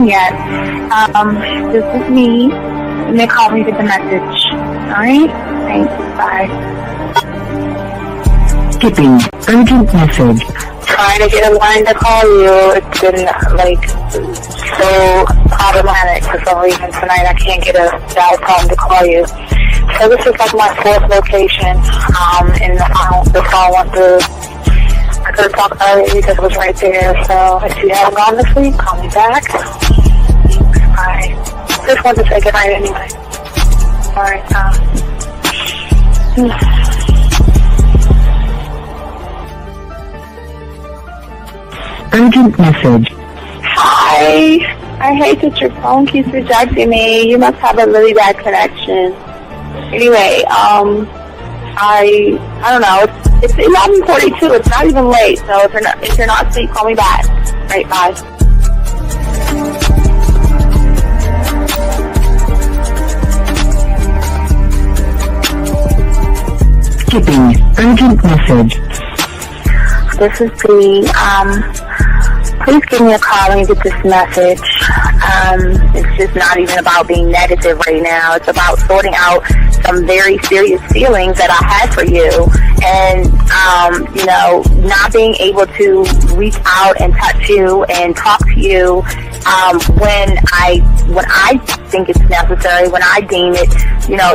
Yes. This is me. You may call me with the message. Alright? Thanks. Bye. Skipping. Urgent message. Trying to get a line to call you. It's been, so problematic for some reason tonight. I can't get a dial tone to call you. So this is like my fourth location, and the phone went through. I could have talked about it because it was right there. So if you haven't gone to sleep, call me back. Bye. Just wanted to say goodnight anyway. Alright, Urgent message. Hi. I hate that your phone keeps rejecting me. You must have a really bad connection. Anyway, I don't know. It's 11:42. It's not even late. So if you're not asleep, call me back. Right, bye. Skipping. Urgent message. This is P. Please give me a call when you get this message. It's just not even about being negative right now. It's about sorting out some very serious feelings that I had for you, and not being able to reach out and touch you and talk to you when I think it's necessary, when I deem it,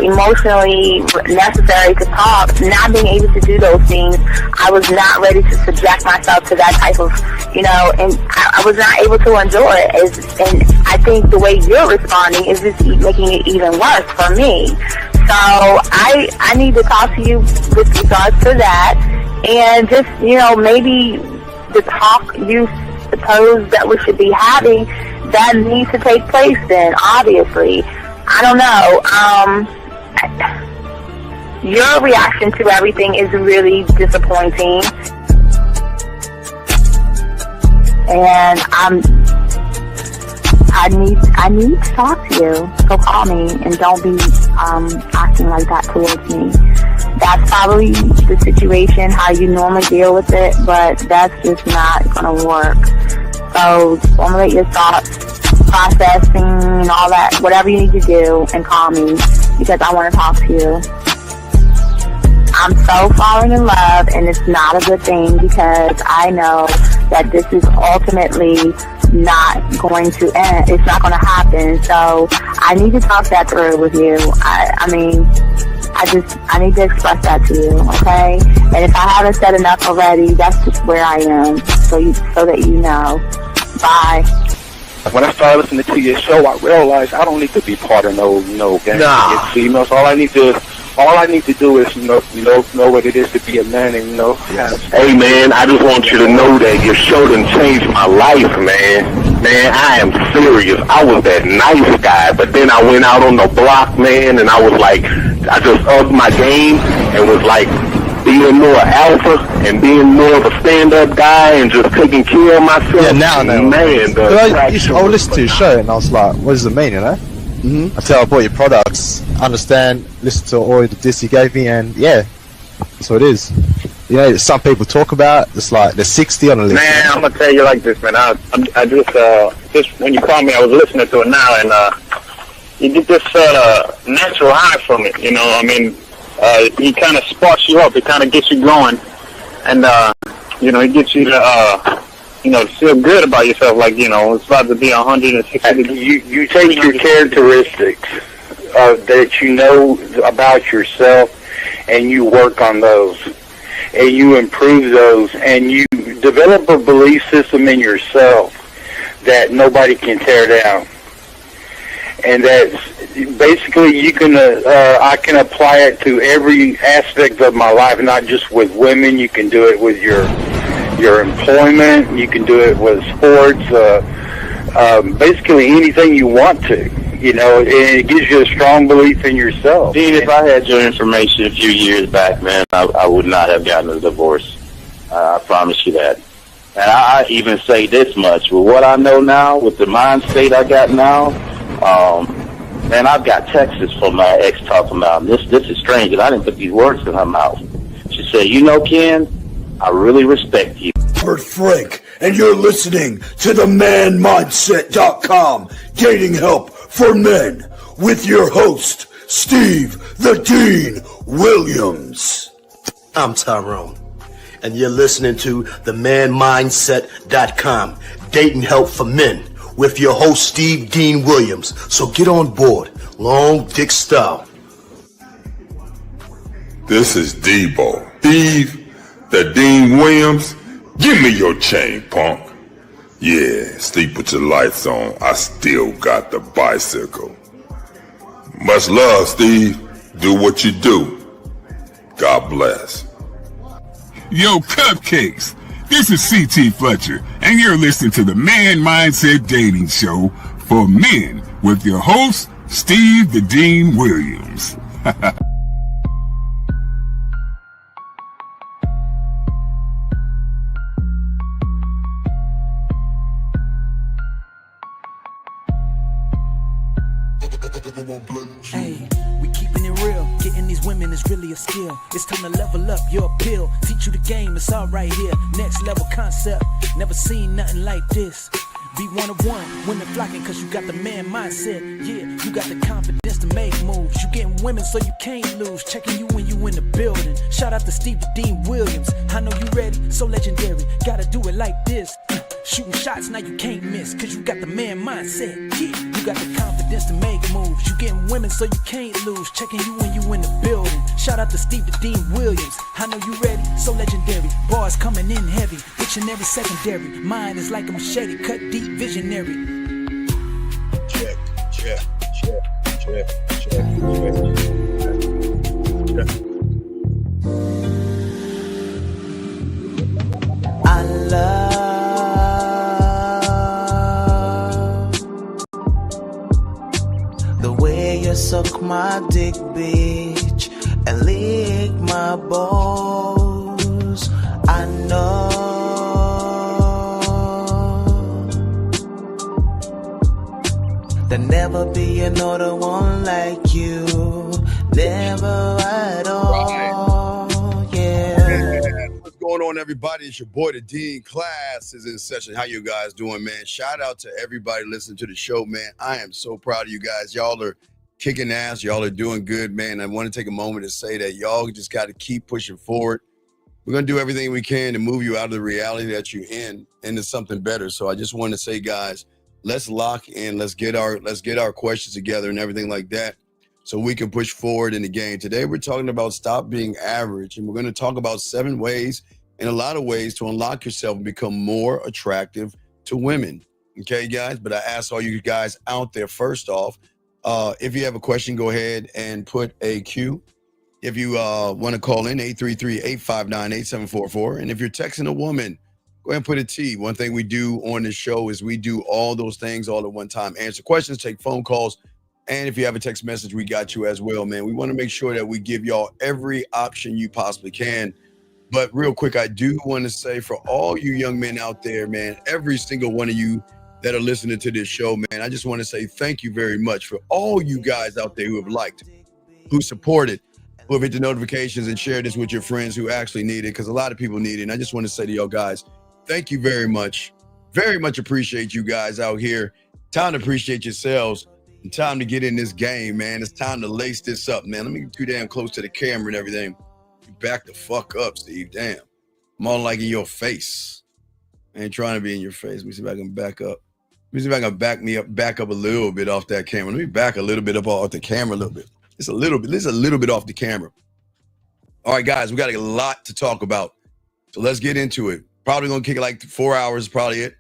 emotionally necessary to talk. Not being able to do those things, I was not ready to subject myself to that type of, and I was not able to endure it. And I think the way you're responding is just making it even worse for me. So I need to talk to you with regards to that, and just, maybe the talk you suppose that we should be having, that needs to take place then, obviously. I don't know. Your reaction to everything is really disappointing. And I need to talk to you. So call me and don't be acting like that towards me. That's probably the situation, how you normally deal with it, but that's just not going to work. So formulate your thoughts, processing and all that, whatever you need to do, and call me because I want to talk to you. I'm so falling in love, and it's not a good thing because I know that this is ultimately not going to end. It's not going to happen. So I need to talk that through with you. I need to express that to you, okay? And if I haven't said enough already, that's just where I am, so that you know. Bye. When I started listening to your show, I realized I don't need to be part of no gang against females. All I need to do is know what it is to be a man, and Hey man, I just want you to know that your show done changed my life, man. Man, I am serious. I was that nice guy, but then I went out on the block, man, and I was like, I just upped my game and was like being more alpha and being more of a stand-up guy and just taking care of myself. Yeah, now I know. Man, I listened to your show and I was like, what does it mean, Until I bought your products, understand, listen to all the diss you gave me, and yeah, that's what it is. Some people talk about it's like they're 60 on the list. Man, I'm gonna tell you like this, man. I just when you called me, I was listening to it now, and you get this natural high from it. He kind of sparks you up. It kind of gets you going, and it gets you to feel good about yourself. Like it's about to be 160 degrees. You take your characteristics that you know about yourself, and you work on those, and you improve those, and you develop a belief system in yourself that nobody can tear down. And that's basically I can apply it to every aspect of my life, not just with women. You can do it with your employment. You can do it with sports. Basically anything you want to. And it gives you a strong belief in yourself. Dean, if I had your information a few years back, man, I would not have gotten a divorce. I promise you that. And I even say this much. With what I know now, with the mind state I got now, man, I've got texts from my ex talking about this is strange, and I didn't put these words in her mouth. She said, Ken, I really respect you. Robert Frank. and you're listening to the manmindset.com dating help for men with your host, Steve the Dean Williams. I'm Tyrone, and you're listening to the manmindset.com dating help for men with your host, Steve Dean Williams. So get on board, long dick style. This is Debo. Steve the Dean Williams. Give me your chain, punk. Yeah, sleep with your lights on. I still got the bicycle. Much love, Steve. Do what you do. God bless. Yo, cupcakes. This is C.T. Fletcher, and you're listening to the Man Mindset Dating Show for men with your host, Steve the Dean Williams. Hey, we keeping it real. Getting these women is really a skill. It's time to level up your appeal. Teach you the game, it's all right here. Next level concept. Never seen nothing like this. Be one of one, women flocking cause you got the man mindset. Yeah, you got the confidence to make moves. You getting women so you can't lose. Checking you when you in the building. Shout out to Steve the Dean Williams. I know you ready, so legendary. Gotta do it like this. Shooting shots, now you can't miss. Cause you got the man mindset. Yeah, you got the confidence to make moves. You getting women so you can't lose. Checking you when you in the building. Shout out to Steve the Dean Williams. I know you ready, so legendary. Bars coming in heavy. Dictionary secondary. Mine is like a machete, cut deep. Visionary. Check. I love the way you suck my dick, bitch, and lick my balls. I know there'll never be another one like you. Never at all. Yeah. What's going on, everybody? It's your boy, the Dean. Class is in session. How you guys doing, man? Shout out to everybody listening to the show, man. I am so proud of you guys. Y'all are kicking ass. Y'all are doing good, man. I want to take a moment to say that y'all just got to keep pushing forward. We're going to do everything we can to move you out of the reality that you're in into something better. So I just want to say, guys, let's lock in. Let's get our questions together and everything like that so we can push forward in the game. Today, we're talking about stop being average, and we're going to talk about 7 ways and a lot of ways to unlock yourself and become more attractive to women. Okay, guys? But I ask all you guys out there, first off, if you have a question, go ahead and put a Q. If you want to call in, 833-859-8744. And if you're texting a woman, go ahead and put a T. One thing we do on this show is we do all those things all at one time. Answer questions, take phone calls, and if you have a text message, we got you as well, man. We want to make sure that we give y'all every option you possibly can. But real quick, I do want to say for all you young men out there, man, every single one of you that are listening to this show, man, I just want to say thank you very much for all you guys out there who have liked, who supported, who have hit the notifications and shared this with your friends who actually need it, because a lot of people need it. And I just want to say to y'all guys, thank you very much. Very much appreciate you guys out here. Time to appreciate yourselves and time to get in this game, man. It's time to lace this up, man. Let me get too damn close to the camera and everything. You back the fuck up, Steve. Damn. I'm all like in your face. I ain't trying to be in your face. Let me see if I can back up. Let me see if I can back up a little bit off that camera. Let me back a little bit up off the camera a little bit. Just a little bit. Just a little bit off the camera. All right, guys, we got a lot to talk about. So let's get into it. Probably gonna kick it like 4 hours, probably it.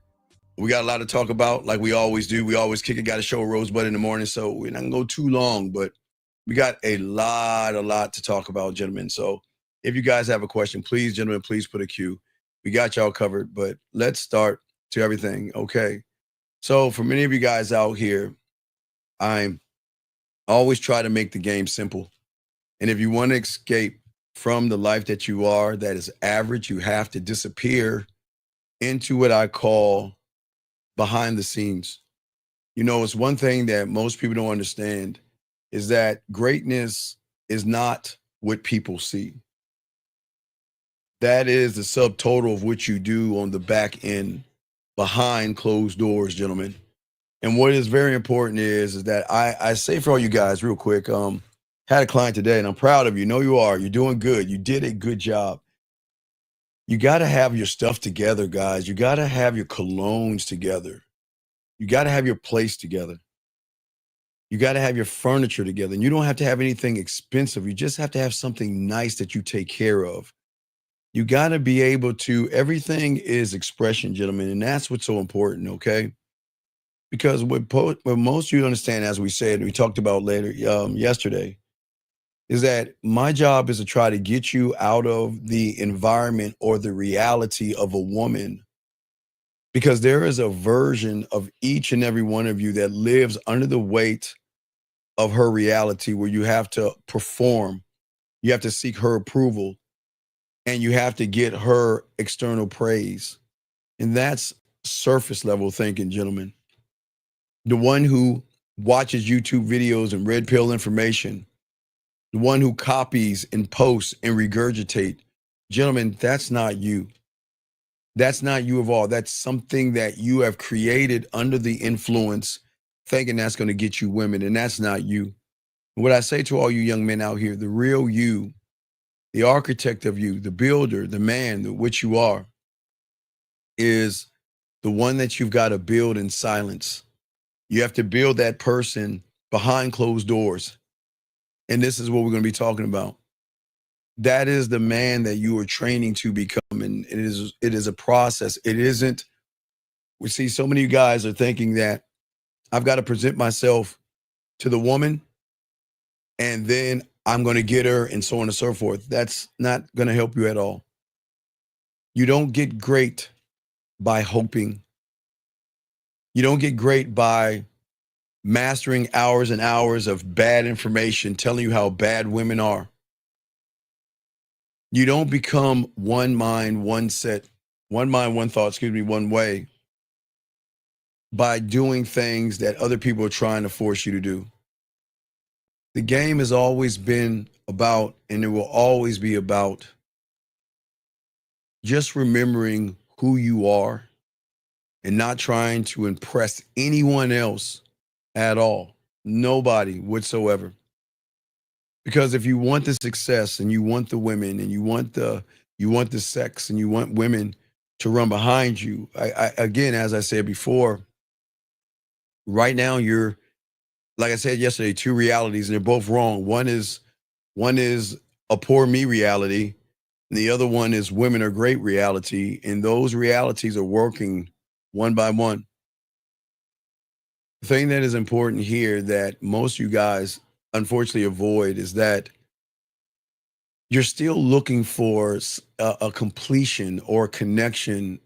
We got a lot to talk about, like we always do. We always kick it. Got a show Rosebud in the morning, so we're not gonna go too long, but we got a lot to talk about, gentlemen. So if you guys have a question, please, gentlemen, please put a Q. We got y'all covered, but let's start to everything. Okay. So for many of you guys out here, I'm always try to make the game simple. And if you want to escape from the life that you are, that is average, you have to disappear into what I call behind the scenes. You know, it's one thing that most people don't understand is that greatness is not what people see. That is the subtotal of what you do on the back end behind closed doors, gentlemen. And what is very important is that I say for all you guys real quick, had a client today and I'm proud of you. Know you are. You're doing good. You did a good job. You got to have your stuff together, guys. You got to have your colognes together. You got to have your place together. You got to have your furniture together. And you don't have to have anything expensive. You just have to have something nice that you take care of. You got to be able to, everything is expression, gentlemen. And that's what's so important, okay? Because what most of you understand, as we said, we talked about later yesterday, is that my job is to try to get you out of the environment or the reality of a woman. Because there is a version of each and every one of you that lives under the weight of her reality where you have to perform, you have to seek her approval, and you have to get her external praise. And that's surface level thinking, gentlemen. The one who watches YouTube videos and red pill information, the one who copies and posts and regurgitate, gentlemen, that's not you. That's not you at all. That's something that you have created under the influence, thinking that's going to get you women, and that's not you. What I say to all you young men out here, the real you, the architect of you, the builder, the man, which you are, is the one that you've got to build in silence. You have to build that person behind closed doors. And this is what we're going to be talking about. That is the man that you are training to become. And it is a process. It isn't, we see so many guys are thinking that I've got to present myself to the woman and then I'm going to get her and so on and so forth. That's not going to help you at all. You don't get great by hoping. You don't get great by mastering hours and hours of bad information telling you how bad women are. You don't become one mind, one thought, one way by doing things that other people are trying to force you to do. The game has always been about, and it will always be about, just remembering who you are and not trying to impress anyone else at all. Nobody whatsoever. Because if you want the success and you want the women and you want the sex and you want women to run behind you, I again, as I said before, right now you're, like I said yesterday, two realities, and they're both wrong. One is a poor me reality, and the other one is women are great reality, and those realities are working one by one. The thing that is important here that most of you guys unfortunately avoid is that you're still looking for a completion or a connection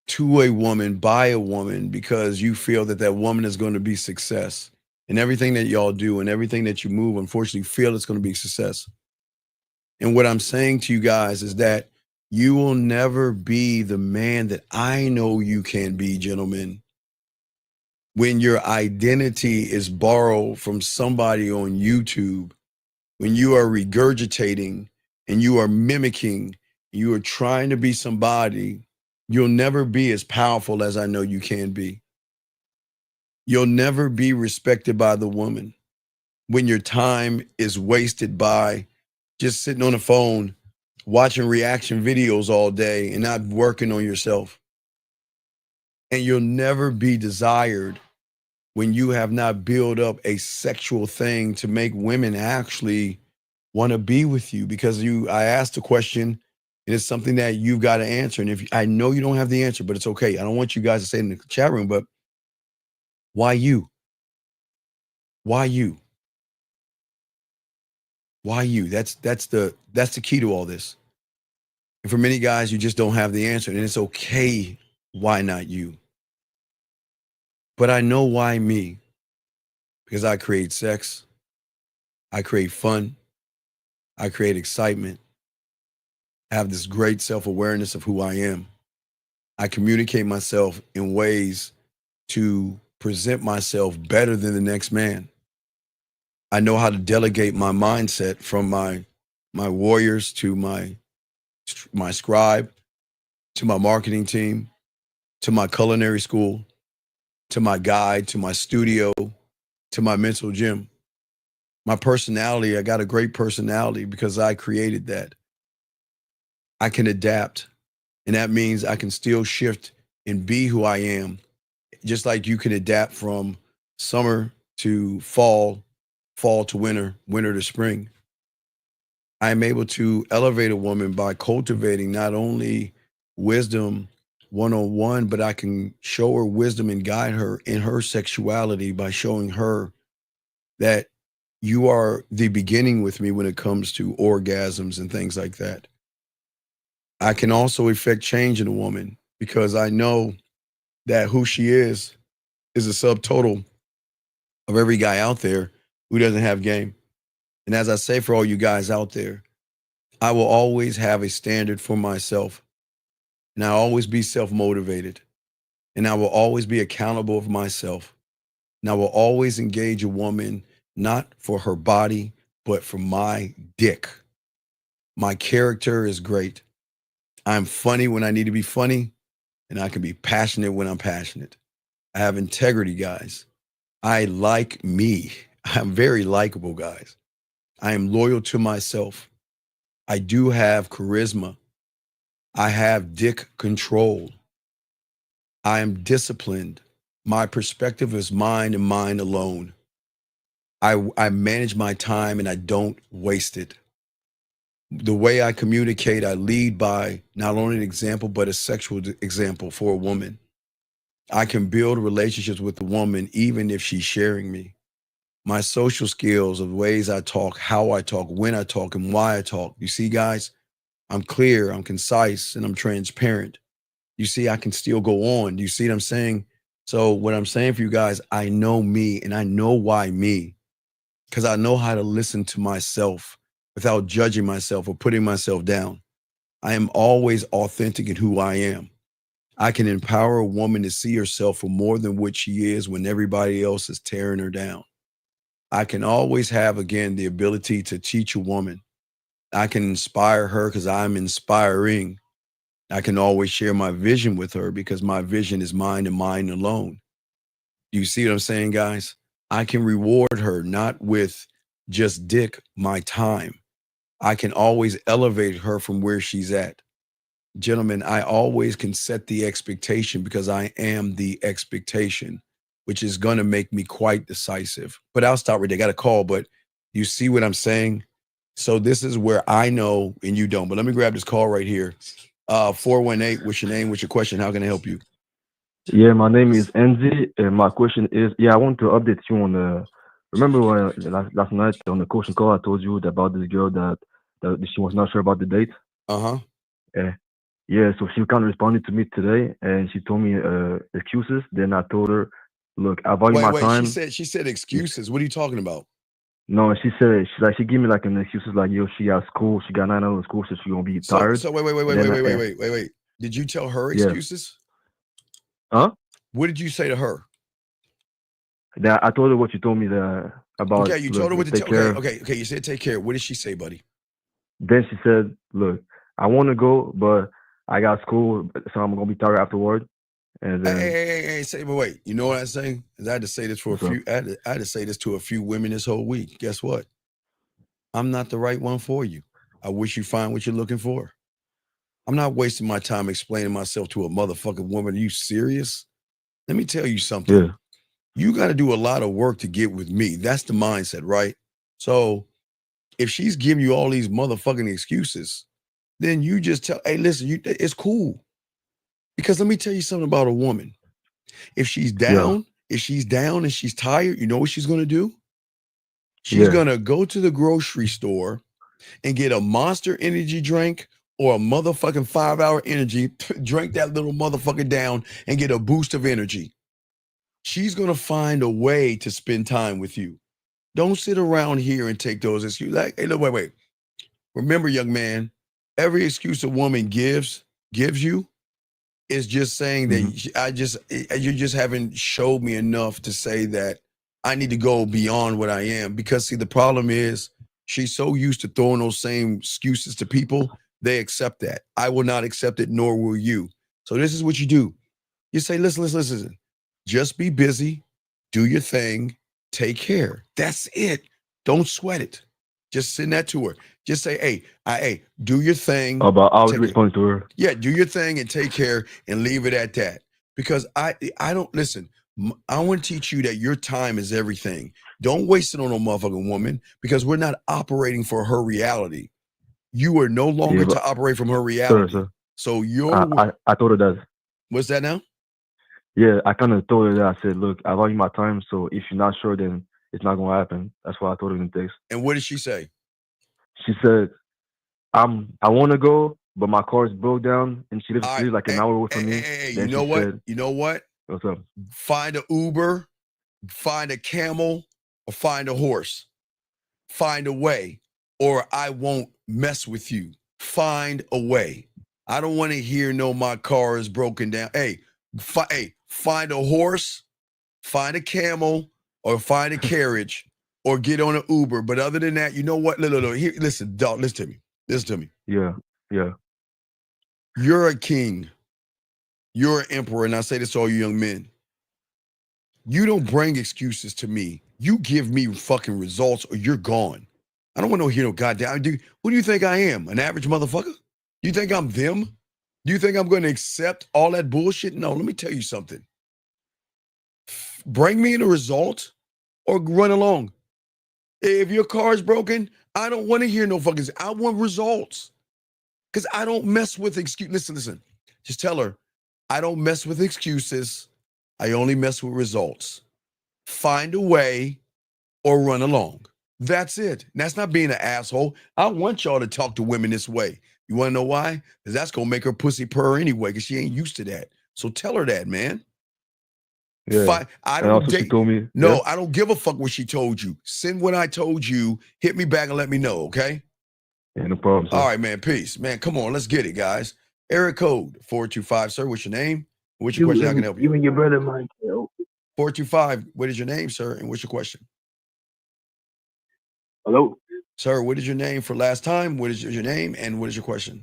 to a woman by a woman because you feel that that woman is going to be success. And everything that y'all do and everything that you move, unfortunately, feel it's going to be success. And what I'm saying to you guys is that you will never be the man that I know you can be, gentlemen, when your identity is borrowed from somebody on YouTube, when you are regurgitating and you are mimicking, you are trying to be somebody, you'll never be as powerful as I know you can be. You'll never be respected by the woman when your time is wasted by just sitting on the phone, watching reaction videos all day and not working on yourself. And you'll never be desired when you have not built up a sexual thing to make women actually want to be with you. Because I asked the question, and it's something that you've got to answer. And I know you don't have the answer, but it's okay. I don't want you guys to say it in the chat room, but why you? Why you? Why you? That's the key to all this. And for many guys, you just don't have the answer, and it's okay. Why not you? But I know why me, because I create sex, I create fun, I create excitement, I have this great self-awareness of who I am. I communicate myself in ways to present myself better than the next man. I know how to delegate my mindset from my warriors to my scribe, to my marketing team, to my culinary school, to my guide, to my studio, to my mental gym. My personality, I got a great personality because I created that. I can adapt, and that means I can still shift and be who I am, just like you can adapt from summer to fall, fall to winter, winter to spring. I am able to elevate a woman by cultivating not only wisdom one-on-one, but I can show her wisdom and guide her in her sexuality by showing her that you are the beginning with me when it comes to orgasms and things like that. I can also effect change in a woman because I know that who she is a subtotal of every guy out there who doesn't have game. And as I say for all you guys out there, I will always have a standard for myself. And I'll always be self-motivated. And I will always be accountable of myself. And I will always engage a woman, not for her body, but for my dick. My character is great. I'm funny when I need to be funny, and I can be passionate when I'm passionate. I have integrity, guys. I like me. I'm very likable, guys. I am loyal to myself. I do have charisma. I have dick control. I am disciplined. My perspective is mine and mine alone. I manage my time and I don't waste it. The way I communicate, I lead by not only an example, but a sexual example for a woman. I can build relationships with a woman even if she's sharing me. My social skills, of ways I talk, how I talk, when I talk, and why I talk. You see, guys, I'm clear, I'm concise, and I'm transparent. You see, I can still go on. You see what I'm saying? So what I'm saying for you guys, I know me and I know why me, because I know how to listen to myself without judging myself or putting myself down. I am always authentic in who I am. I can empower a woman to see herself for more than what she is when everybody else is tearing her down. I can always have, again, the ability to teach a woman. I can inspire her because I'm inspiring. I can always share my vision with her because my vision is mine and mine alone. You see what I'm saying, guys? I can reward her not with just dick, my time. I can always elevate her from where she's at. Gentlemen, I always can set the expectation because I am the expectation, which is going to make me quite decisive. But I'll stop right there. I got a call, but you see what I'm saying? So this is where I know and you don't. But let me grab this call right here. 418, what's your name? What's your question? How can I help you? Yeah, my name is Andy, and my question is, I want to update you on remember when last night on the coaching call, I told you about this girl that she was not sure about the date. Uh-huh. Yeah, so she kind of responded to me today, and she told me excuses. Then I told her, look, I value my time. She said excuses. What are you talking about? No, she said she gave me like an excuses like, yo, she has school, she got 9 hours of school, so she gonna be tired. So wait. Did you tell her excuses? Huh? What did you say to her? That I told her what you told me about. Okay, you told her what to tell. Okay. You said take care. What did she say, buddy? Then she said, look, I want to go, but I got school, so I'm gonna be tired afterward. And then, hey, say, but wait. You know what I say? I had to say this for I had to say this to a few women this whole week. Guess what? I'm not the right one for you. I wish you find what you're looking for. I'm not wasting my time explaining myself to a motherfucking woman. Are you serious? Let me tell you something. Yeah. You got to do a lot of work to get with me. That's the mindset, right? So if she's giving you all these motherfucking excuses, then you just tell, hey, listen, it's cool. Because let me tell you something about a woman. If she's down, and she's tired, you know what she's going to do? She's going to go to the grocery store and get a Monster energy drink or a motherfucking 5-hour energy, drink that little motherfucker down and get a boost of energy. She's going to find a way to spend time with you. Don't sit around here and take those excuses. Like, hey, look, wait. Remember, young man, every excuse a woman gives you is just saying that you just haven't showed me enough to say that I need to go beyond what I am. Because see, the problem is she's so used to throwing those same excuses to people They accept that. I will not accept it, nor will you. So this is what you do. You say, listen. Just be busy, do your thing, take care. That's it. Don't sweat it. Just send that to her. Just say, hey, do your thing. But I was responding to her. Yeah, do your thing and take care and leave it at that. Because I don't listen. I want to teach you that your time is everything. Don't waste it on a motherfucking woman because we're not operating for her reality. You are no longer to operate from her reality. Sir. So I told her that. What's that now? Yeah, I kind of told her that. I said, look, I value my time, so if you're not sure, then it's not going to happen. That's what I told her in the text. And what did she say? She said, I want to go, but my car is broke down, and she lives like an hour away from me. Hey, you know what? You know what? What's up? Find an Uber, find a camel, or find a horse. Find a way, or I won't mess with you. Find a way. I don't want to hear my car is broken down. Find a horse, find a camel, or find a carriage, or get on an Uber. But other than that, you know what? Here, listen, dog, listen to me. Yeah. You're a king. You're an emperor, and I say this to all you young men. You don't bring excuses to me. You give me fucking results, or you're gone. I don't want to hear no goddamn. Who do you think I am? An average motherfucker? You think I'm them? Do you think I'm going to accept all that bullshit? No, let me tell you something. Bring me in a result or run along. If your car's broken, I don't want to hear no fucking. I want results. Because I don't mess with excuses. Listen. Just tell her, I don't mess with excuses. I only mess with results. Find a way or run along. That's it. And that's not being an asshole. I want y'all to talk to women this way. You want to know why? Because that's going to make her pussy purr anyway, because she ain't used to that. So tell her that, man. Yeah. I don't she told me. No, yeah? I don't give a fuck what she told you. Send what I told you. Hit me back and let me know, okay? Yeah, no problem, sir. All right, man. Peace. Man, come on. Let's get it, guys. Area code 425, sir. What's your name? What's your question? I can help you. You and your brother, Mike. 425. What is your name, sir? And what's your question? Hello? Sir, what is your name for last time? What is your name and what is your question?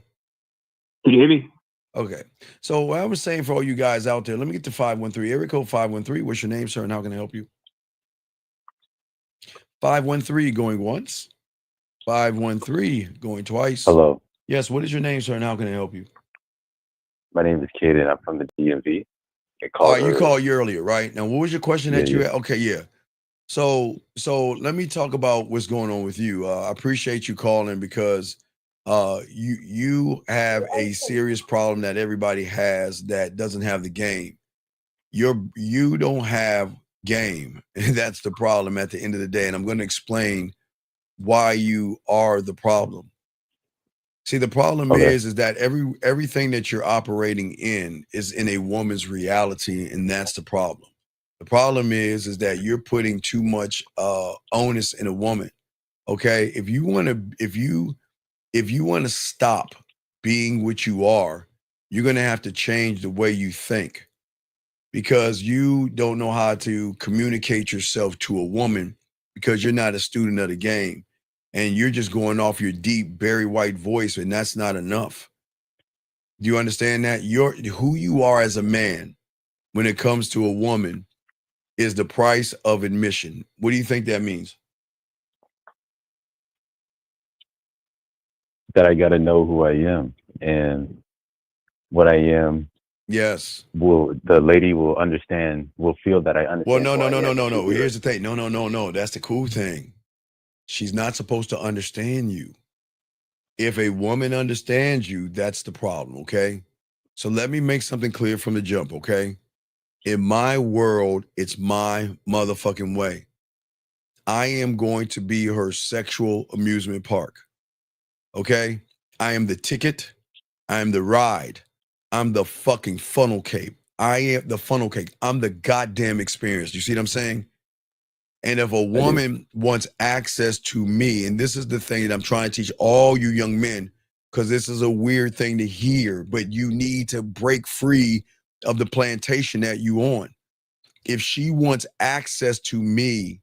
Can you hear me? Okay. So what I was saying for all you guys out there, let me get to 513. Area code 513. What's your name, sir? And how can I help you? 513 going once. 513 going twice. Hello. Yes, what is your name, sir? And how can I help you? My name is Kaden. I'm from the DMV. All right, you called you earlier, right? Now, what was your question that you had? Yeah. Okay, yeah. So let me talk about what's going on with you. I appreciate you calling because you have a serious problem that everybody has that doesn't have the game. You don't have game. And that's the problem at the end of the day. And I'm going to explain why you are the problem. See, the problem is that everything that you're operating in is in a woman's reality, and that's the problem. The problem is that you're putting too much onus in a woman. Okay, if you want to stop being what you are, you're going to have to change the way you think, because you don't know how to communicate yourself to a woman because you're not a student of the game. And you're just going off your deep Barry White voice, and that's not enough. Do you understand that? Who you are as a man when it comes to a woman is the price of admission. What do you think that means? That I got to know who I am and what I am. Yes. The lady will understand, will feel that I understand. Well, no. Here's the thing. No. That's the cool thing. She's not supposed to understand you. If a woman understands you, that's the problem, okay? So let me make something clear from the jump, okay? In my world, it's my motherfucking way. I am going to be her sexual amusement park, okay? I am the ticket. I am the ride. I'm the fucking funnel cake. I am the funnel cake. I'm the goddamn experience. You see what I'm saying? And if a woman wants access to me, and this is the thing that I'm trying to teach all you young men, because this is a weird thing to hear, but you need to break free of the plantation that you on. If she wants access to me,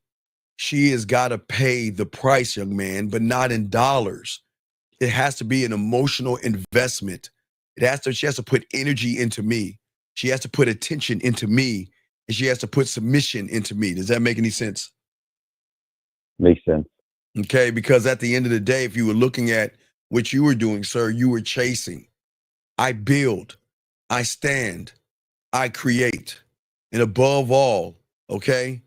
she has got to pay the price, young man, but not in dollars. It has to be an emotional investment. She has to put energy into me. She has to put attention into me, and she has to put submission into me. Does that make any sense? Makes sense. Okay, because at the end of the day, if you were looking at what you were doing, sir, you were chasing. I build, I stand, I create. And above all, okay,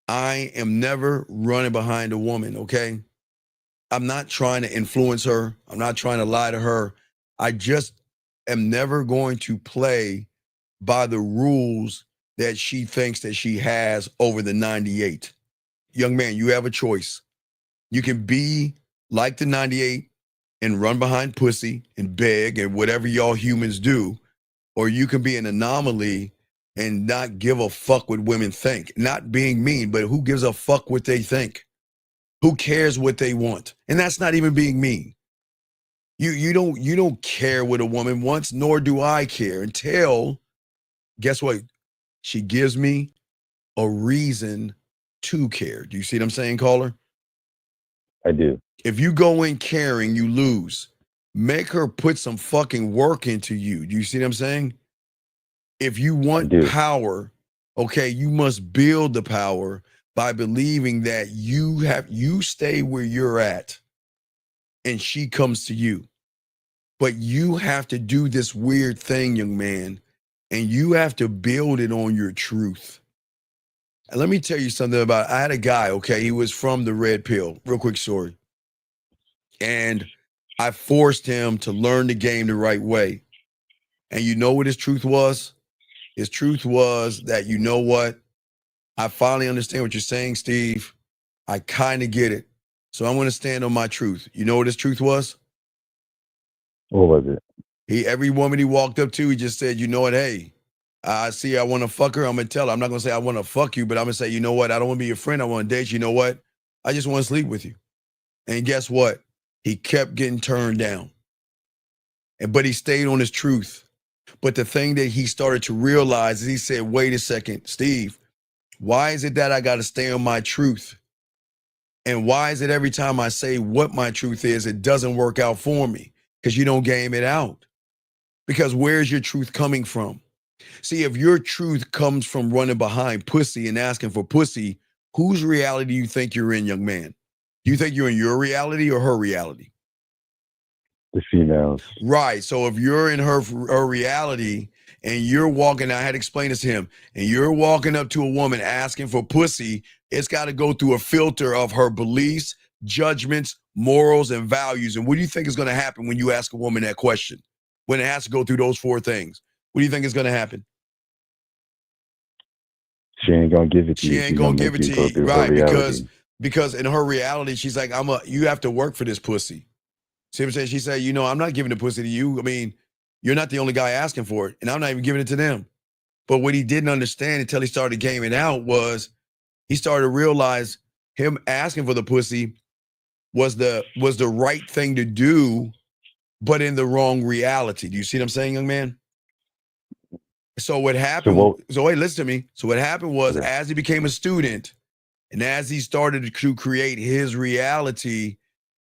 I am never running behind a woman, okay? I'm not trying to influence her. I'm not trying to lie to her. I just am never going to play by the rules that she thinks that she has over the 98. Young man, you have a choice. You can be like the 98 and run behind pussy and beg and whatever y'all humans do, or you can be an anomaly and not give a fuck what women think. Not being mean, but who gives a fuck what they think? Who cares what they want? And that's not even being mean. You don't care what a woman wants, nor do I care until, guess what? She gives me a reason to care. Do you see what I'm saying, caller? I do. If you go in caring, you lose. Make her put some fucking work into you. Do you see what I'm saying? If you want power, okay, you must build the power by believing that you stay where you're at and she comes to you. But you have to do this weird thing, young man, and you have to build it on your truth. And let me tell you something about, I had a guy, okay, he was from the red pill, real quick story. And I forced him to learn the game the right way. And you know what his truth was? His truth was that, you know what? I finally understand what you're saying, Steve. I kind of get it. So I'm going to stand on my truth. You know what his truth was? What was it? Every woman he walked up to, he just said, you know what? Hey, I see I want to fuck her. I'm going to tell her. I'm not going to say I want to fuck you, but I'm going to say, you know what? I don't want to be your friend. I want to date you. You know what? I just want to sleep with you. And guess what? He kept getting turned down. But he stayed on his truth. But the thing that he started to realize is he said, wait a second, Steve, why is it that I got to stay on my truth? And why is it every time I say what my truth is, it doesn't work out for me? Because you don't game it out. Because where's your truth coming from? See, if your truth comes from running behind pussy and asking for pussy, whose reality do you think you're in, young man? Do you think you're in your reality or her reality? The females. Right. So if you're in her reality and you're walking, I had to explain this to him, and you're walking up to a woman asking for pussy, it's got to go through a filter of her beliefs, judgments, morals, and values. And what do you think is going to happen when you ask a woman that question? When it has to go through those four things, what do you think is going to happen? She ain't going to give it to you. She ain't going to give it to you. Right. Because in her reality, she's like, you have to work for this pussy. See what I'm saying? She said, you know, I'm not giving the pussy to you. I mean, you're not the only guy asking for it, and I'm not even giving it to them. But what he didn't understand until he started gaming out was he started to realize him asking for the pussy was the right thing to do, but in the wrong reality. Do you see what I'm saying, young man? So what happened, so wait, listen to me. So what happened was, as he became a student and as he started to create his reality,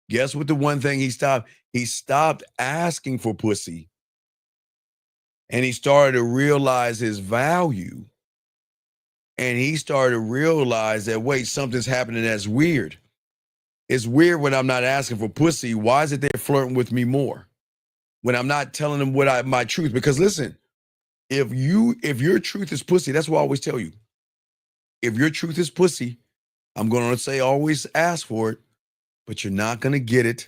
guess what the one thing he stopped? He stopped asking for pussy. And he started to realize his value. And he started to realize that, wait, something's happening that's weird. It's weird when I'm not asking for pussy. Why is it they're flirting with me more? When I'm not telling them my truth. Because listen, if your truth is pussy, that's what I always tell you. If your truth is pussy, I'm going to say always ask for it, but you're not going to get it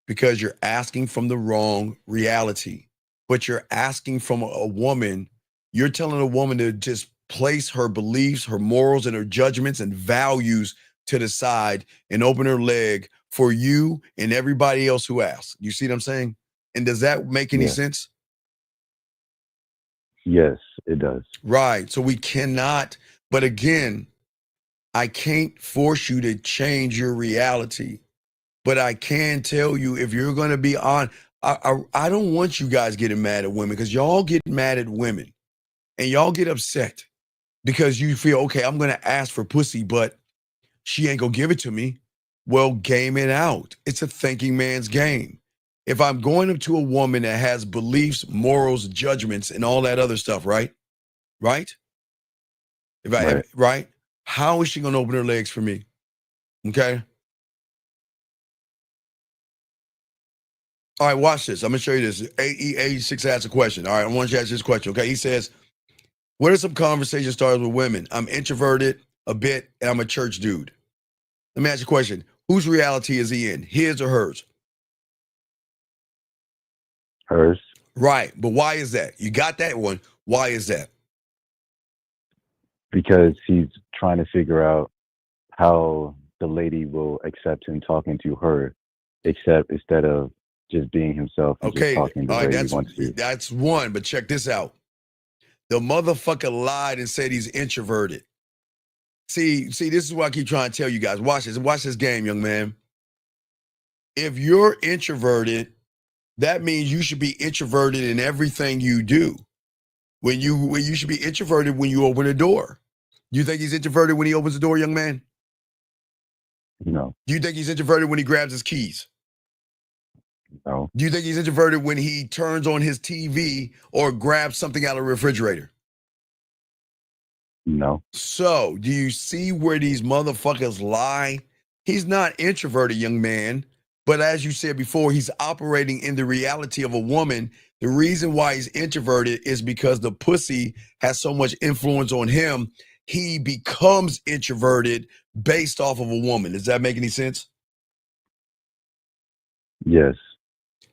because you're asking from the wrong reality. But you're asking from a woman, you're telling a woman to just place her beliefs, her morals, and her judgments and values to the side and open her leg for you and everybody else who asks. You see what I'm saying? And does that make any sense? Yes, it does. Right. So we cannot, but again, I can't force you to change your reality, but I can tell you, if you're going to be on, I don't want you guys getting mad at women, because y'all get mad at women and y'all get upset because you feel, okay, I'm going to ask for pussy, but she ain't going to give it to me. Well, game it out. It's a thinking man's game. If I'm going up to a woman that has beliefs, morals, judgments, and all that other stuff, right? Right? Right? How is she going to open her legs for me? Okay? All right, watch this. I'm going to show you this. AE86 asks a question. All right, I want you to ask this question, okay? He says, what are some conversation starters with women? I'm introverted a bit, and I'm a church dude. Let me ask you a question. Whose reality is he in? His or hers? Hers. Right, but why is that? You got that one. Why is that? Because he's trying to figure out how the lady will accept him talking to her, instead of just being himself and just talking the way he wants to. That's one, but check this out. The motherfucker lied and said he's introverted. See, this is what I keep trying to tell you guys. Watch this game, young man. If you're introverted, that means you should be introverted in everything you do. When you should be introverted when you open a door. You think he's introverted when he opens the door, young man? No. Do you think he's introverted when he grabs his keys? No. Do you think he's introverted when he turns on his TV or grabs something out of the refrigerator? No. So, do you see where these motherfuckers lie? He's not introverted, young man. But as you said before, he's operating in the reality of a woman. The reason why he's introverted is because the pussy has so much influence on him. He becomes introverted based off of a woman. Does that make any sense? Yes.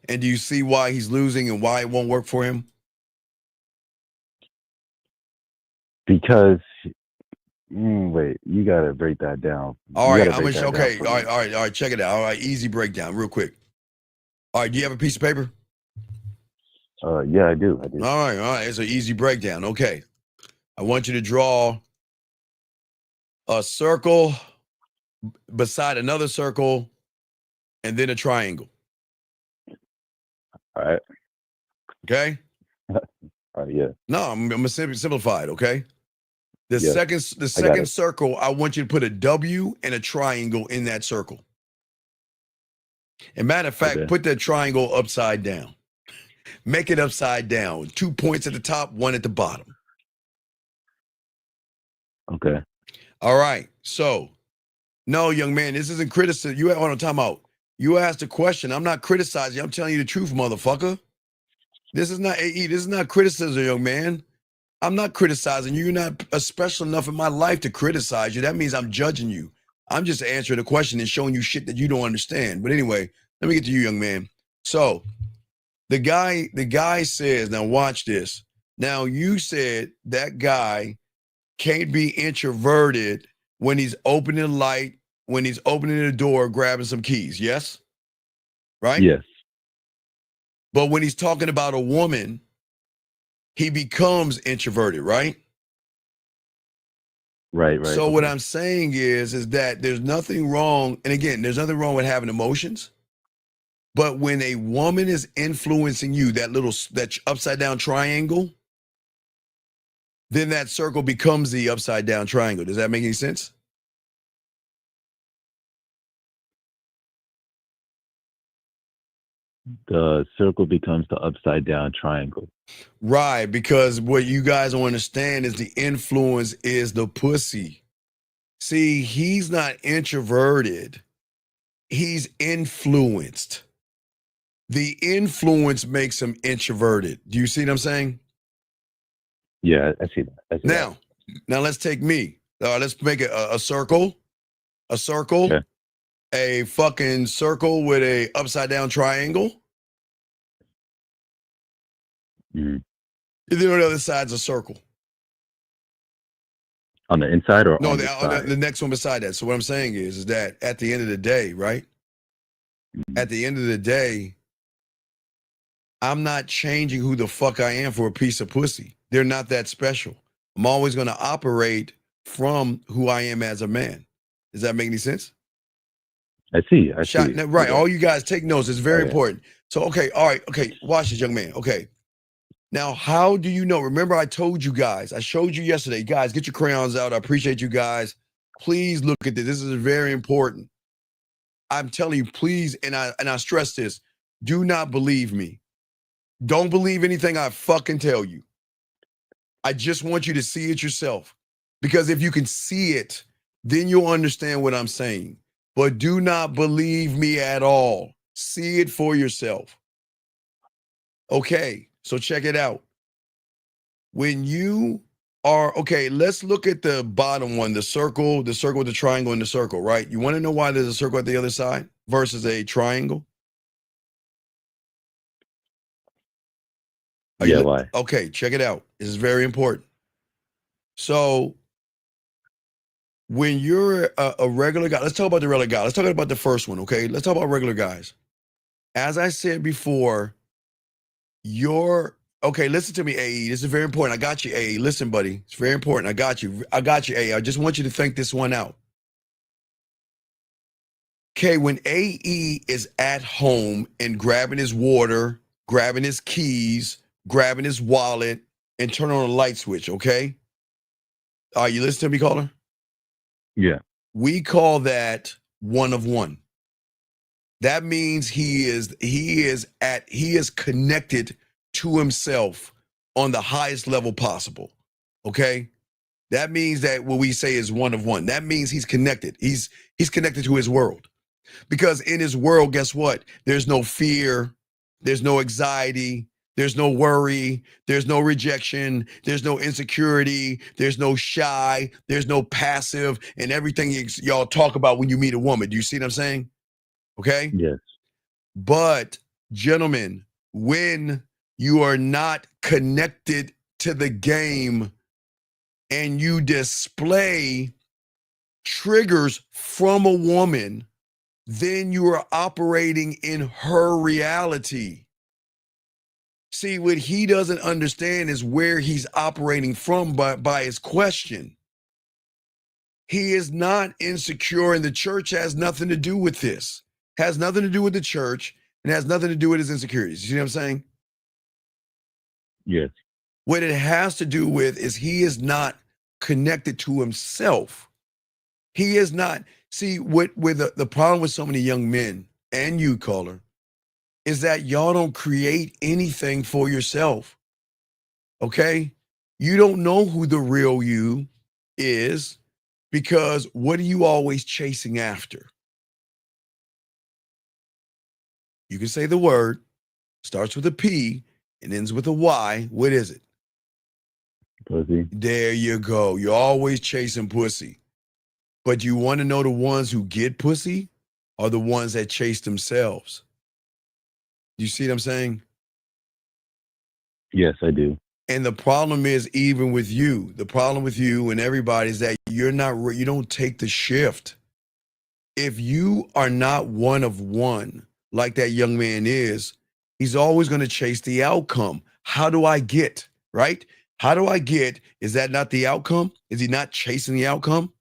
And do you see why he's losing and why it won't work for him? Because, wait, you got to break that down. All right, All right, check it out. All right, easy breakdown, real quick. All right, do you have a piece of paper? Yeah, I do. All right, it's an easy breakdown. Okay. I want you to draw a circle beside another circle and then a triangle. All right. Okay? All right, yeah. No, I'm gonna simplify it, okay? The Yeah, second circle, I want you to put a W and a triangle in that circle. And matter of fact, put that triangle upside down. Make it upside down. 2 points at the top, 1 at the bottom. Okay. All right. So, no, young man, this isn't criticism. You want to time out. You asked a question. I'm not criticizing you. I'm telling you the truth, motherfucker. This is not AE. This is not criticism, young man. I'm not criticizing you. You're not special enough in my life to criticize you. That means I'm judging you. I'm just answering the question and showing you shit that you don't understand. But anyway, let me get to you, young man. So the guy says, now watch this. Now you said that guy can't be introverted when he's opening the light, when he's opening the door, grabbing some keys. Yes? Right? Yes. But when he's talking about a woman, he becomes introverted, right? Right. So what I'm saying is that there's nothing wrong, and again, there's nothing wrong with having emotions. But when a woman is influencing you, that upside down triangle, then that circle becomes the upside down triangle. Does that make any sense? The circle becomes the upside down triangle. Right, because what you guys don't understand is the influence is the pussy. See, he's not introverted. He's influenced. The influence makes him introverted. Do you see what I'm saying? Yeah, I see that. Now let's take me. Let's make a circle. A circle. Okay. A fucking circle with a upside down triangle. Mm-hmm. And then on the other side's a circle. On the inside or no, on the side? The next one beside that. So what I'm saying is that at the end of the day, right? Mm-hmm. At the end of the day, I'm not changing who the fuck I am for a piece of pussy. They're not that special. I'm always going to operate from who I am as a man. Does that make any sense? I see. Right. Okay. All you guys take notes. It's very important. So, okay. All right. Okay. Watch this, young man. Okay. Now, how do you know? Remember, I told you guys, I showed you yesterday, guys, get your crayons out. I appreciate you guys. Please look at this. This is very important. I'm telling you, please. And I stress this. Do not believe me. Don't believe anything I fucking tell you. I just want you to see it yourself. Because if you can see it, then you'll understand what I'm saying. But do not believe me at all. See it for yourself. Okay, so check it out. When you are, okay, let's look at the bottom one, the circle with the triangle and the circle, right? You want to know why there's a circle at the other side versus a triangle? Why? Okay, check it out. This is very important. So when you're a regular guy, let's talk about the regular guy. Let's talk about the first one, okay? Let's talk about regular guys. As I said before, okay, listen to me, AE. This is very important. I got you, AE. Listen, buddy. It's very important. I got you, AE. I just want you to think this one out. Okay, when AE is at home and grabbing his water, grabbing his keys, grabbing his wallet, and turning on a light switch, okay? Are you listening to me, caller? Yeah. We call that one of one. That means he is connected to himself on the highest level possible. Okay? That means that what we say is one of one. That means he's connected. He's connected to his world. Because in his world, guess what? There's no fear, there's no anxiety, there's no worry, there's no rejection, there's no insecurity, there's no shy, there's no passive, and everything y'all talk about when you meet a woman. Do you see what I'm saying? Okay? Yes. But, gentlemen, when you are not connected to the game and you display triggers from a woman, then you are operating in her reality. See, what he doesn't understand is where he's operating from by his question. He is not insecure, and the church has nothing to do with this. Has nothing to do with the church, and has nothing to do with his insecurities. You see what I'm saying? Yes. What it has to do with is he is not connected to himself. He is not. See, with the problem with so many young men and you, caller, is that y'all don't create anything for yourself. Okay? You don't know who the real you is because what are you always chasing after? You can say the word, starts with a P and ends with a Y. What is it? Pussy. There you go. You're always chasing pussy. But you want to know the ones who get pussy are the ones that chase themselves. You see what I'm saying? Yes, I do. And the problem is, even with you, the problem with you and everybody is that you don't take the shift. If you are not one of one, like that young man is, he's always going to chase the outcome. How do I get, right? How do I get? Is that not the outcome? Is he not chasing the outcome?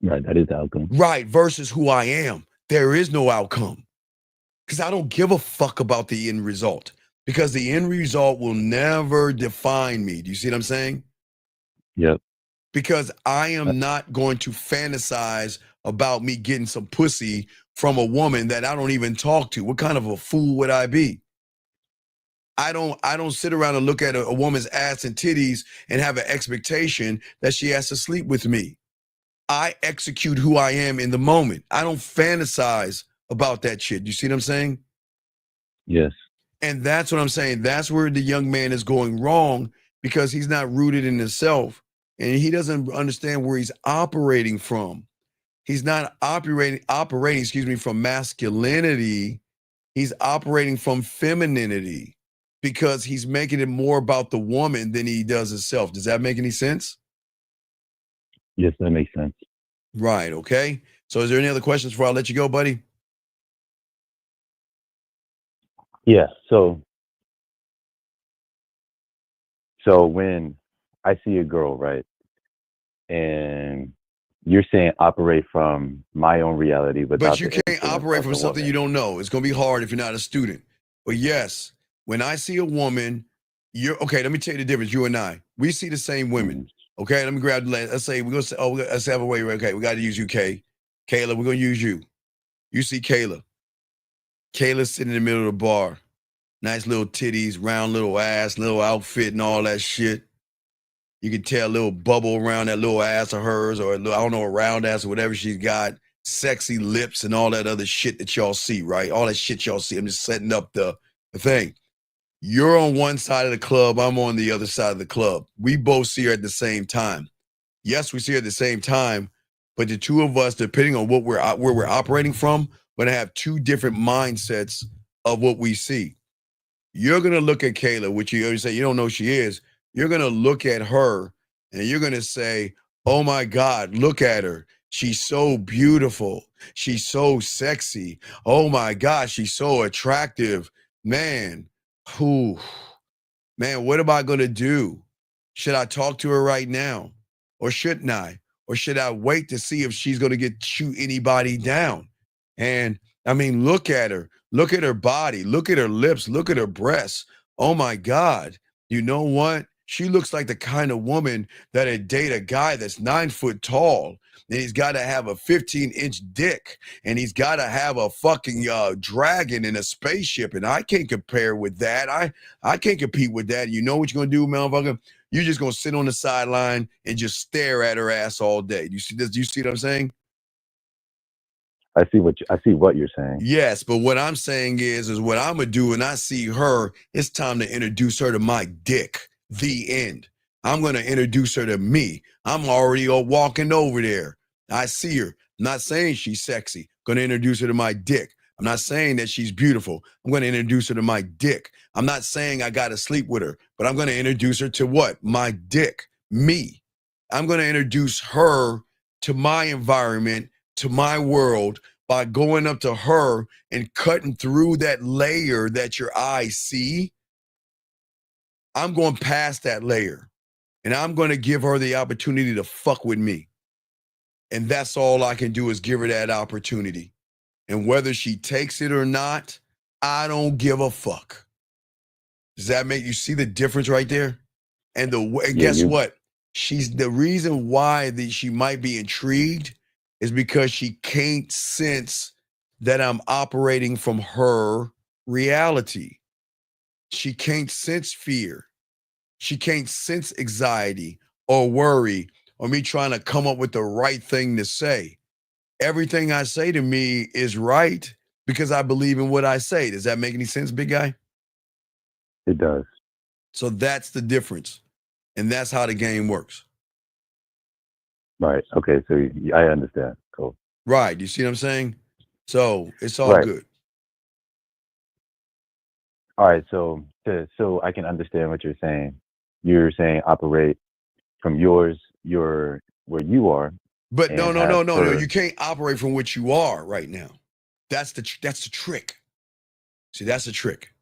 Right, that is the outcome. Right, versus who I am. There is no outcome. Because I don't give a fuck about the end result. Because the end result will never define me. Do you see what I'm saying? Yep. Because I am not going to fantasize about me getting some pussy from a woman that I don't even talk to. What kind of a fool would I be? I don't sit around and look at a woman's ass and titties and have an expectation that she has to sleep with me. I execute who I am in the moment. I don't fantasize about that shit. You see what I'm saying? Yes. And that's what I'm saying. That's where the young man is going wrong because he's not rooted in himself and he doesn't understand where he's operating from. He's not operating, from masculinity. He's operating from femininity because he's making it more about the woman than he does himself. Does that make any sense? Yes, that makes sense. Right. Okay. So is there any other questions before I let you go, buddy? Yeah. So when I see a girl, right, and you're saying operate from my own reality, but you can't operate from something you don't know. It's going to be hard if you're not a student. But yes, when I see a woman, okay. Let me tell you the difference. You and I, we see the same women. Okay, let me grab the last. Let's say we're gonna say, let's have a way. Okay, we got to use you, Kay. Kayla, we're gonna use you. You see Kayla. Kayla's sitting in the middle of the bar. Nice little titties, round little ass, little outfit and all that shit. You can tell a little bubble around that little ass of hers, or a little, I don't know, a round ass or whatever she's got. Sexy lips and all that other shit that y'all see, right? All that shit y'all see. I'm just setting up the thing. You're on one side of the club. I'm on the other side of the club. We both see her at the same time. Yes, we see her at the same time, but the two of us, depending on where we're operating from, we're gonna have two different mindsets of what we see. You're gonna look at Kayla, which you always say you don't know who she is. You're gonna look at her and you're gonna say, "Oh my God, look at her. She's so beautiful. She's so sexy. Oh my God, she's so attractive. Man, who, man, what am I gonna do? Should I talk to her right now? Or shouldn't I? Or should I wait to see if she's gonna shoot anybody down?" And I mean, look at her. Look at her body. Look at her lips. Look at her breasts. Oh my God. You know what? She looks like the kind of woman that'd date a guy that's 9 foot tall, and he's got to have a 15-inch dick, and he's got to have a fucking dragon in a spaceship, and I can't compare with that. I can't compete with that. You know what you're gonna do, motherfucker? You're just gonna sit on the sideline and just stare at her ass all day. Do you see this? Do you see what I'm saying? I see what you're saying. Yes, but what I'm saying is what I'm gonna do when I see her, it's time to introduce her to my dick. The end. I'm gonna introduce her to me. I'm already walking over there. I see her. I'm not saying she's sexy. I'm gonna introduce her to my dick. I'm not saying that she's beautiful. I'm gonna introduce her to my dick. I'm not saying I gotta sleep with her, but I'm gonna introduce her to what? My dick. Me. I'm gonna introduce her to my environment, to my world, by going up to her and cutting through that layer that your eyes see. I'm going past that layer, and I'm going to give her the opportunity to fuck with me. And that's all I can do is give her that opportunity. And whether she takes it or not, I don't give a fuck. Does that make you see the difference right there? And guess what? She's the reason why she might be intrigued is because she can't sense that I'm operating from her reality. She can't sense fear. She can't sense anxiety or worry or me trying to come up with the right thing to say. Everything I say to me is right because I believe in what I say. Does that make any sense, big guy? It does. So that's the difference. And that's how the game works. Right. Okay. So I understand. Cool. Right. You see what I'm saying? So it's all good. All right. So I can understand what you're saying. You're saying operate from where you are. But no. You can't operate from what you are right now. That's the trick. See, that's the trick.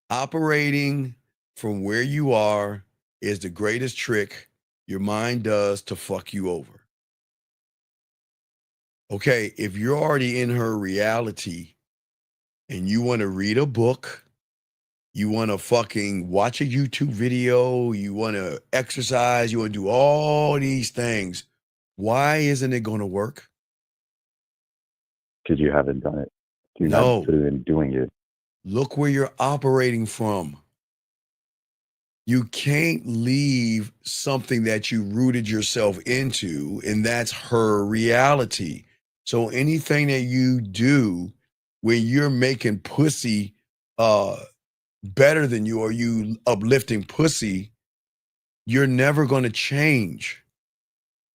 Operating from where you are is the greatest trick your mind does to fuck you over. Okay, if you're already in her reality and you want to read a book, you want to fucking watch a YouTube video, you want to exercise, you want to do all these things, why isn't it going to work? Because you haven't done it. You're not doing it. Look where you're operating from. You can't leave something that you rooted yourself into, and that's her reality. So anything that you do when you're making pussy better than you, or you uplifting pussy, you're never going to change.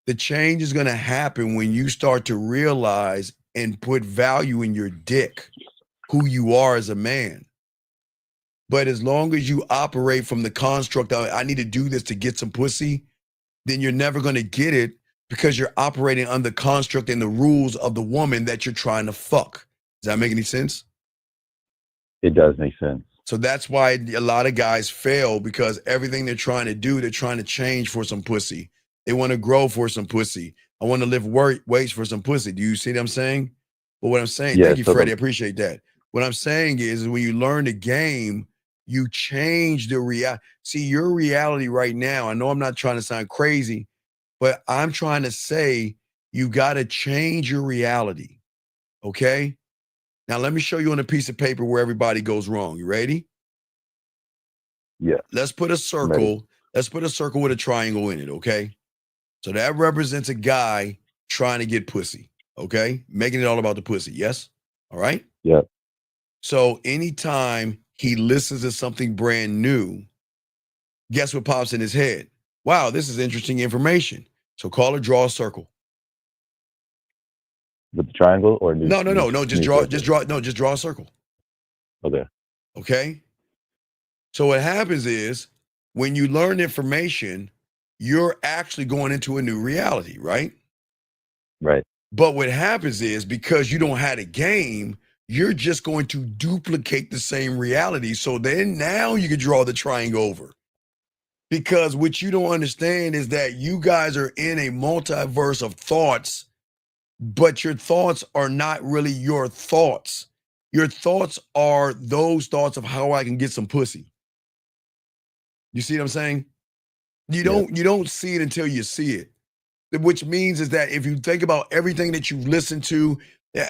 The change is going to happen when you start to realize and put value in your dick, who you are as a man. But as long as you operate from the construct of, I need to do this to get some pussy, then you're never going to get it because you're operating under construct and the rules of the woman that you're trying to fuck. Does that make any sense? It does make sense. So that's why a lot of guys fail, because everything they're trying to do, they're trying to change for some pussy. They want to grow for some pussy. I want to lift weights for some pussy. Do you see what I'm saying? But what I'm saying, thank you, Freddie. I appreciate that. What I'm saying is when you learn the game, you change the reality. See, your reality right now, I know I'm not trying to sound crazy, but I'm trying to say you got to change your reality. Okay? Now, let me show you on a piece of paper where everybody goes wrong. You ready? Yeah. Let's put a circle. Ready. Let's put a circle with a triangle in it, okay? So that represents a guy trying to get pussy, okay? Making it all about the pussy, yes? All right? Yep. So anytime he listens to something brand new, guess what pops in his head? Wow, this is interesting information. So call or draw a circle. With the triangle or No. Just draw a circle. Okay. Okay. So what happens is when you learn information, you're actually going into a new reality, right? Right. But what happens is because you don't have a game, you're just going to duplicate the same reality. So then now you can draw the triangle over. Because what you don't understand is that you guys are in a multiverse of thoughts, but your thoughts are not really your thoughts. Your thoughts are those thoughts of how I can get some pussy. You see what I'm saying? You don't see it until you see it. Which means is that if you think about everything that you've listened to,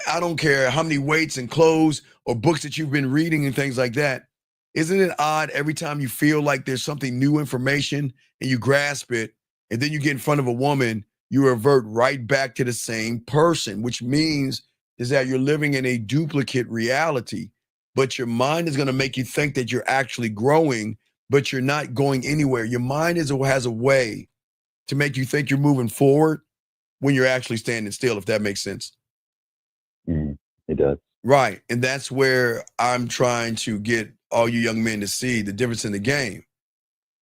I don't care how many weights and clothes or books that you've been reading and things like that, isn't it odd every time you feel like there's something new information and you grasp it and then you get in front of a woman, you revert right back to the same person, which means is that you're living in a duplicate reality, but your mind is going to make you think that you're actually growing, but you're not going anywhere. Your mind has a way to make you think you're moving forward when you're actually standing still, if that makes sense. It does. Right. And that's where I'm trying to get all you young men to see the difference in the game.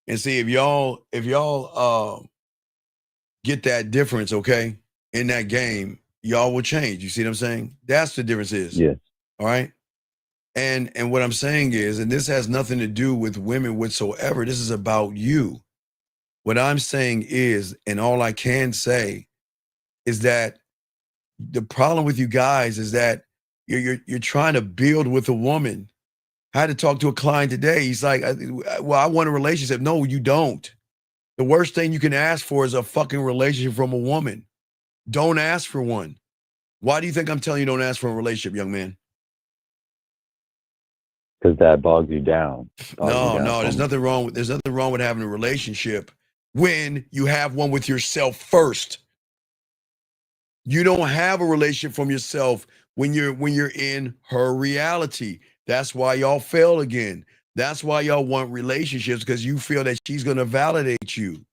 And see if y'all get that difference, okay, in that game, y'all will change. You see what I'm saying? That's the difference is. Yes. All right. And what I'm saying is, and this has nothing to do with women whatsoever, this is about you. What I'm saying is, and all I can say is that the problem with you guys is that you're trying to build with a woman. I had to talk to a client today. He's like, well, I want a relationship. No, you don't. The worst thing you can ask for is a fucking relationship from a woman. Don't ask for one. Why do you think I'm telling you don't ask for a relationship, young man? Because that bogs you down. No, there's nothing wrong with having a relationship when you have one with yourself first. You don't have a relationship from yourself when you're in her reality. That's why y'all fail again. That's why y'all want relationships, because you feel that she's going to validate you.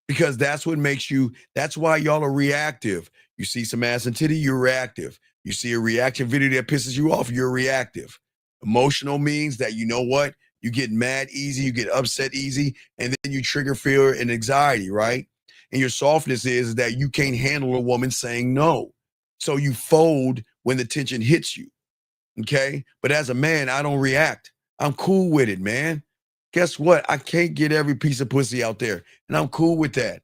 Because that's why y'all are reactive. You see some ass and titty, you're reactive. You see a reaction video that pisses you off, you're reactive. Emotional means that, you know what? You get mad easy, you get upset easy, and then you trigger fear and anxiety, right? And your softness is that you can't handle a woman saying no. So you fold when the tension hits you, okay? But as a man, I don't react. I'm cool with it, man. Guess what? I can't get every piece of pussy out there, and I'm cool with that.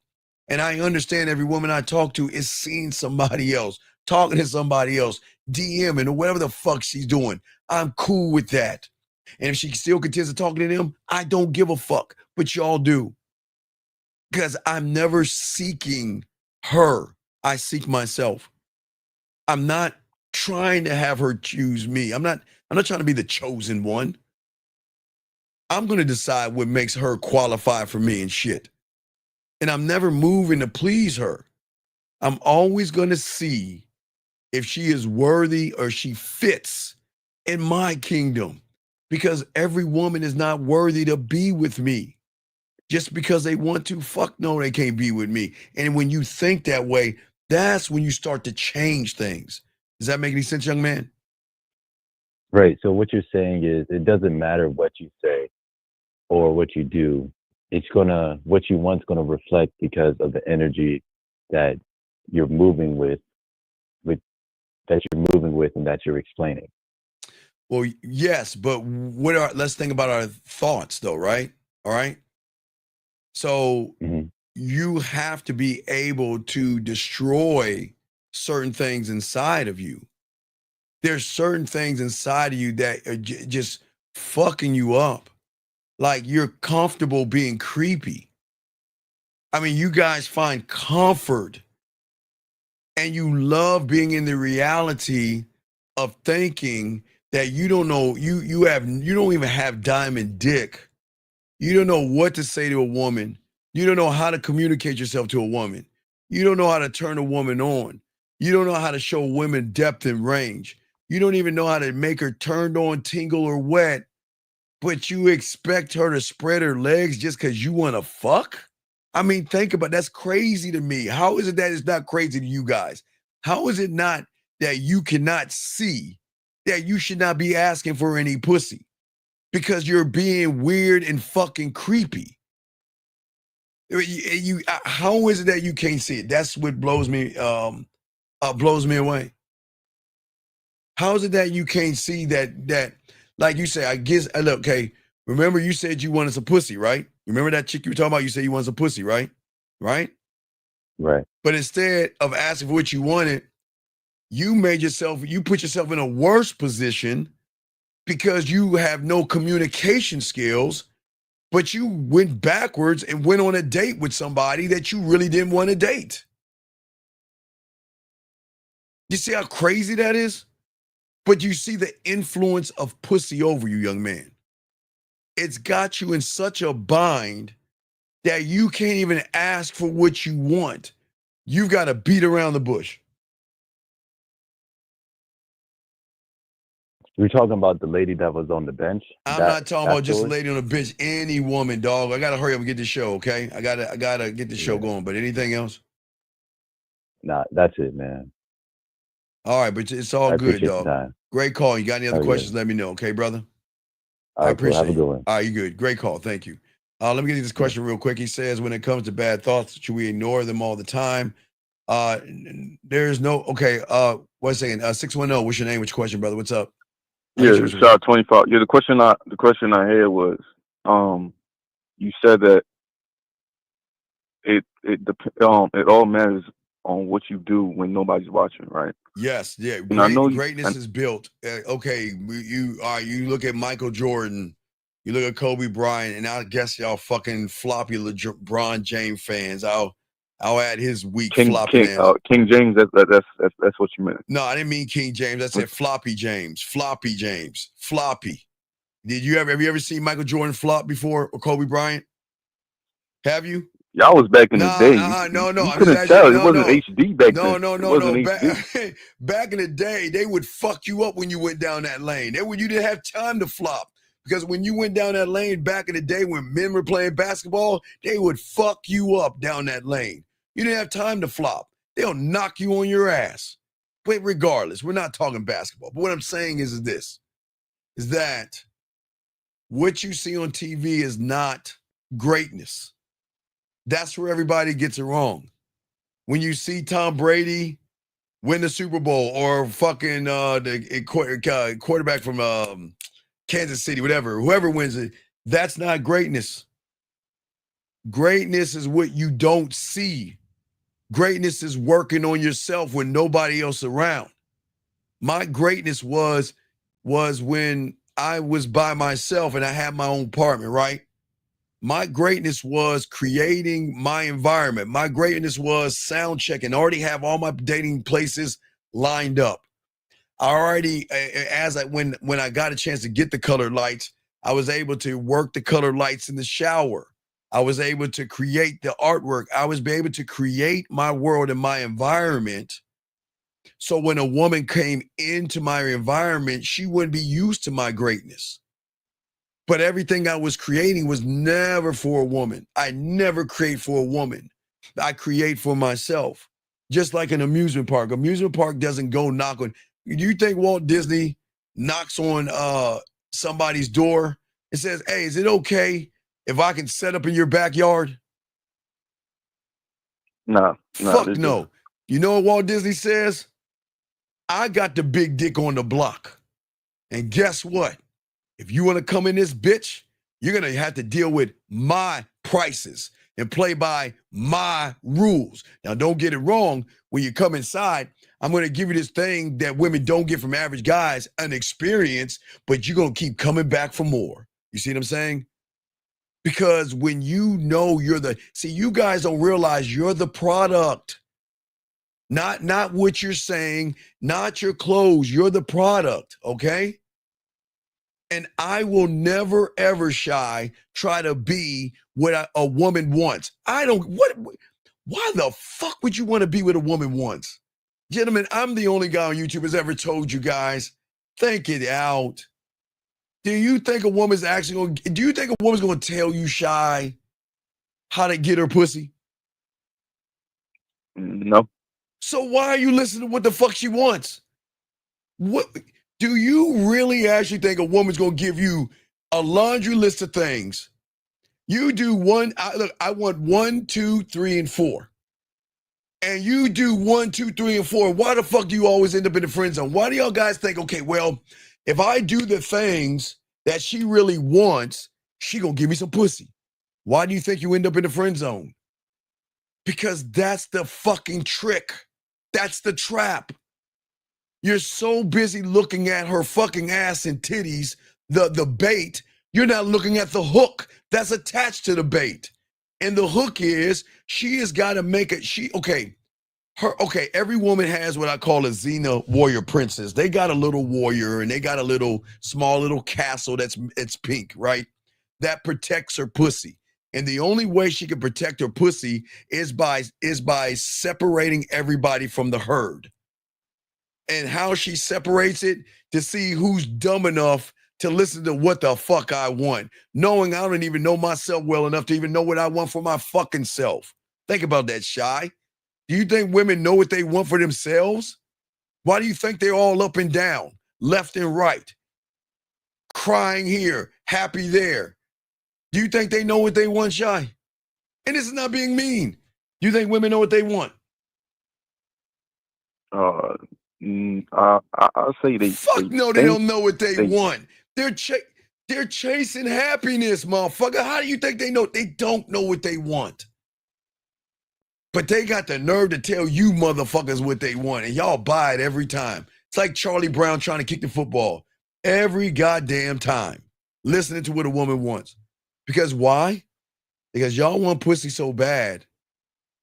And I understand every woman I talk to is seeing somebody else, talking to somebody else, DMing or whatever the fuck she's doing. I'm cool with that. And if she still continues to talk to them, I don't give a fuck, but y'all do. Because I'm never seeking her. I seek myself. I'm not trying to have her choose me. I'm not trying to be the chosen one. I'm going to decide what makes her qualify for me and shit. And I'm never moving to please her. I'm always going to see if she is worthy or she fits in my kingdom, because every woman is not worthy to be with me just because they want to. Fuck no, they can't be with me. And when you think that way, that's when you start to change things. Does that make any sense, young man? Right. So what you're saying is it doesn't matter what you say or what you do. What you want's gonna reflect because of the energy that you're moving with and that you're explaining. Well, yes, but let's think about our thoughts though, right? All right. So you have to be able to destroy certain things inside of you. There's certain things inside of you that are just fucking you up. Like you're comfortable being creepy. I mean, you guys find comfort and you love being in the reality of thinking that you don't know, you don't even have diamond dick. You don't know what to say to a woman. You don't know how to communicate yourself to a woman. You don't know how to turn a woman on. You don't know how to show women depth and range. You don't even know how to make her turned on, tingle, or wet, but you expect her to spread her legs just because you want to fuck? I mean, think about it. That's crazy to me. How is it that it's not crazy to you guys? How is it not that you cannot see that you should not be asking for any pussy because you're being weird and fucking creepy? How is it that you can't see it? That's what blows me away. How is it that you can't see that like you say, I guess, look, okay, remember you said you wanted some pussy, right? Remember that chick you were talking about? You said you wanted some pussy, right? Right? Right. But instead of asking for what you wanted, you put yourself in a worse position because you have no communication skills, but you went backwards and went on a date with somebody that you really didn't want to date. You see how crazy that is? But you see the influence of pussy over you, young man. It's got you in such a bind that you can't even ask for what you want. You've got to beat around the bush. We're talking about the lady that was on the bench. I'm not talking about just a lady on the bench. Any woman, dog. I gotta hurry up and get this show, okay? I gotta get this show going. But anything else? Nah, that's it, man. All right, but it's all good, dog. Time. Great call. You got any other questions? Let me know, okay, brother? I appreciate it. Have a good one. All right, you good. Great call. Thank you. Let me get you this question real quick. He says, when it comes to bad thoughts, should we ignore them all the time? There's no, okay, 610, what's your name? What's your question, brother? What's up? Yeah, shot 25. Yeah, the question I had was, you said that it all matters on what you do when nobody's watching, right? Yes, yeah. And I know greatness is built. Okay, you look at Michael Jordan, you look at Kobe Bryant, and I guess y'all fucking floppy LeBron James fans. I'll add his weak floppy names. King James. That's what you meant. No, I didn't mean King James. I said floppy James. Floppy James. Floppy. Have you ever seen Michael Jordan flop before, or Kobe Bryant? Have you? Y'all was back in the day. No. You couldn't tell. It wasn't HD back then. No. Back in the day, they would fuck you up when you went down that lane. You didn't have time to flop. Because when you went down that lane back in the day when men were playing basketball, they would fuck you up down that lane. You didn't have time to flop. They'll knock you on your ass. But regardless, we're not talking basketball. But what I'm saying is that what you see on TV is not greatness. That's where everybody gets it wrong. When you see Tom Brady win the Super Bowl or fucking the quarterback from Kansas City, whoever wins it, that's not greatness. Greatness is what you don't see. Greatness is working on yourself when nobody else around. My greatness was when I was by myself and I had my own apartment, right? My greatness was creating my environment. My greatness was sound checking. I already have all my dating places lined up. I already, when I got a chance to get the colored lights, I was able to work the colored lights in the shower. I was able to create the artwork. I was able to create my world and my environment. So when a woman came into my environment, she wouldn't be used to my greatness. But everything I was creating was never for a woman. I never create for a woman. I create for myself. Just like an amusement park. Amusement park doesn't go knock on. Do you think Walt Disney knocks on somebody's door and says, hey, is it okay if I can set up in your backyard? No. Fuck no. You know what Walt Disney says? I got the big dick on the block. And guess what? If you want to come in this bitch, you're going to have to deal with my prices and play by my rules. Now, don't get it wrong. When you come inside, I'm going to give you this thing that women don't get from average guys, an experience, but you're going to keep coming back for more. You see what I'm saying? Because when you know you guys don't realize you're the product. Not what you're saying, not your clothes. You're the product, okay? And I will never, ever, Shy, try to be what a woman wants. Why the fuck would you want to be what a woman wants? Gentlemen, I'm the only guy on YouTube who's ever told you guys, think it out. Do you think a woman's going to tell you, Shy, how to get her pussy? No. So why are you listening to what the fuck she wants? What do you really actually think a woman's gonna give you a laundry list of things? You do one. I want 1, 2, 3, and 4. And you do 1, 2, 3, and 4. Why the fuck do you always end up in the friend zone? Why do y'all guys think, okay, well, if I do the things that she really wants, she gonna give me some pussy? Why do you think you end up in the friend zone? Because that's the fucking trick. That's the trap. You're so busy looking at her fucking ass and titties, the bait, you're not looking at the hook that's attached to the bait. And the hook is she has got to make it. Every woman has what I call a Xena warrior princess. They got a little warrior and they got a little small little castle it's pink, right? That protects her pussy. And the only way she can protect her pussy is by separating everybody from the herd. And how she separates it to see who's dumb enough to listen to what the fuck I want, knowing I don't even know myself well enough to even know what I want for my fucking self. Think about that, Shy. Do you think women know what they want for themselves? Why do you think they're all up and down, left and right, crying here, happy there? Do you think they know what they want, Shy? And this is not being mean. Do you think women know what they want? I'll say they. They don't know what they want. They're chasing happiness, motherfucker. How do you think they know? They don't know what they want. But they got the nerve to tell you motherfuckers what they want, and y'all buy it every time. It's like Charlie Brown trying to kick the football every goddamn time, listening to what a woman wants. Because why? Because y'all want pussy so bad,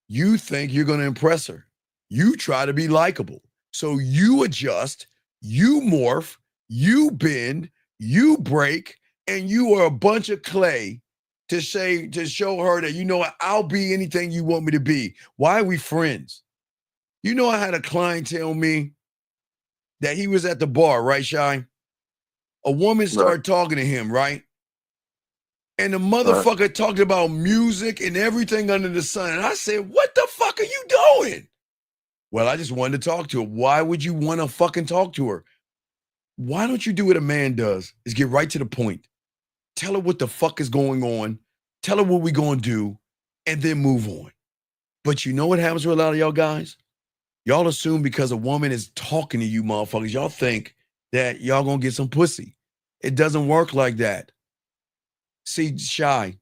you think you're going to impress her. You try to be likable. So you adjust, you morph, you bend, you break, and you are a bunch of clay to show her that, you know what, I'll be anything you want me to be. Why are we friends? You know, I had a client tell me that he was at the bar, right, Shy? A woman started talking to him, right? And the motherfucker talked about music and everything under the sun. And I said, what the fuck are you doing? Well, I just wanted to talk to her. Why would you want to fucking talk to her? Why don't you do what a man does, is get right to the point. Tell her what the fuck is going on. Tell her what we going to do, and then move on. But you know what happens with a lot of y'all guys? Y'all assume because a woman is talking to you motherfuckers, y'all think that y'all going to get some pussy. It doesn't work like that. See, Shy,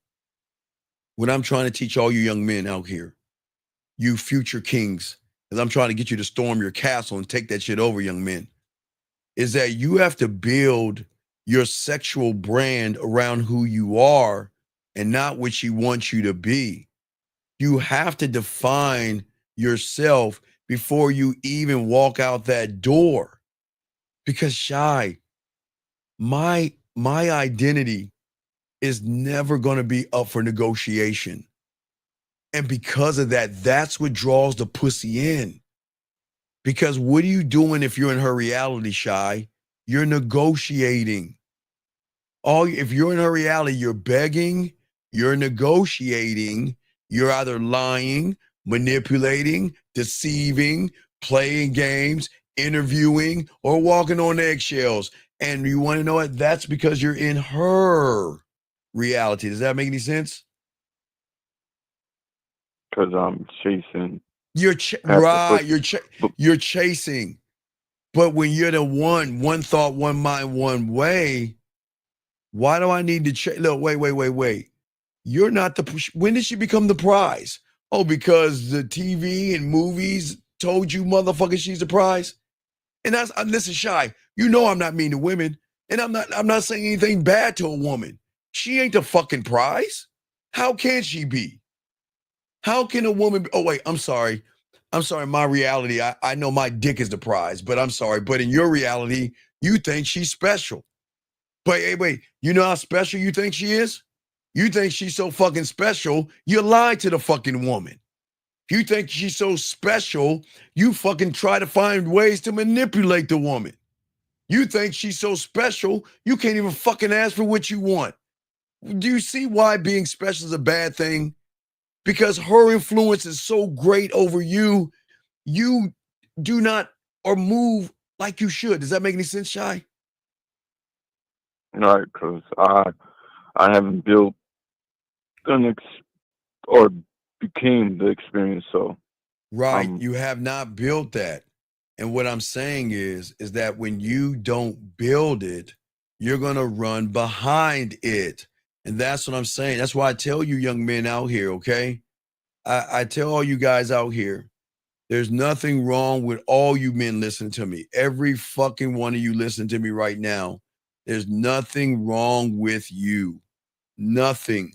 what I'm trying to teach all you young men out here, you future kings, as I'm trying to get you to storm your castle and take that shit over, young men, is that you have to build your sexual brand around who you are and not what she wants you to be. You have to define yourself before you even walk out that door. Because, Shy, my identity is never going to be up for negotiation. And because of that, that's what draws the pussy in. Because what are you doing if you're in her reality, Shy? You're negotiating. If you're in her reality, you're begging, you're negotiating, you're either lying, manipulating, deceiving, playing games, interviewing, or walking on eggshells. And you want to know what? That's because you're in her reality. Does that make any sense? Because I'm chasing. You're chasing. But when you're the one thought, one mind, one way, why do I need to chase? Look, wait. You're not when did she become the prize? Oh, because the TV and movies told you motherfucker she's the prize? And listen, Shy, you know I'm not mean to women. And I'm not saying anything bad to a woman. She ain't the fucking prize. How can she be? How can a woman? Oh, wait, I'm sorry. I'm sorry, my reality, I know my dick is the prize, but I'm sorry. But in your reality, you think she's special. But hey, wait, you know how special you think she is? You think she's so fucking special, you lied to the fucking woman. You think she's so special, you fucking try to find ways to manipulate the woman. You think she's so special, you can't even fucking ask for what you want. Do you see why being special is a bad thing? Because her influence is so great over you, you do not or move like you should. Does that make any sense, Shy? Right, because I haven't built or became the experience, so right. You have not built that. And what I'm saying is that when you don't build it, you're gonna run behind it. And that's what I'm saying. That's why I tell you young men out here, okay? I tell all you guys out here, there's nothing wrong with all you men listening to me. Every fucking one of you listening to me right now, there's nothing wrong with you. Nothing.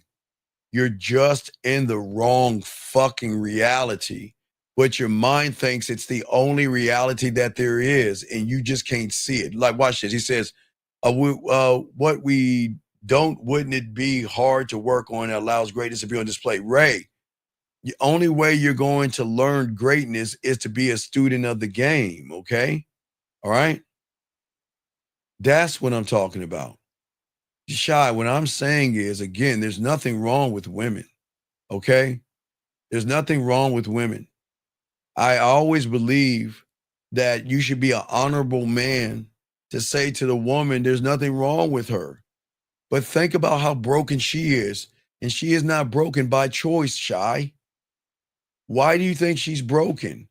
You're just in the wrong fucking reality. But your mind thinks it's the only reality that there is, and you just can't see it. Like, watch this. He says, what we don't, wouldn't it be hard to work on that allows greatness to be on display? Ray, the only way you're going to learn greatness is to be a student of the game, okay? All right? That's what I'm talking about. Shy, what I'm saying is, again, there's nothing wrong with women, okay? There's nothing wrong with women. I always believe that you should be an honorable man to say to the woman, there's nothing wrong with her. But think about how broken she is. And she is not broken by choice, Shy. Why do you think she's broken?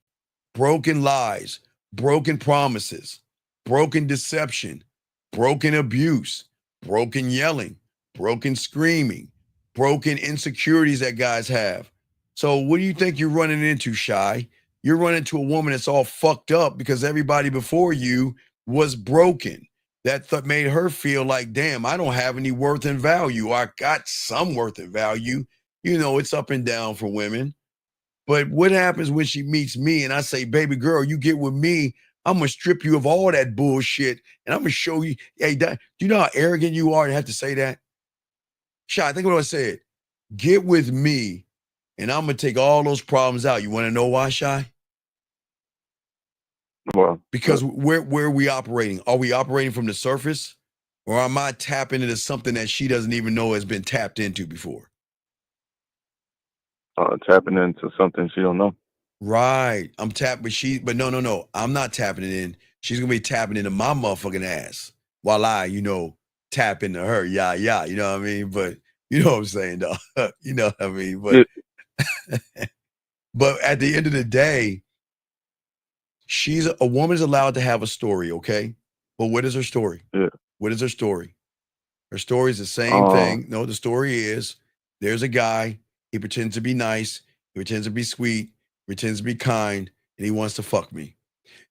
Broken lies, broken promises, broken deception, broken abuse, broken yelling, broken screaming, broken insecurities that guys have. So what do you think you're running into, Shy? You're running into a woman that's all fucked up because everybody before you was broken. That made her feel like, damn, I don't have any worth and value. I got some worth and value. You know, it's up and down for women. But what happens when she meets me and I say, baby girl, you get with me, I'm going to strip you of all that bullshit and I'm going to show you, hey, do you know how arrogant you are to have to say that? Shy, think what I said. Get with me and I'm going to take all those problems out. You want to know why, Shy? Well, because where are we operating? Are we operating from the surface or am I tapping into something that she doesn't even know has been tapped into before? Tapping into something she don't know. Right. I'm tapping, but no. I'm not tapping it in. She's gonna be tapping into my motherfucking ass while I, tap into her. Yeah. You know what I mean? But you know what I'm saying, though. You know what I mean? But but at the end of the day, a woman's allowed to have a story, okay? But what is her story? Yeah. What is her story? Her story is the same thing. No, the story is there's a guy, he pretends to be nice, he pretends to be sweet, pretends to be kind, and he wants to fuck me.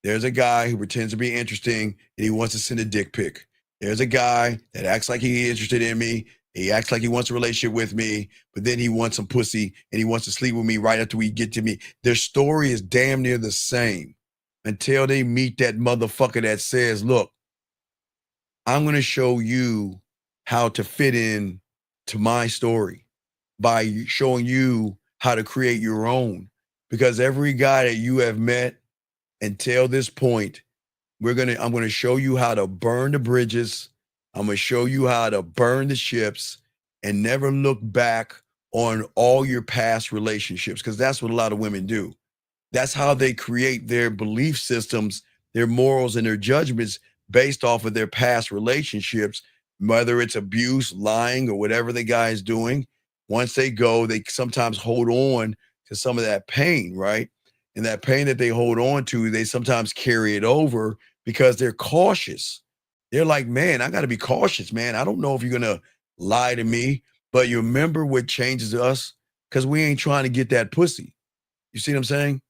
There's a guy who pretends to be interesting and he wants to send a dick pic. There's a guy that acts like he's interested in me. He acts like he wants a relationship with me, but then he wants some pussy and he wants to sleep with me right after we get to me. Their story is damn near the same until they meet that motherfucker that says, look, I'm going to show you how to fit in to my story by showing you how to create your own. Because every guy that you have met until this point, I'm going to show you how to burn the bridges. I'm going to show you how to burn the ships and never look back on all your past relationships, because that's what a lot of women do. That's how they create their belief systems, their morals, and their judgments based off of their past relationships, whether it's abuse, lying, or whatever the guy is doing. Once they go, they sometimes hold on to some of that pain, right? And that pain that they hold on to, they sometimes carry it over because they're cautious. They're like, man, I got to be cautious, man. I don't know if you're going to lie to me, but you remember what changes us? Because we ain't trying to get that pussy. You see what I'm saying?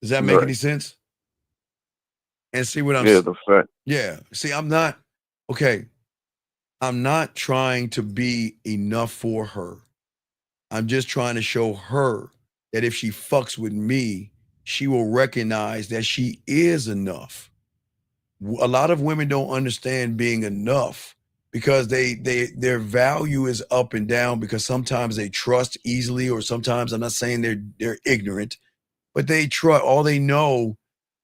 Does that make any sense? And see what I'm saying? The fact. Yeah. See, I'm not trying to be enough for her. I'm just trying to show her that if she fucks with me, she will recognize that she is enough. A lot of women don't understand being enough because their value is up and down because sometimes they trust easily, or sometimes, I'm not saying they're ignorant, but they trust. All they know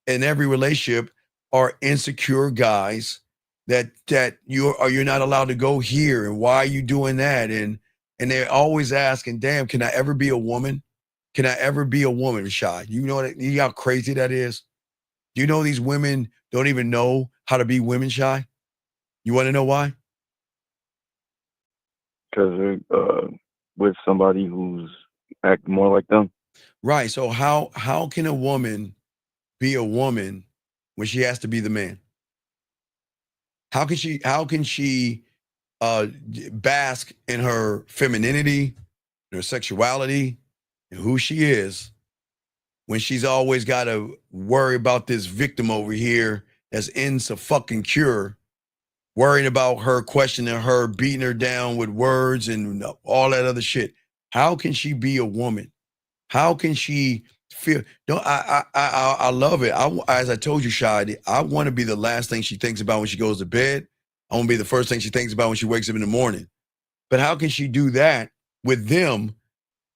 in every relationship are insecure guys that you're not allowed to go here, and why are you doing that, and they're always asking, damn, can I ever be a woman? Can I ever be a woman, Shy? You know how crazy that is? Do you know these women don't even know how to be women, Shy? You want to know why? Because they're with somebody who's acting more like them. Right. So how can a woman be a woman when she has to be the man? How can she bask in her femininity, her sexuality, and who she is when she's always got to worry about this victim over here that's insecure, worrying about her, questioning her, beating her down with words and all that other shit? How can she be a woman? How can she feel? No, I love it. As I told you, Shadi, I want to be the last thing she thinks about when she goes to bed. I want to be the first thing she thinks about when she wakes up in the morning. But how can she do that with them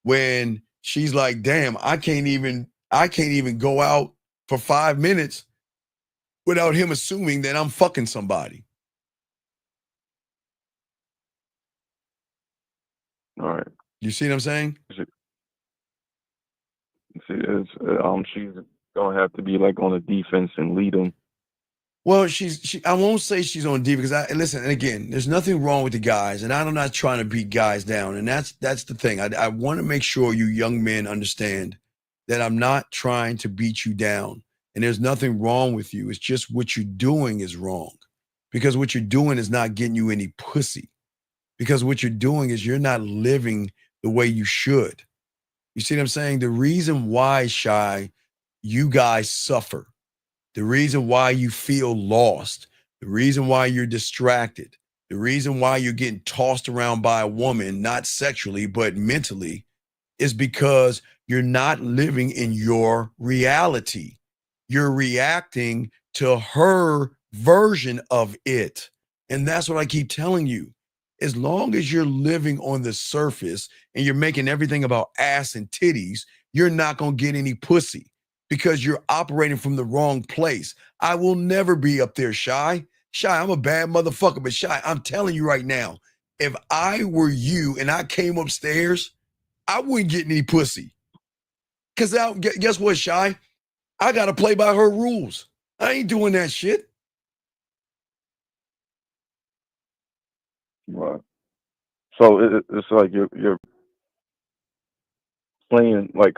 when she's like, damn, I can't even go out for 5 minutes without him assuming that I'm fucking somebody? All right. You see what I'm saying? She's gonna have to be like on the defense and lead them. Well, I won't say she's on D, because listen, and again, there's nothing wrong with the guys, and I'm not trying to beat guys down. And that's the thing. I want to make sure you young men understand that I'm not trying to beat you down. And there's nothing wrong with you. It's just what you're doing is wrong. Because what you're doing is not getting you any pussy. Because what you're doing is you're not living the way you should. You see what I'm saying? The reason why, Shy, you guys suffer, the reason why you feel lost, the reason why you're distracted, the reason why you're getting tossed around by a woman, not sexually, but mentally, is because you're not living in your reality. You're reacting to her version of it. And that's what I keep telling you. As long as you're living on the surface and you're making everything about ass and titties, you're not going to get any pussy, because you're operating from the wrong place. I will never be up there, Shy. Shy, I'm a bad motherfucker, but Shy, I'm telling you right now, if I were you and I came upstairs, I wouldn't get any pussy. Because guess what, Shy? I got to play by her rules. I ain't doing that shit. Right. So it's like you're playing like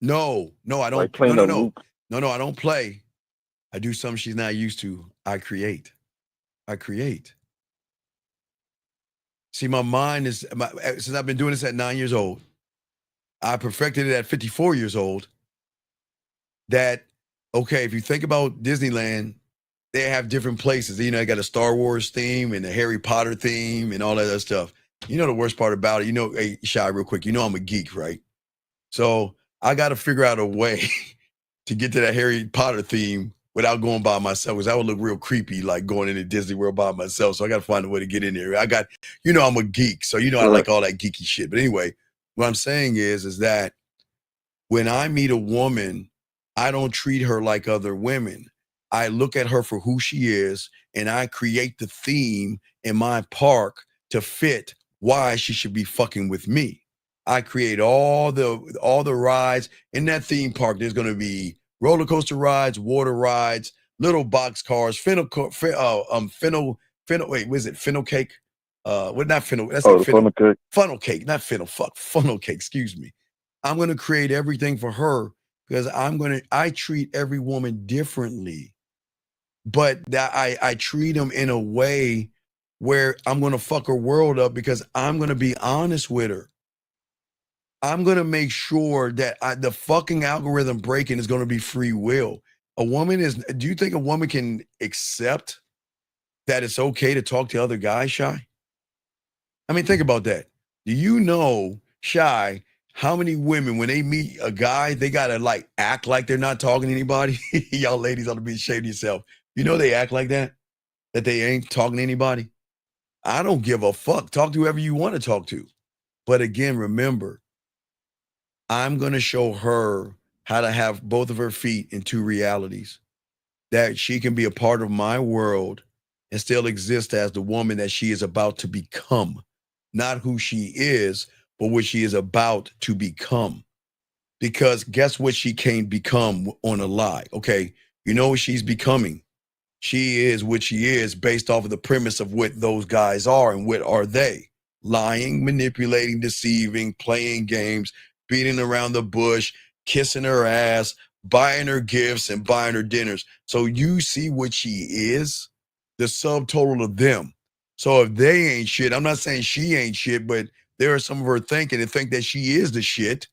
No, I don't. like playing No, a loop. No, I don't play. I do something she's not used to. I create. See, my mind is, since I've been doing this at 9 years old, I perfected it at 54 years old. That, okay, if you think about Disneyland, they have different places. You know, they got a Star Wars theme and a Harry Potter theme and all that other stuff. You know, the worst part about it, hey, Shy, real quick, I'm a geek, right? So I got to figure out a way to get to that Harry Potter theme without going by myself, because that would look real creepy, like going into Disney World by myself. So I got to find a way to get in there. I'm a geek, so I like all that geeky shit. But anyway, what I'm saying is that when I meet a woman, I don't treat her like other women. I look at her for who she is, and I create the theme in my park to fit why she should be fucking with me. I create all the rides in that theme park. There's going to be roller coaster rides, water rides, little box cars, funnel cake. Wait, what is it? Funnel cake? What, not funnel? That's like funnel cake. Funnel cake, not funnel. Fuck, funnel cake. Excuse me. I'm going to create everything for her because I treat every woman differently, but that I treat them in a way where I'm going to fuck her world up, because I'm going to be honest with her. I'm going to make sure that the fucking algorithm breaking is going to be free will. Do you think a woman can accept that it's okay to talk to other guys, Shy? I mean, think about that. Do you know, Shy, How many women, when they meet a guy, they gotta like act like they're not talking to anybody? Y'all ladies ought to be ashamed of yourself. You know they act like that they ain't talking to anybody. I don't give a fuck. Talk to whoever you want to talk to. But again, remember, I'm gonna show her how to have both of her feet in two realities. That she can be a part of my world and still exist as the woman that she is about to become. Not who she is, but what she is about to become. Because guess what she can't become on a lie? Okay, you know what she's becoming. She is what she is based off of the premise of what those guys are and what are they. Lying, manipulating, deceiving, playing games, beating around the bush, kissing her ass, buying her gifts and buying her dinners. So you see what she is, the subtotal of them. So if they ain't shit, I'm not saying she ain't shit, but there are some of her thinking and think that she is the shit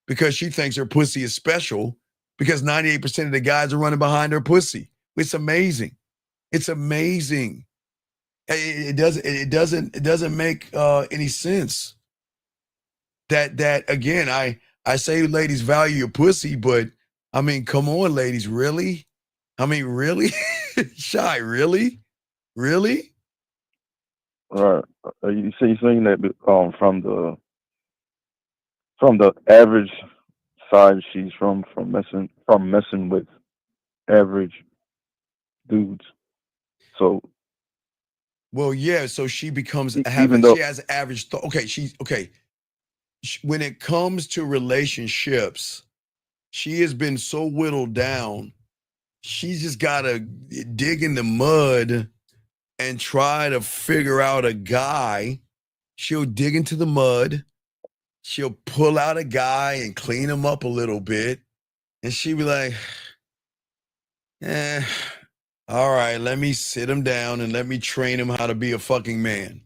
because she thinks her pussy is special because 98% of the guys are running behind her pussy. It's amazing. It's amazing. It doesn't make any sense. That again, I say ladies value your pussy, but I mean, come on, ladies, really? I mean, really? Shy, really? Really? Right. You see, you're saying that from the average side she's from messing with average dudes. So well, yeah. So she becomes even though she has average. Okay. When it comes to relationships, she has been so whittled down. She's just gotta dig in the mud and try to figure out a guy. She'll dig into the mud. She'll pull out a guy and clean him up a little bit. And she'll be like, all right, let me sit him down and let me train him how to be a fucking man.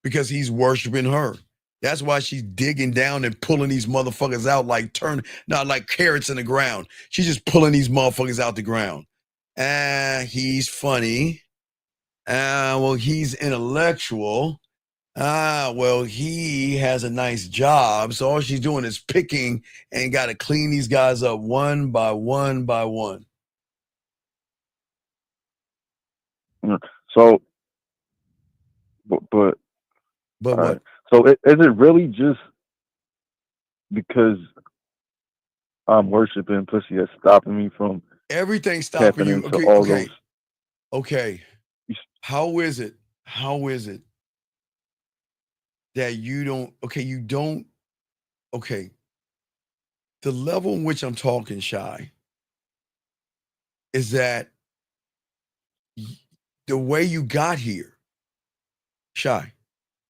Because he's worshiping her. That's why she's digging down and pulling these motherfuckers out like not like carrots in the ground. She's just pulling these motherfuckers out the ground. He's funny. Well, he's intellectual. Well, he has a nice job. So all she's doing is picking and got to clean these guys up one by one by one. So, but what? So is it really just because I'm worshiping pussy that's stopping me from everything stopping you? Okay. How is it that you don't? Okay. The level in which I'm talking, Shy, is that the way you got here, Shy,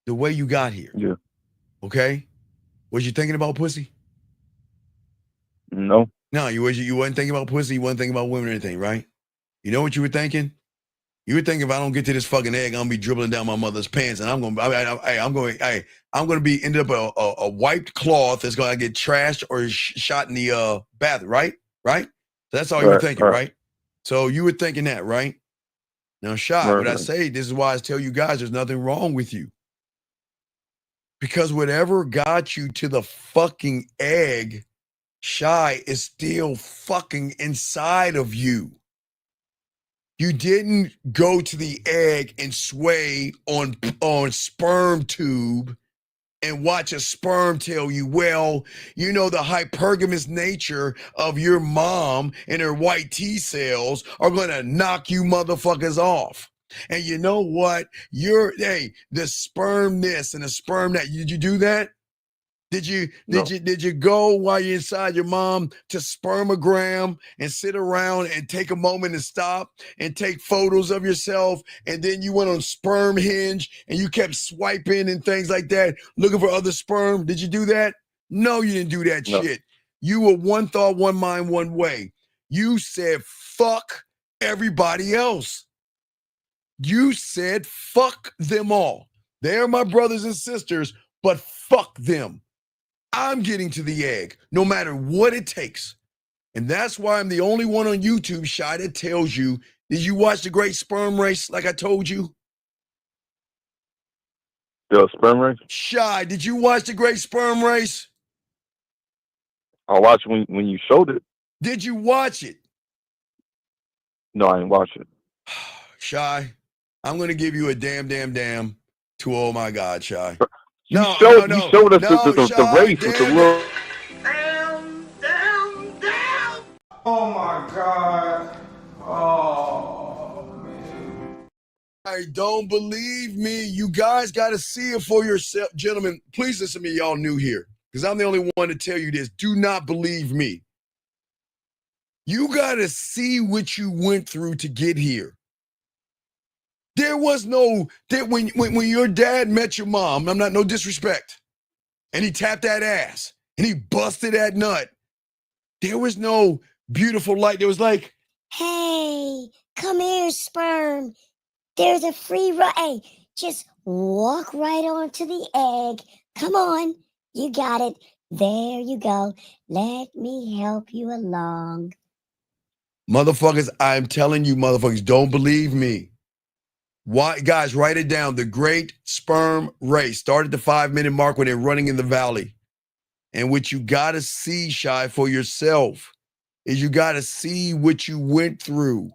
the way you got here. Yeah. Okay. Was you thinking about pussy? No. No, you wasn't thinking about pussy. You wasn't thinking about women or anything, right? You know what you were thinking? You were thinking if I don't get to this fucking egg, I'm gonna be dribbling down my mother's pants, and I'm gonna be ended up a wiped cloth that's gonna get trashed or shot in the bath, right? Right? So that's all you were thinking, right? So you were thinking that, right? Now, Shy, what I say, this is why I tell you guys, there's nothing wrong with you. Because whatever got you to the fucking egg, Shy, is still fucking inside of you. You didn't go to the egg and sway on sperm tube and watch a sperm tell you, well, you know, the hypergamous nature of your mom and her white T cells are going to knock you motherfuckers off. And you know what? The sperm this and the sperm that. Did you do that? Did you go while you're inside your mom to spermogram and sit around and take a moment and stop and take photos of yourself, and then you went on Sperm Hinge and you kept swiping and things like that, looking for other sperm? Did you do that? No, you didn't do that shit. You were one thought, one mind, one way. You said fuck everybody else. You said fuck them all. They're my brothers and sisters, but fuck them. I'm getting to the egg, no matter what it takes. And that's why I'm the only one on YouTube, Shy, that tells you, did you watch The Great Sperm Race like I told you? The sperm race? Shy, did you watch The Great Sperm Race? I watched when you showed it. Did you watch it? No, I didn't watch it. Shy, I'm gonna give you a damn to oh my God, Shy. You showed us the race with the little. Oh my God. Oh man. I don't believe me. You guys got to see it for yourself. Gentlemen, please listen to me, y'all new here, because I'm the only one to tell you this. Do not believe me. You got to see what you went through to get here. There was no, when your dad met your mom, I'm not no disrespect, and he tapped that ass, and he busted that nut, there was no beautiful light. There was like, hey, come here, sperm. There's a free ride. Hey, just walk right onto the egg. Come on. You got it. There you go. Let me help you along. motherfuckers, I'm telling you, motherfuckers, don't believe me. Why, guys, write it down. The great sperm race started the 5-minute mark when they're running in the valley. And what you got to see, Shy, for yourself is you got to see what you went through.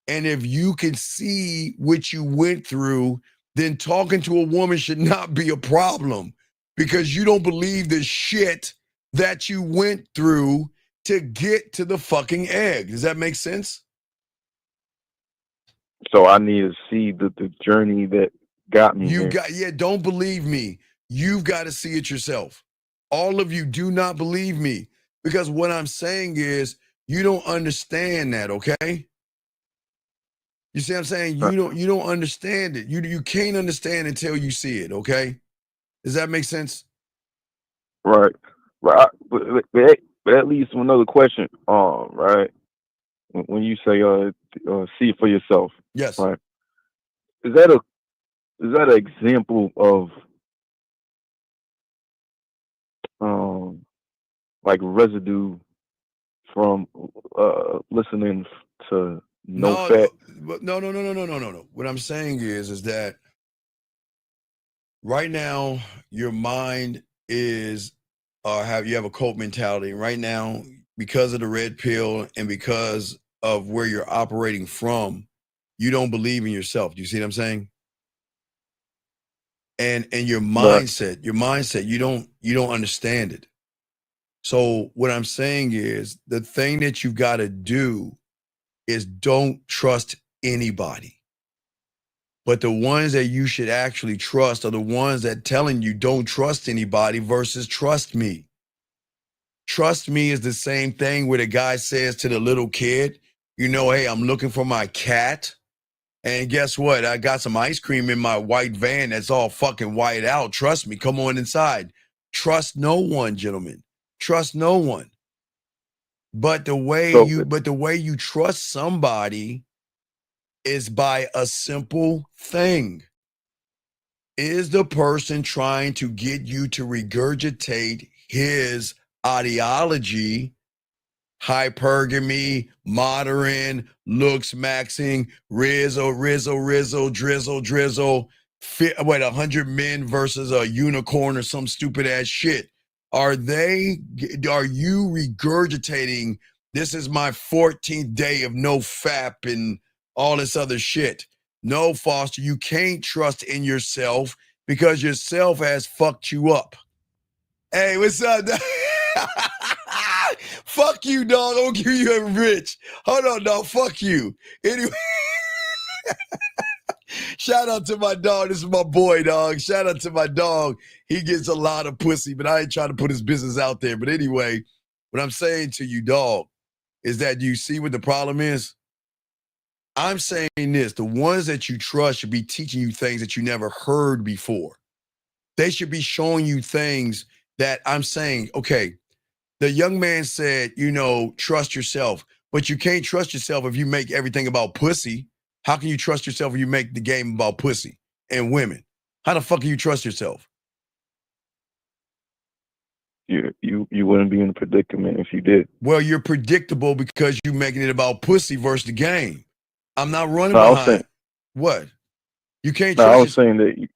And if you can see what you went through, then talking to a woman should not be a problem, because you don't believe the shit that you went through to get to the fucking egg. Does that make sense? So I need to see the journey that got me here. Don't believe me. You've got to see it yourself. All of you do not believe me, because what I'm saying is you don't understand that, okay? You see what I'm saying? You don't understand it. You can't understand until you see it, okay? Does that make sense? Right. But that leads to another question. Right. When you say see it for yourself. Yes. Right. Is that an example of like residue from listening to no fat? No. What I'm saying is that right now your mind is you have a cult mentality right now because of the red pill and because of where you're operating from. You don't believe in yourself. Do you see what I'm saying? And your mindset, you don't understand it. So what I'm saying is the thing that you've got to do is don't trust anybody. But the ones that you should actually trust are the ones that telling you don't trust anybody versus trust me. Trust me is the same thing where the guy says to the little kid, hey, I'm looking for my cat. And guess what? I got some ice cream in my white van that's all fucking white out. Trust me, come on inside. Trust no one, gentlemen. Trust no one. But the way you trust somebody is by a simple thing. Is the person trying to get you to regurgitate his ideology, hypergamy, modern, looks maxing, rizzo, drizzle, 100 men versus a unicorn or some stupid ass shit? Are you regurgitating, this is my 14th day of no fap and all this other shit? No, Foster, you can't trust in yourself because yourself has fucked you up. Hey, what's up? Fuck you, dog. I don't give you a rich. Hold on, dog. Fuck you. Anyway, shout out to my dog. This is my boy, dog. Shout out to my dog. He gets a lot of pussy, but I ain't trying to put his business out there. But anyway, what I'm saying to you, dog, is that you see what the problem is? I'm saying this. The ones that you trust should be teaching you things that you never heard before. They should be showing you things that I'm saying, okay, the young man said, trust yourself, but you can't trust yourself if you make everything about pussy. How can you trust yourself if you make the game about pussy and women? How the fuck can you trust yourself? You wouldn't be in a predicament if you did. Well, you're predictable because you're making it about pussy versus the game. I'm not running behind. What? You can't trust I was saying that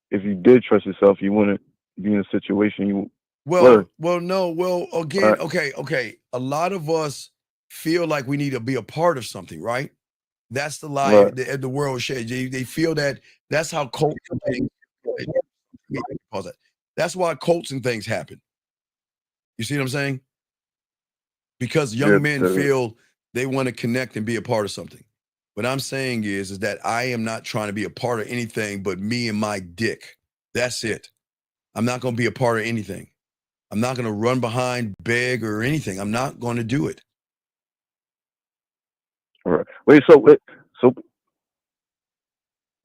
if you did trust yourself, you wouldn't be in a situation Well, no. Well, again, okay. A lot of us feel like we need to be a part of something, right? That's the lie the world shares. They feel that that's how cults and things. Pause that. That's why cults and things happen. You see what I'm saying? Because young men feel they want to connect and be a part of something. What I'm saying is that I am not trying to be a part of anything but me and my dick. That's it. I'm not going to be a part of anything. I'm not going to run behind, beg, or anything. I'm not going to do it. All right. Wait. So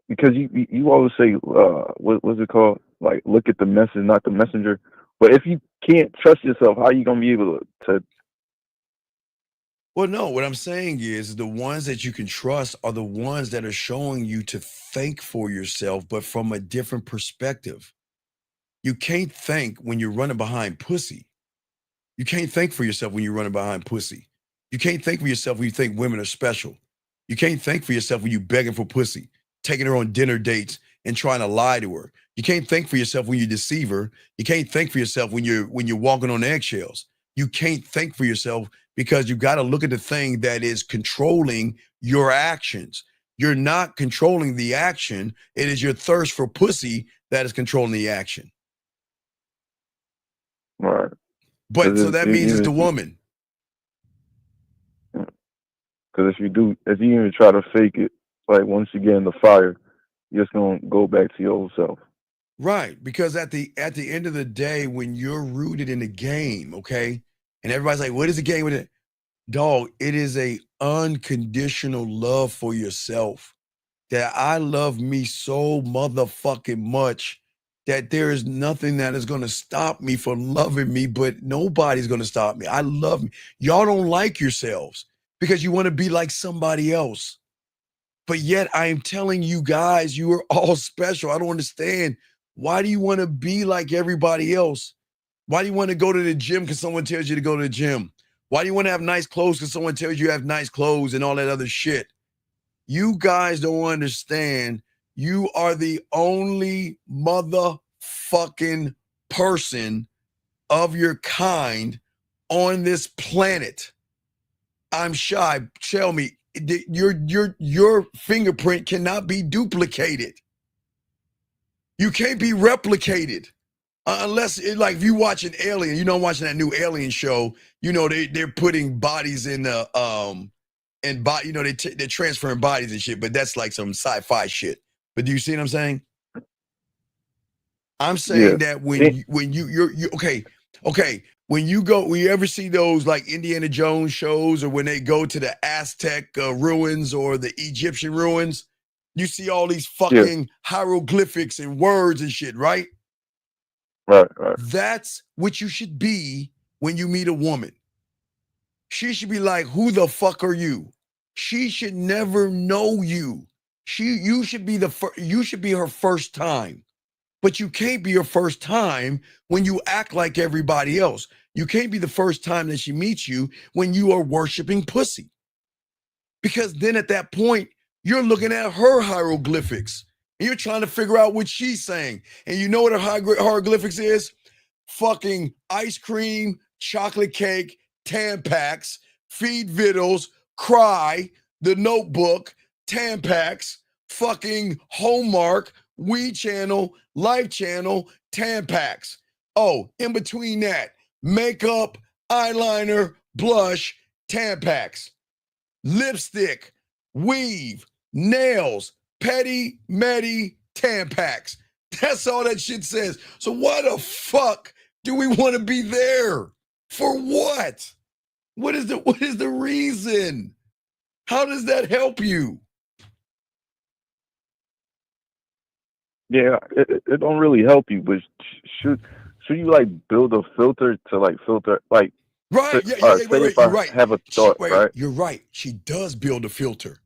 because you always say what's it called? Like, look at the message, not the messenger. But if you can't trust yourself, how are you gonna be able to? Well, no, what I'm saying is the ones that you can trust are the ones that are showing you to think for yourself, but from a different perspective. You can't think when you're running behind pussy. You can't think for yourself when you're running behind pussy. You can't think for yourself when you think women are special. You can't think for yourself when you're begging for pussy, taking her on dinner dates and trying to lie to her. You can't think for yourself when you deceive her. You can't think for yourself when you're walking on eggshells. You can't think for yourself because you got to look at the thing that is controlling your actions. You're not controlling the action. It is your thirst for pussy that is controlling the action. Right. But so that means it's the woman. Because if you even try to fake it, like once you get in the fire, you're just gonna go back to your old self. Right, because at the end of the day, when you're rooted in the game, okay, and everybody's like, "What is the game with it?" Dog, it is a unconditional love for yourself. That I love me so motherfucking much that there is nothing that is going to stop me from loving me, but nobody's going to stop me. I love me. Y'all don't like yourselves because you want to be like somebody else. But yet I am telling you guys, you are all special. I don't understand. Why do you want to be like everybody else? Why do you want to go to the gym because someone tells you to go to the gym? Why do you want to have nice clothes because someone tells you have nice clothes and all that other shit? You guys don't understand. You are the only motherfucking person of your kind on this planet. I'm shy. Tell me, your fingerprint cannot be duplicated. You can't be replicated. Unless, like, if you watch an Alien, you know, watching that new Alien show, you know, they're putting bodies in the, you know, they're transferring bodies and shit, but that's like some sci-fi shit. But do you see what I'm saying? I'm saying that when you're okay, when you ever see those like Indiana Jones shows or when they go to the Aztec ruins or the Egyptian ruins, you see all these fucking hieroglyphics and words and shit, right? Right. That's what you should be when you meet a woman. She should be like, who the fuck are you? She should never know you. You should be you should be her first time. But you can't be her first time when you act like everybody else. You can't be the first time that she meets you when you are worshiping pussy. Because then at that point, you're looking at her hieroglyphics. And you're trying to figure out what she's saying. And you know what her hieroglyphics is? Fucking ice cream, chocolate cake, Tampax, feed vittles, cry, the Notebook, Tampax, fucking Hallmark, We Channel, Life Channel, Tampax. Oh, in between that, makeup, eyeliner, blush, Tampax, lipstick, weave, nails, petty, medi, Tampax. That's all that shit says. So why the fuck do we want to be there? For what? What is the reason? How does that help you? Yeah, it don't really help you, but should you like build a filter to like filter like right? Say Right. if I have a thought, right? You're right. She does build a filter,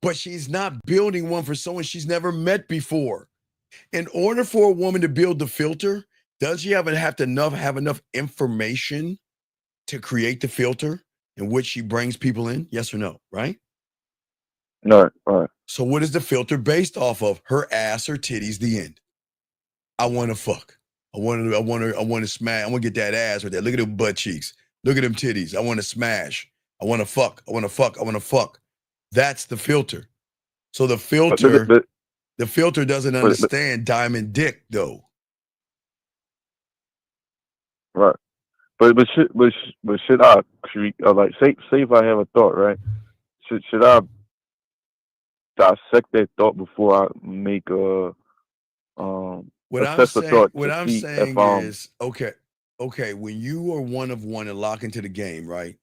but she's not building one for someone she's never met before. In order for a woman to build the filter, does she have enough information to create the filter in which she brings people in? Yes or no? Right? No. All right. So what is the filter based off of? Her ass, her titties, the end. I want to fuck. I want to smash. I want to get that ass right there. Look at them butt cheeks. Look at them titties. I want to smash. I want to fuck. I want to fuck. I want to fuck. That's the filter. So the filter doesn't understand diamond dick though. Right. But should I like say if I have a thought, right? Should I dissect that thought before I make what I'm saying is okay, when you are one of one and lock into the game, right?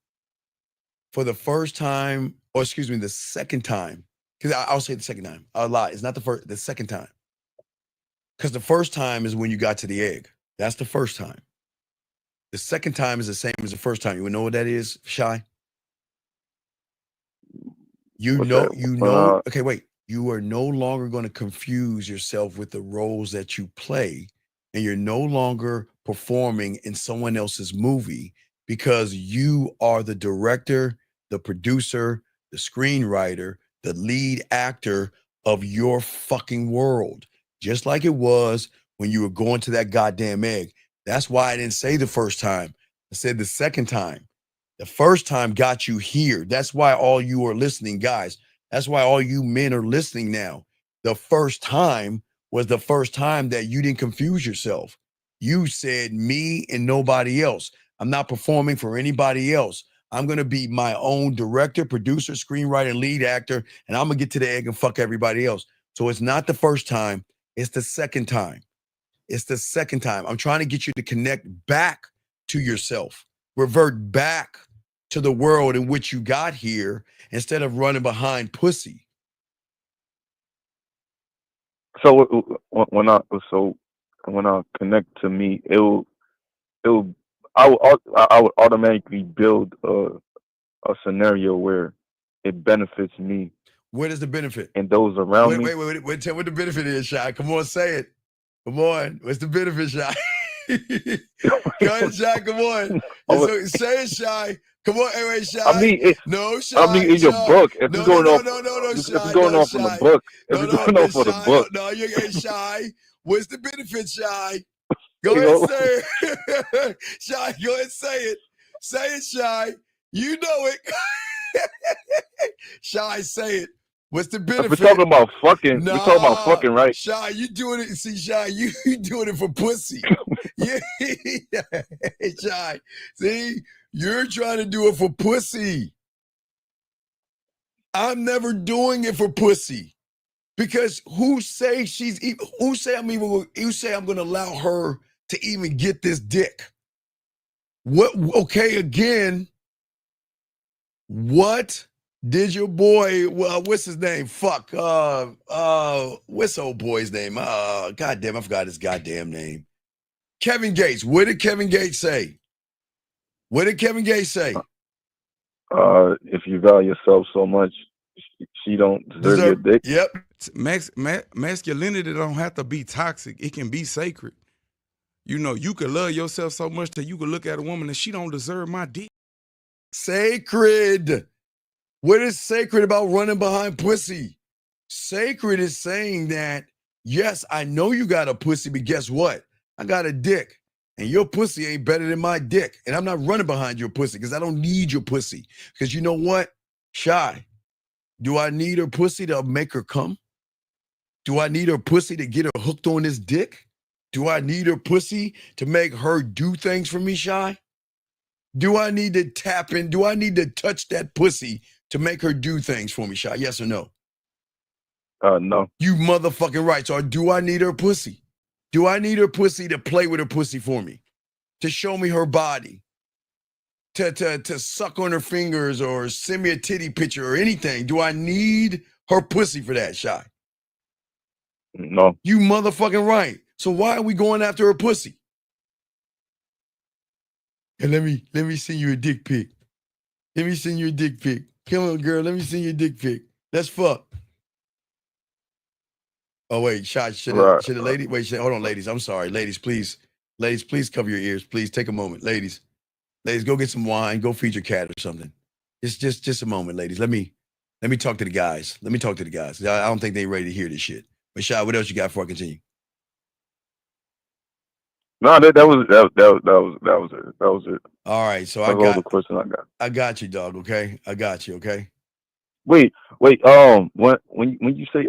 For the first time, or excuse me, the second time, because I'll say the second time. I'll lie. It's not the second time. Because the first time is when you got to the egg. That's the first time. The second time is the same as the first time. You know what that is, Shy? You know. Okay, wait. You are no longer going to confuse yourself with the roles that you play, and you're no longer performing in someone else's movie because you are the director, the producer, the screenwriter, the lead actor of your fucking world. Just like it was when you were going to that goddamn egg. That's why I didn't say the first time. I said the second time. The first time got you here. That's why all you are listening, guys. That's why all you men are listening now. The first time was the first time that you didn't confuse yourself. You said me and nobody else. I'm not performing for anybody else. I'm going to be my own director, producer, screenwriter, and lead actor, and I'm going to get to the egg and fuck everybody else. So it's not the first time. It's the second time. It's the second time. I'm trying to get you to connect back to yourself. Revert back to the world in which you got here instead of running behind pussy. So when I connect to me, I would automatically build a scenario where it benefits me. What is the benefit? And those around me. Wait. Tell me what the benefit is, Shy. Come on, say it. Come on. What's the benefit, Shy? Go ahead, Shy. Come on. Say it, Shy. Come on, wait, Shy. I mean, Shy. I mean, in your book. If no, you're going off, Shy. if you're going off on the book, if you're going off on the book. No, you ain't Shy. What's the benefit, Shy? Go ahead, say it. Shy, go ahead, say it. Say it, Shy. You know it. Shy, say it. What's the benefit? If we're talking about fucking, we're talking about fucking, right? Shy, you doing it. See, Shy, you doing it for pussy. Yeah, Shy. See, you're trying to do it for pussy. I'm never doing it for pussy. Because who say I'm going to allow her to even get this dick? What? Okay, again. What did your boy? Well, what's his name? Fuck. What's old boy's name? Goddamn, I forgot his goddamn name. Kevin Gates. What did Kevin Gates say? What did Kevin Gates say? If you value yourself so much, she don't deserve your dick. Yep. Masculinity don't have to be toxic. It can be sacred. You know, you could love yourself so much that you could look at a woman and she don't deserve my dick. Sacred. What is sacred about running behind pussy? Sacred is saying that, yes, I know you got a pussy, but guess what? I got a dick. And your pussy ain't better than my dick. And I'm not running behind your pussy because I don't need your pussy. Because you know what? Shy. Do I need her pussy to make her come? Do I need her pussy to get her hooked on this dick? Do I need her pussy to make her do things for me, Shy? Do I need to tap in? Do I need to touch that pussy to make her do things for me, Shy? Yes or no? No. You motherfucking right. So do I need her pussy? Do I need her pussy to play with her pussy for me? To show me her body? To suck on her fingers or send me a titty picture or anything? Do I need her pussy for that, Shy? No. You motherfucking right. So why are we going after her pussy? And let me send you a dick pic. Let me send you a dick pic. Come on, girl. Let me send you a dick pic. Let's fuck. Oh, wait. Shot. Should a lady? Wait, hold on, ladies. I'm sorry. Ladies, please. Ladies, please cover your ears. Please take a moment. Ladies, go get some wine. Go feed your cat or something. Just a moment, ladies. Let me talk to the guys. I don't think they're ready to hear this shit. But Shot, what else you got before I continue? No, that was it. All right, so That's all the question I got. I got you, dog. Okay, I got you. Okay. Wait. When you say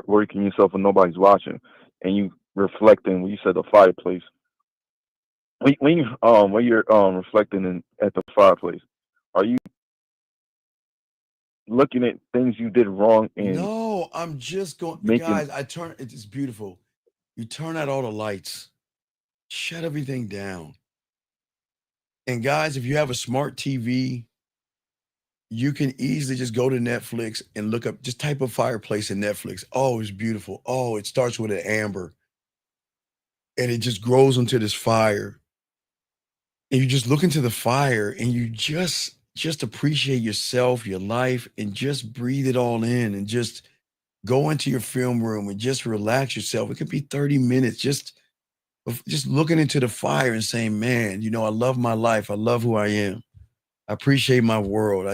working yourself when nobody's watching, and you reflecting when you said the fireplace. When you're reflecting at the fireplace, are you looking at things you did wrong and No, I'm just going, making? guys. It's beautiful. You turn out all the lights, shut everything down, and guys, if you have a smart TV, you can easily just go to Netflix and look up, just type of fireplace in Netflix. Oh, it's beautiful. Oh, it starts with an amber, and it just grows into this fire, and you just look into the fire, and you just appreciate yourself, your life, and just breathe it all in, and just go into your film room and just relax yourself. It could be 30 minutes, just looking into the fire and saying, man, I love my life. I love who I am. I appreciate my world.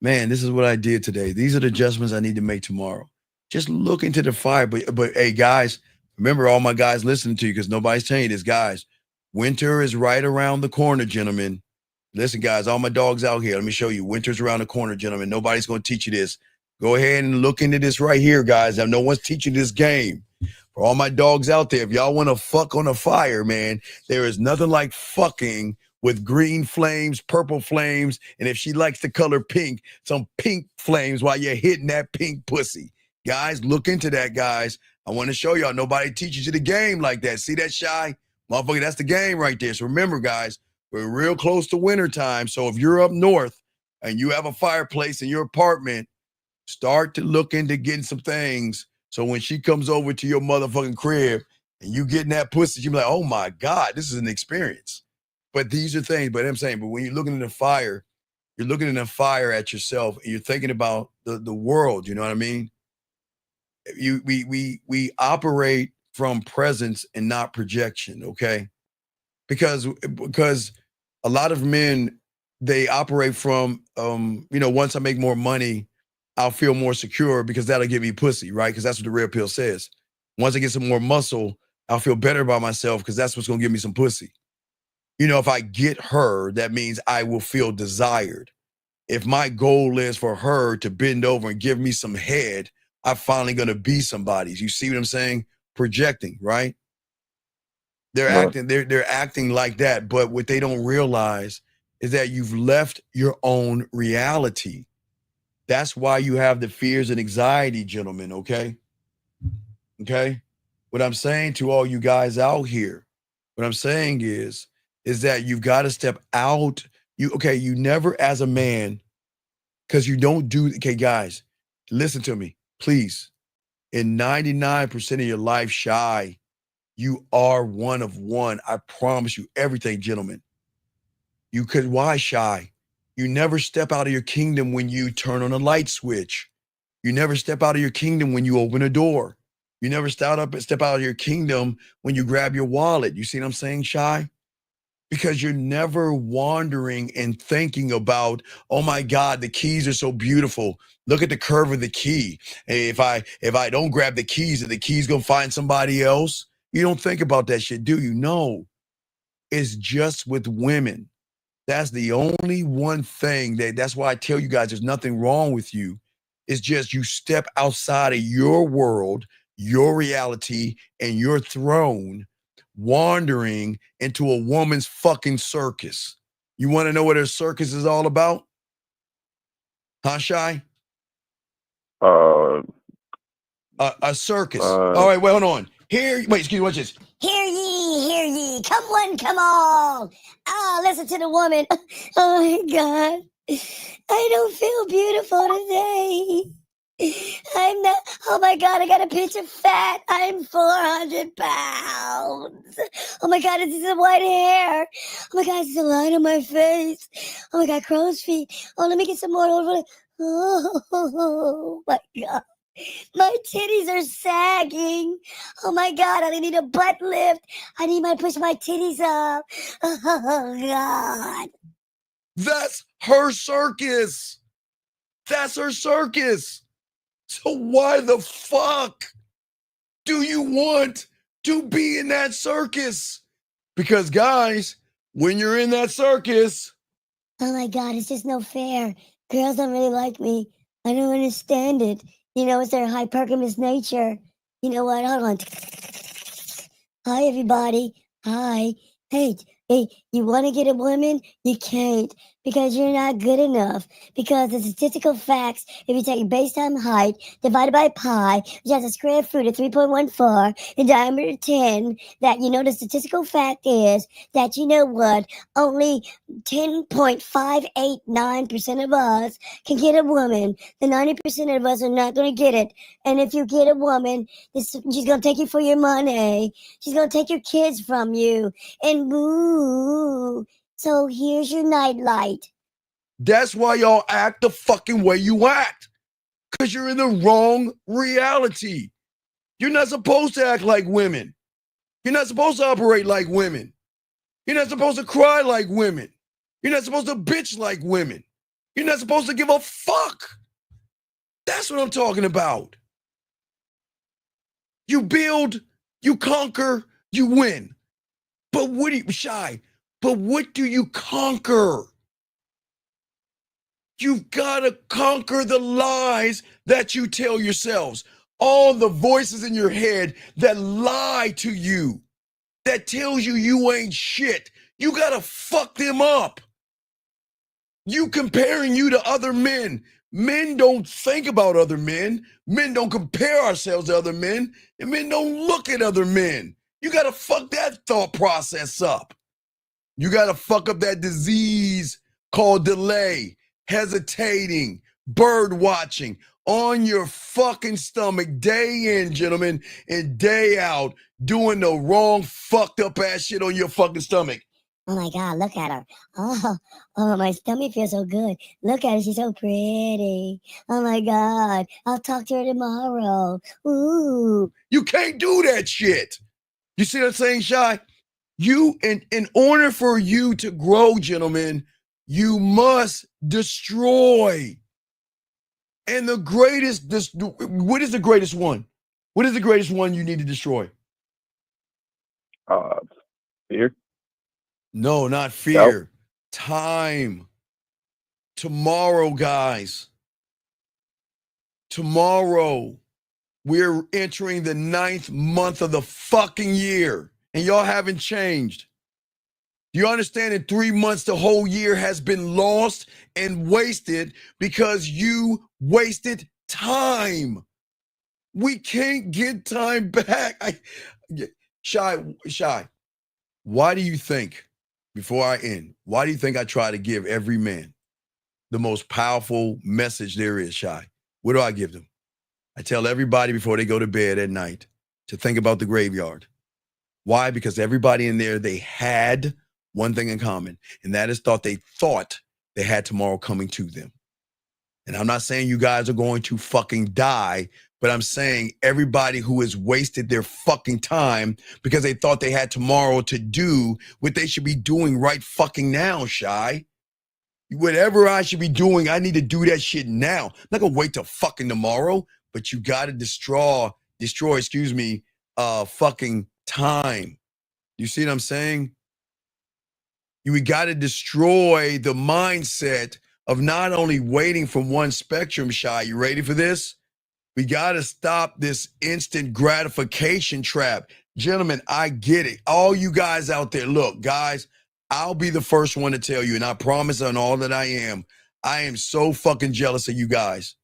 Man, this is what I did today. These are the adjustments I need to make tomorrow. Just look into the fire. But hey, guys, remember, all my guys listening to you, because nobody's telling you this, guys. Winter is right around the corner, gentlemen. Listen, guys, all my dogs out here. Let me show you. Winter's around the corner, gentlemen. Nobody's going to teach you this. Go ahead and look into this right here, guys. Now, no one's teaching this game. For all my dogs out there, if y'all want to fuck on a fire, man, there is nothing like fucking with green flames, purple flames, and if she likes the color pink, some pink flames while you're hitting that pink pussy. Guys, look into that, guys. I want to show y'all, nobody teaches you the game like that. See that, Shy? Motherfucker, that's the game right there. So remember, guys, we're real close to winter time. So if you're up north and you have a fireplace in your apartment, start to look into getting some things. So when she comes over to your motherfucking crib and you getting that pussy, you be like, oh my God, this is an experience. But these are things, but I'm saying, but when you're looking in the fire, you're looking in the fire at yourself and you're thinking about the world, you know what I mean? We operate from presence and not projection, okay? Because a lot of men, they operate from once I make more money, I'll feel more secure because that'll give me pussy, right? Because that's what the red pill says. Once I get some more muscle, I'll feel better about myself because that's what's gonna give me some pussy. If I get her, that means I will feel desired. If my goal is for her to bend over and give me some head, I'm finally gonna be somebody's. You see what I'm saying? Projecting, right? They're acting like that, but what they don't realize is that you've left your own reality. That's why you have the fears and anxiety, gentlemen, okay? Okay? What I'm saying to all you guys out here, what I'm saying is that you've got to step out. You never as a man, because you don't do, okay, guys, listen to me, please. In 99% of your life, Shy, you are one of one. I promise you everything, gentlemen. Why, Shy? You never step out of your kingdom when you turn on a light switch. You never step out of your kingdom when you open a door. You never step out of your kingdom when you grab your wallet. You see what I'm saying, Shy? Because you're never wandering and thinking about, oh my God, the keys are so beautiful. Look at the curve of the key. Hey, if I don't grab the keys, are the keys gonna find somebody else? You don't think about that shit, do you? No. It's just with women. That's the only one thing that's why I tell you guys there's nothing wrong with you. It's just you step outside of your world, your reality, and your throne, wandering into a woman's fucking circus. You want to know what her circus is all about? Huh, Shy? A circus. All right, wait, hold on. Excuse me, watch this. Hear ye, come one, come all. Oh, listen to the woman. Oh my God. I don't feel beautiful today. I'm not, oh my God, I got a pinch of fat. I'm 400 pounds. Oh my God, it's the white hair. Oh my God, it's a line on my face. Oh my God, crow's feet. Oh, let me get some more. Oh my God. My titties are sagging. Oh my God, I need a butt lift. I need to push my titties up. Oh God. That's her circus. That's her circus. So why the fuck do you want to be in that circus? Because guys, when you're in that circus, oh my God, it's just no fair. Girls don't really like me. I don't understand it. You know, it's their hypergamous nature. You know what? Hold on. Hi, everybody. Hi. Hey, you want to get a woman? You can't because you're not good enough. Because the statistical facts, if you take base time height divided by pi, which has a square root of 3.14 and diameter 10, that you know the statistical fact is that you know what? Only 10.589% of us can get a woman. The 90% of us are not going to get it. And if you get a woman, she's going to take you for your money. She's going to take your kids from you. And boo. So here's your nightlight. that's why y'all act the fucking way you act. Because you're in the wrong reality. You're not supposed to act like women. You're not supposed to operate like women. You're not supposed to cry like women. You're not supposed to bitch like women. You're not supposed to give a fuck. That's what I'm talking about. You build, you conquer, you win. But what do you, Shy, but what do you conquer? You've got to conquer the lies that you tell yourselves. All the voices in your head that lie to you, that tells you you ain't shit. You got to fuck them up. You comparing you to other men. Men don't think about other men. Men don't compare ourselves to other men. And men don't look at other men. You got to fuck that thought process up. You got to fuck up that disease called delay, hesitating, bird watching on your fucking stomach day in, gentlemen, and day out, doing the wrong fucked up ass shit on your fucking stomach. Oh my God, look at her. Oh, my stomach feels so good. Look at her, she's so pretty. Oh my God, I'll talk to her tomorrow. Ooh. You can't do that shit. You see what I'm saying, Shy? You, in order for you to grow, gentlemen, you must destroy. And the greatest, what is the greatest one? What is the greatest one you need to destroy? Fear. No, not fear. Nope. Time. Tomorrow, guys. Tomorrow, we're entering the 9th month of the fucking year, and y'all haven't changed. Do you understand in 3 months, the whole year has been lost and wasted because you wasted time. We can't get time back. Shy, why do you think, before I end, why do you think I try to give every man the most powerful message there is, Shy? What do I give them? I tell everybody before they go to bed at night to think about the graveyard. Why? Because everybody in there, they had one thing in common, and that is they thought they had tomorrow coming to them. And I'm not saying you guys are going to fucking die, but I'm saying everybody who has wasted their fucking time because they thought they had tomorrow to do what they should be doing right fucking now, Shy. Whatever I should be doing, I need to do that shit now. I'm not gonna wait till fucking tomorrow, but you gotta destroy, fucking time. You see what I'm saying? We gotta destroy the mindset of not only waiting from one spectrum, Shy. You ready for this? We gotta stop this instant gratification trap. Gentlemen, I get it. All you guys out there, look, guys, I'll be the first one to tell you, and I promise on all that I am so fucking jealous of you guys.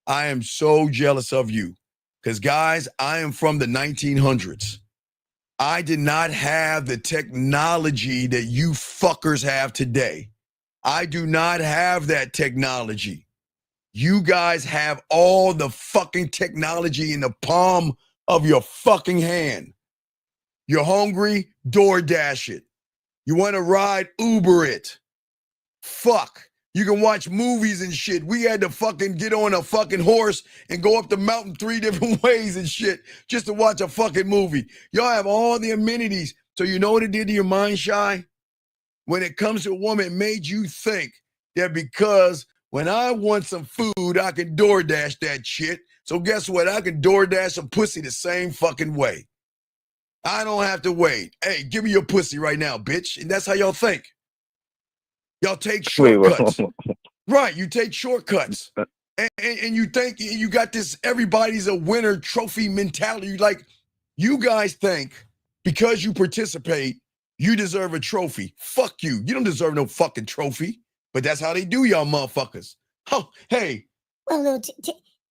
I am so jealous of you. Because, guys, I am from the 1900s. I did not have the technology that you fuckers have today. I do not have that technology. You guys have all the fucking technology in the palm of your fucking hand. You're hungry? DoorDash it. You want to ride? Uber it. Fuck. You can watch movies and shit. We had to fucking get on a fucking horse and go up the mountain 3 different ways and shit just to watch a fucking movie. Y'all have all the amenities. So you know what it did to your mind, Shy? When it comes to a woman, it made you think that because when I want some food, I can DoorDash that shit. So guess what? I can DoorDash a pussy the same fucking way. I don't have to wait. Hey, give me your pussy right now, bitch. And that's how y'all think. Y'all take shortcuts. Right, you take shortcuts. And you think you got this everybody's a winner trophy mentality. Like, you guys think because you participate, you deserve a trophy. Fuck you. You don't deserve no fucking trophy. But that's how they do y'all motherfuckers. Oh, hey. Well, no,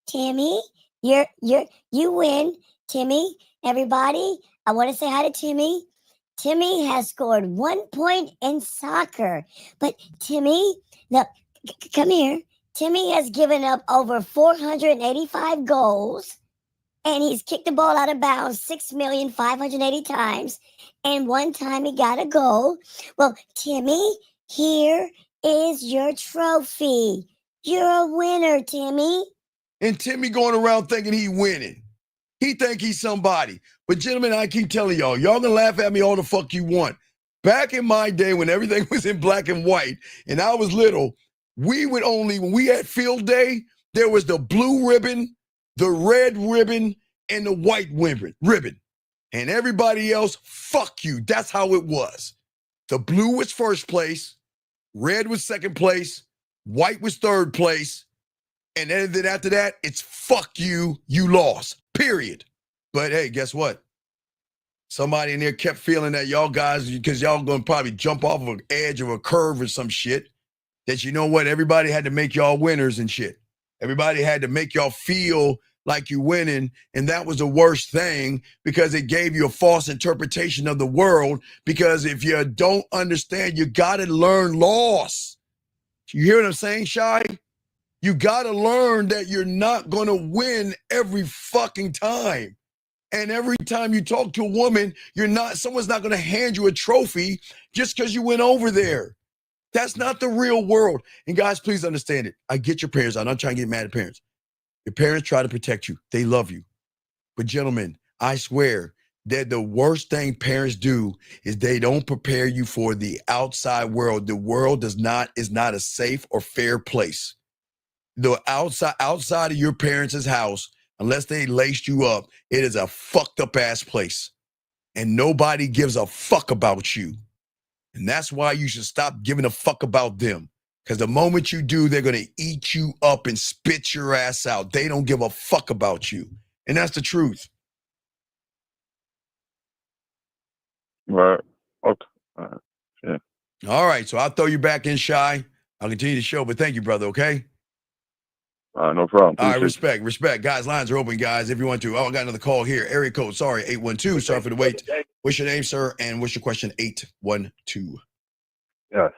Timmy, you win, Timmy. Everybody, I want to say hi to Timmy. Timmy has scored 1 point in soccer, but Timmy, come here. Timmy has given up over 485 goals, and he's kicked the ball out of bounds 6,580,000 times, and one time he got a goal. Well, Timmy, here is your trophy. You're a winner, Timmy. And Timmy going around thinking he winning. He think he's somebody. But gentlemen, I keep telling y'all gonna laugh at me all the fuck you want. Back in my day when everything was in black and white and I was little, when we had field day, there was the blue ribbon, the red ribbon, and the white ribbon. And everybody else, fuck you. That's how it was. The blue was first place, red was second place, white was third place, and then after that, it's fuck you, you lost, period. But hey, guess what? Somebody in there kept feeling that y'all guys, because y'all gonna probably jump off of an edge of a curve or some shit, that you know what, everybody had to make y'all winners and shit. Everybody had to make y'all feel like you winning, and that was the worst thing because it gave you a false interpretation of the world, because if you don't understand, you gotta learn loss. You hear what I'm saying, Shy? You gotta learn that you're not gonna win every fucking time. And every time you talk to a woman, someone's not gonna hand you a trophy just because you went over there. That's not the real world. And guys, please understand it. I get your parents. I'm not trying to get mad at parents. Your parents try to protect you. They love you. But gentlemen, I swear that the worst thing parents do is they don't prepare you for the outside world. The world is not a safe or fair place. The outside of your parents' house, unless they laced you up, it is a fucked up ass place. And nobody gives a fuck about you. And that's why you should stop giving a fuck about them. Because the moment you do, they're going to eat you up and spit your ass out. They don't give a fuck about you. And that's the truth. Right. Okay. All right. Yeah. All right. So I'll throw you back in, Shy. I'll continue the show, but thank you, brother, okay? No problem. All right, respect. Guys, lines are open, guys, if you want to. Oh, I got another call here. Area code, 812. Sorry for the wait. What's your name, sir? And what's your question? 812. Yes,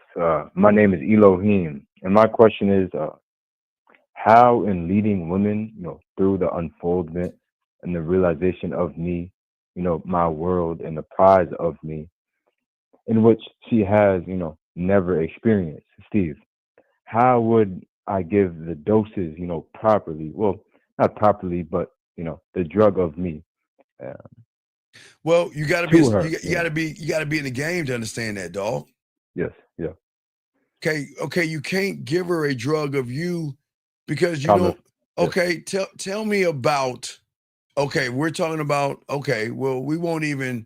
my name is Elohim, and my question is, how in leading women, through the unfoldment and the realization of me, my world and the prize of me, in which she has, never experienced. Steve, how would I give the doses, properly? Well, not properly, but the drug of me. Well, you got to be, you got to be in the game to understand that, dog. Yes, yeah. Okay. You can't give her a drug of you because you don't. Okay, tell me about. Okay, we're talking about. Okay, well, we won't even.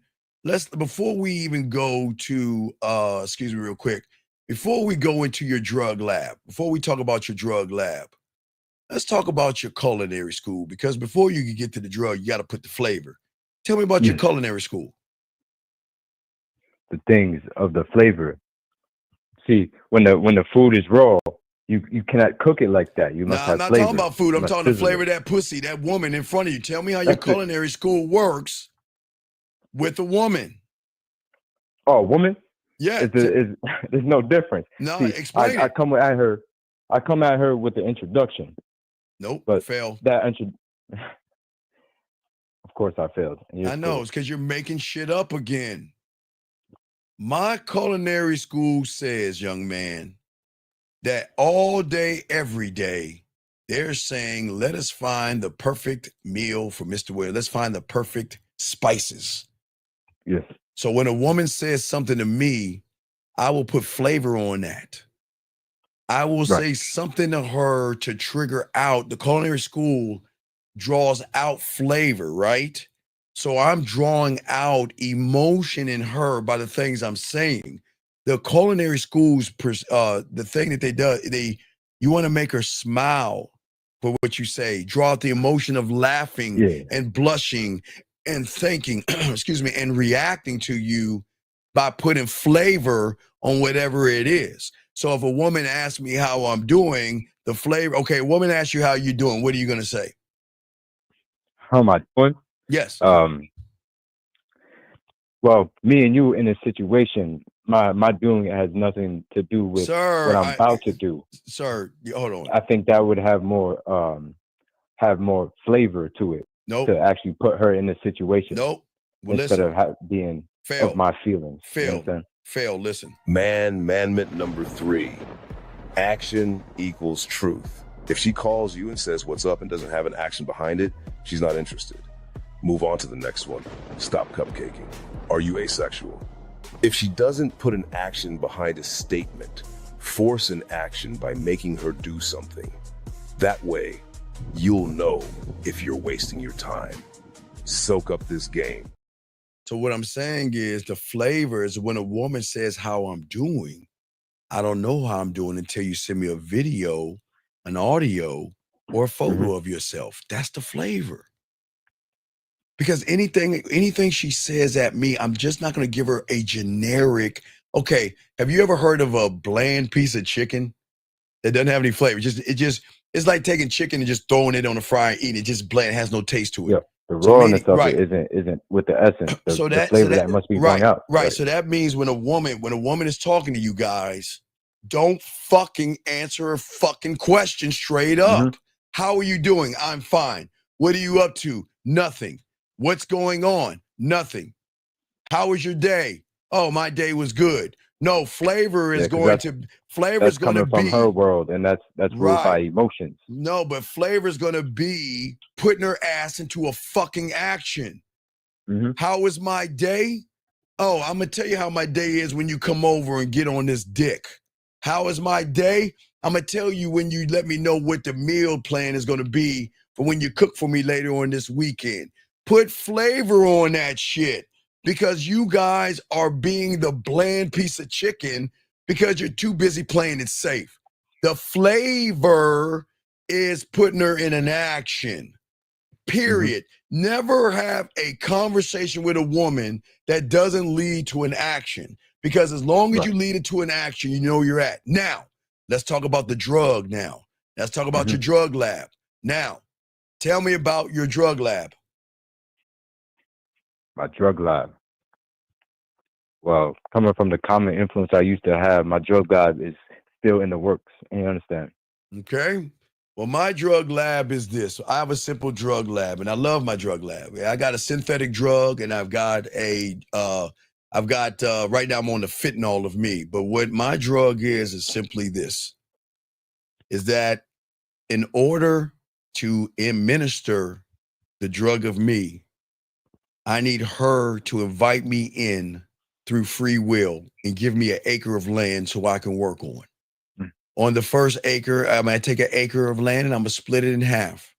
Before we even go to. Excuse me, real quick. Before we go into your drug lab, before we talk about your drug lab, let's talk about your culinary school, because before you can get to the drug, you got to put the flavor. Tell me about your culinary school. The things of the flavor. See, when the food is raw, you cannot cook it like that. You must have flavor. I'm not talking about food. I'm talking the flavor of that pussy, that woman in front of you. Tell me how your culinary school works with a woman. Oh, a woman? Yeah. There's no difference. No, see, explain it. I come at her with the introduction. Nope, but fail. Of course I failed. I know, it's because you're making shit up again. My culinary school says, young man, that all day, every day, they're saying, let us find the perfect meal for Mr. Williams. Let's find the perfect spices. Yes. So when a woman says something to me, I will put flavor on that. I will say something to her to trigger out. The culinary school draws out flavor, right? So I'm drawing out emotion in her by the things I'm saying. The culinary schools, the thing that they do, you want to make her smile for what you say, draw out the emotion of laughing Yeah. and blushing and thinking, excuse me, and reacting to you by putting flavor on whatever it is. So if a woman asks me how I'm doing, the flavor, okay, a woman asks you how you're doing, what are you going to say? How am I doing? Yes. Well, me and you in a situation, my doing has nothing to do with what I'm about to do. Sir, hold on. I think that would have more flavor to it. Nope. To actually put her in a situation. Nope. Well, instead of being of my feelings. Fail, listen. Man-mandment number 3. Action equals truth. If she calls you and says what's up and doesn't have an action behind it, she's not interested. Move on to the next one. Stop cupcaking. Are you asexual? If she doesn't put an action behind a statement, force an action by making her do something. That way, you'll know if you're wasting your time. Soak up this game. So what I'm saying is the flavor is when a woman says how I'm doing, I don't know how I'm doing until you send me a video, an audio, or a photo of yourself. That's the flavor. Because anything she says at me, I'm just not going to give her a generic, okay, have you ever heard of a bland piece of chicken that doesn't have any flavor? It's like taking chicken and just throwing it on the fryer and eating it. Just bland, has no taste to it. Yep. The rawness of it isn't with the essence. The flavor that must be brought out. Right. So that means when a woman is talking to you guys, don't fucking answer her fucking question straight up. How are you doing? I'm fine. What are you up to? Nothing. What's going on? Nothing. How was your day? Oh, my day was good. No, flavor is going to be from her world, and that's ruled by emotions. No, but flavor is going to be putting her ass into a fucking action. How was my day? Oh, I'm gonna tell you how my day is when you come over and get on this dick. How is my day? I'm gonna tell you when you let me know what the meal plan is gonna be for when you cook for me later on this weekend. Put flavor on that shit. Because you guys are being the bland piece of chicken because you're too busy playing it safe. The flavor is putting her in an action, period. Never have a conversation with a woman that doesn't lead to an action, because as long as you lead it to an action, you know where you're at. Now, let's talk about the drug now. Let's talk about your drug lab. Now, tell me about your drug lab. My drug lab. Well, coming from the common influence I used to have, my drug lab is still in the works. You understand? Okay. Well, my drug lab is this. I have a simple drug lab, and I love my drug lab. I got a synthetic drug, and I've got right now I'm on the fentanyl of me. But what my drug is simply this, is that in order to administer the drug of me, I need her to invite me in through free will and give me an acre of land so I can work on. On the first acre, I'm going to take an acre of land and I'm going to split it in half.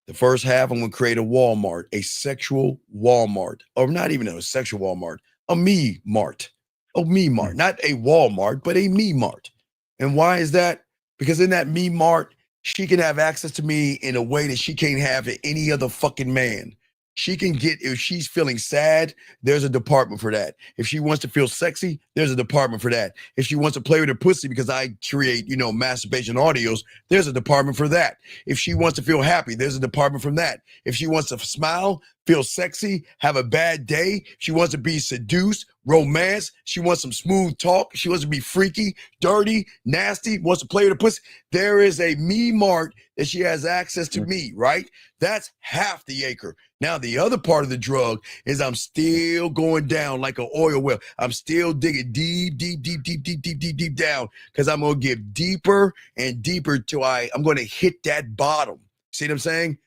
The first half, I'm going to create a Walmart, a sexual Walmart, or not even a sexual Walmart, a me mart, not a Walmart, but a me mart. And why is that? Because in that me mart, she can have access to me in a way that she can't have to any other fucking man. She can get, if she's feeling sad, there's a department for that. If she wants to feel sexy, there's a department for that. If she wants to play with her pussy because I create, masturbation audios, there's a department for that. If she wants to feel happy, there's a department from that. If she wants to smile, feel sexy, have a bad day, she wants to be seduced, romance, she wants some smooth talk, she wants to be freaky, dirty, nasty, wants to play with her pussy, there is a me mart that she has access to me, right? That's half the acre. Now, the other part of the drug is I'm still going down like an oil well. I'm still digging deep down, because I'm going to get deeper and deeper till I'm going to hit that bottom. See what I'm saying?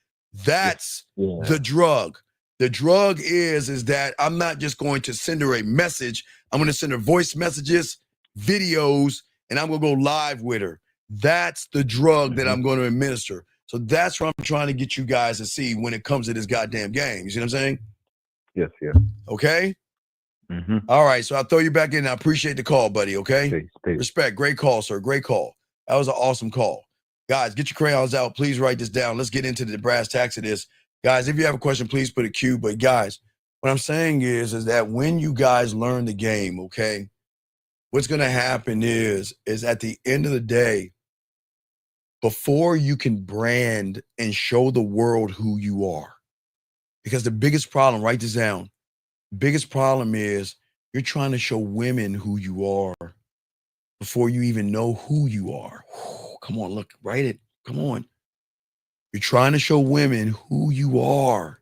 That's the drug. The drug is that I'm not just going to send her a message. I'm going to send her voice messages, videos, and I'm going to go live with her. That's the drug that I'm going to administer. So that's what I'm trying to get you guys to see when it comes to this goddamn game. You see what I'm saying? Yes, yeah. Okay? Mm-hmm. All right, so I'll throw you back in. I appreciate the call, buddy, okay? Peace. Respect. Great call, sir. Great call. That was an awesome call. Guys, get your crayons out. Please write this down. Let's get into the brass tacks of this. Guys, if you have a question, please put a Q. But guys, what I'm saying is that when you guys learn the game, okay, what's going to happen is at the end of the day, before you can brand and show the world who you are, because the biggest problem, write this down, biggest problem is you're trying to show women who you are before you even know who you are. Come on, look, write it. Come on. You're trying to show women who you are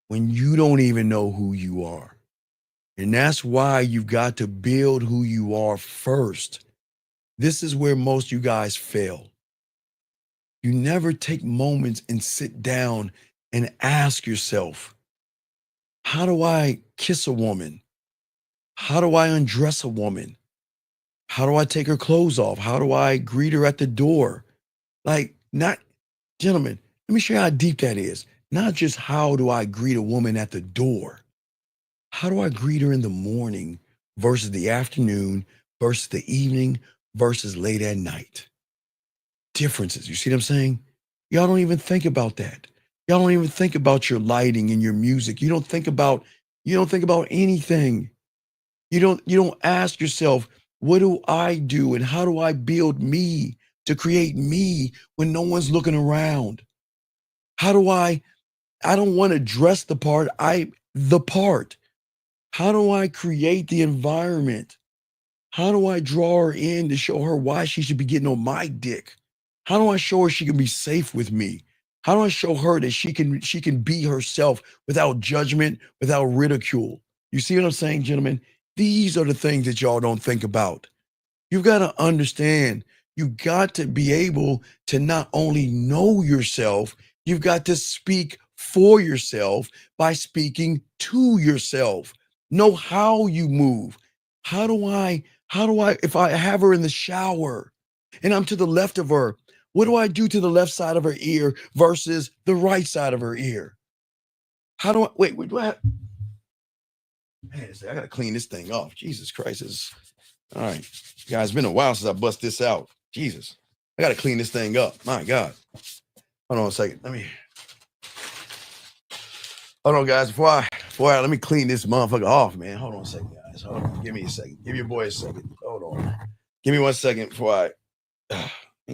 when you don't even know who you are. And that's why you've got to build who you are first. This is where most of you guys fail. You never take moments and sit down and ask yourself, how do I kiss a woman? How do I undress a woman? How do I take her clothes off? How do I greet her at the door? Like, not, gentlemen, let me show you how deep that is. Not just how do I greet a woman at the door. How do I greet her in the morning versus the afternoon versus the evening versus late at night? Differences. You see what I'm saying? Y'all don't even think about that. Y'all don't even think about your lighting and your music. You don't think about anything. You don't ask yourself, what do I do and how do I build me to create me when no one's looking around? How do I don't want to dress the part, the part. How do I create the environment? How do I draw her in to show her why she should be getting on my dick? How do I show her she can be safe with me? How do I show her that she can be herself without judgment, without ridicule? You see what I'm saying, gentlemen? These are the things that y'all don't think about. You've got to understand, you've got to be able to not only know yourself, you've got to speak for yourself by speaking to yourself. Know how you move. How do I, if I have her in the shower and I'm to the left of her, what do I do to the left side of her ear versus the right side of her ear? How do I, wait, do I have, man, I got to clean this thing off. Jesus Christ. All right. Guys, it's been a while since I bust this out. Jesus. I got to clean this thing up. My God. Hold on a second. Hold on, guys. Before I let me clean this motherfucker off, man. Hold on a second, guys. Hold on. Give me a second. Give your boy a second. Hold on. Give me 1 second before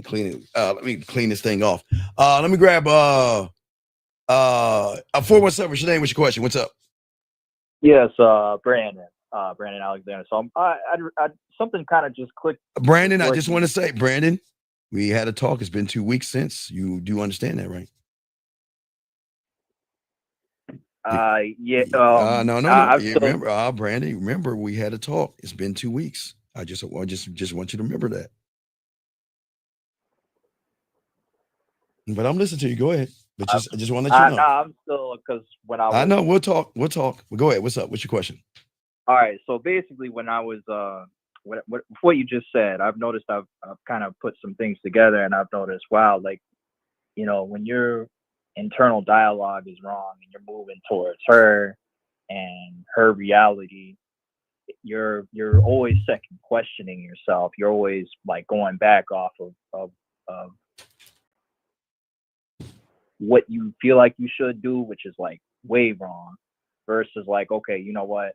clean it. Let me clean this thing off. Let me grab 417. What's your name? What's your question? What's up? Yes, Brandon Alexander. So I something kind of just clicked. Brandon, I just want to say, Brandon, we had a talk. It's been 2 weeks since. You do understand that, right? Yeah. No. Remember, Brandon, remember we had a talk. It's been 2 weeks. I just want you to remember that. But I'm listening to you. Go ahead. But I just want to let you know. I'm still, because when I know we'll talk. Well, go ahead. What's up? What's your question? All right. So basically, when I was what you just said, I've noticed I've kind of put some things together, and I've noticed, wow, like, when your internal dialogue is wrong and you're moving towards her and her reality, you're always second questioning yourself. You're always like going back off of what you feel like you should do, which is like way wrong, versus like, okay, you know what,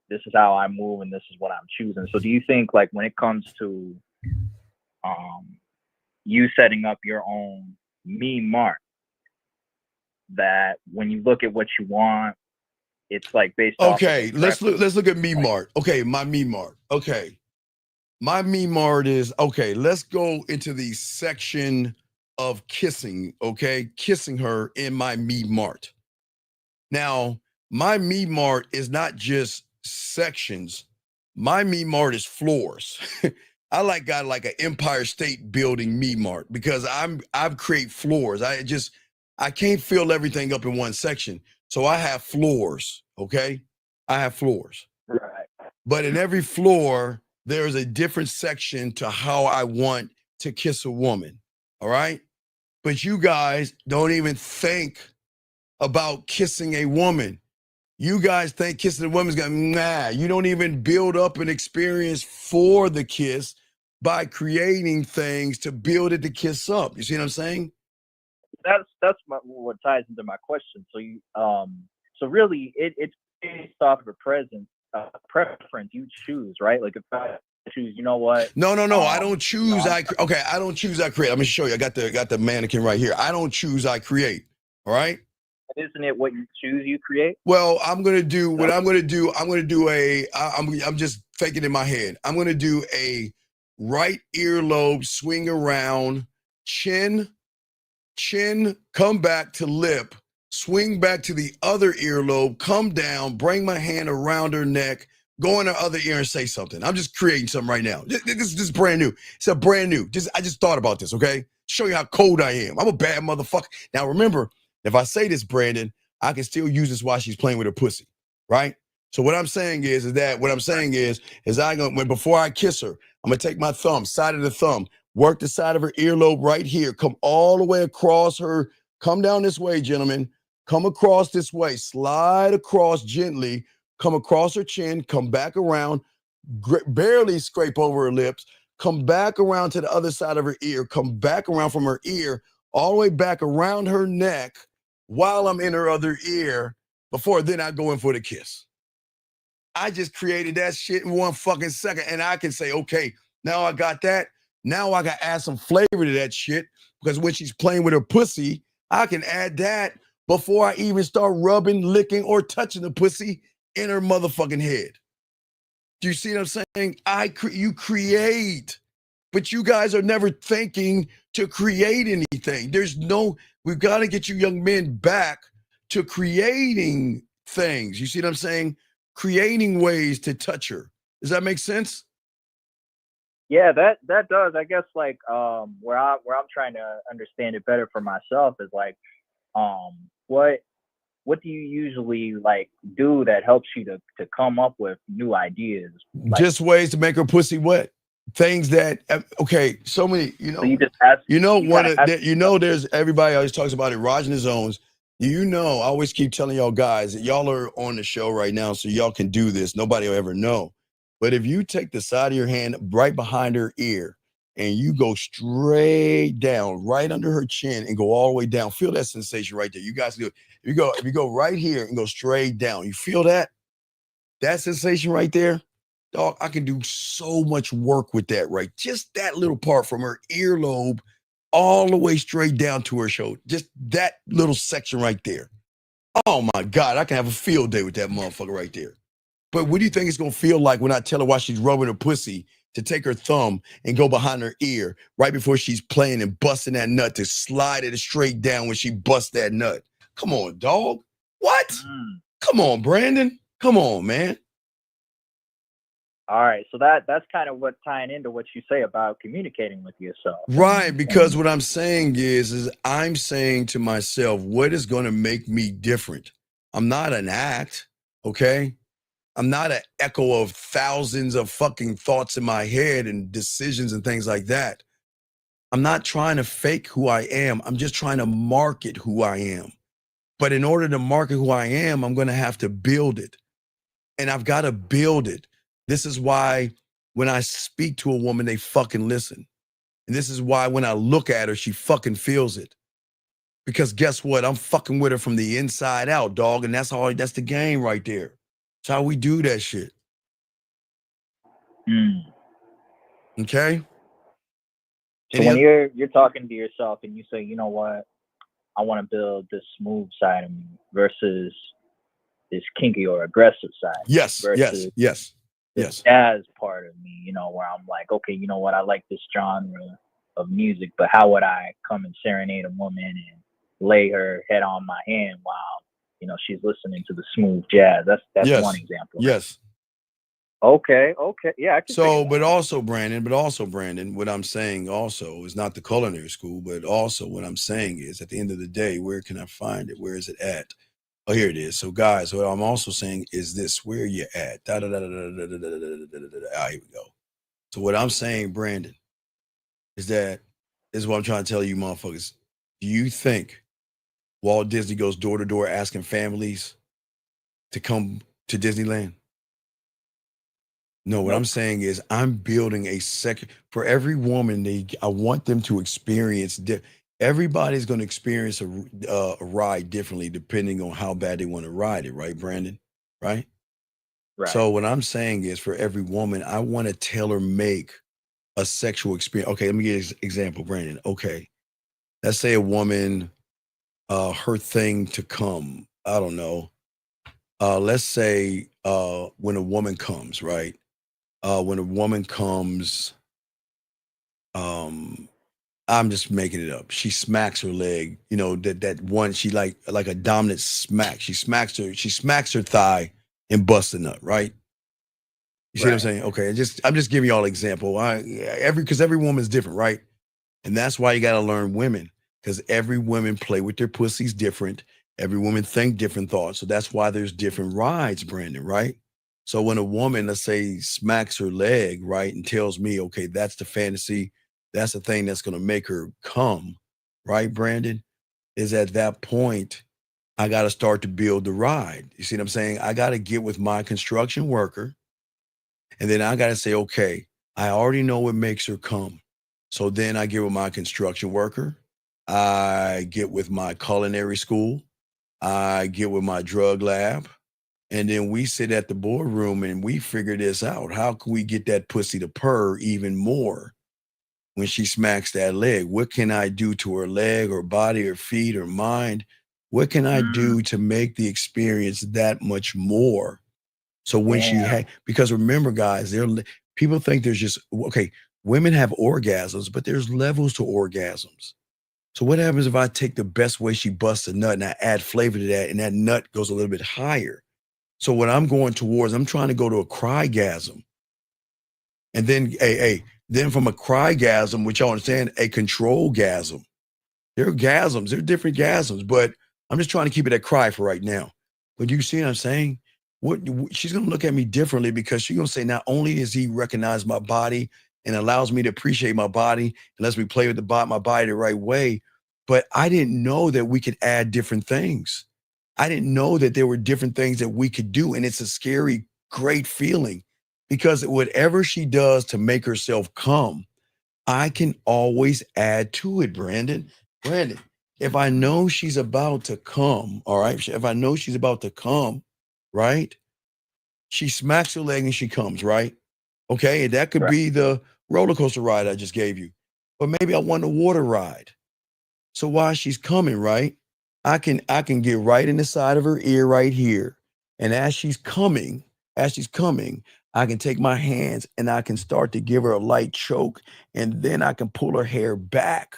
this is how I move and this is what I'm choosing. So do you think, like, when it comes to you setting up your own me mark, that when you look at what you want, it's like based off of let's look at me mark. Okay, my me mark. Okay. My me mark is, okay, let's go into the section of kissing, okay? Kissing her in my me mart. Now, my me mart is not just sections. My me mart is floors. I got like an Empire State Building me mart because I've create floors. I can't fill everything up in one section. So I have floors, okay? I have floors. Right. But in every floor, there's a different section to how I want to kiss a woman. All right. But you guys don't even think about kissing a woman. You guys think kissing a woman's got, nah, you don't even build up an experience for the kiss by creating things to build it to kiss up. You see what I'm saying? That's what ties into my question. So you so really it's based off of a preference you choose, right? Like if I choose, you know what? No, I don't choose. I don't choose. I create. I'm gonna show you. I got the mannequin right here. I don't choose. I create. All right. Isn't it what you choose you create? Well, I'm gonna do what I'm gonna do. I'm just thinking in my head. I'm gonna do a right earlobe swing around, chin, come back to lip, swing back to the other earlobe, come down, bring my hand around her neck, go in her other ear and say something. I'm just creating something right now. This is brand new. It's a brand new. I just thought about this, okay? Show you how cold I am. I'm a bad motherfucker. Now remember, if I say this, Brandon, I can still use this while she's playing with her pussy, right? So what I'm saying is before I kiss her, I'm gonna take my thumb, side of the thumb, work the side of her earlobe right here, come all the way across her, come down this way, gentlemen, come across this way, slide across gently, come across her chin, come back around, barely scrape over her lips, come back around to the other side of her ear, come back around from her ear, all the way back around her neck while I'm in her other ear, before then I go in for the kiss. I just created that shit in 1 fucking second, and I can say, okay, now I got that. Now I got to add some flavor to that shit, because when she's playing with her pussy, I can add that before I even start rubbing, licking, or touching the pussy in her motherfucking head. Do you see what I'm saying? You create, but you guys are never thinking to create anything. We've got to get you young men back to creating things. You see what I'm saying? Creating ways to touch her. Does that make sense? Yeah, that does. I guess like where I'm trying to understand it better for myself is like what do you usually like do that helps you to come up with new ideas? Like, just ways to make her pussy wet. Things that so many, so you just ask, there's everybody always talks about erogenous zones. I always keep telling y'all guys that y'all are on the show right now, so y'all can do this. Nobody will ever know. But if you take the side of your hand right behind her ear and you go straight down, right under her chin, and go all the way down, feel that sensation right there. You guys do it. If you go right here and go straight down, you feel that sensation right there? Dog, I can do so much work with that, right? Just that little part from her earlobe all the way straight down to her shoulder. Just that little section right there. Oh my God, I can have a field day with that motherfucker right there. But what do you think it's gonna feel like when I tell her while she's rubbing her pussy to take her thumb and go behind her ear right before she's playing and busting that nut to slide it straight down when she busts that nut? Come on, dog. What? Come on, Brandon. Come on, man. All right, so that's kind of what tying into what you say about communicating with yourself. Right, because what I'm saying is I'm saying to myself, what is going to make me different? I'm not an act, okay? I'm not an echo of thousands of fucking thoughts in my head and decisions and things like that. I'm not trying to fake who I am. I'm just trying to market who I am. But in order to market who I am, I'm going to have to build it. And I've got to build it. This is why when I speak to a woman, they fucking listen. And this is why when I look at her, she fucking feels it. Because guess what? I'm fucking with her from the inside out, dog. And that's the game right there. That's how we do that shit. Okay? So when you're talking to yourself and you say, you know what, I want to build this smooth side of me versus this kinky or aggressive side. Yes. Jazz part of me, where I'm like, okay, you know what, I like this genre of music, but how would I come and serenade a woman and lay her head on my hand while, she's listening to the smooth jazz? That's one example. Yes. Okay. Yeah. But also Brandon, what I'm saying also is not the culinary school, but also what I'm saying is at the end of the day, where can I find it? Where is it at? Oh, here it is. So guys, what I'm also saying is this, where you at? Here we go. So what I'm saying, Brandon, is what I'm trying to tell you motherfuckers. Do you think Walt Disney goes door to door asking families to come to Disneyland? No, what I'm saying is I'm building a second for every woman. I want them to experience. Everybody's going to experience a ride differently depending on how bad they want to ride it, right, Brandon? Right. Right. So what I'm saying is, for every woman, I want to tailor make a sexual experience. Okay, let me give you an example, Brandon. Okay, let's say a woman, her thing to come. I don't know. Let's say when a woman comes, right? When a woman comes, I'm just making it up. She smacks her leg, you know, that one, she like a dominant smack. She smacks her thigh and busts a nut, right? You see what I'm saying? Okay, I'm just giving y'all an example. Because every woman's different, right? And that's why you gotta learn women, because every woman play with their pussies different. Every woman think different thoughts. So that's why there's different rides, Brandon, right? So when a woman, let's say, smacks her leg, right, and tells me, okay, that's the fantasy, that's the thing that's gonna make her come, right, Brandon? Is at that point, I gotta start to build the ride. You see what I'm saying? I gotta get with my construction worker, and then I gotta say, okay, I already know what makes her come. So then I get with my construction worker, I get with my culinary school, I get with my drug lab, and then we sit at the boardroom and we figure this out. How can we get that pussy to purr even more when she smacks that leg? What can I do to her leg or body or feet or mind? What can I do to make the experience that much more? So when because remember, guys, people think there's just, okay, women have orgasms, but there's levels to orgasms. So what happens if I take the best way she busts a nut and I add flavor to that, and that nut goes a little bit higher? So what I'm going towards, I'm trying to go to a crygasm. And then, then from a crygasm, which y'all understand, a control-gasm. There are gasms, there are different gasms, but I'm just trying to keep it at cry for right now. But you see what I'm saying? She's going to look at me differently, because she's going to say, not only does he recognize my body and allows me to appreciate my body and lets me play with my body the right way, but I didn't know that we could add different things. I didn't know that there were different things that we could do. And it's a scary, great feeling, because whatever she does to make herself come, I can always add to it, Brandon. Brandon, if I know she's about to come, all right, if I know she's about to come, right, she smacks her leg and she comes, right? Okay, and that could be the roller coaster ride I just gave you. But maybe I want a water ride. So while she's coming, right, I can get right in the side of her ear right here. And as she's coming, I can take my hands and I can start to give her a light choke, and then I can pull her hair back.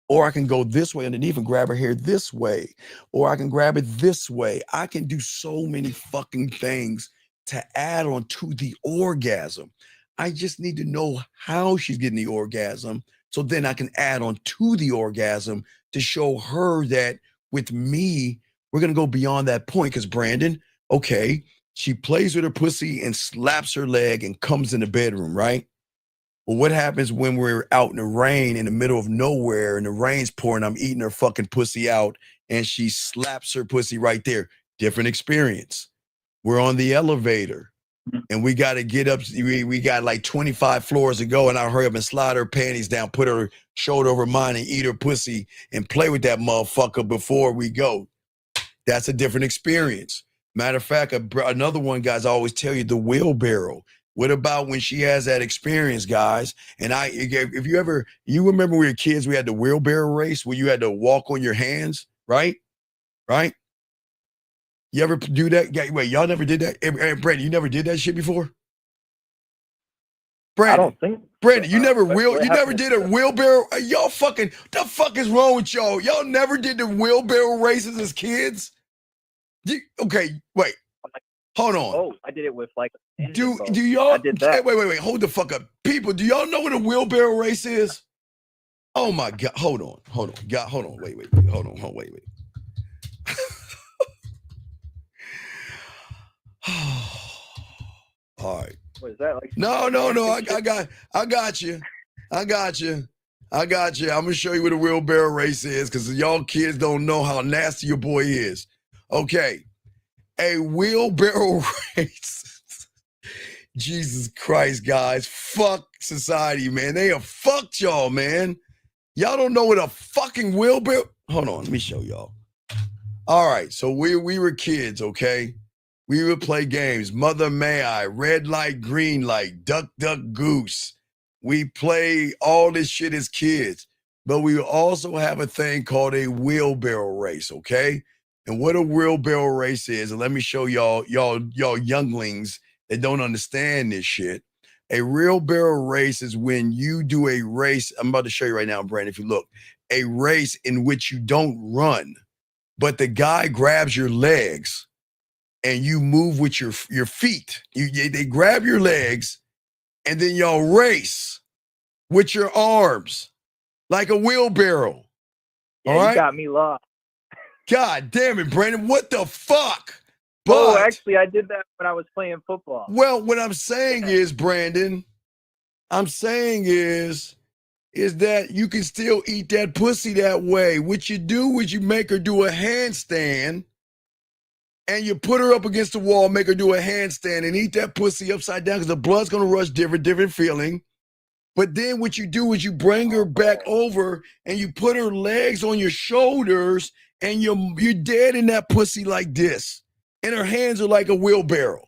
Or I can go this way underneath and grab her hair this way. Or I can grab it this way. I can do so many fucking things to add on to the orgasm. I just need to know how she's getting the orgasm, so then I can add on to the orgasm to show her that with me, we're going to go beyond that point. Because Brandon, okay, she plays with her pussy and slaps her leg and comes in the bedroom, right? Well, what happens when we're out in the rain in the middle of nowhere and the rain's pouring, I'm eating her fucking pussy out and she slaps her pussy right there? Different experience. We're on the elevator and we got to get up. We got like 25 floors to go, and I hurry up and slide her panties down, put her shoulder over mine and eat her pussy and play with that motherfucker before we go. That's a different experience. Matter of fact, another one, guys, I always tell you, the wheelbarrow. What about when she has that experience, guys? And if you remember when we were kids, we had the wheelbarrow race where you had to walk on your hands, right? Right? You ever do that? Wait, y'all never did that? Hey, Brandon, you never did that shit before? Brandon, I don't think. Brandon, you never did a wheelbarrow? Y'all fucking, the fuck is wrong with y'all? Y'all never did the wheelbarrow races as kids? Okay, wait. Hold on. Oh, I did it with like. Do y'all? I did that. Wait. Hold the fuck up, people. Do y'all know what a wheelbarrow race is? Oh my God! Hold on. God, hold on. Wait. Hold on. Wait. All right. What is that like? No. I got you. I got you. I'm gonna show you what a wheelbarrow race is, because y'all kids don't know how nasty your boy is. Okay, a wheelbarrow race. Jesus Christ, guys. Fuck society, man. They have fucked y'all, man. Y'all don't know what a fucking wheelbarrow. Hold on, let me show y'all. All right, so we were kids, okay? We would play games. Mother May I, red light, green light, duck, duck, goose. We play all this shit as kids, but we also have a thing called a wheelbarrow race, okay? And what a wheelbarrow race is, and let me show y'all younglings that don't understand this shit. A wheelbarrow race is when you do a race. I'm about to show you right now, Brandon, if you look. A race in which you don't run, but the guy grabs your legs and you move with your feet. They grab your legs and then y'all race with your arms like a wheelbarrow. Yeah, all right? You got me lost. God damn it, Brandon. What the fuck? Oh, actually, I did that when I was playing football. Well, what I'm saying is, Brandon, is that you can still eat that pussy that way. What you do is you make her do a handstand and you put her up against the wall, make her do a handstand and eat that pussy upside down because the blood's going to rush different feeling. But then what you do is you bring her back over and you put her legs on your shoulders and you're dead in that pussy like this. And her hands are like a wheelbarrow.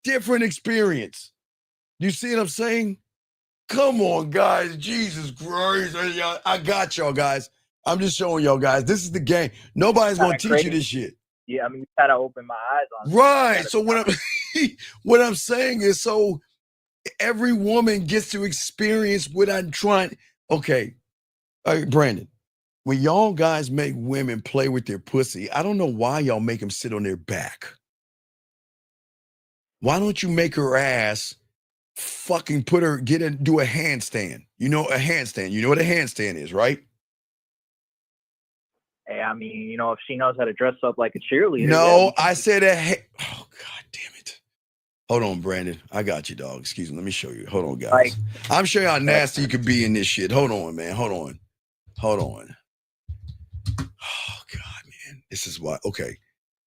Different experience. You see what I'm saying? Come on, guys. Jesus Christ. I got y'all, guys. I'm just showing y'all, guys. This is the game. Nobody's going to teach you this shit. Yeah, I mean, you kind of opened my eyes on it. Right. So what I'm saying is, so every woman gets to experience what I'm trying. Okay. All right, Brandon, when y'all guys make women play with their pussy, I don't know why y'all make them sit on their back. Why don't you make her ass fucking do a handstand? You know a handstand. You know what a handstand is, right? Hey, I mean, if she knows how to dress up like a cheerleader. No, I said oh, God damn it. Hold on, Brandon. I got you, dog. Excuse me. Let me show you. Hold on, guys. I'm showing you how nasty you could be in this shit. Hold on, man. Hold on. Oh, God, man. This is why. Okay.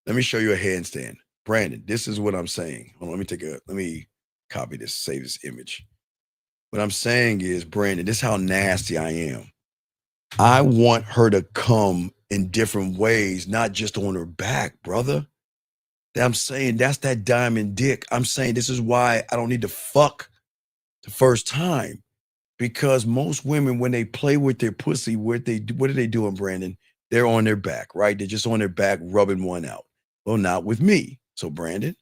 Let me show you a handstand. Brandon, this is what I'm saying. Hold on, let me copy this, save this image. What I'm saying is, Brandon, this is how nasty I am. I want her to come in different ways, not just on her back, brother. I'm saying that's that diamond dick. I'm saying this is why I don't need to fuck the first time. Because most women, when they play with their pussy, what are they doing, Brandon? They're on their back, right? They're just on their back, rubbing one out. Well, not with me. So, Brandon,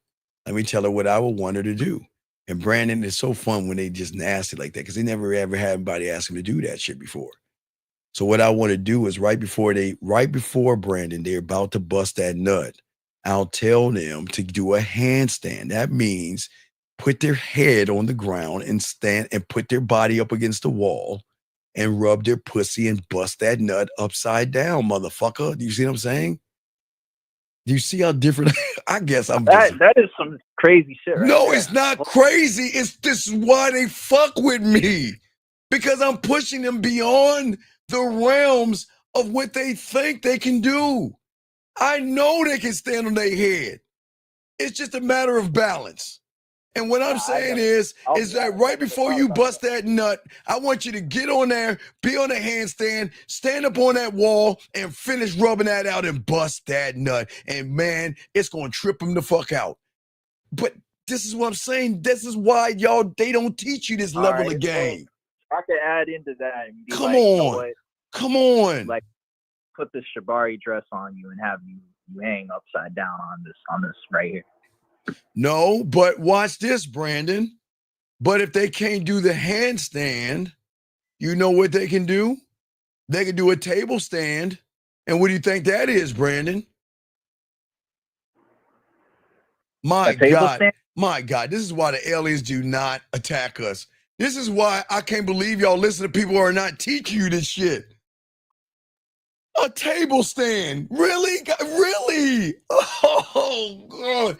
let me tell her what I would want her to do. And Brandon, it's so fun when they just nasty like that because they never ever had anybody ask them to do that shit before. So what I want to do is right before Brandon, they're about to bust that nut, I'll tell them to do a handstand. That means put their head on the ground and stand and put their body up against the wall and rub their pussy and bust that nut upside down, motherfucker. Do you see what I'm saying? Do you see how different? I guess I'm that is some crazy shit, right? No, it's not crazy. This is why they fuck with me. Because I'm pushing them beyond the realms of what they think they can do. I know they can stand on their head. It's just a matter of balance. And what I'm saying is that right before you bust that nut, I want you to get on there, be on a handstand, stand up on that wall, and finish rubbing that out and bust that nut. And man, it's going to trip them the fuck out. But this is what I'm saying. This is why they don't teach you this level of game. I could add into that and be Come like, on. you know what? Come on. Like, put this shibari dress on you and have you hang upside down on this right here. No, but watch this, Brandon. But if they can't do the handstand, you know what they can do? They can do a table stand. And what do you think that is, Brandon? My God, this is why the aliens do not attack us. This is why I can't believe y'all listen to people who are not teaching you this shit. A table stand. Really? Really? Oh, God.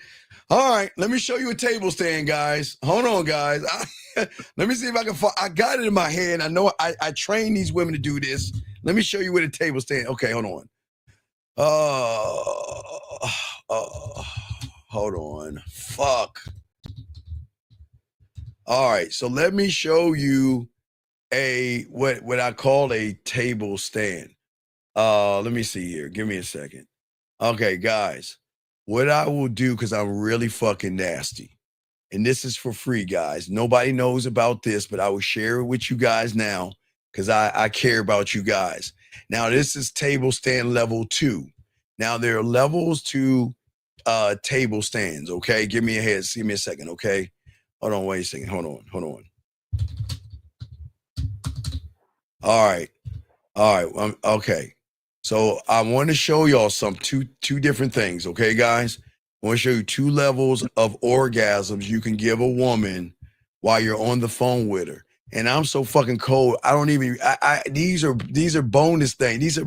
All right, let me show you a table stand, guys. Hold on, guys. Let me see if I can find. I got it in my head. I know I train these women to do this. Let me show you with a table stand. Okay, hold on. Hold on. Fuck. All right, so let me show you a what I call a table stand. Let me see here. Give me a second. Okay, guys, what I will do, because I'm really fucking nasty, and this is for free, guys. Nobody knows about this, but I will share it with you guys now because I care about you guys. Now, this is table stand level 2. Now, there are levels to table stands, okay? Give me a second, okay? Hold on, wait a second. Hold on. All right. Okay. So I want to show y'all two different things, okay, guys? I want to show you 2 levels of orgasms you can give a woman while you're on the phone with her. And I'm so fucking cold. I don't even. These are bonus things. These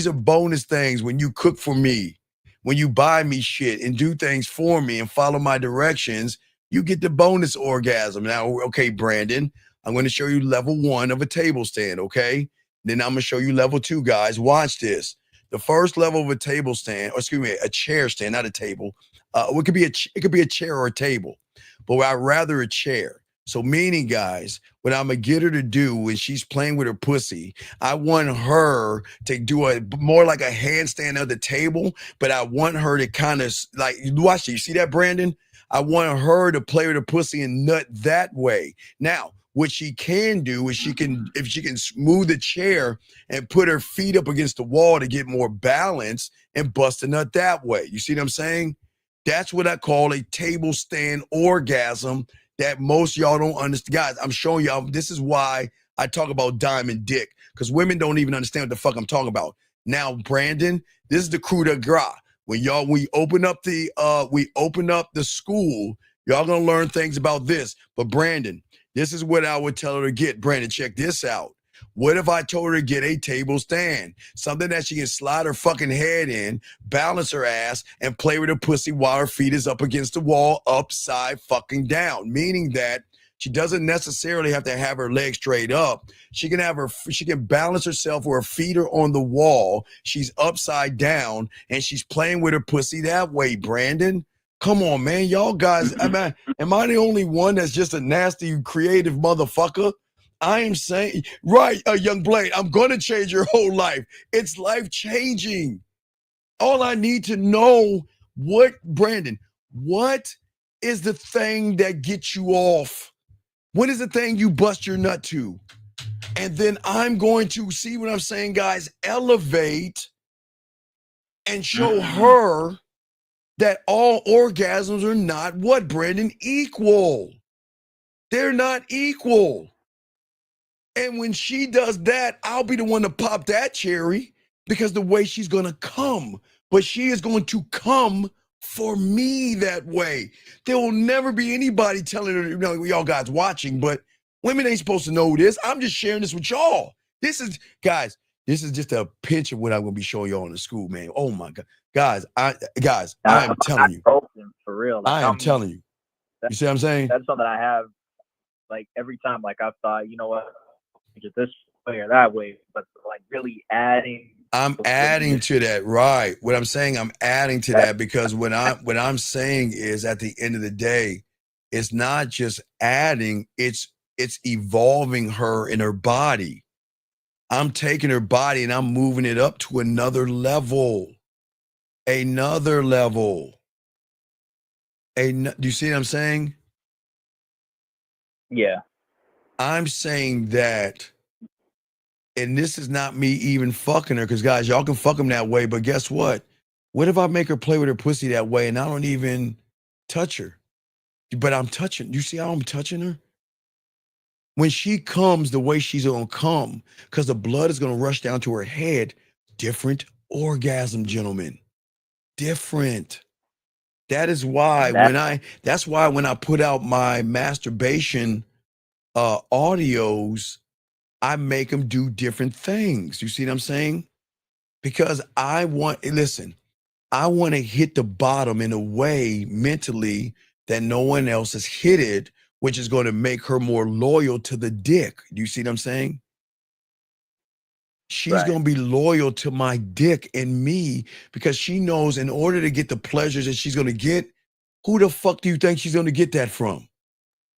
are bonus things when you cook for me, when you buy me shit and do things for me and follow my directions. You get the bonus orgasm. Now, okay, Brandon, I'm going to show you level 1 of a table stand, okay? Then I'm gonna show you level 2, guys. Watch this. The first level of a table stand, or excuse me, a chair stand, not a table. It could be a chair or a table, but I'd rather a chair. So meaning, guys, what I'm gonna get her to do when she's playing with her pussy, I want her to do a more like a handstand at the table, but I want her to kind of like watch it. You see that, Brandon? I want her to play with her pussy and nut that way. Now, what she can do is if she can smooth the chair and put her feet up against the wall to get more balance and bust a nut that way. You see what I'm saying? That's what I call a table stand orgasm that most y'all don't understand. Guys, I'm showing y'all, this is why I talk about diamond dick, because women don't even understand what the fuck I'm talking about. Now, Brandon, this is the coup de grace. When we open up the school, y'all gonna learn things about this. But Brandon, this is what I would tell her to get. Brandon, check this out. What if I told her to get a table stand? Something that she can slide her fucking head in, balance her ass, and play with her pussy while her feet is up against the wall, upside fucking down. Meaning that she doesn't necessarily have to have her legs straight up. She can balance herself where her feet are on the wall. She's upside down, and she's playing with her pussy that way, Brandon. Come on, man. Y'all guys, am I the only one that's just a nasty, creative motherfucker? I am saying, right, young Blade, I'm going to change your whole life. It's life-changing. All I need to know, Brandon, what is the thing that gets you off? What is the thing you bust your nut to? And then I'm going to, see what I'm saying, guys, elevate and show her that all orgasms are not what, Brandon? Equal. They're not equal. And when she does that, I'll be the one to pop that cherry because the way she's going to come. But she is going to come for me that way. There will never be anybody telling her, y'all guys watching, but women ain't supposed to know this. I'm just sharing this with y'all. This is just a pinch of what I'm going to be showing y'all in the school, man. Oh my God. Guys, I am telling you. For real. I am telling you. You see what I'm saying? That's something I have, like, every time, like, I've thought, you know what, just this way or that way, but, like, really adding. I'm adding to that, right? What I'm saying, I'm adding to that because what I'm saying is, at the end of the day, it's not just adding, it's evolving her in her body. I'm taking her body and I'm moving it up to another level. Do you see what I'm saying? Yeah. I'm saying that, and this is not me even fucking her, because guys, y'all can fuck them that way, but guess what? What if I make her play with her pussy that way and I don't even touch her? But I'm touching. You see how I'm touching her? When she comes the way she's gonna come, because the blood is gonna rush down to her head, different orgasm, gentlemen. Different. That's why when I put out my masturbation audios, I make them do different things. You see what I'm saying? Because listen, I want to hit the bottom in a way mentally that no one else has hit it, which is going to make her more loyal to the dick. Do you see what I'm saying? She's going to be loyal to my dick and me because she knows in order to get the pleasures that she's going to get, who the fuck do you think she's going to get that from?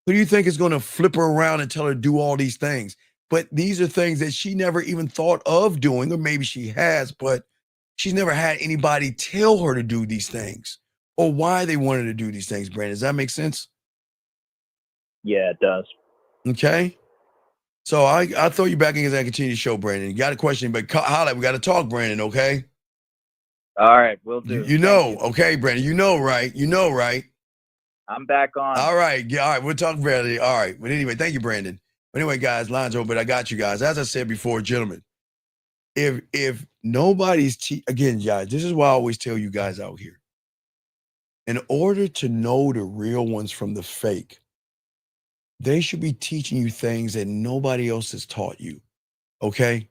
Who do you think is going to flip her around and tell her to do all these things? But these are things that she never even thought of doing, or maybe she has, but she's never had anybody tell her to do these things or why they wanted to do these things, Brandon. Does that make sense? Yeah, it does. Okay. So I throw you back in as I continue to show, Brandon. You got a question, but holla, we got to talk, Brandon, okay? All right, we'll do. You know, okay, Brandon, you know, right? You know, right? I'm back on. All right. Yeah, all right. We'll talk, Brandon. All right. But anyway, thank you, Brandon. But anyway, guys, lines open, but I got you guys. As I said before, gentlemen, if nobody's, again, guys, this is why I always tell you guys out here, in order to know the real ones from the fake, they should be teaching you things that nobody else has taught you. Okay?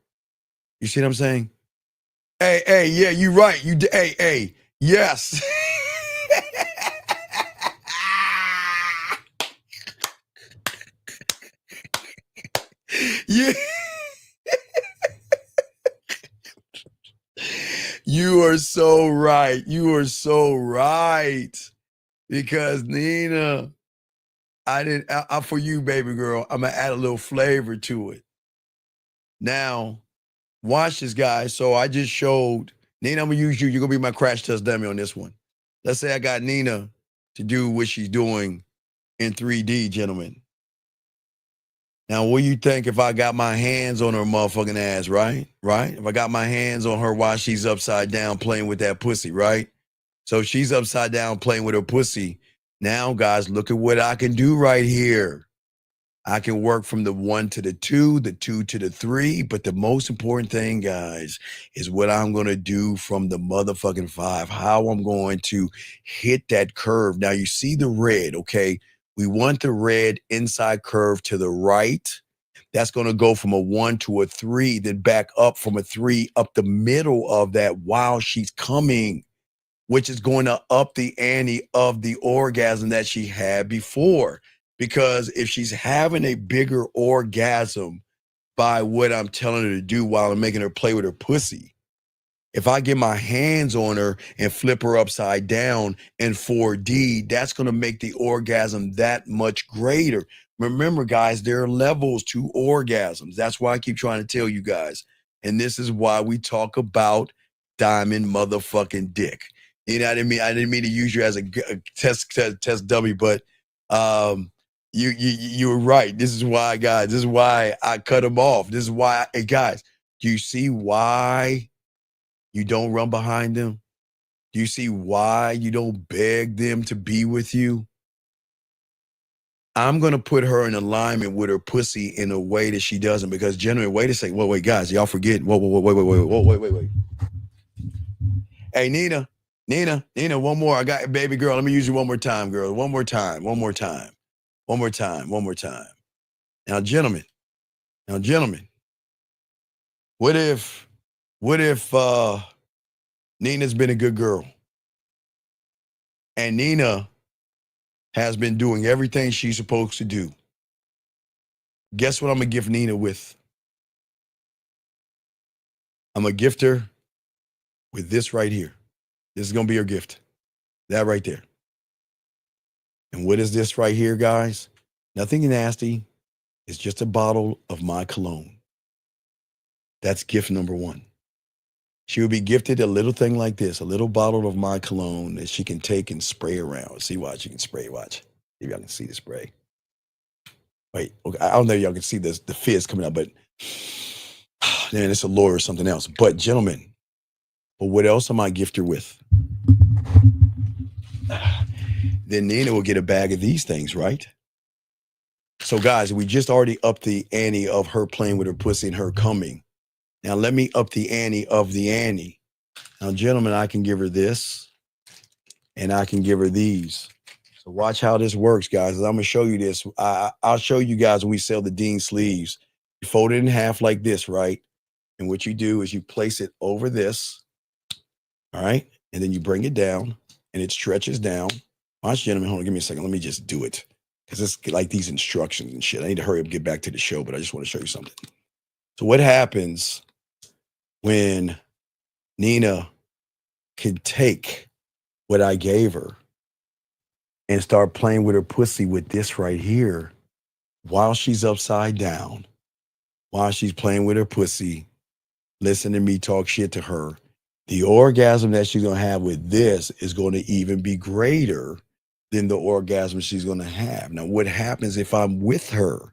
You see what I'm saying? Hey, yeah, you're right. Hey, yes. Yeah. You are so right. You are so right. Because Nina, I for you, baby girl, I'm gonna add a little flavor to it. Now, watch this, guys. So I just showed Nina, I'm gonna use you. You're gonna be my crash test dummy on this one. Let's say I got Nina to do what she's doing in 3D, gentlemen. Now, what do you think if I got my hands on her motherfucking ass, right? Right? If I got my hands on her while she's upside down playing with that pussy, right? So she's upside down playing with her pussy. Now, guys, look at what I can do right here. I can work from the 1 to the 2 to the 3. But the most important thing, guys, is what I'm going to do from the motherfucking 5, how I'm going to hit that curve. Now, you see the red, okay? We want the red inside curve to the right. That's going to go from a 1 to a 3, then back up from a 3 up the middle of that while she's coming, which is going to up the ante of the orgasm that she had before. Because if she's having a bigger orgasm by what I'm telling her to do while I'm making her play with her pussy, if I get my hands on her and flip her upside down in 4D, that's going to make the orgasm that much greater. Remember, guys, there are levels to orgasms. That's why I keep trying to tell you guys. And this is why we talk about diamond motherfucking dick. You know what I mean? I didn't mean to use you as a test dummy, but you were right. This is why, guys. This is why I cut him off. This is why, hey, guys, do you see why you don't run behind them? Do you see why you don't beg them to be with you? I'm going to put her in alignment with her pussy in a way that she doesn't, because generally, wait a second. Wait, guys, y'all forget. Wait. Hey, Nina, one more. I got baby girl. Let me use you one more time, girl. One more time. Now, gentlemen, what if Nina's been a good girl and Nina has been doing everything she's supposed to do? Guess what I'm gonna gift Nina with? I'm gonna gift her with this right here. This is gonna be her gift. That right there. And what is this right here, guys? Nothing nasty. It's just a bottle of my cologne. That's gift number 1. She will be gifted a little thing like this, a little bottle of my cologne that she can take and spray around. See, watch, you can spray, watch. Maybe y'all can see the spray. Wait, okay, I don't know if y'all can see this, the fizz coming out, but man, it's a lure or something else. But gentlemen, but what else am I gift her with? Then Nina will get a bag of these things, right? So guys, we just already upped the ante of her playing with her pussy and her coming. Now let me up the ante of the ante. Now, gentlemen, I can give her this and I can give her these. So watch how this works, guys. I'm gonna show you this. I'll show you guys when we sell the Dean sleeves. You fold it in half like this, right? And what you do is you place it over this, all right? and then you bring it down, and it stretches down. Watch, gentlemen, hold on, give me a second. Let me just do it, because it's like these instructions and shit. I need to hurry up and get back to the show, but I just want to show you something. So what happens when Nina can take what I gave her and start playing with her pussy with this right here while she's upside down, while she's playing with her pussy, listen to me talk shit to her. The orgasm that she's going to have with this is going to even be greater than the orgasm she's going to have. Now, what happens if I'm with her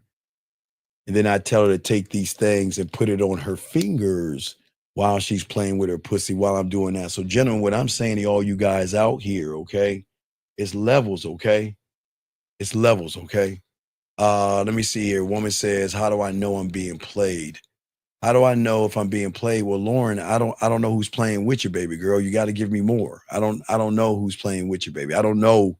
and then I tell her to take these things and put it on her fingers while she's playing with her pussy while I'm doing that? So, gentlemen, what I'm saying to all you guys out here, okay, it's levels, okay? It's levels, okay? Let me see here. Woman says, how do I know I'm being played? How do I know if I'm being played? Well, Lauren, I don't know who's playing with you, baby girl. You got to give me more. I don't know who's playing with you, baby. I don't know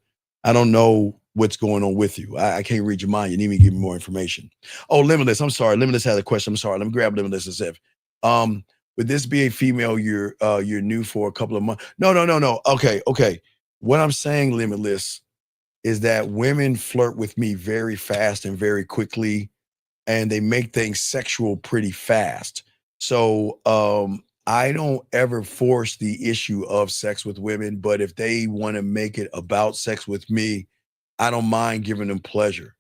what's going on with you. I can't read your mind. You need me to give me more information. Oh, Limitless. I'm sorry. Limitless has a question. I'm sorry. Let me grab Limitless as if. Would this be a female you're new for a couple of months? No. Okay. What I'm saying, Limitless, is that women flirt with me very fast and very quickly, and they make things sexual pretty fast. So I don't ever force the issue of sex with women, but if they want to make it about sex with me, I don't mind giving them pleasure.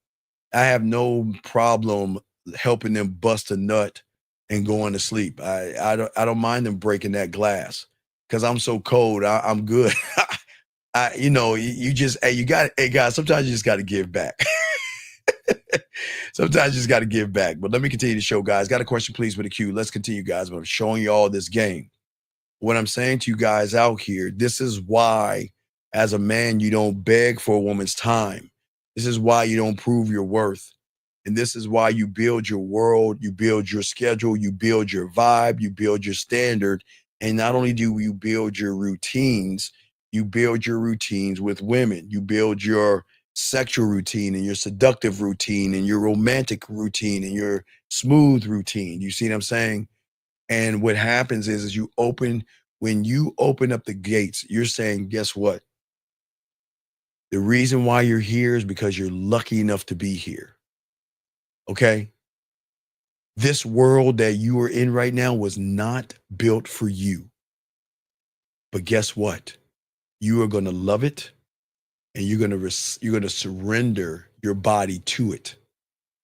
I have no problem helping them bust a nut and going to sleep. I don't mind them breaking that glass, because I'm so cold. I'm good. You just, hey guys, sometimes you just got to give back. Sometimes you just got to give back. But let me continue the show, guys. Got a question, please, with a Q. Let's continue, guys. But I'm showing you all this game. What I'm saying to you guys out here, this is why, as a man, you don't beg for a woman's time. This is why you don't prove your worth. And this is why you build your world, you build your schedule, you build your vibe, you build your standard. And not only do you build your routines, you build your routines with women. You build your sexual routine and your seductive routine and your romantic routine and your smooth routine. You see what I'm saying? And what happens is when you open up the gates, you're saying, guess what? The reason why you're here is because you're lucky enough to be here. Okay? This world that you are in right now was not built for you. But guess what? You are going to love it, and you're going to surrender your body to it.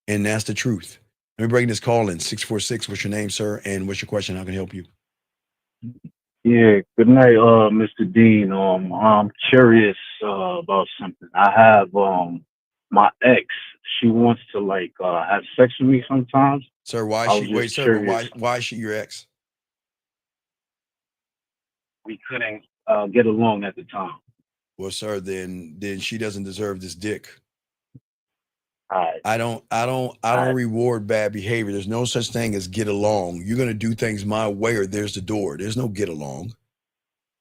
And that's the truth. Let me bring this call in. 646, what's your name, sir? And what's your question? How can I help you? Yeah, good night, Mr. Dean. I'm curious about something. I have my ex. She wants to have sex with me sometimes. Sir, why is she your ex? We couldn't get along at the time. Well, sir, then she doesn't deserve this dick. All right. I don't reward bad behavior. There's no such thing as get along. You're gonna do things my way, or there's the door. There's no get along.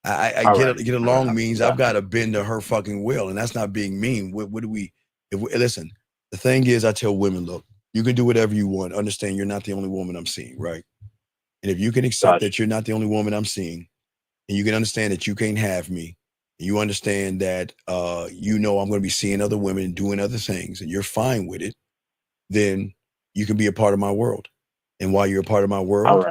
Get along means I've got to bend to her fucking will, and that's not being mean. What do we? Listen, the thing is, I tell women, look, you can do whatever you want. Understand, you're not the only woman I'm seeing, right? And if you can accept that you're not the only woman I'm seeing, and you can understand that you can't have me, and you understand that I'm going to be seeing other women and doing other things, and you're fine with it, then you can be a part of my world. And while you're a part of my world,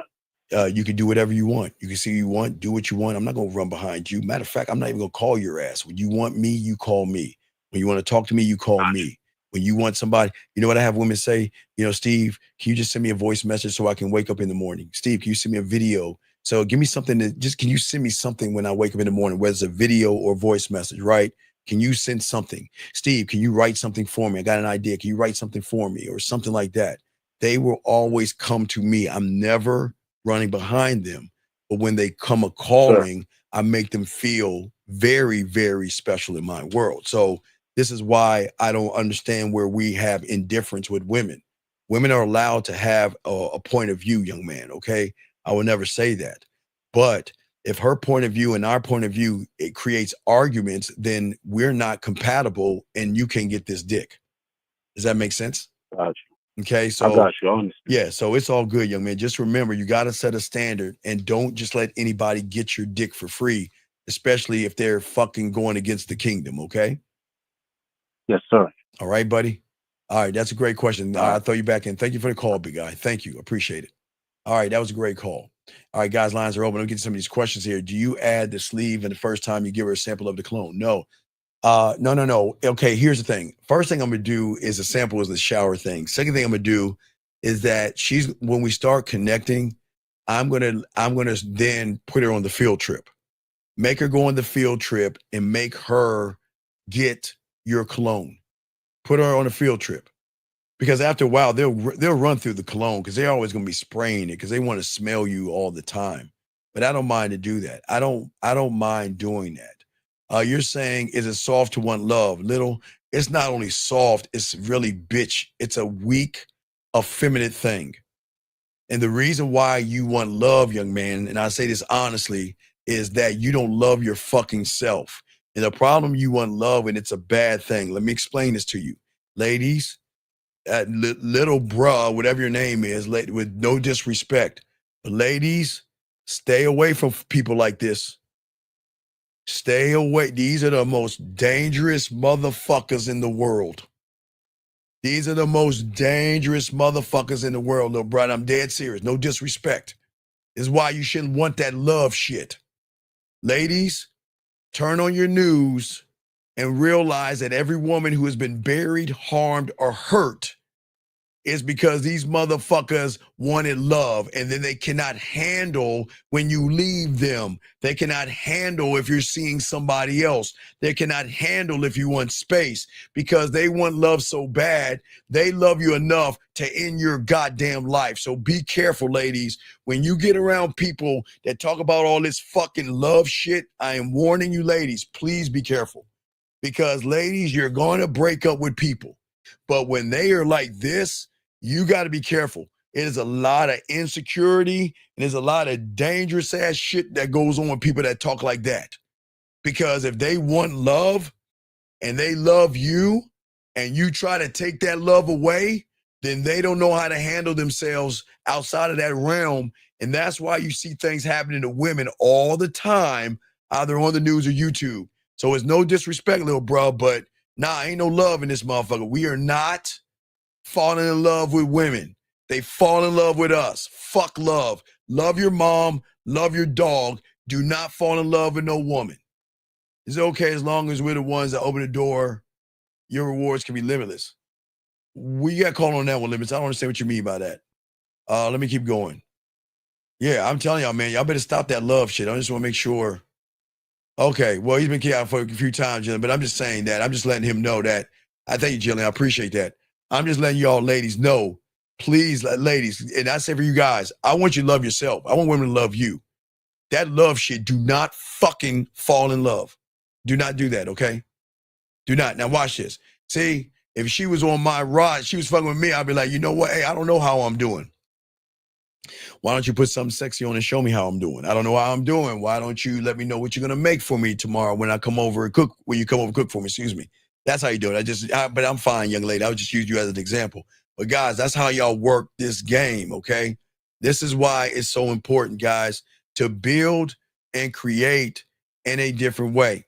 you can do whatever you want. You can see who you want, do what you want. I'm not going to run behind you. Matter of fact, I'm not even going to call your ass. When you want me, you call me. When you want to talk to me, you call me. When you want somebody, you know what I have women say? Steve, can you just send me a voice message so I can wake up in the morning? Steve, can you send me a video? So give me something can you send me something when I wake up in the morning, whether it's a video or voice message, right? Can you send something? Steve, can you write something for me? I got an idea. Can you write something for me or something like that? They will always come to me. I'm never running behind them. But when they come a calling, I make them feel very, very special in my world. So this is why I don't understand where we have indifference with women. Women are allowed to have a point of view, young man, okay? I will never say that. But if her point of view and our point of view, it creates arguments, then we're not compatible and you can't get this dick. Does that make sense? Gotcha. Okay, so I got you. I understand. Yeah, so it's all good, young man. Just remember, you got to set a standard and don't just let anybody get your dick for free. especially if they're fucking going against the kingdom, okay? Yes, sir. All right, buddy? All right, that's a great question. I'll throw you back in. Thank you for the call, big guy. Thank you. Appreciate it. All right, that was a great call. All right, guys, lines are open. Let me get some of these questions here. Do you add the sleeve in the first time you give her a sample of the cologne? No. No. Okay, here's the thing. First thing I'm gonna do is a sample is the shower thing. Second thing I'm gonna do is that when we start connecting, I'm gonna then put her on the field trip. Make her go on the field trip and make her get your cologne. Put her on a field trip. Because after a while, they'll run through the cologne because they're always going to be spraying it because they want to smell you all the time. But I don't mind to do that. I don't mind doing that. You're saying, is it soft to want love? Little, it's not only soft, it's really bitch. It's a weak, effeminate thing. And the reason why you want love, young man, and I say this honestly, is that you don't love your fucking self. And the problem you want love, and it's a bad thing. Let me explain this to you. Ladies, little bruh, whatever your name is, with no disrespect. But ladies, stay away from people like this. Stay away. These are the most dangerous motherfuckers in the world. These are the most dangerous motherfuckers in the world, little brother. I'm dead serious. No disrespect. This is why you shouldn't want that love shit. Ladies, turn on your news and realize that every woman who has been buried, harmed, or hurt is because these motherfuckers wanted love, and then they cannot handle when you leave them. They cannot handle if you're seeing somebody else. They cannot handle if you want space because they want love so bad. They love you enough to end your goddamn life. So be careful, ladies. When you get around people that talk about all this fucking love shit, I am warning you, ladies, please be careful. Because, ladies, you're going to break up with people. But when they are like this, you got to be careful. It is a lot of insecurity and there's a lot of dangerous ass shit that goes on with people that talk like that. Because if they want love and they love you and you try to take that love away, then they don't know how to handle themselves outside of that realm. And that's why you see things happening to women all the time, either on the news or YouTube. So it's no disrespect, little bro, but nah, ain't no love in this motherfucker. We are not falling in love with women. They fall in love with us. Fuck love. Love your mom. Love your dog. Do not fall in love with no woman. It's okay as long as we're the ones that open the door. Your rewards can be limitless. We got called on that one, limits. I don't understand what you mean by that. Let me keep going. Yeah, I'm telling y'all, man, y'all better stop that love shit. I just want to make sure. Okay, well, he's been kicked out for a few times, Jillian, but I'm just saying that. I'm just letting him know that. I thank you, Jillian. I appreciate that. I'm just letting y'all ladies know, please, ladies, and I say for you guys, I want you to love yourself. I want women to love you. That love shit, do not fucking fall in love. Do not do that, okay? Do not. Now watch this. See, if she was on my ride, she was fucking with me, I'd be like, you know what? Hey, I don't know how I'm doing. Why don't you put something sexy on and show me how I'm doing? I don't know how I'm doing. Why don't you let me know what you're going to make for me tomorrow when I come over and cook, when you come over and cook for me, excuse me. That's how you do it. But I'm fine, young lady. I would just use you as an example. But guys, that's how y'all work this game, okay? This is why it's so important, guys, to build and create in a different way.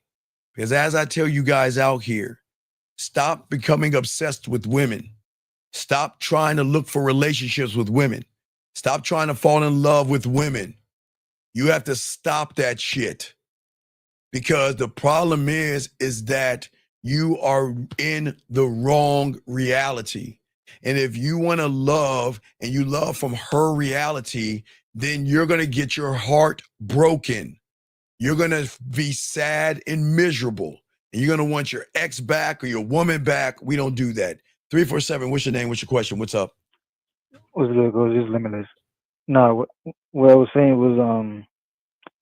Because as I tell you guys out here, stop becoming obsessed with women. Stop trying to look for relationships with women. Stop trying to fall in love with women. You have to stop that shit. Because the problem is that you are in the wrong reality. And if you want to love and you love from her reality, then you're going to get your heart broken. You're going to be sad and miserable. And you're going to want your ex back or your woman back. We don't do that. 347, what's your name? What's your question? What's up? What's good, goes just limitless. No, what I was saying was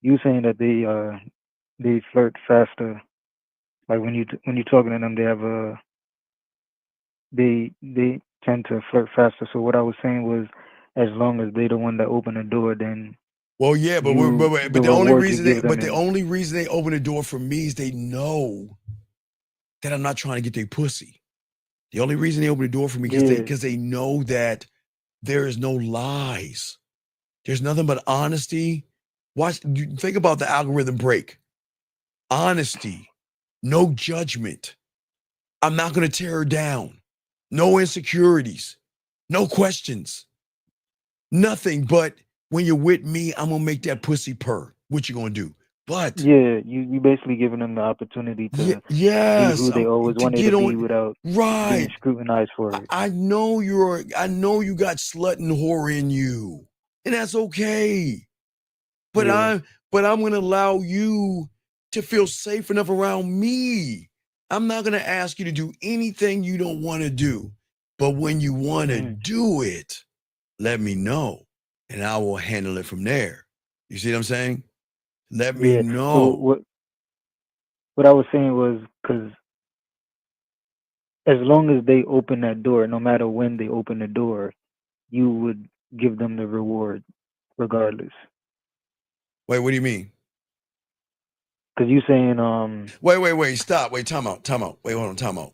you saying that they flirt faster. Like when you're talking to them, they have they tend to flirt faster. So what I was saying was, as long as they the one that open the door, then well, yeah, but the only reason they open the door for me is they know that I'm not trying to get their pussy. The only reason they open the door for me is because they know that there is no lies. There's nothing but honesty. Think about the algorithm break. honesty, no judgment. I'm not going to tear her down. No insecurities, no questions, nothing. But when you're with me, I'm going to make that pussy purr. What you going to do? But yeah, you basically giving them the opportunity to be who they always to wanted get to be on without right. being scrutinized for it. I know I know you got slut and whore in you, and that's okay. But Yeah. I'm going to allow you to feel safe enough around me. I'm not going to ask you to do anything you don't want to do. But when you want to do it, let me know, and I will handle it from there. You see what I'm saying? Let me Yeah. know. So what I was saying was, because as long as they open that door, no matter when they open the door, you would give them the reward regardless. Wait, what do you mean? Because you saying Wait, stop. Wait, time out. Wait, hold on, time out.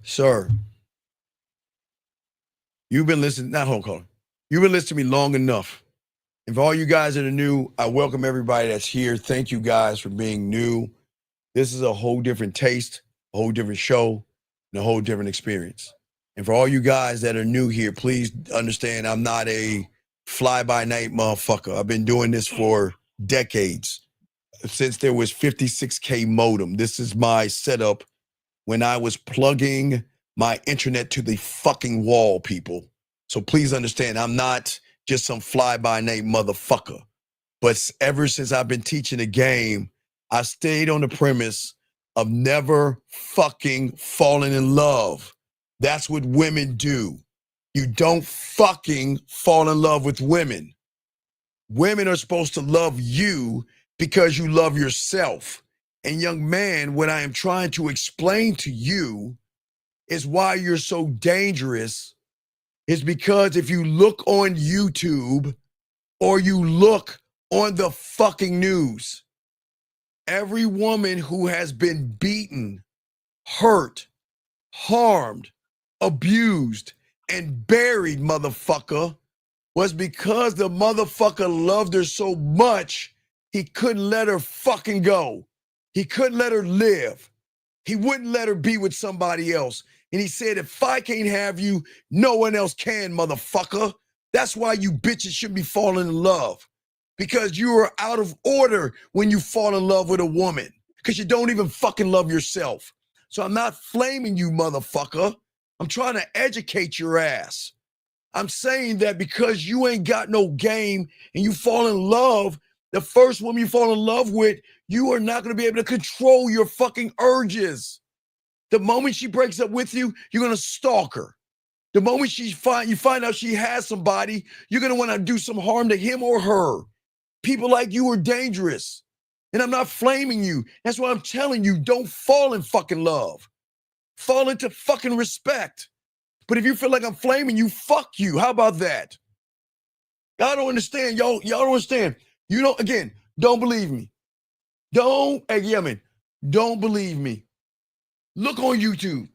Sir, you've been listening, not hold on, caller. You've been listening to me long enough. And for all you guys that are new, I welcome everybody that's here. Thank you guys for being new. This is a whole different taste, a whole different show, and a whole different experience. And for all you guys that are new here, please understand I'm not a fly-by-night motherfucker. I've been doing this for decades, since there was 56K modem. This is my setup when I was plugging my internet to the fucking wall, people. So please understand, I'm not just some fly-by-night motherfucker. But ever since I've been teaching the game, I stayed on the premise of never fucking falling in love. That's what women do. You don't fucking fall in love with women. Women are supposed to love you because you love yourself. And young man, what I am trying to explain to you is why you're so dangerous is because if you look on YouTube or you look on the fucking news, every woman who has been beaten, hurt, harmed, abused, and buried, motherfucker, was because the motherfucker loved her so much, he couldn't let her fucking go. He couldn't let her live. He wouldn't let her be with somebody else. And he said, if I can't have you, no one else can, motherfucker. That's why you bitches shouldn't be falling in love. Because you are out of order when you fall in love with a woman. Because you don't even fucking love yourself. So I'm not flaming you, motherfucker. I'm trying to educate your ass. I'm saying that because you ain't got no game and you fall in love, the first woman you fall in love with, you are not going to be able to control your fucking urges. The moment she breaks up with you, you're going to stalk her. The moment you find out she has somebody, you're going to want to do some harm to him or her. People like you are dangerous. And I'm not flaming you. That's why I'm telling you, don't fall in fucking love. Fall into fucking respect. But if you feel like I'm flaming you, fuck you. How about that? Y'all don't understand. Y'all don't understand. You don't, again, don't believe me. Don't believe me. Look on YouTube.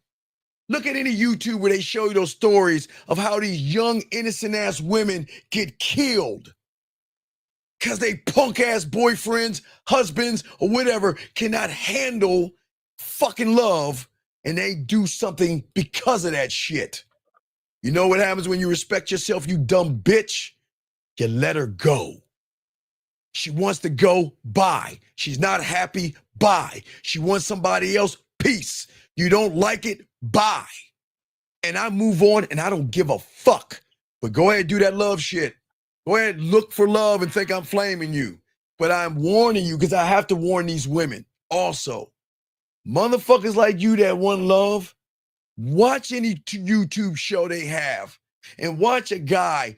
Look at any YouTube where they show you those stories of how these young, innocent ass women get killed because they punk ass boyfriends, husbands, or whatever cannot handle fucking love and they do something because of that shit. You know what happens when you respect yourself, you dumb bitch? You let her go. She wants to go, bye. She's not happy, bye. She wants somebody else, peace. You don't like it, bye. And I move on and I don't give a fuck. But go ahead and do that love shit. Go ahead and look for love and think I'm flaming you. But I'm warning you because I have to warn these women also. Motherfuckers like you that want love, watch any YouTube show they have and watch a guy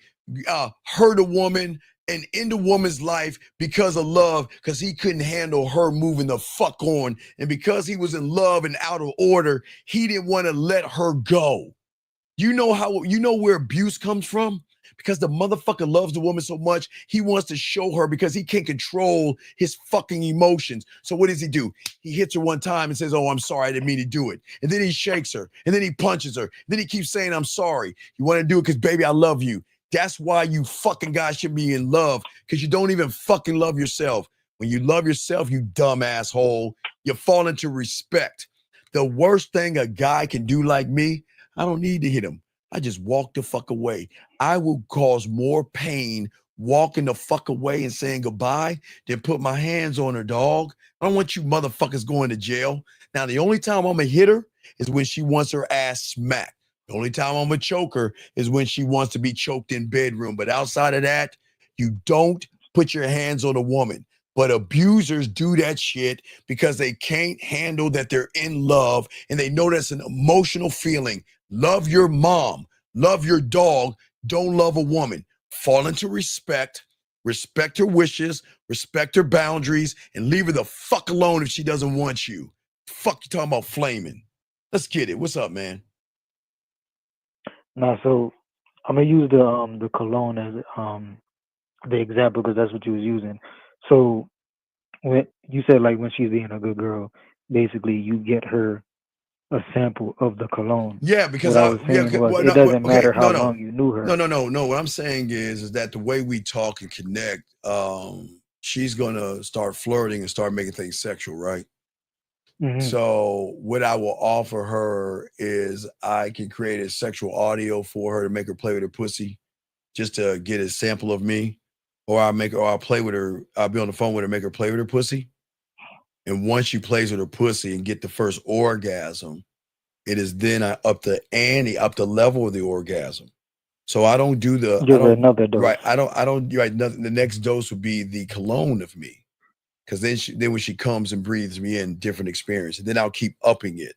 hurt a woman and end a woman's life because of love, because he couldn't handle her moving the fuck on. And because he was in love and out of order, he didn't want to let her go. You know where abuse comes from? Because the motherfucker loves the woman so much, he wants to show her because he can't control his fucking emotions. So what does he do? He hits her one time and says, oh, I'm sorry, I didn't mean to do it. And then he shakes her, and then he punches her. Then he keeps saying, I'm sorry. You want to do it because, baby, I love you. That's why you fucking guys should be in love, because you don't even fucking love yourself. When you love yourself, you dumb asshole, you fall into respect. The worst thing a guy can do like me, I don't need to hit him. I just walk the fuck away. I will cause more pain walking the fuck away and saying goodbye than put my hands on her, dog. I don't want you motherfuckers going to jail. Now, the only time I'm gonna hit her is when she wants her ass smacked. The only time I'm gonna choke her is when she wants to be choked in bedroom. But outside of that, you don't put your hands on a woman. But abusers do that shit because they can't handle that they're in love and they know that's an emotional feeling. Love your mom, love your dog, don't love a woman. Fall into respect, respect her wishes, respect her boundaries, and leave her the fuck alone if she doesn't want you. Fuck you talking about flaming. Let's get it. What's up, man? Now, so I'm gonna use the cologne as the example because that's what you was using. So when you said like when she's being a good girl, basically you get her a sample of the cologne. Yeah, because What I was saying was it doesn't matter how long you knew her. No. What I'm saying is that the way we talk and connect, she's gonna start flirting and start making things sexual, right? Mhm. So what I will offer her is I can create a sexual audio for her to make her play with her pussy, just to get a sample of me, or I'll play with her. I'll be on the phone with her, make her play with her pussy, and once she plays with her pussy and get the first orgasm, it is then I up the ante, up the level of the orgasm. So I don't do the Give her another dose. right. I don't right. Nothing. The next dose would be the cologne of me. Because then when she comes and breathes me in, different experience. And then I'll keep upping it.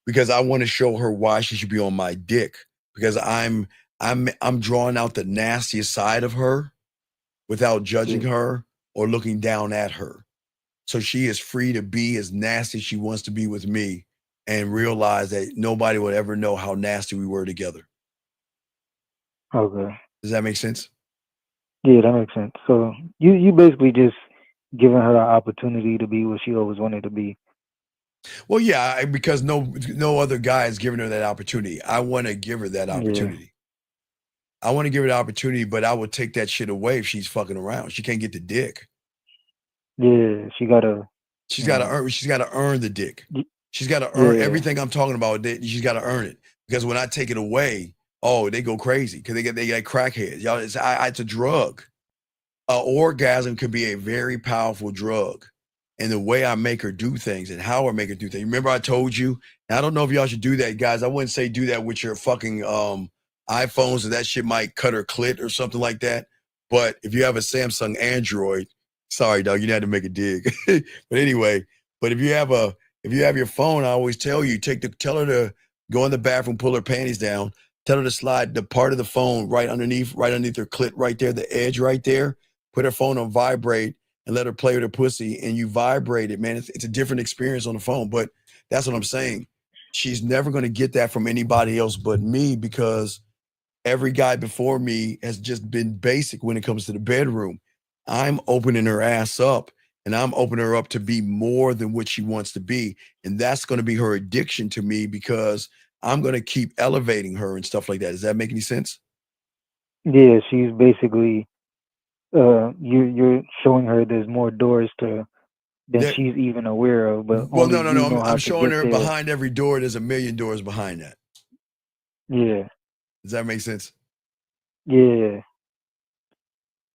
Because I want to show her why she should be on my dick. Because I'm drawing out the nastiest side of her without judging her or looking down at her. So she is free to be as nasty as she wants to be with me and realize that nobody would ever know how nasty we were together. Okay. Does that make sense? Yeah, that makes sense. So you basically just giving her an opportunity to be what she always wanted to be. Well, yeah, because no other guy is giving her that opportunity. I want to give her that opportunity. I want to give her the opportunity, but I would take that shit away if she's fucking around. She can't get the dick. Yeah, she's got to earn. She's got to earn the dick. She's got to earn everything I'm talking about. She's got to earn it because when I take it away, they go crazy because they get crackheads. Y'all, it's a drug. Orgasm could be a very powerful drug. And the way I make her do things and how I make her do things. Remember I told you, and I don't know if y'all should do that, guys. I wouldn't say do that with your fucking iPhones, and that shit might cut her clit or something like that. But if you have a Samsung Android, sorry, dog, you had to make a dig. But anyway, if you have your phone, I always tell you, tell her to go in the bathroom, pull her panties down, tell her to slide the part of the phone right underneath her clit right there, the edge right there. Put her phone on vibrate and let her play with her pussy, and you vibrate it, man. It's a different experience on the phone, but that's what I'm saying. She's never going to get that from anybody else but me because every guy before me has just been basic when it comes to the bedroom. I'm opening her ass up, and I'm opening her up to be more than what she wants to be, and that's going to be her addiction to me because I'm going to keep elevating her and stuff like that. Does that make any sense? Yeah, she's basically you're showing her there's more doors than she's even aware of. But well, no. I'm showing her behind every door. There's a million doors behind that. Yeah. Does that make sense? Yeah.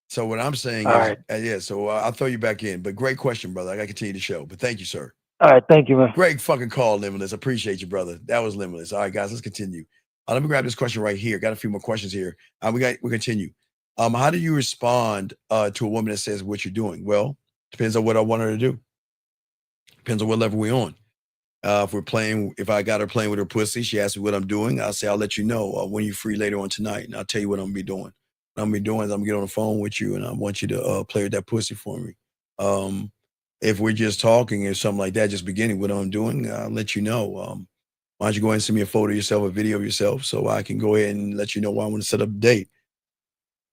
So what I'm saying is, So I'll throw you back in. But great question, brother. I got to continue the show. But thank you, sir. All right, thank you, man. Great fucking call, Limitless. Appreciate you, brother. That was Limitless. All right, guys, let's continue. Let me grab this question right here. Got a few more questions here. We continue. How do you respond to a woman that says what you're doing? Well, depends on what I want her to do. Depends on what level we're on. If I got her playing with her pussy, she asks me what I'm doing. I'll say, I'll let you know when you're free later on tonight, and I'll tell you what I'm gonna be doing. What I'm gonna be doing is I'm gonna get on the phone with you, and I want you to play with that pussy for me. If we're just talking or something like that, just beginning what I'm doing, I'll let you know. Why don't you go ahead and send me a photo of yourself, a video of yourself, so I can go ahead and let you know why I want to set up a date.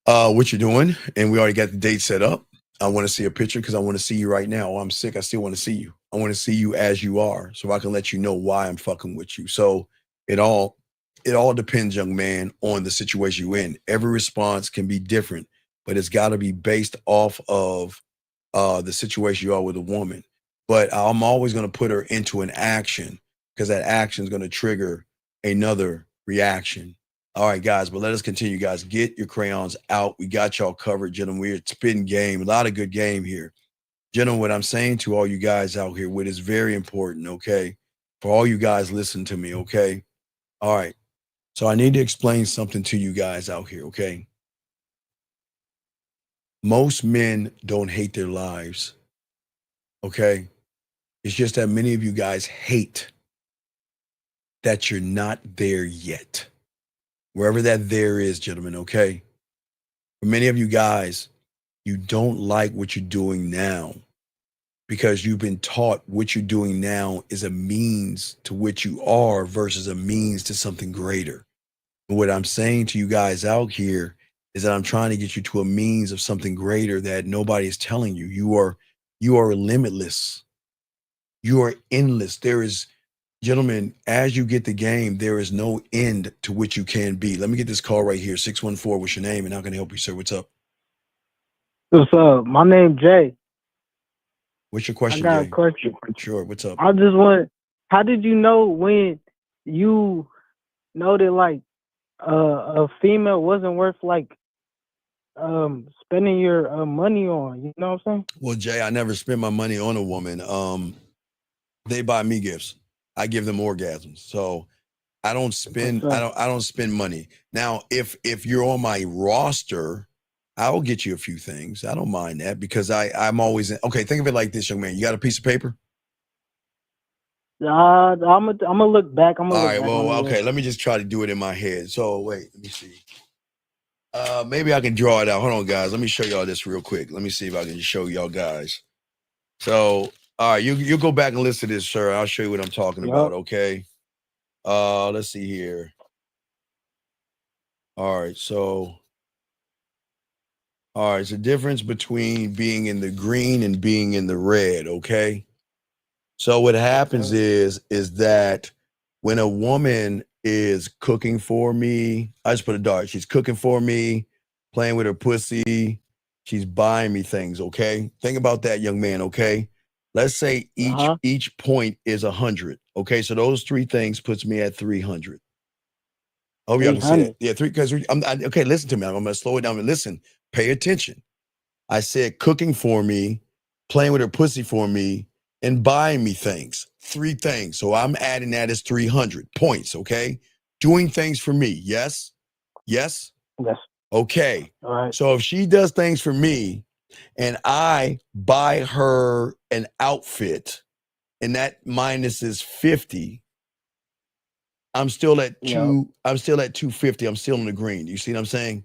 What you're doing, and we already got the date set up. I want to see a picture because I want to see you right now. I'm sick. I still want to see you. I want to see you as you are so I can let you know why I'm fucking with you. So it all depends, young man, on the situation you're in. Every response can be different, but it's got to be based off of the situation you are with a woman. But I'm always going to put her into an action because that action is going to trigger another reaction. All right, guys, but let us continue, guys. Get your crayons out. We got y'all covered, gentlemen. We're spitting game. A lot of good game here. Gentlemen, what I'm saying to all you guys out here, what is very important, okay? For all you guys, listen to me, okay? All right. So I need to explain something to you guys out here, okay? Most men don't hate their lives, okay? It's just that many of you guys hate that you're not there yet. Wherever that there is, gentlemen, okay? For many of you guys, you don't like what you're doing now because you've been taught what you're doing now is a means to which you are versus a means to something greater. And what I'm saying to you guys out here is that I'm trying to get you to a means of something greater that nobody is telling you. You are limitless. You are endless. There is, gentlemen, as you get the game, there is no end to which you can be. Let me get this call right here. 614, what's your name? And how can I help you, sir? What's up? What's up? My name Jay. What's your question, I got Jay? a question. Sure, what's up? I just want, how did you know when you know that like a female wasn't worth like spending your money on? You know what I'm saying? Well, Jay, I never spend my money on a woman. They buy me gifts. I give them orgasms. So I don't spend I don't spend money. Now, if you're on my roster, I'll get you a few things. I don't mind that because I'm always okay. Think of it like this, young man. You got a piece of paper? I'm gonna look back. I'm gonna All look right. back. Well, okay. Let me just try to do it in my head. So wait, let me see. Maybe I can draw it out. Hold on, guys. Let me show y'all this real quick. Let me see if I can show y'all guys. So, all right, you go back and listen to this, sir. I'll show you what I'm talking about. Okay. Let's see here. All right. So, all right. It's the difference between being in the green and being in the red. Okay. So what happens is that when a woman is cooking for me, I just put a dart. She's cooking for me, playing with her pussy. She's buying me things. Okay. Think about that, young man. Okay. Let's say each point is 100. Okay. So those three things puts me at 300. I hope y'all can see that. Yeah. Okay. Listen to me. I'm going to slow it down and listen. Pay attention. I said cooking for me, playing with her pussy for me, and buying me things. 3 things. So I'm adding that as 300 points, okay? Doing things for me. Yes? Yes? Yes. Okay. All right. So if she does things for me and I buy her an outfit and that minus is 50, I'm still at I'm still at 250. I'm still in the green. You see what I'm saying?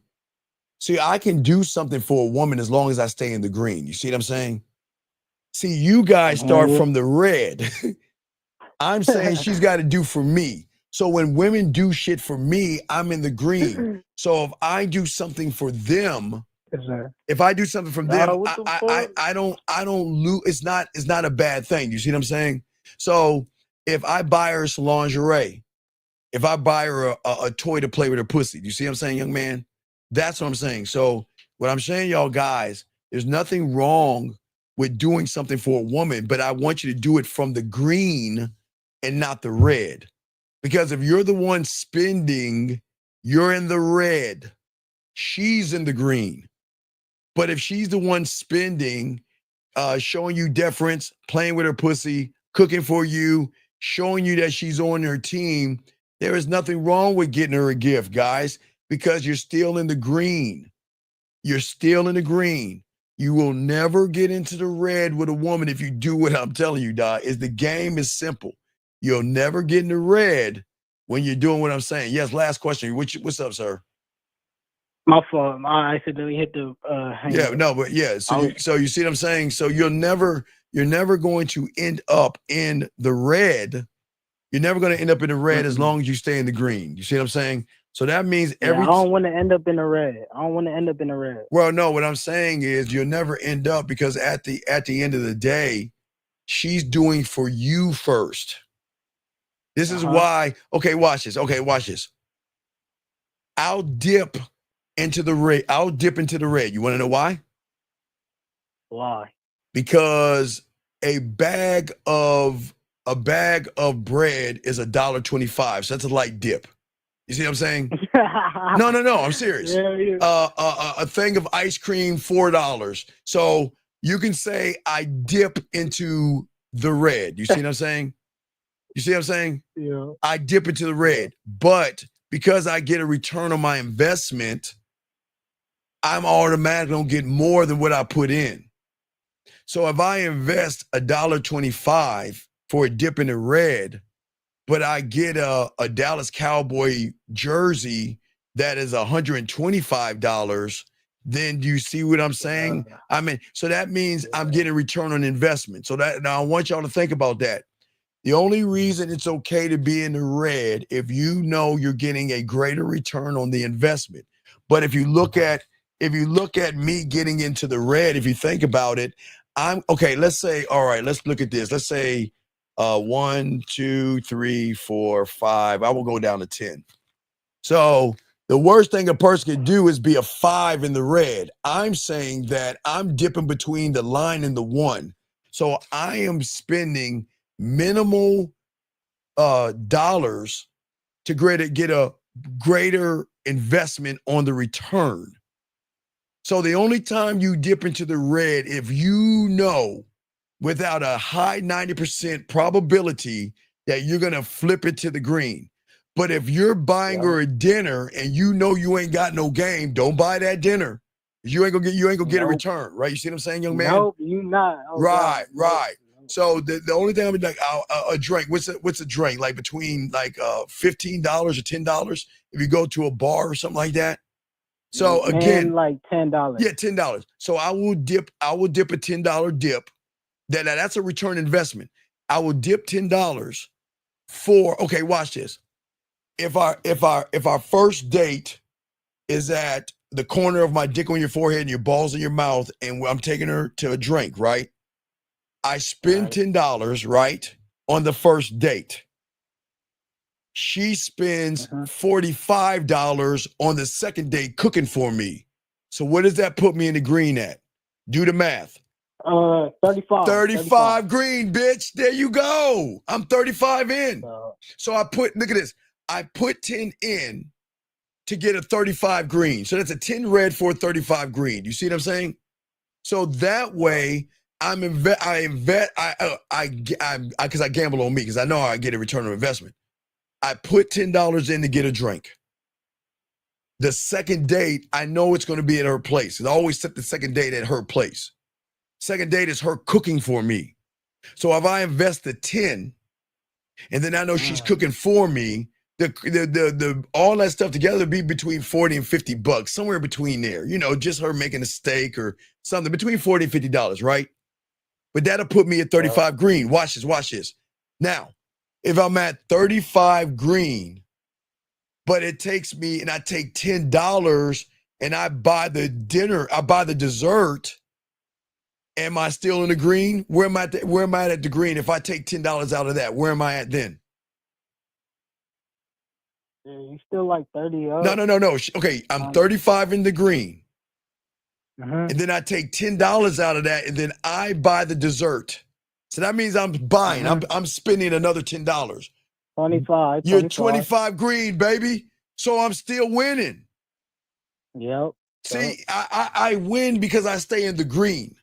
See, I can do something for a woman as long as I stay in the green. You see what I'm saying? See, you guys start from the red. I'm saying she's got to do for me. So when women do shit for me, I'm in the green. So if I do something for them, if I do something from them, I don't lose. It's not a bad thing. You see what I'm saying? So if I buy her some lingerie, if I buy her a toy to play with her pussy, do you see what I'm saying, young man? That's what I'm saying. So what I'm saying, y'all guys, there's nothing wrong with doing something for a woman, but I want you to do it from the green and not the red. Because if you're the one spending, you're in the red. She's in the green. But if she's the one spending, showing you deference, playing with her pussy, cooking for you, showing you that she's on her team, there is nothing wrong with getting her a gift, guys, because you're still in the green. You're still in the green. You will never get into the red with a woman if you do what I'm telling you, Doc. The game is simple. You'll never get in the red when you're doing what I'm saying. Yes, last question. What's up, sir? My fault. I accidentally hit the hang Yeah, up. no, but yeah. So you see what I'm saying? So you're never going to end up in the red. You're never going to end up in the red as long as you stay in the green. You see what I'm saying? So that means I don't want to end up in the red. Well, no, what I'm saying is you'll never end up because at the end of the day, she's doing for you first. This is why, okay, watch this. Okay, watch this. I'll dip into the red. You want to know why? Why? because a bag of bread is $1.25. So that's a light dip. You see what I'm saying? No, I'm serious. Yeah. A thing of ice cream, $4. So you can say I dip into the red. You see what I'm saying? You see what I'm saying? Yeah. I dip into the red. But because I get a return on my investment, I'm automatically gonna get more than what I put in. So if I invest $1.25 for a dip in the red, but I get a Dallas Cowboy jersey that is $125, then do you see what I'm saying? I mean, so that means I'm getting return on investment. So that now I want y'all to think about that. The only reason it's okay to be in the red if you know you're getting a greater return on the investment. But if you look at me getting into the red, if you think about it, I'm okay. Let's say, all right, let's look at this. Let's say 1, 2, 3, 4, 5. I will go down to 10. So the worst thing a person could do is be a 5 in the red. I'm saying that I'm dipping between the line and the 1. So I am spending minimal dollars to get a greater investment on the return. So the only time you dip into the red, if you know without a high 90% probability that you're gonna flip it to the green. But if you're buying her a dinner and you know you ain't got no game, don't buy that dinner. You ain't gonna get a return, right? You see what I'm saying, young man? Nope, you not. Oh, Right, God. right. So the only thing I would like a drink. What's a drink like between like $15 or $10 if you go to a bar or something like that? So Man, again, like $10. yeah, $10. So I will dip a $10 dip. That's a return investment. I will dip $10 for okay. Watch this. If our first date is at the corner of my dick on your forehead and your balls in your mouth, and I'm taking her to a drink, right? I spend $10, right, on the first date. She spends $45 on the second date cooking for me. So what does that put me in the green at? Do the math. 35. 35 green, bitch. There you go. I'm 35 in. So look at this. I put 10 in to get a 35 green. So that's a 10 red for a 35 green. You see what I'm saying? So that way because I gamble on me because I know I get a return on investment. I put $10 in to get a drink. The second date, I know it's going to be at her place. I always set the second date at her place. Second date is her cooking for me. So if I invest the 10 and then I know she's cooking for me, the all that stuff together be between $40 and $50, somewhere between there. You know, just her making a steak or something between $40 and $50, right? But that'll put me at 35 green. Watch this. Now, if I'm at 35 green, but it takes me and I take $10 and I buy the dessert, am I still in the green? Where am I at the green? If I take $10 out of that, where am I at then? Yeah, you still like 30 up. No. Okay, I'm 35 in the green. And then I take $10 out of that and then I buy the dessert. So that means I'm buying. I'm spending another $10. 25. You're 25 green, baby. So I'm still winning. Yep. See, I win because I stay in the green.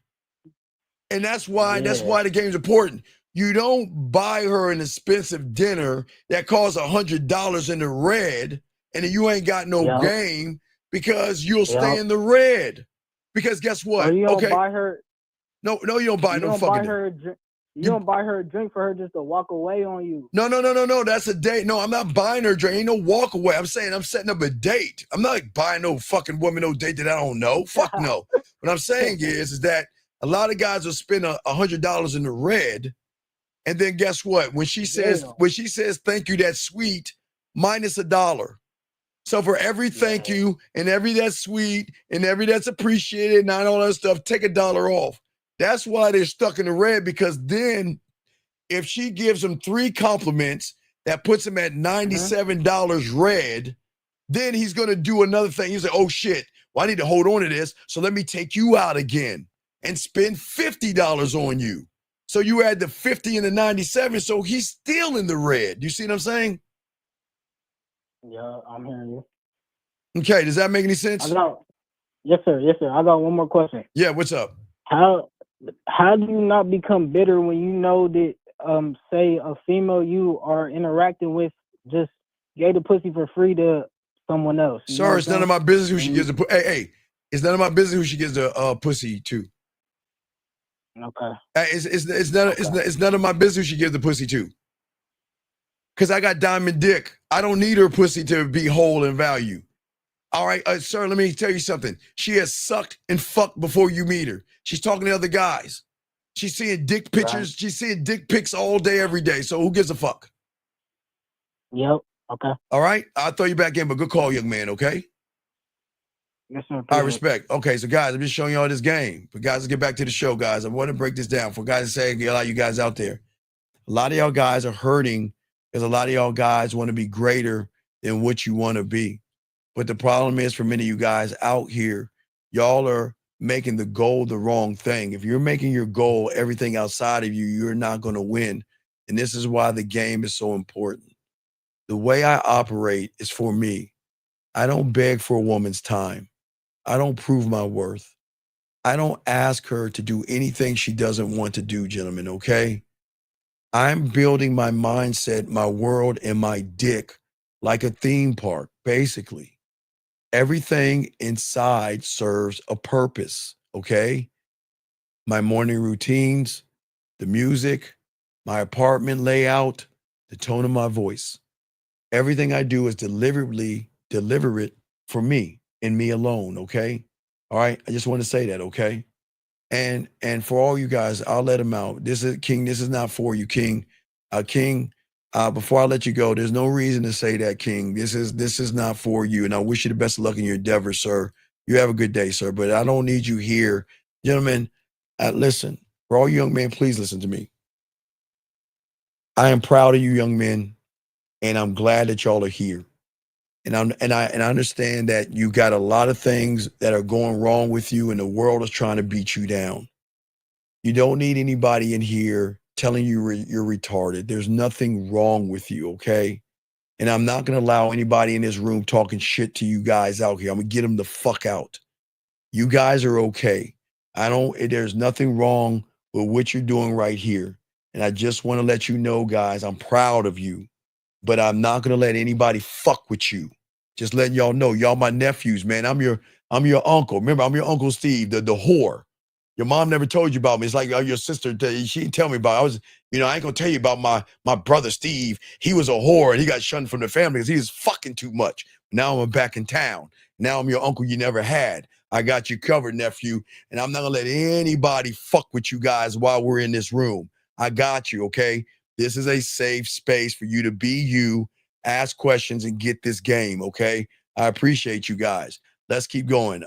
And that's why the game's important. You don't buy her an expensive dinner that costs $100 in the red, and then you ain't got no game because you'll stay in the red. Because guess what? Or you don't buy her. No, you don't buy no fucking. You don't buy her a drink for her just to walk away on you. No. That's a date. No, I'm not buying her a drink. Ain't no walk away. I'm saying I'm setting up a date. I'm not like buying no fucking woman no date that I don't know. Fuck no. What I'm saying is that a lot of guys will spend $100 in the red, and then guess what? When she says thank you, that's sweet, minus $1. So for every thank you and every that's sweet and every that's appreciated and all that stuff, take $1 off. That's why they're stuck in the red, because then if she gives him 3 compliments, that puts him at $97 red, then he's going to do another thing. He's like, oh shit, well, I need to hold on to this. So let me take you out again. and spend $50 on you. So you add the 50 and the 97, so he's still in the red. You see what I'm saying? Yeah, I'm hearing you. Okay, does that make any sense? Yes, sir. Yes, sir. I got one more question. Yeah, what's up? How do you not become bitter when you know that say a female you are interacting with just gave the pussy for free to someone else? Sir, it's none of my business who she gives the hey, it's none of my business who she gives the pussy to. Okay. It's none of my business who she gives the pussy to. Cause I got diamond dick. I don't need her pussy to be whole in value. All right, sir, let me tell you something. She has sucked and fucked before you meet her. She's talking to other guys. She's seeing dick pictures. Right. She's seeing dick pics all day, every day. So who gives a fuck? Yep. Okay. All right. I'll throw you back in, but good call, young man. Okay. Yes, sir. I respect. Okay, so guys, I'm just showing y'all this game. But guys, let's get back to the show, guys. I want to break this down for guys to say, a lot of you guys out there. A lot of y'all guys are hurting because a lot of y'all guys want to be greater than what you want to be. But the problem is for many of you guys out here, y'all are making the goal the wrong thing. If you're making your goal everything outside of you, you're not going to win. And this is why the game is so important. The way I operate is for me. I don't beg for a woman's time. I don't prove my worth. I don't ask her to do anything she doesn't want to do, gentlemen, okay? I'm building my mindset, my world, and my dick like a theme park, basically. Everything inside serves a purpose, okay? My morning routines, the music, my apartment layout, the tone of my voice. Everything I do is deliberately deliver it for me and me alone, okay? All right, I just want to say that, okay? And for all you guys, I'll let him out. This is King, this is not for you, King. King, before I let you go, there's no reason to say that, King. This is not for you, and I wish you the best of luck in your endeavors, sir. You have a good day, sir, but I don't need you here. Gentlemen, listen, for all you young men, please listen to me. I am proud of you young men, and I'm glad that y'all are here. And I understand that you got a lot of things that are going wrong with you, and the world is trying to beat you down. You don't need anybody in here telling you you're retarded. There's nothing wrong with you, okay? And I'm not going to allow anybody in this room talking shit to you guys out here. I'm going to get them the fuck out. You guys are okay. There's nothing wrong with what you're doing right here. And I just want to let you know, guys, I'm proud of you, but I'm not going to let anybody fuck with you. Just letting y'all know, y'all my nephews, man. I'm your uncle. Remember, I'm your Uncle Steve, the whore. Your mom never told you about me. It's like your sister, she didn't tell me about it. I was, I ain't gonna tell you about my brother Steve. He was a whore and he got shunned from the family because he was fucking too much. Now I'm back in town. Now I'm your uncle you never had. I got you covered, nephew. And I'm not gonna let anybody fuck with you guys while we're in this room. I got you, okay? This is a safe space for you to be you, ask questions, and get this game, okay? I appreciate you guys. Let's keep going.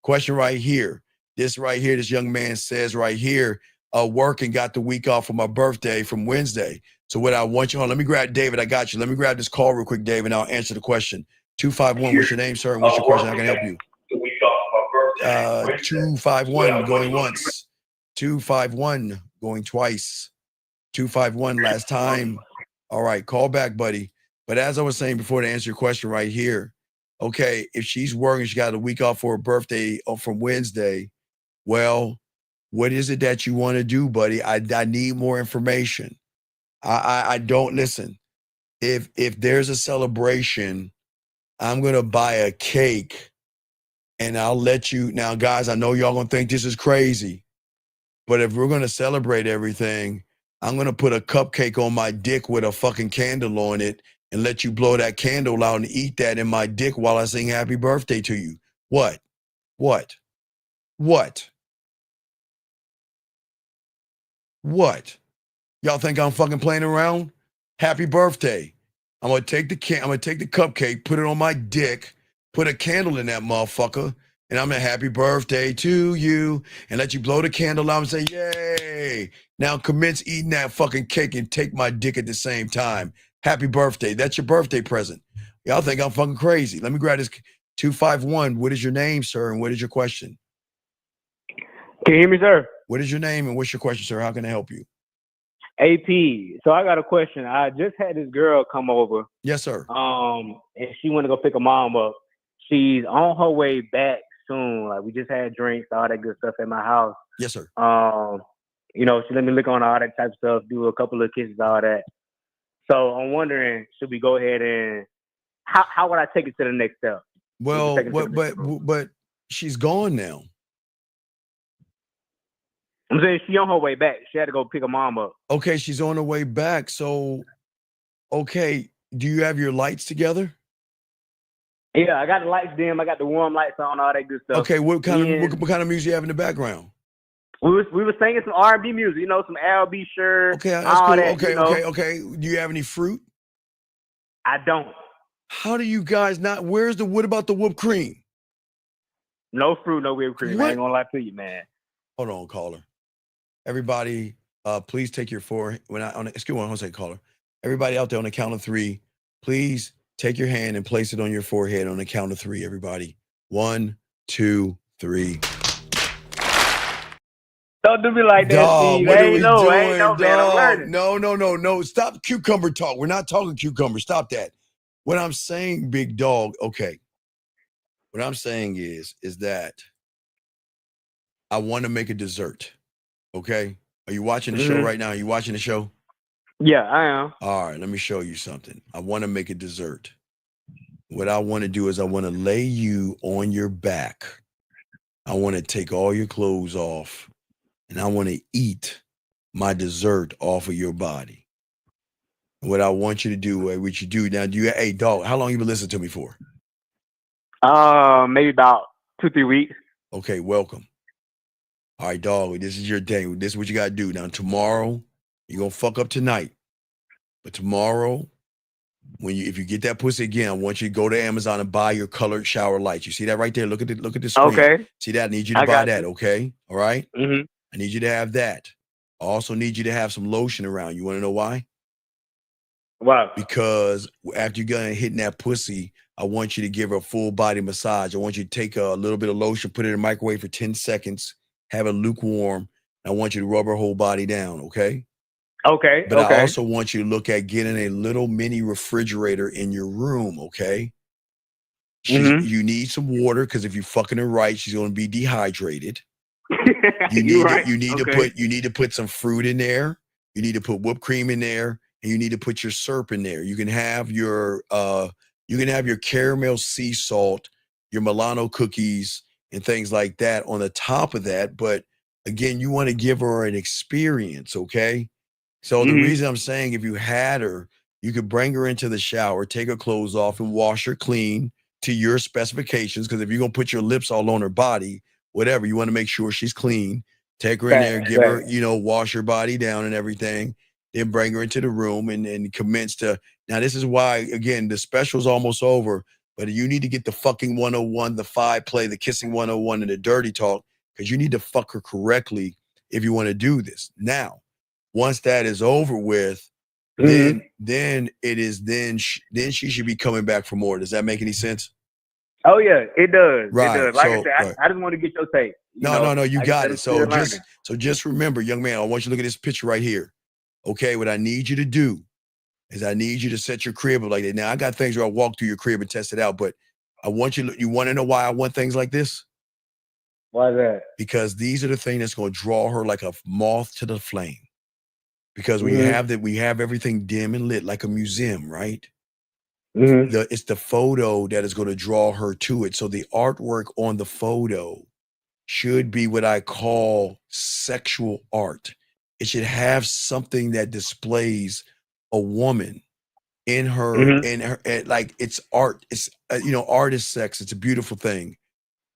Question right here. This right here, this young man says right here, work and got the week off for my birthday from Wednesday. So what I want you on, let me grab David. I got you. Let me grab this call real quick, David, and I'll answer the question. 251, what's your name, sir? And what's your question? I can help you. 251 going once. 251 going twice. 251 last time. All right, call back, buddy. But as I was saying before, to answer your question right here, okay, if she's working, she got a week off for her birthday from Wednesday. Well, what is it that you want to do, buddy? I need more information. I don't listen. If there's a celebration, I'm gonna buy a cake and I'll let you. Now, guys, I know y'all gonna think this is crazy, but if we're gonna celebrate everything, I'm gonna put a cupcake on my dick with a fucking candle on it and let you blow that candle out and eat that in my dick while I sing happy birthday to you. What? What? Y'all think I'm fucking playing around? Happy birthday. I'm gonna take the cupcake, put it on my dick, put a candle in that motherfucker, and I'm gonna happy birthday to you, and let you blow the candle out and say, yay. Now commence eating that fucking cake and take my dick at the same time. Happy birthday. That's your birthday present. Y'all think I'm fucking crazy. Let me grab this 251. What is your name, sir? And what is your question? Can you hear me, sir? What is your name and what's your question, sir? How can I help you? AP. So I got a question. I just had this girl come over. Yes, sir. And she went to go pick her mom up. She's on her way back soon. Like we just had drinks, all that good stuff at my house. Yes, sir. You know, she let me lick on all that type of stuff, do a couple of kisses, all that. So I'm wondering, should we go ahead and how would I take it to the next step? Well, but she's gone now. I'm saying she on her way back. She had to go pick her mom up. Okay, she's on her way back. So, okay, do you have your lights together? Yeah, I got the lights dim. I got the warm lights on, all that good stuff. Okay, what kind of music you have in the background? We were singing some R&B music, you know, some L.B. Sure. Okay, that's all cool. that, Okay, you know. okay. Do you have any fruit? I don't. How do you guys not? What about the whipped cream? No fruit, no whipped cream. What? I ain't gonna lie to you, man. Hold on, caller. Everybody, please take your forehead. Excuse me, I want to say caller. Everybody out there on the count of 3, please take your hand and place it on your forehead on the count of 3. Everybody, 1, 2, 3. Don't do me like that, Dog, Steve. what are we I doing, ain't know, man. I'm learning. No. Stop cucumber talk. We're not talking cucumber. Stop that. What I'm saying, big dog, okay. What I'm saying is that I want to make a dessert. Okay? Are you watching the show right now? Are you watching the show? Yeah, I am. All right, let me show you something. I want to make a dessert. What I want to do is I want to lay you on your back. I want to take all your clothes off. And I want to eat my dessert off of your body. What I want you to do, what you do now, hey, dog, how long you been listening to me for? Maybe about 2-3 weeks. Okay, welcome. All right, dog, this is your day. This is what you got to do. Now, tomorrow, you're going to fuck up tonight. But tomorrow, if you get that pussy again, I want you to go to Amazon and buy your colored shower lights. You see that right there? Look at the screen. Okay. See that? I need you to buy that, okay? All right? Mm-hmm. I need you to have that. I also need you to have some lotion around. You want to know why? Why? Because after you're done hitting that pussy, I want you to give her a full body massage. I want you to take a little bit of lotion, put it in the microwave for 10 seconds, have it lukewarm. I want you to rub her whole body down, okay? Okay. But I also want you to look at getting a little mini refrigerator in your room, okay? You need some water because if you're fucking her right, she's going to be dehydrated. You need to put some fruit in there. You need to put whipped cream in there, and you need to put your syrup in there. You can have your caramel sea salt, your Milano cookies, and things like that on the top of that. But again, you want to give her an experience, okay? So the reason I'm saying, if you had her, you could bring her into the shower, take her clothes off, and wash her clean to your specifications. Because if you're gonna put your lips all on her body, whatever, you want to make sure she's clean. Take her in there, give her, wash her body down and everything. Then bring her into the room and commence to. Now, this is why, again, the special's almost over, but you need to get the fucking 101, the 5 play, the kissing 101, and the dirty talk, because you need to fuck her correctly if you want to do this. Now, once that is over with, then she should be coming back for more. Does that make any sense? Oh yeah, it does. Right. It does. Like I said, I just want to get your take. No, you got it. So just remember, young man, I want you to look at this picture right here. Okay, what I need you to do is I need you to set your crib up like that. Now, I got things where I walk through your crib and test it out, but I want you want to know why I want things like this? Why is that? Because these are the things that's going to draw her like a moth to the flame. Because we have everything dim and lit like a museum, right? It's the photo that is going to draw her to it. So the artwork on the photo should be what I call sexual art. It should have something that displays a woman in her, like it's art. It's art is sex. It's a beautiful thing.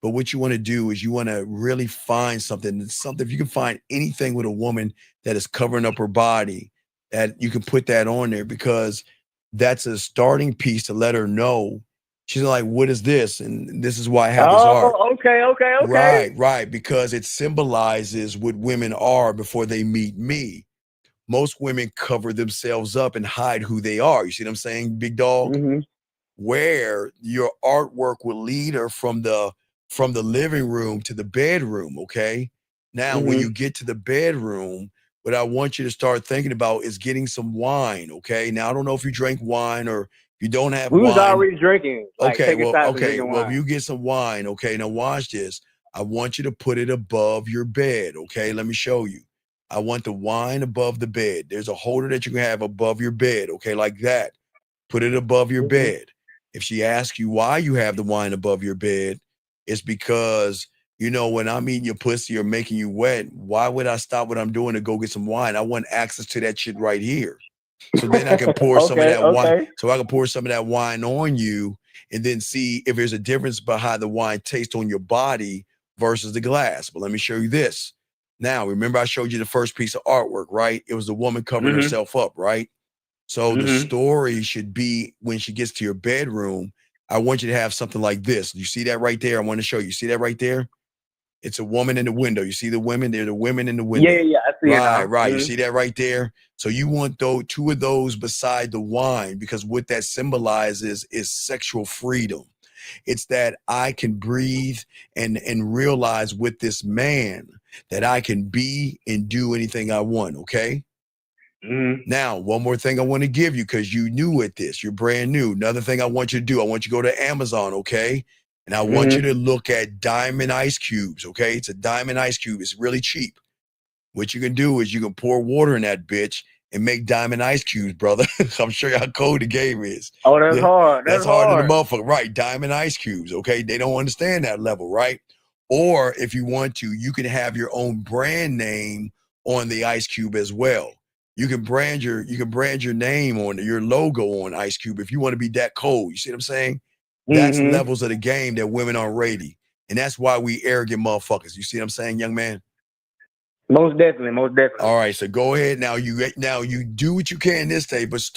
But what you want to do is you want to really find something. If you can find anything with a woman that is covering up her body, that you can put that on there, because that's a starting piece to let her know. She's like, what is this? And this is why I have this art. Okay. Right. Because it symbolizes what women are before they meet me. Most women cover themselves up and hide who they are. You see what I'm saying, big dog? Where your artwork will lead her from the living room to the bedroom, okay? Now, when you get to the bedroom, what I want you to start thinking about is getting some wine. Okay. Now, I don't know if you drink wine or if you don't have We was wine. already drinking. Like, Okay, take a well, shot for okay, drinking well, if wine. you get some wine, okay, now watch this. I want you to put it above your bed, okay? Let me show you. I want the wine above the bed. There's a holder that you can have above your bed, okay, like that. Put it above your bed. If she asks you why you have the wine above your bed, it's because, you know, when I'm eating your pussy or making you wet, why would I stop what I'm doing to go get some wine? I want access to that shit right here. So then I can pour some of that wine. So I can pour some of that wine on you and then see if there's a difference behind the wine taste on your body versus the glass. But let me show you this. Now, remember I showed you the first piece of artwork, right? It was the woman covering herself up, right? So the story should be when she gets to your bedroom, I want you to have something like this. You see that right there? I want to show you. See that right there? It's a woman in the window. You see the women? They're the women in the window. Yeah, I see it now. Right. You see that right there? So you want two of those beside the wine, because what that symbolizes is sexual freedom. It's that I can breathe and realize with this man that I can be and do anything I want, okay? Now, one more thing I want to give you, because you new at this. You're brand new. Another thing I want you to do, I want you to go to Amazon, okay? And I want you to look at diamond ice cubes, okay? It's a diamond ice cube. It's really cheap. What you can do is you can pour water in that bitch and make diamond ice cubes, brother. I'm sure how cold the game is. Oh, that's hard. That's hard than the motherfucker. Right, diamond ice cubes, okay? They don't understand that level, right? Or if you want to, you can have your own brand name on the ice cube as well. You can brand your name on your logo on ice cube if you want to be that cold. You see what I'm saying? That's levels of the game that women aren't ready. And that's why we arrogant motherfuckers. You see what I'm saying, young man? Most definitely. All right, so go ahead. Now you do what you can this day, but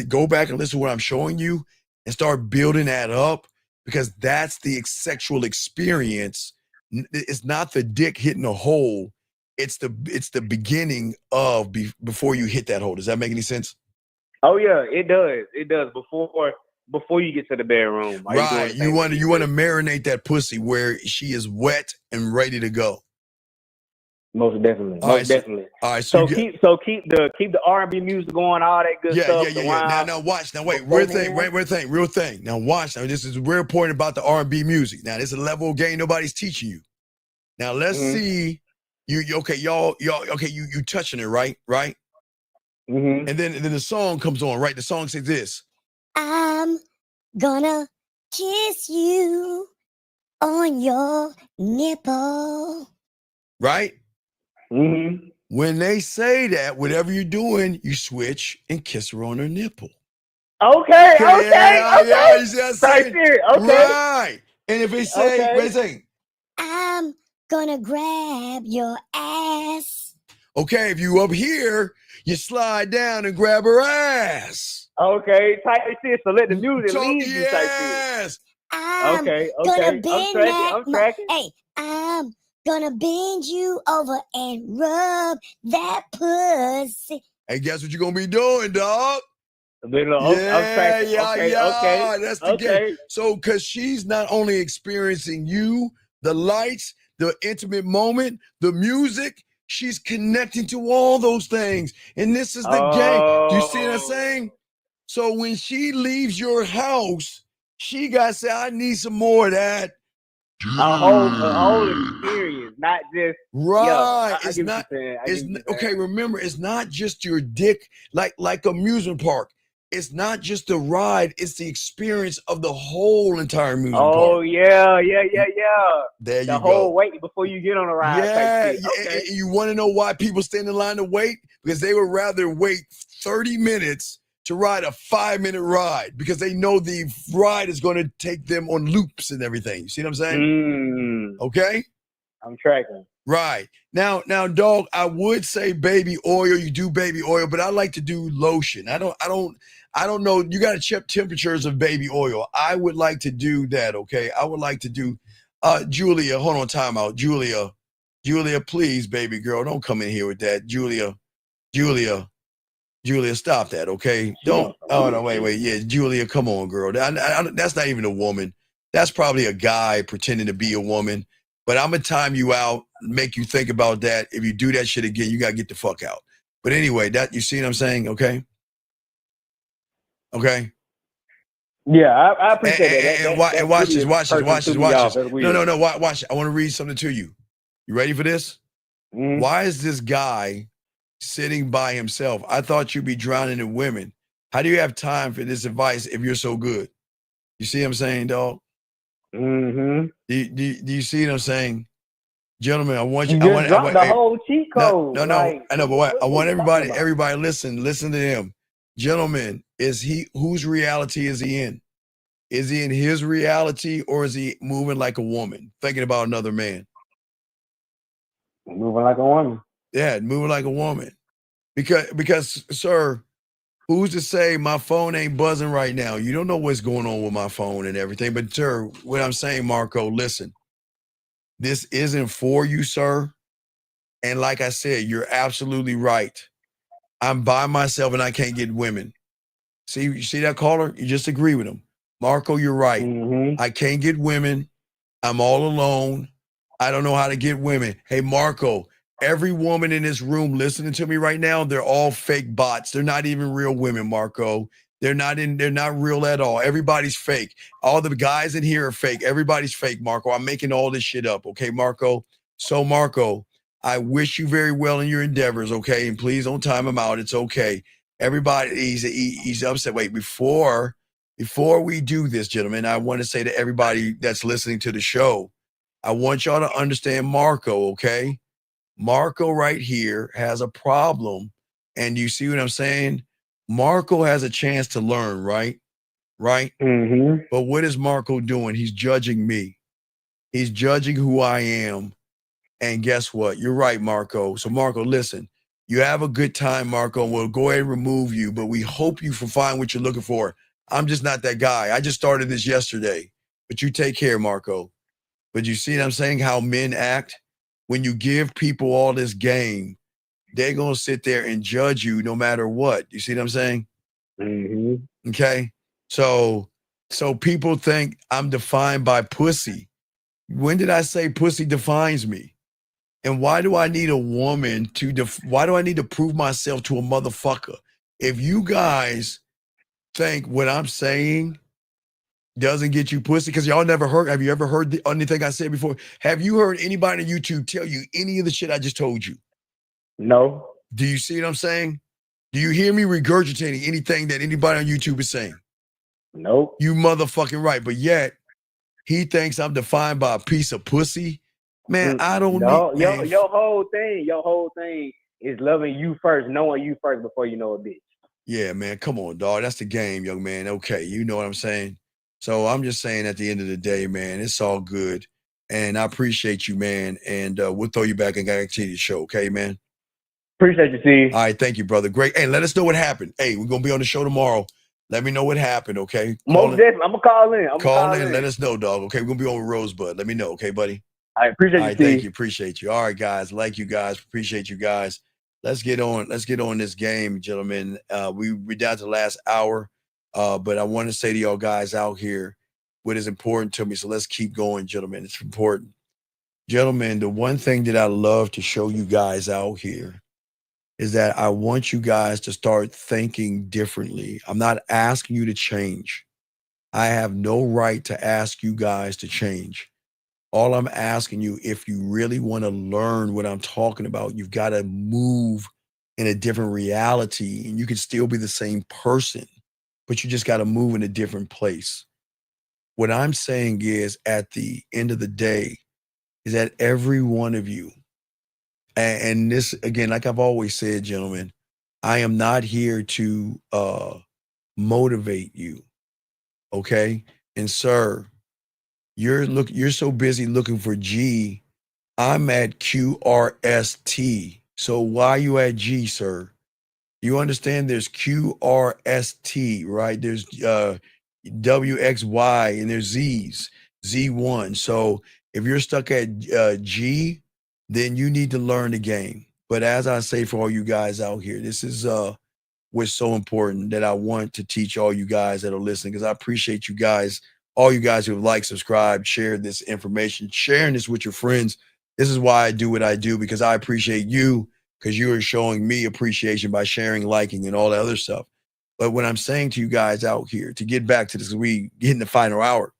go back and listen to what I'm showing you and start building that up, because that's the sexual experience. It's not the dick hitting a hole. It's the beginning of before you hit that hole. Does that make any sense? Oh yeah, it does. It does. Before you get to the bedroom. Right. You want to marinate that pussy where she is wet and ready to go. Most definitely. Definitely. All right. So keep the R&B music going, all that good stuff. Yeah. Now watch. Now wait. Real thing. Now watch. Now this is a real point about the R&B music. Now this is a level of game nobody's teaching you. Now let's see. You touching it, right? And then the song comes on, right? The song says this. I'm gonna kiss you on your nipple. Right? When they say that, whatever you're doing, you switch and kiss her on her nipple. Okay. Yeah, you see what I'm saying? Okay. Right. And if they say, wait a second. I'm gonna grab your ass. Okay, if you up here, you slide down and grab her ass. Okay, type shit. So let the music lead you. Yes. I'm gonna bend I'm tracking. Hey, I'm gonna bend you over and rub that pussy. Hey, guess what you're gonna be doing, dog? Okay. That's the game. So, because she's not only experiencing you, the lights, the intimate moment, the music, she's connecting to all those things. And this is the game. Do you see what I'm saying? So when she leaves your house, she got to say, I need some more of that. A whole experience, not just right. Okay. Remember, it's not just your dick, like amusement park. It's not just the ride; it's the experience of the whole entire amusement park. Oh yeah. There you go. The whole wait before you get on a ride. Yeah. Okay. And you want to know why people stand in line to wait? Because they would rather wait 30 minutes to ride a 5-minute ride, because they know the ride is going to take them on loops and everything. You see what I'm saying? Okay. I'm tracking. Right. Now, dog, I would say baby oil. You do baby oil, but I like to do lotion. I don't know. You got to check temperatures of baby oil. I would like to do that. Okay. I would like to do, Julia, hold on, time out. Julia, please, baby girl, don't come in here with that. Julia, stop that, okay? Don't. Oh no, wait. Yeah, Julia, come on, girl. That's not even a woman. That's probably a guy pretending to be a woman. But I'm gonna time you out, make you think about that. If you do that shit again, you gotta get the fuck out. But anyway, that you see what I'm saying? Okay. Okay. Yeah, I appreciate that. And That watch really this, is watch this, personal watch to this, me, watch y'all. this. That's weird. No, watch. I want to read something to you. You ready for this? Mm-hmm. Why is this guy sitting by himself? I thought you'd be drowning in women. How do you have time for this advice if you're so good? You see what I'm saying, dog? Mm-hmm. Do you see what I'm saying? Gentlemen, I want You you. just dropped the whole cheat code. No. Like, I know, but what I want you talking about? everybody listen to him. Gentlemen, whose reality is he in? Is he in his reality or is he moving like a woman, thinking about another man? Moving like a woman. Yeah, moving like a woman. Because, sir, who's to say my phone ain't buzzing right now? You don't know what's going on with my phone and everything. But, sir, what I'm saying, Marco, listen, this isn't for you, sir. And like I said, you're absolutely right. I'm by myself and I can't get women. See, you see that caller? You just agree with him. Marco, you're right. Mm-hmm. I can't get women. I'm all alone. I don't know how to get women. Hey, Marco, every woman in this room listening to me right now, they're all fake bots. They're not even real women, Marco. They're not real at all. Everybody's fake. All the guys in here are fake. Everybody's fake, Marco. I'm making all this shit up. Okay, Marco? So, Marco, I wish you very well in your endeavors, okay? And please don't time him out. It's okay. Everybody, he's upset. Wait, before we do this, gentlemen, I want to say to everybody that's listening to the show, I want y'all to understand Marco, okay? Marco right here has a problem. And you see what I'm saying? Marco has a chance to learn, right? Right? Mm-hmm. But what is Marco doing? He's judging me. He's judging who I am. And guess what? You're right, Marco. So, Marco, listen, you have a good time, Marco, and we'll go ahead and remove you, but we hope you find what you're looking for. I'm just not that guy. I just started this yesterday. But you take care, Marco. But you see what I'm saying? How men act? When you give people all this game, they're going to sit there and judge you no matter what. You see what I'm saying? Mm-hmm. Okay. So people think I'm defined by pussy. When did I say pussy defines me? And why do I need a woman why do I need to prove myself to a motherfucker? If you guys think what I'm saying doesn't get you pussy, because y'all never heard, have you ever heard anything I said before? Have you heard anybody on YouTube tell you any of the shit I just told you? No. Do you see what I'm saying? Do you hear me regurgitating anything that anybody on YouTube is saying? Nope. You motherfucking right. But yet, he thinks I'm defined by a piece of pussy. Man, I don't need, man. Your whole thing is loving you first, knowing you first before you know a bitch. Yeah, man, come on, dog. That's the game, young man. Okay, you know what I'm saying? So I'm just saying at the end of the day, man, it's all good. And I appreciate you, man. And we'll throw you back and continue the show, okay, man? Appreciate you, Steve. All right, thank you, brother. Great. Hey, let us know what happened. Hey, we're going to be on the show tomorrow. Let me know what happened, okay? Most definitely. I'm going to call in. Call in. Let us know, dog. Okay, we're going to be on with Rosebud. Let me know, okay, buddy? I appreciate you, Steve. Thank you. Appreciate you. All right, guys. Like you guys. Appreciate you guys. Let's get on this game, gentlemen. We're down to the last hour, but I want to say to y'all guys out here what is important to me. So let's keep going, gentlemen. It's important. Gentlemen, the one thing that I love to show you guys out here is that I want you guys to start thinking differently. I'm not asking you to change. I have no right to ask you guys to change. All I'm asking you, if you really want to learn what I'm talking about, you've got to move in a different reality, and you can still be the same person, but you just got to move in a different place. What I'm saying is, at the end of the day, is that every one of you, and this, again, like I've always said, gentlemen, I am not here to motivate you, okay? And sir, you're so busy looking for G. I'm at QRST. So why you at G, sir? You understand there's QRST, right? There's WXY and there's Z's, Z1. So if you're stuck at G, then you need to learn the game. But as I say for all you guys out here, this is what's so important that I want to teach all you guys that are listening, because I appreciate you guys all you guys who have liked, subscribed, shared this information, sharing this with your friends. This is why I do what I do, because I appreciate you, because you are showing me appreciation by sharing, liking, and all that other stuff. But what I'm saying to you guys out here, to get back to this, we get in the final hour,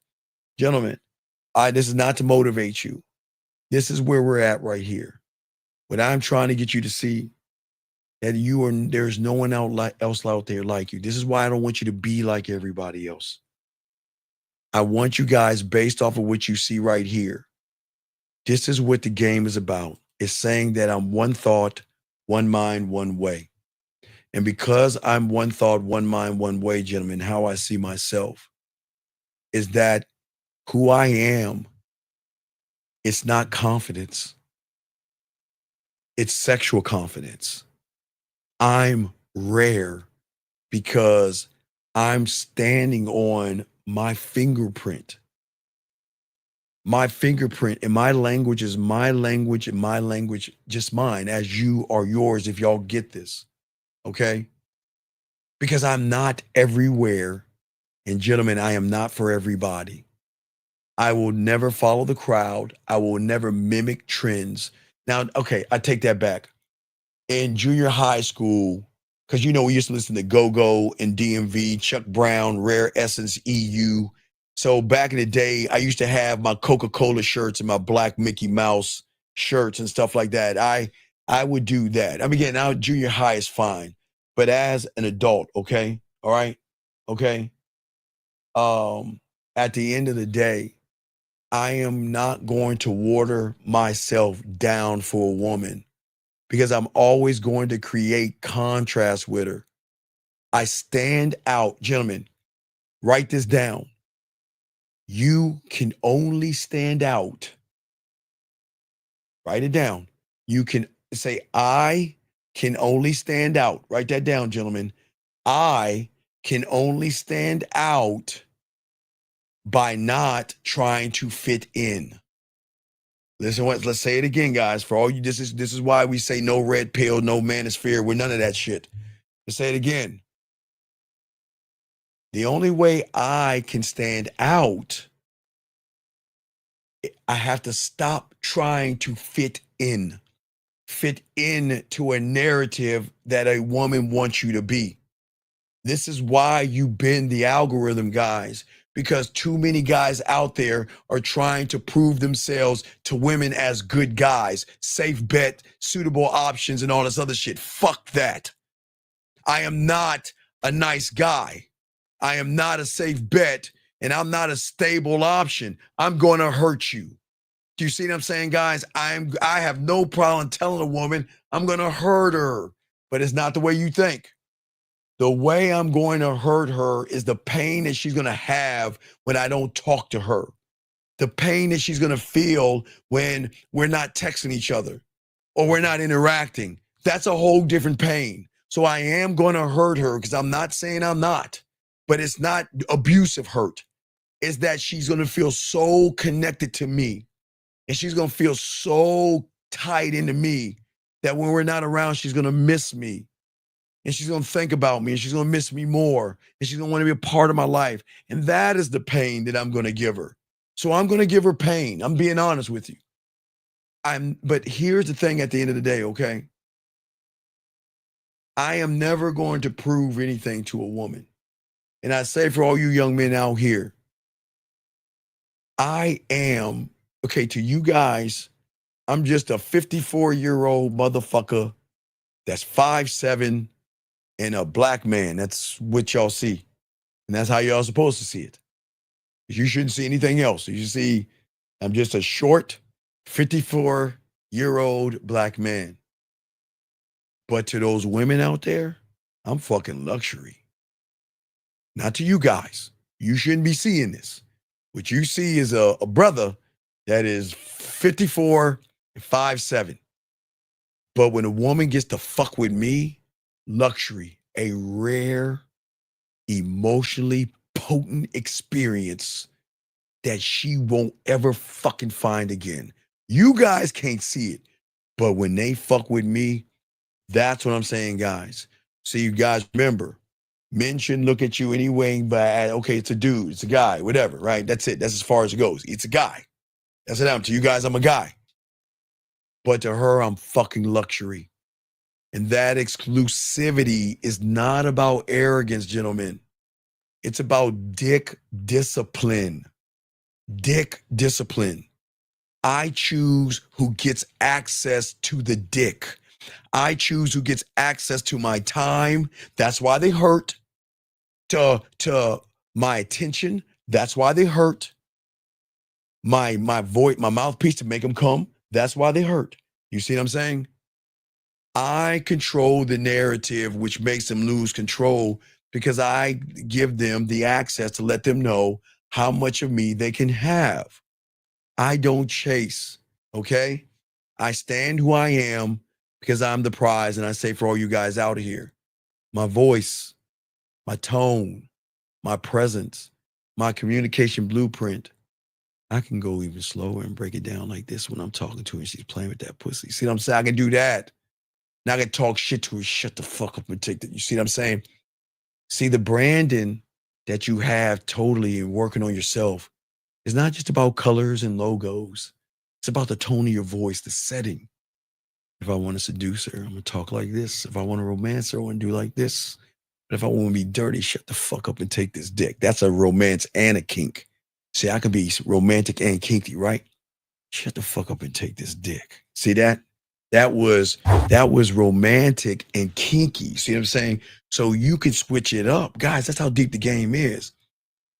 gentlemen, this is not to motivate you. This is where we're at right here. What I'm trying to get you to see, that there's no one else out there like you. This is why I don't want you to be like everybody else. I want you guys, based off of what you see right here, this is what the game is about. It's saying that I'm one thought, one mind, one way. And because I'm one thought, one mind, one way, gentlemen, how I see myself is that who I am, it's not confidence. It's sexual confidence. I'm rare because I'm standing on my fingerprint. My fingerprint, and my language is my language, and my language just mine, as you are yours, if y'all get this, okay? Because I'm not everywhere, and gentlemen, I am not for everybody. I will never follow the crowd. I will never mimic trends. Now, okay, I take that back. In junior high school, because we used to listen to Go-Go and DMV, Chuck Brown, Rare Essence, EU. So back in the day, I used to have my Coca-Cola shirts and my black Mickey Mouse shirts and stuff like that. I would do that. I mean, again, now junior high is fine, but as an adult, okay, all right, okay. At the end of the day, I am not going to water myself down for a woman, because I'm always going to create contrast with her. I stand out. Gentlemen, write this down. You can only stand out. Write it down. You can say, I can only stand out. Write that down, gentlemen. I can only stand out by not trying to fit in. Listen, let's say it again, guys. For all you, this is why we say no red pill, no manosphere. We're none of that shit. Let's say it again. The only way I can stand out, I have to stop trying to fit in to a narrative that a woman wants you to be. This is why you bend the algorithm, guys, because too many guys out there are trying to prove themselves to women as good guys, safe bet, suitable options, and all this other shit. Fuck that. I am not a nice guy. I am not a safe bet, and I'm not a stable option. I'm going to hurt you. Do you see what I'm saying, guys? I have no problem telling a woman I'm going to hurt her, but it's not the way you think. The way I'm going to hurt her is the pain that she's going to have when I don't talk to her. The pain that she's going to feel when we're not texting each other or we're not interacting. That's a whole different pain. So I am going to hurt her, because I'm not saying I'm not, but it's not abusive hurt. It's that she's going to feel so connected to me, and she's going to feel so tied into me that when we're not around, she's going to miss me. And she's going to think about me, and she's going to miss me more, and she's going to want to be a part of my life. And that is the pain that I'm going to give her. So I'm going to give her pain. I'm being honest with you. But here's the thing at the end of the day, okay? I am never going to prove anything to a woman. And I say for all you young men out here, I am, okay, to you guys, I'm just a 54-year-old motherfucker that's 5'7", and a black man. That's what y'all see. And that's how y'all supposed to see it. You shouldn't see anything else. You see, I'm just a short 54-year-old black man. But to those women out there, I'm fucking luxury. Not to you guys. You shouldn't be seeing this. What you see is a brother that is 54 and 5'7". But when a woman gets to fuck with me, luxury, a rare, emotionally potent experience that she won't ever fucking find again. You guys can't see it, but when they fuck with me, that's what I'm saying, guys. So you guys remember, Men shouldn't look at you anyway, but okay, it's a dude, it's a guy, whatever, right? That's it. That's as far as it goes. It's a guy. That's it. To you guys, I'm a guy. But to her, I'm fucking luxury. And that exclusivity is not about arrogance, gentlemen. It's about dick discipline. Dick discipline. I choose who gets access to the dick. I choose who gets access to my time. That's why they hurt. To my attention. That's why they hurt. My voice, my mouthpiece to make them come. That's why they hurt. You see what I'm saying? I control the narrative, which makes them lose control because I give them the access to let them know how much of me they can have. I don't chase, okay? I stand who I am because I'm the prize. And I say for all you guys out of here, my voice, my tone, my presence, my communication blueprint, I can go even slower and break it down like this when I'm talking to her and she's playing with that pussy. See what I'm saying? I can do that. Now I can talk shit to her, shut the fuck up and take that. You see what I'm saying? See, the branding that you have totally and working on yourself is not just about colors and logos. It's about the tone of your voice, the setting. If I want to seduce her, I'm going to talk like this. If I want to romance her, I want to do like this. But if I want to be dirty, shut the fuck up and take this dick. That's a romance and a kink. See, I can be romantic and kinky, right? Shut the fuck up and take this dick. See that? That was romantic and kinky. See what I'm saying? So you can switch it up. Guys, that's how deep the game is.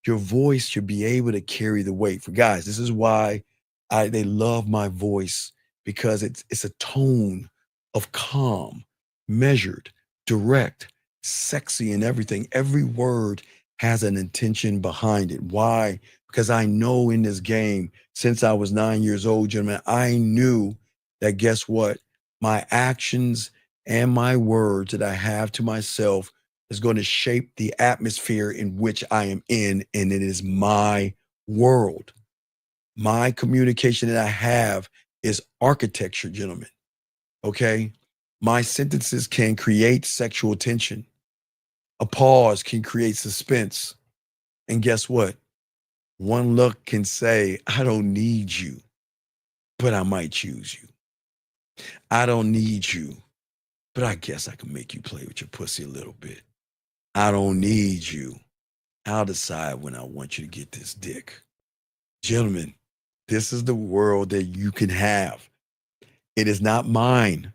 Your voice should be able to carry the weight. For guys, this is why they love my voice, because it's a tone of calm, measured, direct, sexy, and everything. Every word has an intention behind it. Why? Because I know in this game, since I was 9 years old, gentlemen, I knew that guess what? My actions and my words that I have to myself is going to shape the atmosphere in which I am in, and it is my world. My communication that I have is architecture, gentlemen. Okay? My sentences can create sexual tension. A pause can create suspense. And guess what? One look can say, I don't need you, but I might choose you. I don't need you, but I guess I can make you play with your pussy a little bit. I don't need you. I'll decide when I want you to get this dick. Gentlemen, this is the world that you can have. It is not mine.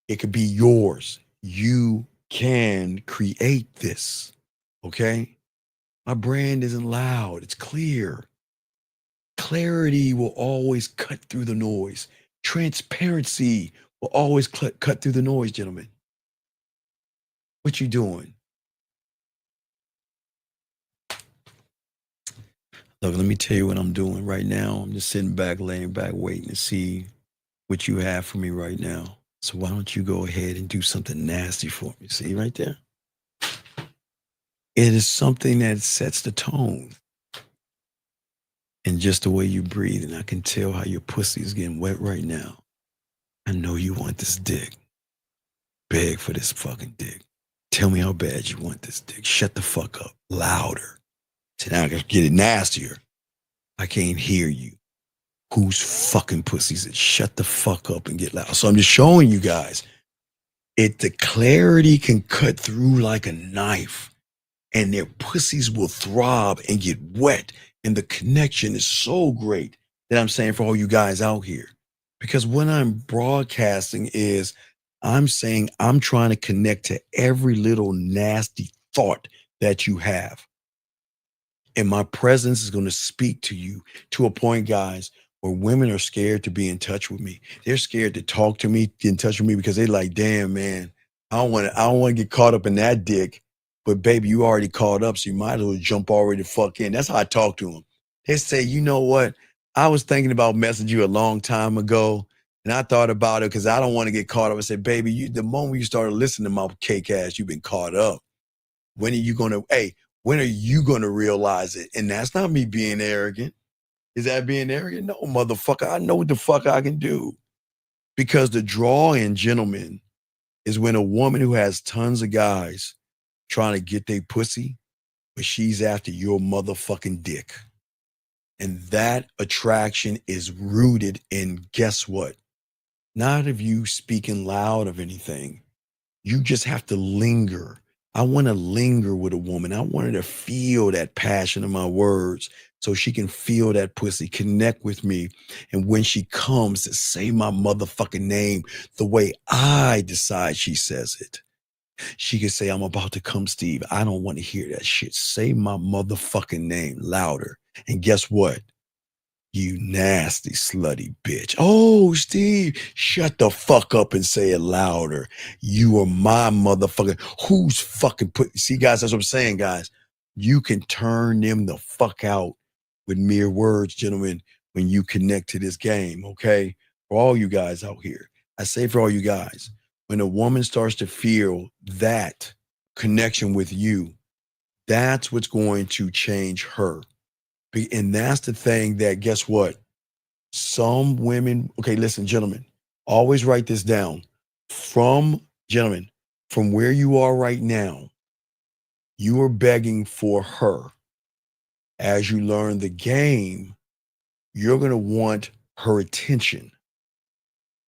It could be yours. You can create this, okay? My brand isn't loud. It's clear. Clarity will always cut through the noise. Transparency will always cut through the noise, gentlemen. What you doing? Look, let me tell you what I'm doing right now. I'm just sitting back, laying back, waiting to see what you have for me right now. So why don't you go ahead and do something nasty for me? See right there? It is something that sets the tone. And just the way you breathe, and I can tell how your pussy is getting wet right now. I know you want this dick. Beg for this fucking dick. Tell me how bad you want this dick. Shut the fuck up. Louder. So now I can get it nastier. I can't hear you. Whose fucking pussy is it? Shut the fuck up and get loud. So I'm just showing you guys. The clarity can cut through like a knife. And their pussies will throb and get wet. And the connection is so great that I'm saying for all you guys out here. Because what I'm broadcasting is I'm saying I'm trying to connect to every little nasty thought that you have. And my presence is going to speak to you to a point, guys, where women are scared to be in touch with me. They're scared to talk to me, get in touch with me, because they're like, damn, man, I don't want to get caught up in that dick. But baby, you already caught up, so you might as well jump already the fuck in. That's how I talk to them. They say, you know what? I was thinking about messaging you a long time ago, and I thought about it because I don't want to get caught up. I said, baby, the moment you started listening to my cake ass, you've been caught up. When are you gonna realize it? And that's not me being arrogant. Is that being arrogant? No, motherfucker. I know what the fuck I can do. Because the draw in, gentlemen, is when a woman who has tons of guys trying to get their pussy, but she's after your motherfucking dick. And that attraction is rooted in, guess what? Not of you speaking loud of anything. You just have to linger. I want to linger with a woman. I want her to feel that passion in my words so she can feel that pussy, connect with me. And when she comes to say my motherfucking name the way I decide she says it, she can say, I'm about to come, Steve. I don't want to hear that shit. Say my motherfucking name louder. And guess what? You nasty, slutty bitch. Oh, Steve, shut the fuck up and say it louder. You are my motherfucker. Who's fucking put? See, guys, that's what I'm saying, guys. You can turn them the fuck out with mere words, gentlemen, when you connect to this game, okay? For all you guys out here, I say for all you guys, when a woman starts to feel that connection with you, that's what's going to change her. And that's the thing that, guess what? Some women, okay, listen, gentlemen, always write this down. Gentlemen, from where you are right now, you are begging for her. As you learn the game, you're going to want her attention.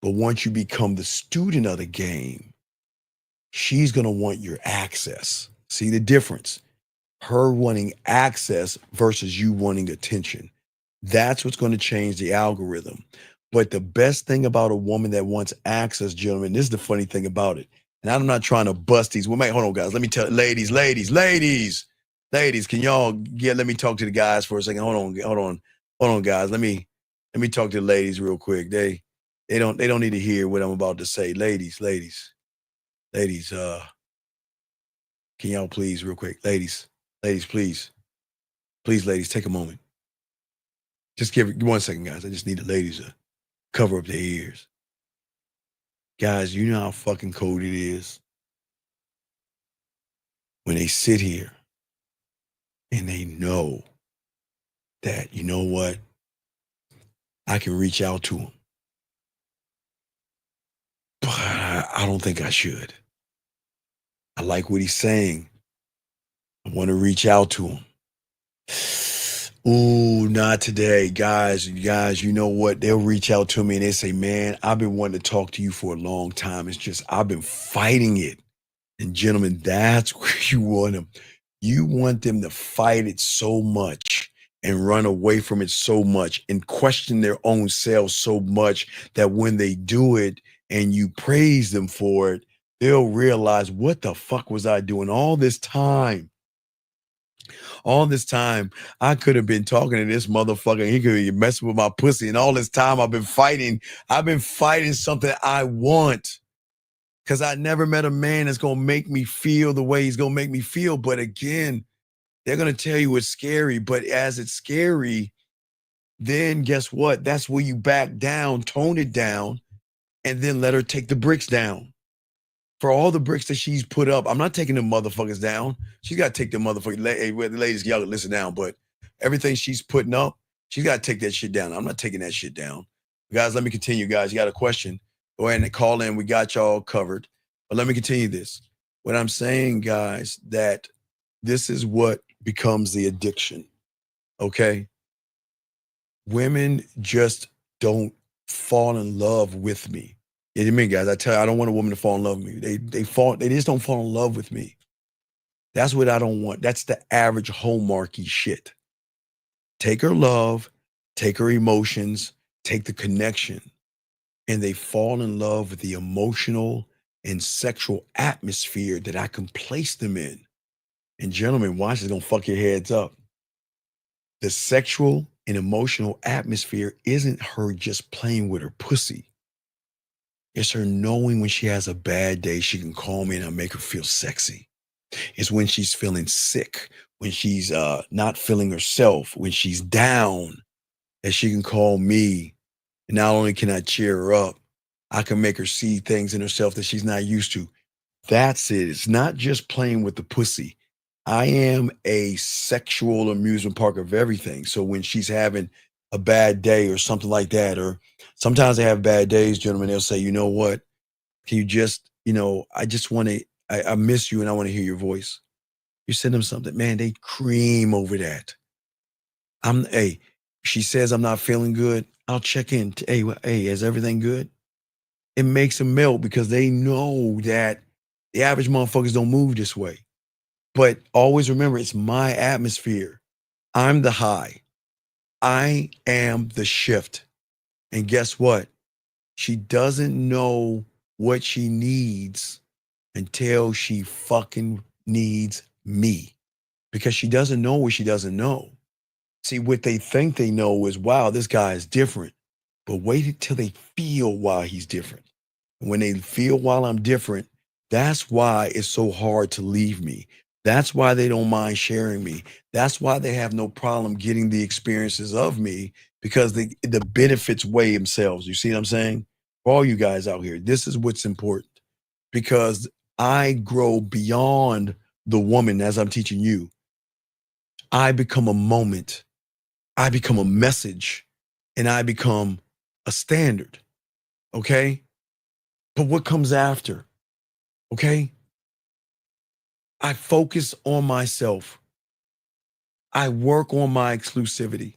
But once you become the student of the game, she's going to want your access. See the difference? Her wanting access versus you wanting attention. That's what's going to change the algorithm. But the best thing about a woman that wants access, gentlemen, this is the funny thing about it. And I'm not trying to bust these women. Hold on, guys. Let me tell ladies, can y'all let me talk to the guys for a second. Hold on, guys. Let me talk to the ladies real quick. They don't need to hear what I'm about to say. Ladies, can y'all please real quick? Ladies, please, ladies, take a moment. Just give 1 second, guys. I just need the ladies to cover up their ears. Guys, you know how fucking cold it is when they sit here and they know that, you know what, I can reach out to them, but I don't think I should. I like what he's saying. I want to reach out to him. Ooh, not today. Guys, you know what? They'll reach out to me and they say, man, I've been wanting to talk to you for a long time. It's just, I've been fighting it. And gentlemen, that's where you want them. You want them to fight it so much and run away from it so much and question their own selves so much that when they do it and you praise them for it, they'll realize, what the fuck was I doing all this time? All this time, I could have been talking to this motherfucker. He could be messing with my pussy. And all this time I've been fighting something I want. Because I never met a man that's going to make me feel the way he's going to make me feel. But again, they're going to tell you it's scary. But as it's scary, then guess what? That's where you back down, tone it down, and then let her take the bricks down. For all the bricks that she's put up, I'm not taking them motherfuckers down. She's got to take them motherfuckers. Hey, the ladies, y'all listen down. But everything she's putting up, she's got to take that shit down. I'm not taking that shit down. Guys, let me continue, guys. You got a question? Go ahead and call in. We got y'all covered. But let me continue this. What I'm saying, guys, that this is what becomes the addiction, okay? Women just don't fall in love with me. You know what I mean, guys? I tell you, I don't want a woman to fall in love with me. They just don't fall in love with me. That's what I don't want. That's the average hallmarky shit. Take her love, take her emotions, take the connection, and they fall in love with the emotional and sexual atmosphere that I can place them in. And gentlemen, watch, it's gonna fuck your heads up. The sexual and emotional atmosphere isn't her just playing with her pussy. It's her knowing when she has a bad day, she can call me and I'll make her feel sexy. It's when she's feeling sick, when she's not feeling herself, when she's down, that she can call me. And not only can I cheer her up, I can make her see things in herself that she's not used to. That's it. It's not just playing with the pussy. I am a sexual amusement park of everything. So when she's having a bad day or something like that, or sometimes they have bad days, gentlemen, they'll say, you know what? Can you just, I just want to, I miss you and I want to hear your voice. You send them something, man, they cream over that. Hey, she says I'm not feeling good. I'll check in. Hey, is everything good? It makes them melt because they know that the average motherfuckers don't move this way. But always remember, it's my atmosphere. I'm the high. I am the shift. And guess what? She doesn't know what she needs until she fucking needs me. Because she doesn't know what she doesn't know. See, what they think they know is, wow, this guy is different. But wait until they feel why he's different. When they feel while I'm different, that's why it's so hard to leave me. That's why they don't mind sharing me. That's why they have no problem getting the experiences of me, because the benefits weigh themselves. You see what I'm saying? For all you guys out here, this is what's important, because I grow beyond the woman as I'm teaching you. I become a moment. I become a message, and I become a standard. Okay? But what comes after? Okay? I focus on myself. I work on my exclusivity.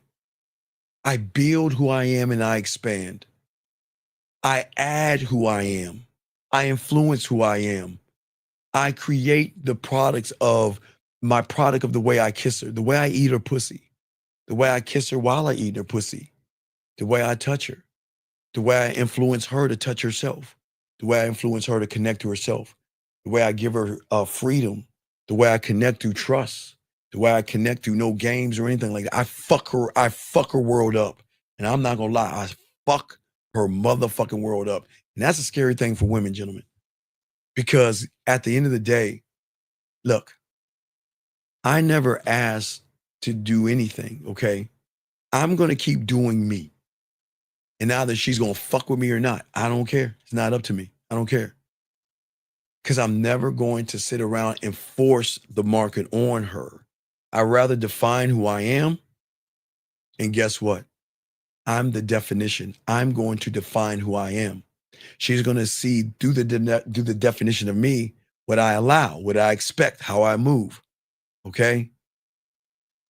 I build who I am and I expand. I add who I am. I influence who I am. I create the products of my product of the way I kiss her, the way I eat her pussy, the way I kiss her while I eat her pussy, the way I touch her, the way I influence her to touch herself, the way I influence her to connect to herself, the way I give her freedom, the way I connect through trust, the way I connect through no games or anything like that. I fuck her world up. And I'm not gonna lie, I fuck her motherfucking world up. And that's a scary thing for women, gentlemen. Because at the end of the day, look, I never asked to do anything, okay? I'm gonna keep doing me. And now that she's gonna fuck with me or not, I don't care. It's not up to me. I don't care. Because I'm never going to sit around and force the market on her. I'd rather define who I am. And guess what? I'm the definition. I'm going to define who I am. She's going to see through the definition of me what I allow, what I expect, how I move. Okay?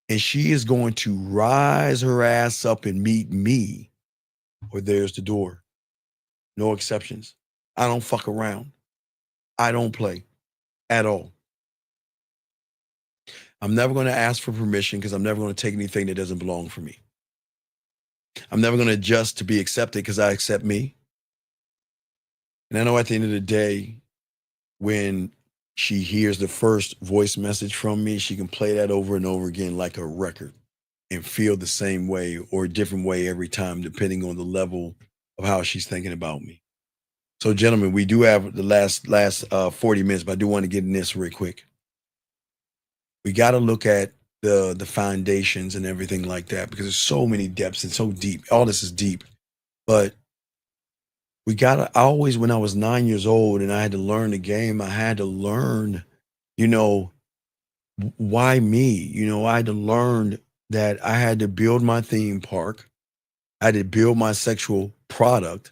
And she is going to rise her ass up and meet me, or there's the door. No exceptions. I don't fuck around. I don't play at all. I'm never going to ask for permission because I'm never going to take anything that doesn't belong for me. I'm never going to adjust to be accepted because I accept me. And I know at the end of the day, when she hears the first voice message from me, she can play that over and over again like a record and feel the same way or a different way every time, depending on the level of how she's thinking about me. So, gentlemen, we do have the last 40 minutes, but I do want to get in this real quick. We got to look at the foundations and everything like that, because there's so many depths and so deep. All this is deep, but we got to always, when I was 9 years old and I had to learn the game, I had to learn, why me? I had to learn that I had to build my theme park. I had to build my sexual product,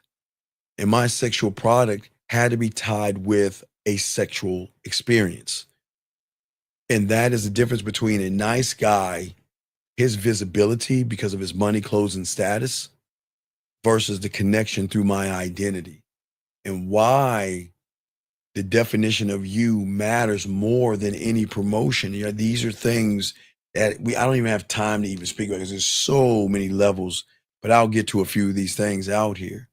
and my sexual product had to be tied with a sexual experience. And that is the difference between a nice guy, his visibility because of his money, clothes, and status, versus the connection through my identity, and why the definition of you matters more than any promotion. These are things that I don't even have time to even speak about because there's so many levels, but I'll get to a few of these things out here.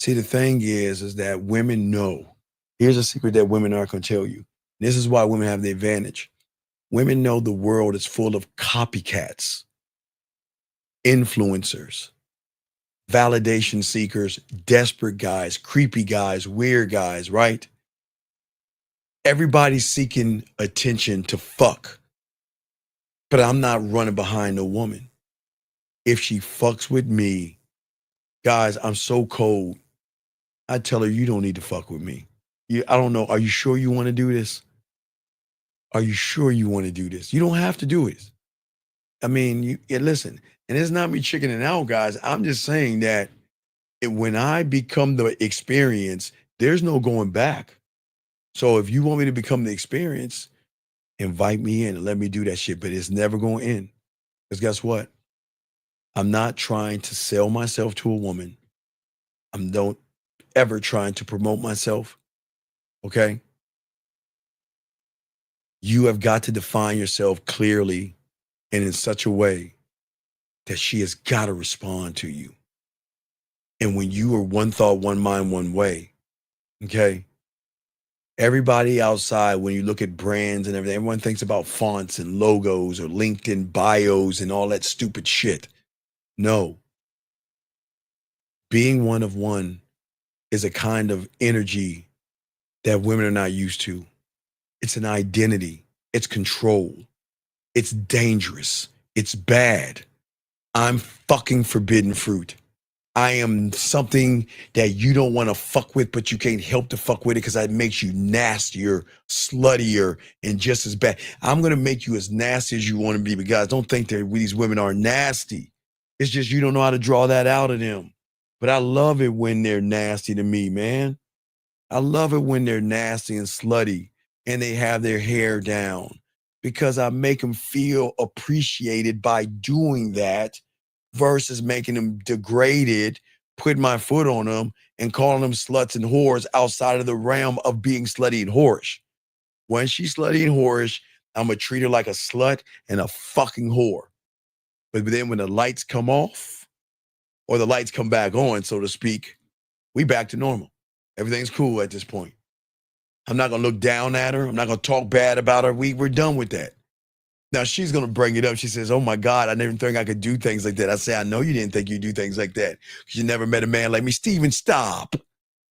See, the thing is that women know. Here's a secret that women aren't going to tell you. This is why women have the advantage. Women know the world is full of copycats, influencers, validation seekers, desperate guys, creepy guys, weird guys, right? Everybody's seeking attention to fuck. But I'm not running behind a woman. If she fucks with me, guys, I'm so cold. I tell her, you don't need to fuck with me. I don't know. Are you sure you want to do this? Are you sure you want to do this? You don't have to do it. I mean, listen, and it's not me chickening out, guys. I'm just saying that when I become the experience, there's no going back. So if you want me to become the experience invite me in and let me do that shit, but it's never going to end. Because guess what? I'm not trying to sell myself to a woman. I'm don't ever trying to promote myself. Okay? You have got to define yourself clearly and in such a way that she has got to respond to you. And when you are one thought, one mind, one way, okay? Everybody outside, when you look at brands and everything, everyone thinks about fonts and logos or LinkedIn bios and all that stupid shit. No. Being one of one is a kind of energy that women are not used to. It's an identity. It's control. It's dangerous. It's bad. I'm fucking forbidden fruit. I am something that you don't want to fuck with, but you can't help to fuck with it because that makes you nastier, sluttier, and just as bad. I'm going to make you as nasty as you want to be, but guys, don't think that these women are nasty. It's just you don't know how to draw that out of them. But I love it when they're nasty to me, man. I love it when they're nasty and slutty and they have their hair down because I make them feel appreciated by doing that versus making them degraded, putting my foot on them and calling them sluts and whores outside of the realm of being slutty and whorish. When she's slutty and whorish, I'm going to treat her like a slut and a fucking whore. But then when the lights come off or the lights come back on, so to speak, we back to normal. Everything's cool at this point. I'm not going to look down at her. I'm not going to talk bad about her. We're done with that. Now she's going to bring it up. She says, oh my God, I never think I could do things like that. I say, I know you didn't think you'd do things like that because you never met a man like me. Steven, stop.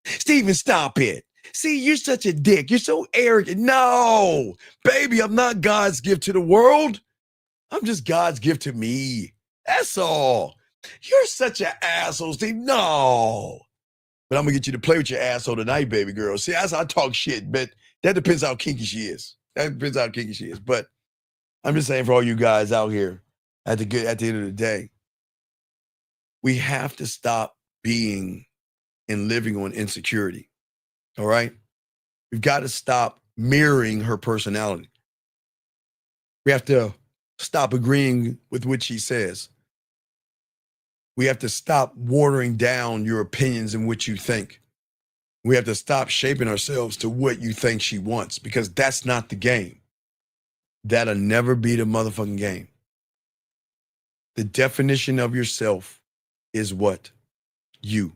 Steven, stop it. See, you're such a dick. You're so arrogant. No, baby, I'm not God's gift to the world. I'm just God's gift to me. That's all. You're such an asshole, Steve. No. But I'm going to get you to play with your asshole tonight, baby girl. See, as I talk shit, but that depends how kinky she is. That depends how kinky she is. But I'm just saying for all you guys out here at the end of the day, we have to stop being and living on insecurity. All right? We've got to stop mirroring her personality. We have to stop agreeing with what she says. We have to stop watering down your opinions and what you think. We have to stop shaping ourselves to what you think she wants because that's not the game. That'll never be the motherfucking game. The definition of yourself is what? You.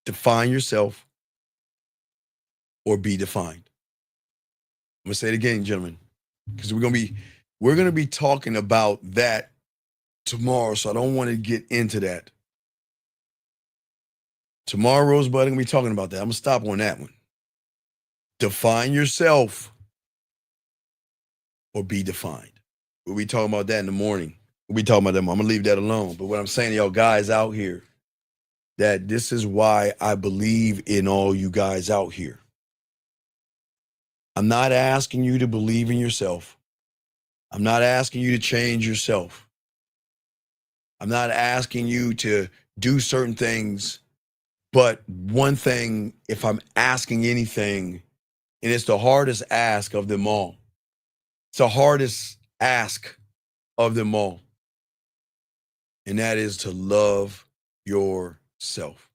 Define yourself or be defined. I'm gonna say it again, gentlemen, because we're gonna be talking about that tomorrow, so I don't want to get into that. Tomorrow, Rosebud, I'm gonna be talking about that. I'm gonna stop on that one. Define yourself or be defined. We'll be talking about that in the morning. We'll be talking about that. I'm gonna leave that alone. But what I'm saying to y'all guys out here, that this is why I believe in all you guys out here. I'm not asking you to believe in yourself. I'm not asking you to change yourself. I'm not asking you to do certain things. But one thing, if I'm asking anything, and it's the hardest ask of them all. It's the hardest ask of them all. And that is to love yourself.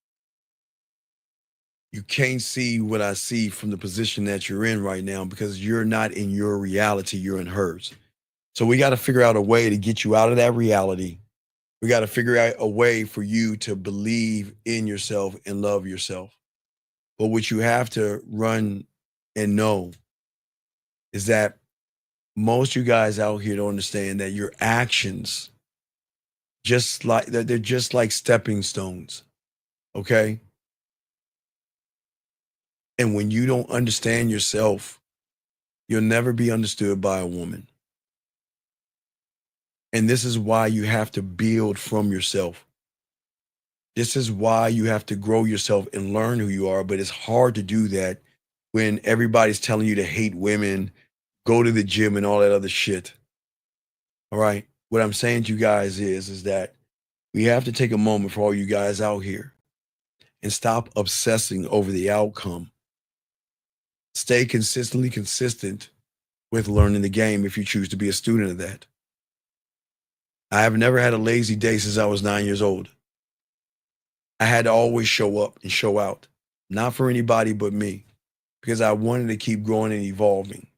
You can't see what I see from the position that you're in right now because you're not in your reality, you're in hers. So we got to figure out a way to get you out of that reality. We got to figure out a way for you to believe in yourself and love yourself. But what you have to run and know is that most of you guys out here don't understand that your actions, they're just like stepping stones, okay? And when you don't understand yourself, you'll never be understood by a woman. And this is why you have to build from yourself. This is why you have to grow yourself and learn who you are. But it's hard to do that when everybody's telling you to hate women, go to the gym and all that other shit. All right. What I'm saying to you guys is that we have to take a moment for all you guys out here and stop obsessing over the outcome. Stay consistently consistent with learning the game if you choose to be a student of that. I have never had a lazy day since I was 9 years old. I had to always show up and show out, not for anybody but me, because I wanted to keep growing and evolving.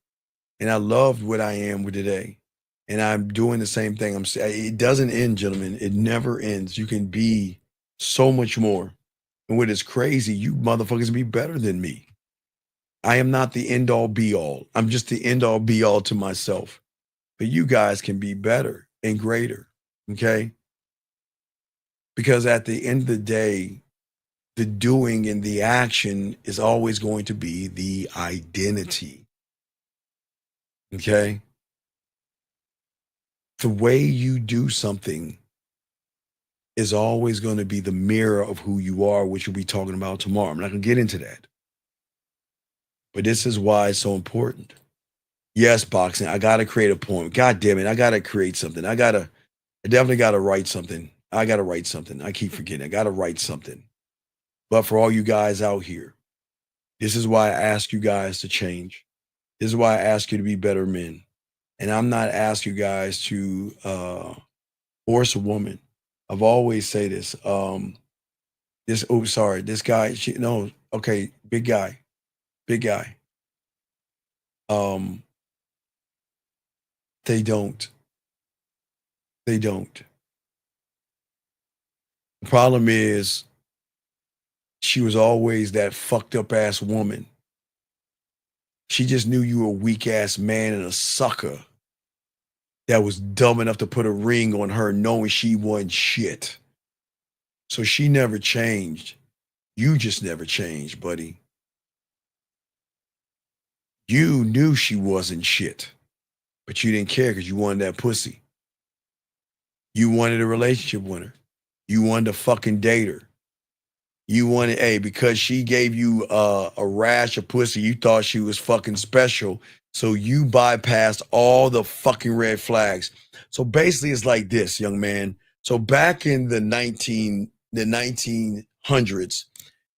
And I loved what I am with today. And I'm doing the same thing. I'm saying it doesn't end, gentlemen. It never ends. You can be so much more. And what is crazy, you motherfuckers be better than me. I am not the end all be all. I'm just the end all be all to myself. But you guys can be better and greater. Okay? Because at the end of the day, the doing and the action is always going to be the identity. Okay? The way you do something is always going to be the mirror of who you are, which we'll be talking about tomorrow. I'm not going to get into that. But this is why it's so important. Yes, boxing, I got to create a poem. God damn it, I got to create something. I definitely got to write something. I got to write something. I keep forgetting. I got to write something. But for all you guys out here, this is why I ask you guys to change. This is why I ask you to be better men. And I'm not asking you guys to force a woman. I've always say this. This guy, big guy. They don't. The problem is she was always that fucked up ass woman. She just knew you were a weak ass man and a sucker that was dumb enough to put a ring on her knowing she wasn't shit. So she never changed. You just never changed, buddy. You knew she wasn't shit, but you didn't care because you wanted that pussy. You wanted a relationship with her. You wanted to fucking date her. You wanted, because she gave you a rash of pussy, you thought she was fucking special. So you bypassed all the fucking red flags. So basically it's like this, young man. So back in the 1900s,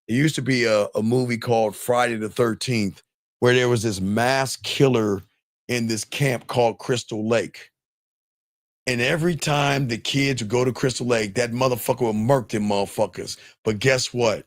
there used to be a movie called Friday the 13th, where there was this mass killer in this camp called Crystal Lake. And every time the kids would go to Crystal Lake, that motherfucker would murk them motherfuckers. But guess what?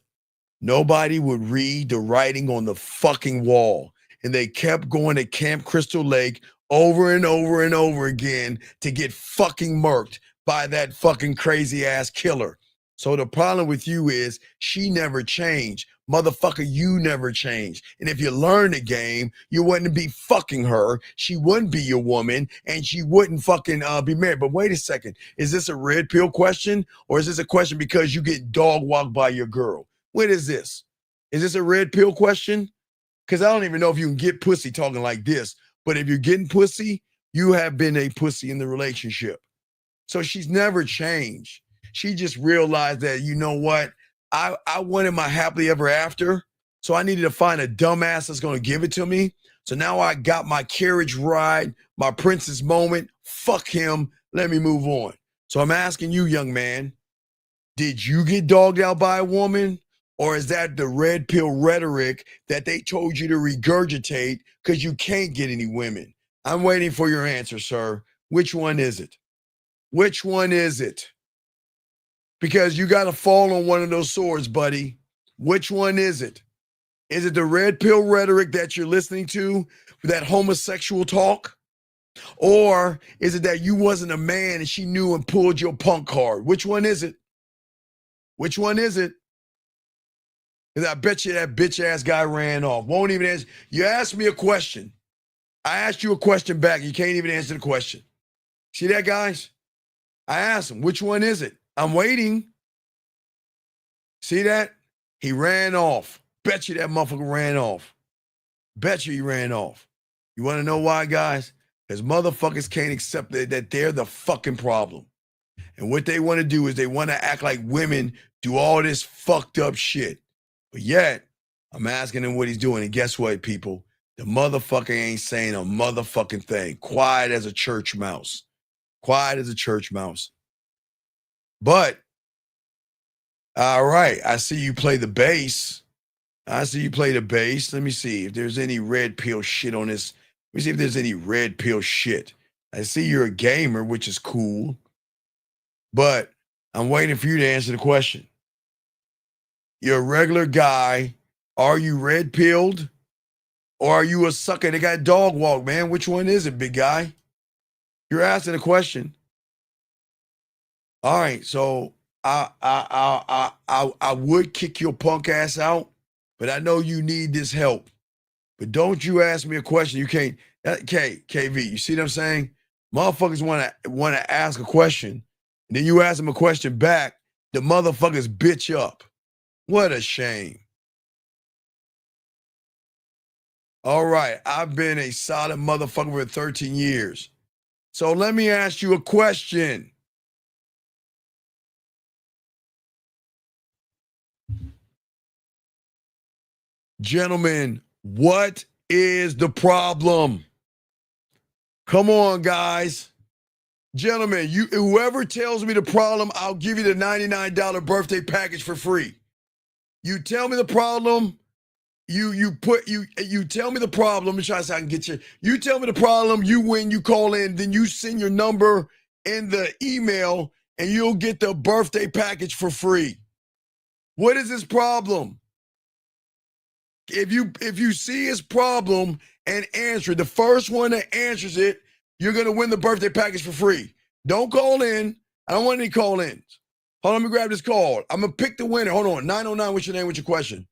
Nobody would read the writing on the fucking wall. And they kept going to Camp Crystal Lake over and over and over again to get fucking murked by that fucking crazy ass killer. So the problem with you is she never changed. Motherfucker, you never changed. And if you learn the game, you wouldn't be fucking her. She wouldn't be your woman, and she wouldn't fucking be married. But wait a second. Is this a red pill question? Or is this a question because you get dog walked by your girl? What is this? Is this a red pill question? Because I don't even know if you can get pussy talking like this. But if you're getting pussy, you have been a pussy in the relationship. So she's never changed. She just realized that, you know what? I wanted my happily ever after. So I needed to find a dumbass that's going to give it to me. So now I got my carriage ride, my princess moment. Fuck him. Let me move on. So I'm asking you, young man, did you get dogged out by a woman? Or is that the red pill rhetoric that they told you to regurgitate because you can't get any women? I'm waiting for your answer, sir. Which one is it? Which one is it? Because you got to fall on one of those swords, buddy. Which one is it? Is it the red pill rhetoric that you're listening to, that homosexual talk? Or is it that you wasn't a man and she knew and pulled your punk card? Which one is it? Which one is it? Because I bet you that bitch ass guy ran off. Won't even answer. You asked me a question. I asked you a question back. You can't even answer the question. See that, guys? I asked him, which one is it? I'm waiting. See that? He ran off. Bet you that motherfucker ran off. Bet you he ran off. You want to know why, guys? Because motherfuckers can't accept that they're the fucking problem. And what they want to do is they want to act like women do all this fucked up shit. But yet, I'm asking him what he's doing. And guess what, people? The motherfucker ain't saying a motherfucking thing. Quiet as a church mouse. Quiet as a church mouse. But, all right, I see you play the bass. I see you play the bass. Let me see if there's any red pill shit on this Let me see if there's any red pill shit. I see you're a gamer, which is cool, but I'm waiting for you to answer the question. You're a regular guy. Are you red pilled? Or are you a sucker that got dog walk, man? Which one is it, big guy? You're asking a question. All right, so I would kick your punk ass out, but I know you need this help. But don't you ask me a question. You can't. KV, you see what I'm saying? Motherfuckers want to ask a question, and then you ask them a question back. The motherfuckers bitch up. What a shame. All right, I've been a solid motherfucker for 13 years. So let me ask you a question. Gentlemen, what is the problem? Come on, guys. Gentlemen, whoever tells me the problem, I'll give you the $99 birthday package for free. You tell me the problem. You tell me the problem. Let me try to see if I can get you. You tell me the problem, you win, you call in, then you send your number in the email, and you'll get the birthday package for free. What is this problem? If you see his problem and answer it, the first one that answers it, you're gonna win the birthday package for free. Don't call in. I don't want any call-ins. Hold on, let me grab this call. I'm gonna pick the winner. Hold on. 909, what's your name? What's your question?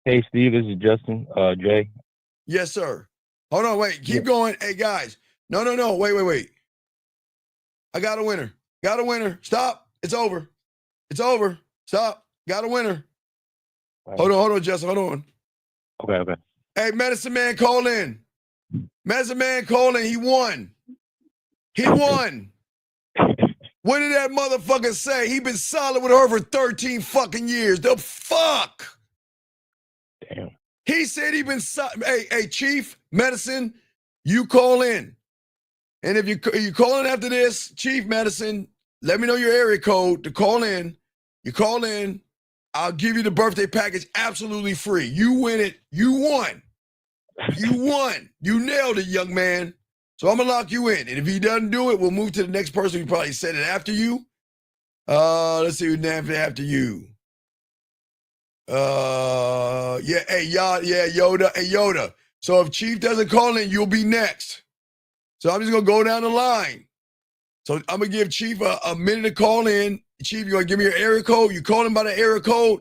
Hey, Steve, this is Justin. Jay. Yes, sir. Hold on, wait. Keep going. Hey, guys. No. Wait. I got a winner. Got a winner. Stop. It's over. It's over. Stop. Got a winner. Hold on, Justin. Hold on. Okay. Hey, Medicine Man, call in. Medicine Man, call in. He won. What did that motherfucker say? He been solid with her for 13 fucking years. The fuck? Damn. He said he been solid. Hey, Chief, Medicine, you call in. And if you call in after this, Chief Medicine, let me know your area code to call in. You call in. I'll give you the birthday package absolutely free. You win it. You won. You nailed it, young man. So I'm going to lock you in. And if he doesn't do it, we'll move to the next person who probably said it after you. Let's see who's after you. Yoda. Hey, Yoda. So if Chief doesn't call in, you'll be next. So I'm just going to go down the line. So I'm going to give Chief a minute to call in. Chief, you're going to give me your area code. You call him by the area code,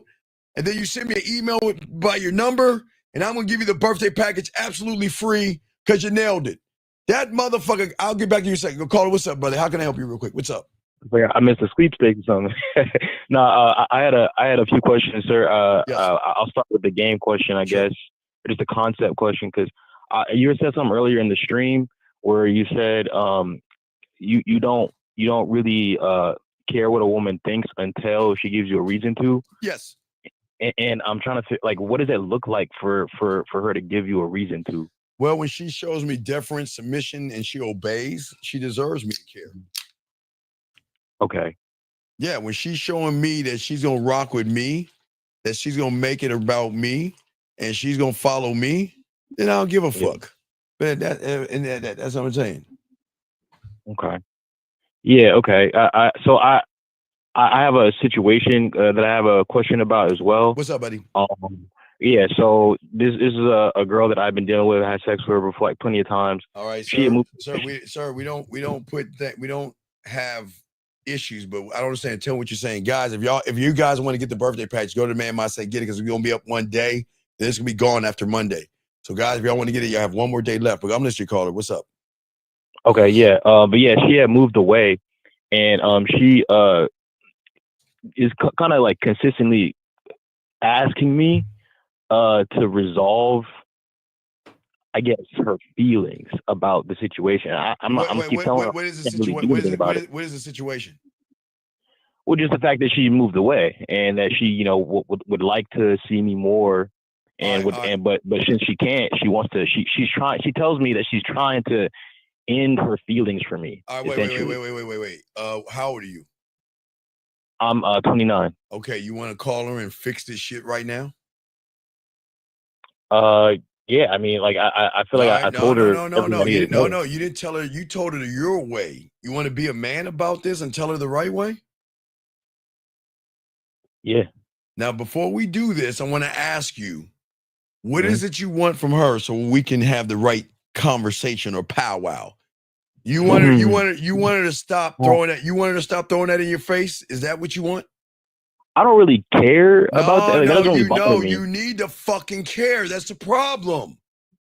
and then you send me an email by your number, and I'm going to give you the birthday package absolutely free because you nailed it. That motherfucker, I'll get back to you in a second. Go call her. What's up, brother? How can I help you real quick? What's up? I missed a sweepstakes or something. No, I had a few questions, sir. Yes. I'll start with the game question, I guess. Just a concept question, because you said something earlier in the stream where you said you don't really care what a woman thinks until she gives you a reason to. Yes. And I'm trying to what does it look like for her to give you a reason to? Well, when she shows me deference, submission, and she obeys, she deserves me to care. Okay. Yeah, when she's showing me that she's gonna rock with me, that she's gonna make it about me, and she's gonna follow me, then I don't give a fuck. But that's what I'm saying. Okay. Yeah. Okay. So I have a situation that I have a question about as well. What's up, buddy? Yeah. So this is a girl that I've been dealing with. I had sex with her before, like plenty of times. All right, sir. We don't have issues, but I don't understand. Tell me what you're saying, guys. If you guys want to get the birthday package, go to the Man Mindset, get it, because we're gonna be up one day. Then it's gonna be gone after Monday. So, guys, if y'all want to get it, you have one more day left. But I'm listening to your caller. What's up? Okay. Yeah. But yeah, she had moved away, and she is kind of like consistently asking me to resolve, I guess, her feelings about the situation. I'm gonna keep telling her. What is the situation? Well, just the fact that she moved away and that she, would like to see me more, and but since she can't, she wants to. She's trying. She tells me that she's trying to end her feelings for me. All right, wait. How old are you? I'm 29. Okay, you want to call her and fix this shit right now? Yeah, I mean, like I feel All like right, I no, told no, her no, no, everything no. I You needed didn't. to No, know. no. You didn't tell her. You told her your way. You want to be a man about this and tell her the right way. Yeah. Now, before we do this, I want to ask you, what Mhm. is it you want from her so we can have the right conversation or powwow? You want her. You want her to stop throwing that. You want her to stop throwing that in your face. Is that what you want? I don't really care about that. No, Like, that no. doesn't really You bother know. me. You need to fucking care. That's the problem.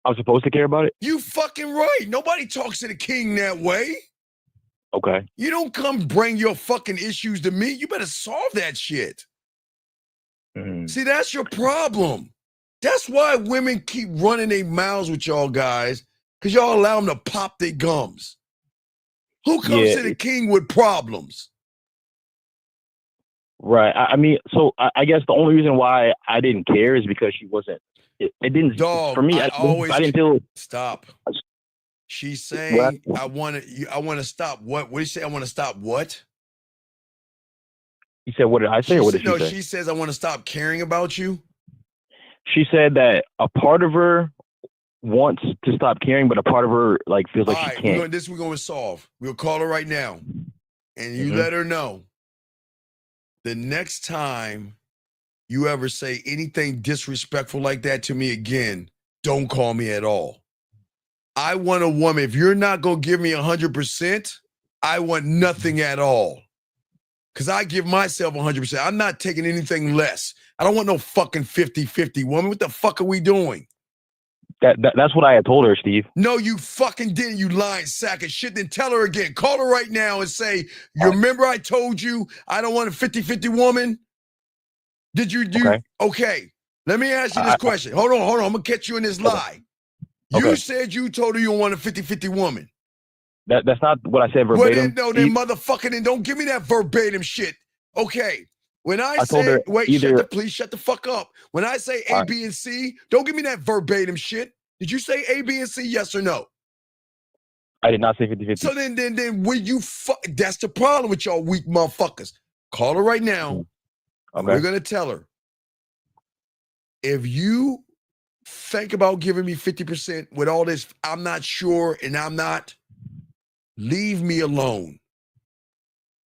I'm supposed to care about it. You fucking right. Nobody talks to the king that way. Okay. You don't come bring your fucking issues to me. You better solve that shit. See, that's your problem. That's why women keep running their mouths with y'all guys, because y'all allow them to pop their gums. Who comes Yeah. to the king with problems? Right. I mean, so I guess the only reason why I didn't care is because she wasn't. It didn't. Dog, For me, I didn't feel. Stop. She's What? saying, I want to stop what? What did you say? I want to stop what? You said, what did I say, or what did she say? She says, I want to stop caring about you. She said that a part of her wants to stop caring, but a part of her like feels like All she right, can't. we're going to solve. We'll call her right now. And you Mhm. let her know the next time you ever say anything disrespectful like that to me again, don't call me at all. I want a woman. If you're not going to give me 100%, I want nothing at all. Because I give myself 100%. I'm not taking anything less. I don't want no fucking 50-50 woman. What the fuck are we doing? That's what I had told her, Steve. No, you fucking didn't, you lying sack of shit. Then tell her again. Call her right now and say, you remember I told you I don't want a 50-50 woman? Did you do? Okay. Let me ask you this question. Hold on. I'm going to catch you in this lie. You said you told her you don't want a 50-50 woman. That's not what I said Well, verbatim. then motherfucking, then don't give me that verbatim shit. Okay. When I told say, her wait, either- please shut the fuck up. When I say A, B, and C, don't give me that verbatim shit. Did you say A, B, and C, yes or no? I did not say 50-50. So then when you that's the problem with y'all weak motherfuckers. Call her right now. And we're gonna tell her, if you think about giving me 50% with all this, I'm not sure and I'm not, leave me alone.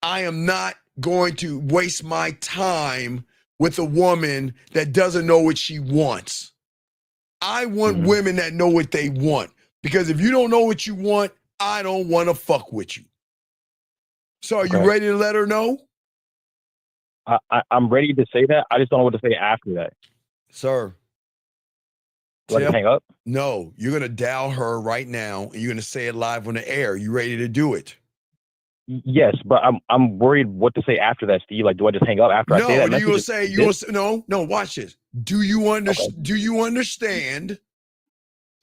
I am not going to waste my time with a woman that doesn't know what she wants. I want women that know what they want. Because if you don't know what you want, I don't want to fuck with you. So are you ready to let her know? I'm ready to say that. I just don't know what to say after that. Sir. Do I just hang up? No, you're going to dial her right now and you're going to say it live on the air. You ready to do it? Yes, but I'm worried what to say after that, Steve. Like, do I just hang up after I say that? No, you will say, no, watch this. Do you understand?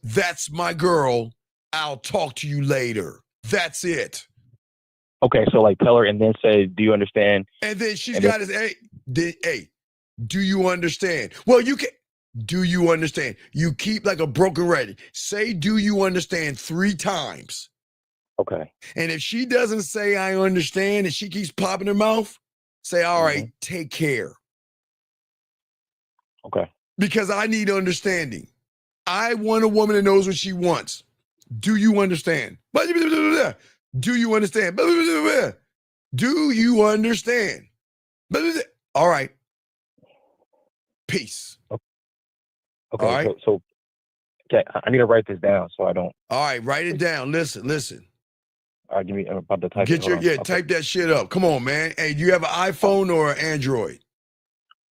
That's my girl. I'll talk to you later. That's it. Okay, so like tell her and then say, do you understand? And then she's got his, hey, do you understand? Well, you can, do you understand? You keep like a broken record. Say, do you understand 3 times? Okay. And if she doesn't say, I understand, and she keeps popping her mouth, say, all right, take care. Okay. Because I need understanding. I want a woman that knows what she wants. Do you understand? Do you understand? Do you understand? All right. Peace. Okay. All right. So okay, I need to write this down so I don't. All right, write it down. Listen. All right, I'm about to type it. Type that shit up. Come on, man. Hey, do you have an iPhone or an Android?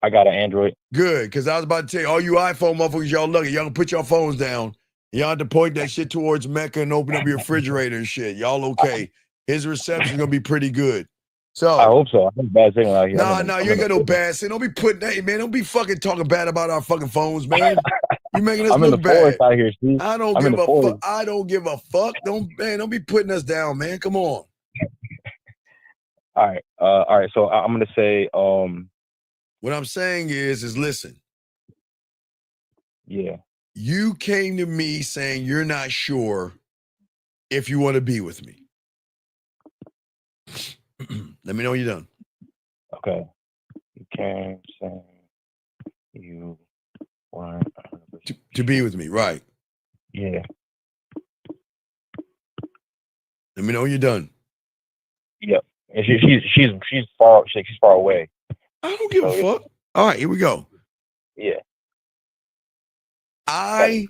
I got an Android. Good, because I was about to tell you, all you iPhone motherfuckers, y'all lucky. Y'all can put your phones down. Y'all have to point that shit towards Mecca and open up your refrigerator and shit. Y'all okay. His reception's going to be pretty good. So I hope so. I have bad signal out here. Nah, you ain't got no bad signal. Don't be man, don't be fucking talking bad about our fucking phones, man. You making us I'm in look the bad. forest out here, Steve. I don't give a fuck. I don't give a fuck. Don't be putting us down, man. Come on. All right. So I'm gonna say, what I'm saying is listen. Yeah. You came to me saying you're not sure if you want to be with me. Let me know when you're done. Okay. You came saying you weren't To be with me, right? Yeah. Let me know when you're done. Yep. And she's far away. I don't give a fuck. All right, here we go. Yeah. I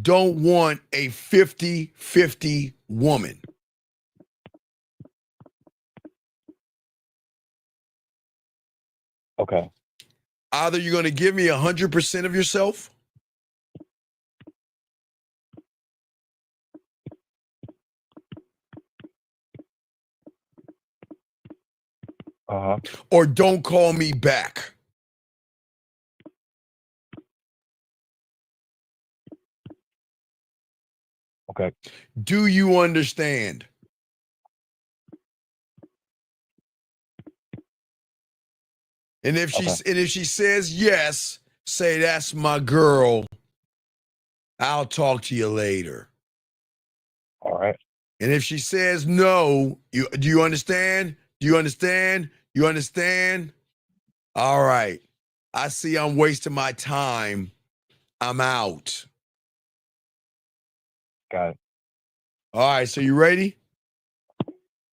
don't want a 50-50 woman. Okay. Either you're going to give me 100% of yourself, or don't call me back. Okay. Do you understand? And if she says yes, say that's my girl. I'll talk to you later. All right. And if she says no, do you understand? Do you understand? You understand? All right. I see I'm wasting my time. I'm out. Got it. All right, so you ready?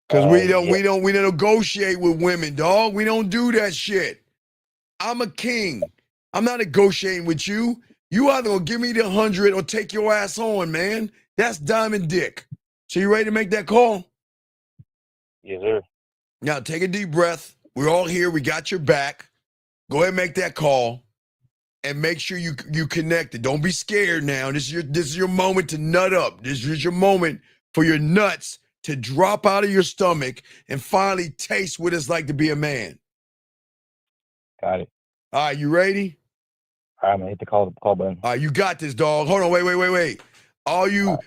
Because we don't negotiate with women, dog. We don't do that shit. I'm a king. I'm not negotiating with you. You either gonna give me the 100 or take your ass on, man. That's Diamond Dick. So you ready to make that call? Yes, sir. Now take a deep breath. We're all here. We got your back. Go ahead and make that call. And make sure you connected. Don't be scared now. This is your moment to nut up. This is your moment for your nuts to drop out of your stomach and finally taste what it's like to be a man. Got it. All right, you ready? All right, I'm gonna hit the call button. All right, you got this, dog. Hold on, wait. All you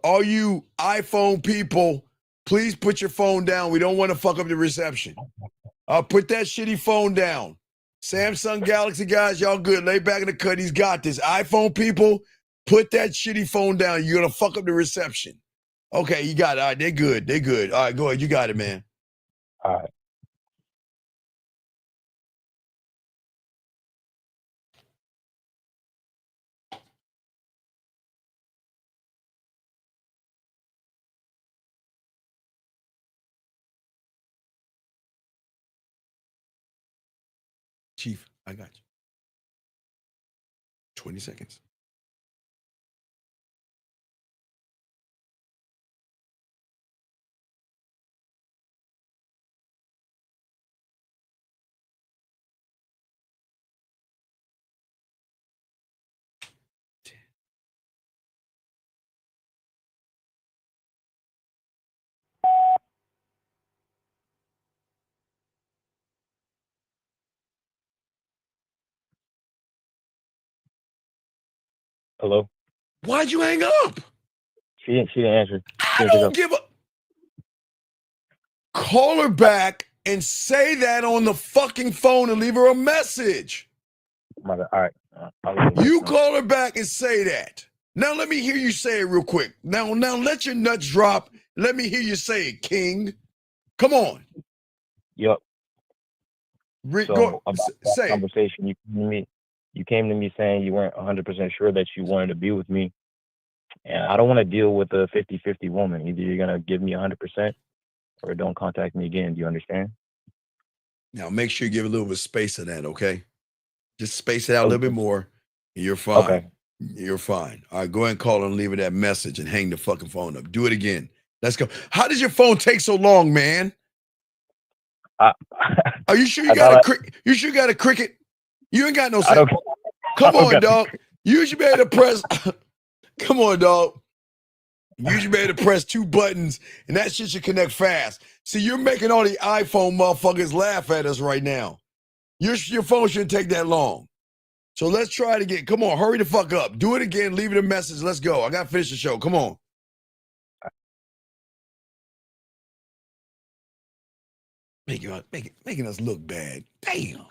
All you iPhone people, please put your phone down. We don't want to fuck up the reception. Put that shitty phone down. Samsung Galaxy guys, y'all good. Lay back in the cut. He's got this. iPhone people, put that shitty phone down. You're gonna fuck up the reception. Okay, you got it. All right, they're good. They're good. All right, go ahead. You got it, man. All right. Chief, I got you. 20 seconds. Hello? Why'd you hang up? She didn't answer. I don't give a... Call her back and say that on the fucking phone and leave her a message. All right. You call her back and say that. Now let me hear you say it real quick. Now let your nuts drop. Let me hear you say it, King. Come on. Yep. Go, about say that conversation, you came to me saying you weren't 100% sure that you wanted to be with me. And I don't want to deal with a 50-50 woman. Either you're going to give me 100% or don't contact me again. Do you understand? Now make sure you give a little bit of space of that, okay? Just space it out a little bit more. And you're fine. Okay. You're fine. All right, go ahead and call her and leave her that message and hang the fucking phone up. Do it again. Let's go. How does your phone take so long, man? Are you sure you got a cricket? You ain't got no sense. Come on, dog. You should be able to press. Come on, dog. You should be able to press 2 buttons and that shit should connect fast. See, you're making all the iPhone motherfuckers laugh at us right now. Your phone shouldn't take that long. So let's try it again. Come on, hurry the fuck up. Do it again. Leave it a message. Let's go. I gotta finish the show. Come on. Making us look bad. Damn.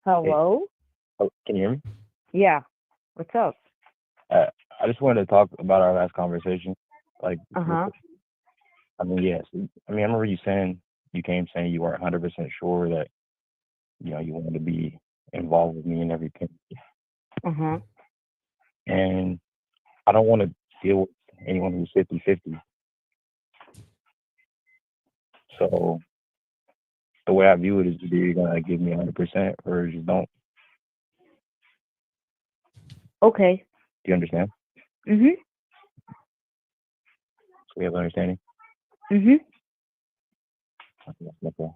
Hello? Oh, can you hear me? Yeah. What's up? I just wanted to talk about our last conversation. Like, I mean, yes. I remember you came saying you weren't 100% sure that, you wanted to be in involved with me and everything. Mm-hmm. And I don't want to deal with anyone who's 50-50. So the way I view it is either you're going to give me 100% or you just don't. Okay. Do you understand? Mm-hmm. So we have understanding? Mm-hmm. Okay.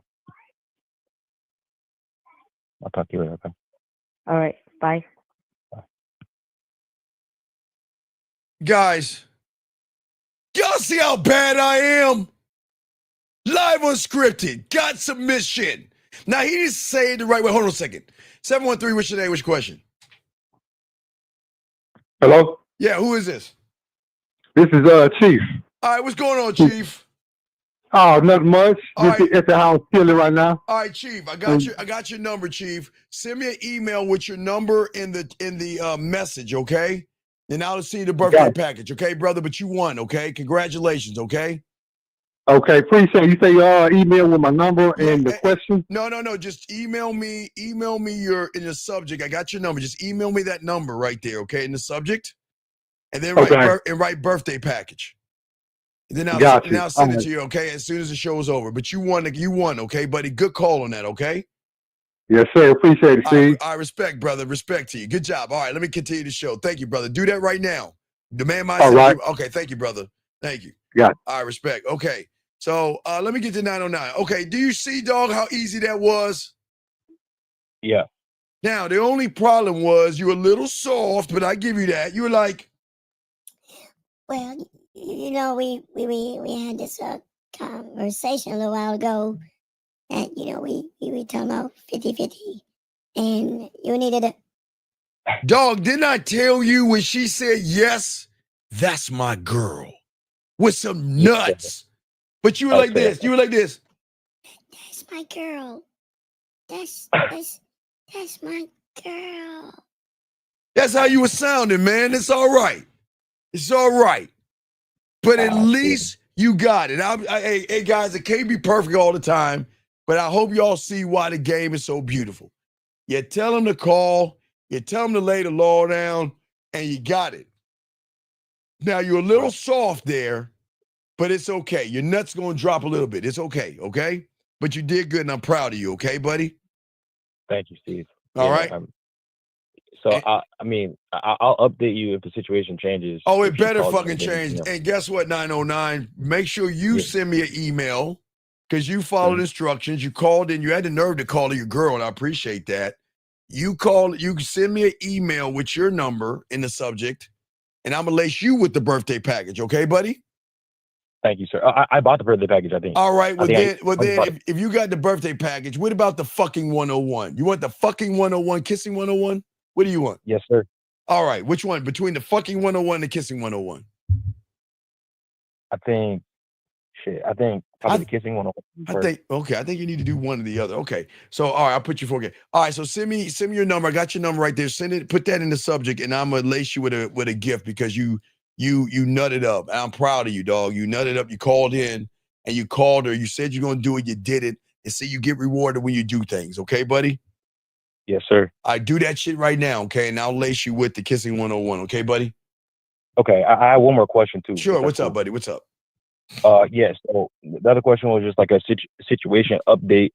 I'll talk to you later, okay? All right. Bye. Guys, y'all see how bad I am? Live unscripted, got submission. Now he didn't say it the right way. Hold on a second. 713, what's your name? What's your question? Hello? Yeah, who is this? This is Chief. All right, what's going on, Chief? Oh, nothing much. All Just right. at the house chilling right now. All right, Chief. I got your number, Chief. Send me an email with your number in the message, okay? And I'll send you the birthday package, okay, brother? But you won, okay? Congratulations, okay? Okay, appreciate it. You say email with my number and the question? No. Just email me your in the subject. I got your number. Just email me that number right there, okay? In the subject. And then write birthday package. And then I'll send it to you, okay? As soon as the show is over. But you won, okay, buddy? Good call on that, okay? Yes, sir. Appreciate it, Steve. I respect, brother. Respect to you. Good job. All right, let me continue the show. Thank you, brother. Do that right now. Demand my right. Okay, thank you, brother. Thank you. Got it. I respect. Okay. So let me get to 909. Okay, do you see, dog, how easy that was? Yeah. Now, the only problem was you were a little soft, but I give you that. You were like, well, you know, we had this conversation a little while ago that, you know, we talking about 50-50 and you needed a dog, didn't I tell you when she said yes, that's my girl with some nuts? But you were like this. You were like this. That's my girl. That's my girl. That's how you were sounding, man. It's all right. It's all right. But at least you got it. Hey, guys, it can't be perfect all the time, but I hope y'all see why the game is so beautiful. You tell them to call, you tell them to lay the law down, and you got it. Now, you're a little soft there, but it's okay. Your nuts going to drop a little bit. It's okay, okay? But you did good, and I'm proud of you, okay, buddy? Thank you, Steve. All right. So, I'll update you if the situation changes. Oh, it better fucking change. And guess what, 909? Make sure you send me an email because you followed instructions. You called in. You had the nerve to call your girl, and I appreciate that. You send me an email with your number in the subject, and I'm going to lace you with the birthday package. Okay, buddy? Thank you, sir. I bought the birthday package, I think. All right. Well, then, if you got the birthday package, what about the fucking 101? You want the fucking 101, kissing 101? What do you want? Yes, sir. All right. Which one? Between the fucking 101 and the kissing 101? I think probably the kissing 101. I think you need to do one or the other. Okay. So, all right, I'll put you for again. All right. So send me your number. I got your number right there. Send it, put that in the subject, and I'm gonna lace you with a gift because you nutted up. And I'm proud of you, dog. You nutted up. You called in and you called her. You said you're gonna do it. You did it. And see, you get rewarded when you do things. Okay, buddy? Yes, sir. I do that shit right now, okay? And I'll lace you with the kissing 101, okay, buddy? Okay, I have one more question too. Sure. What's up, buddy? What's up? Yes. So the other question was just like a situation update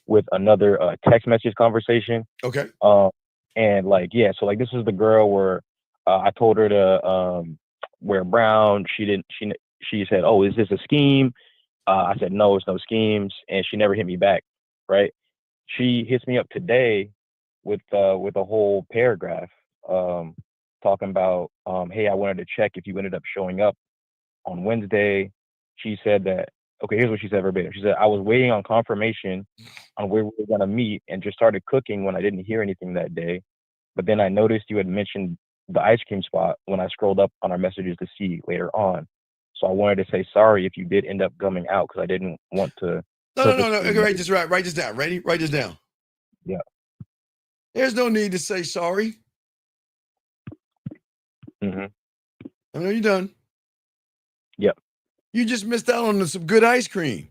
with another text message conversation. Okay. And so this is the girl where I told her to wear brown. She said, "Oh, is this a scheme?" I said, "No, it's no schemes," and she never hit me back. Right? She hits me up today with a whole paragraph talking about, hey, I wanted to check if you ended up showing up on Wednesday. She said that, okay, here's what she said verbatim. She said, I was waiting on confirmation on where we were going to meet and just started cooking when I didn't hear anything that day. But then I noticed you had mentioned the ice cream spot when I scrolled up on our messages to see later on. So I wanted to say sorry if you did end up coming out because I didn't want to. No. Okay, write this down. Ready? Write this down. Yeah. There's no need to say sorry. Mm-hmm. I know you're done. Yep. You just missed out on some good ice cream.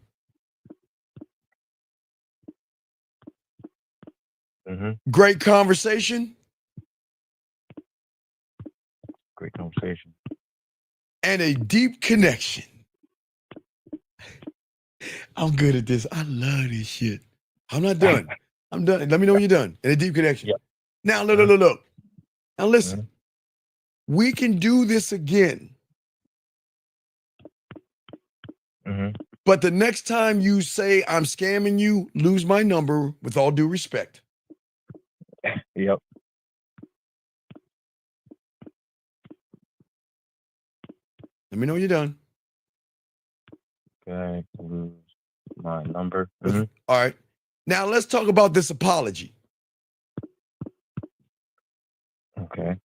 Great conversation. Great conversation. And a deep connection. I'm good at this. I love this shit. I'm not done. I'm done. Let me know when you're done. And a deep connection. Now, look. Now, listen. We can do this again. But the next time you say I'm scamming you, lose my number with all due respect. Yep. Let me know when you're done. Okay. Lose my number. All right. Now let's talk about this apology. Okay.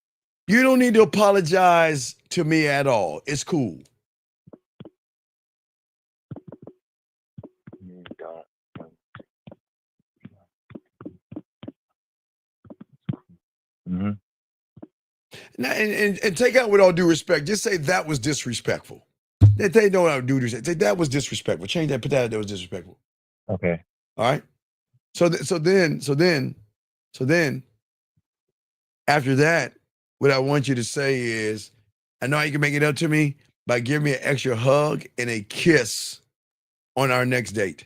You don't need to apologize to me at all. It's cool. Now, and take out with all due respect. Just say that was disrespectful. They know how to do this. Say that was disrespectful. Change that. Put that was disrespectful. Okay. All right. So then, after that, what I want you to say is, I know how you can make it up to me by giving me an extra hug and a kiss on our next date.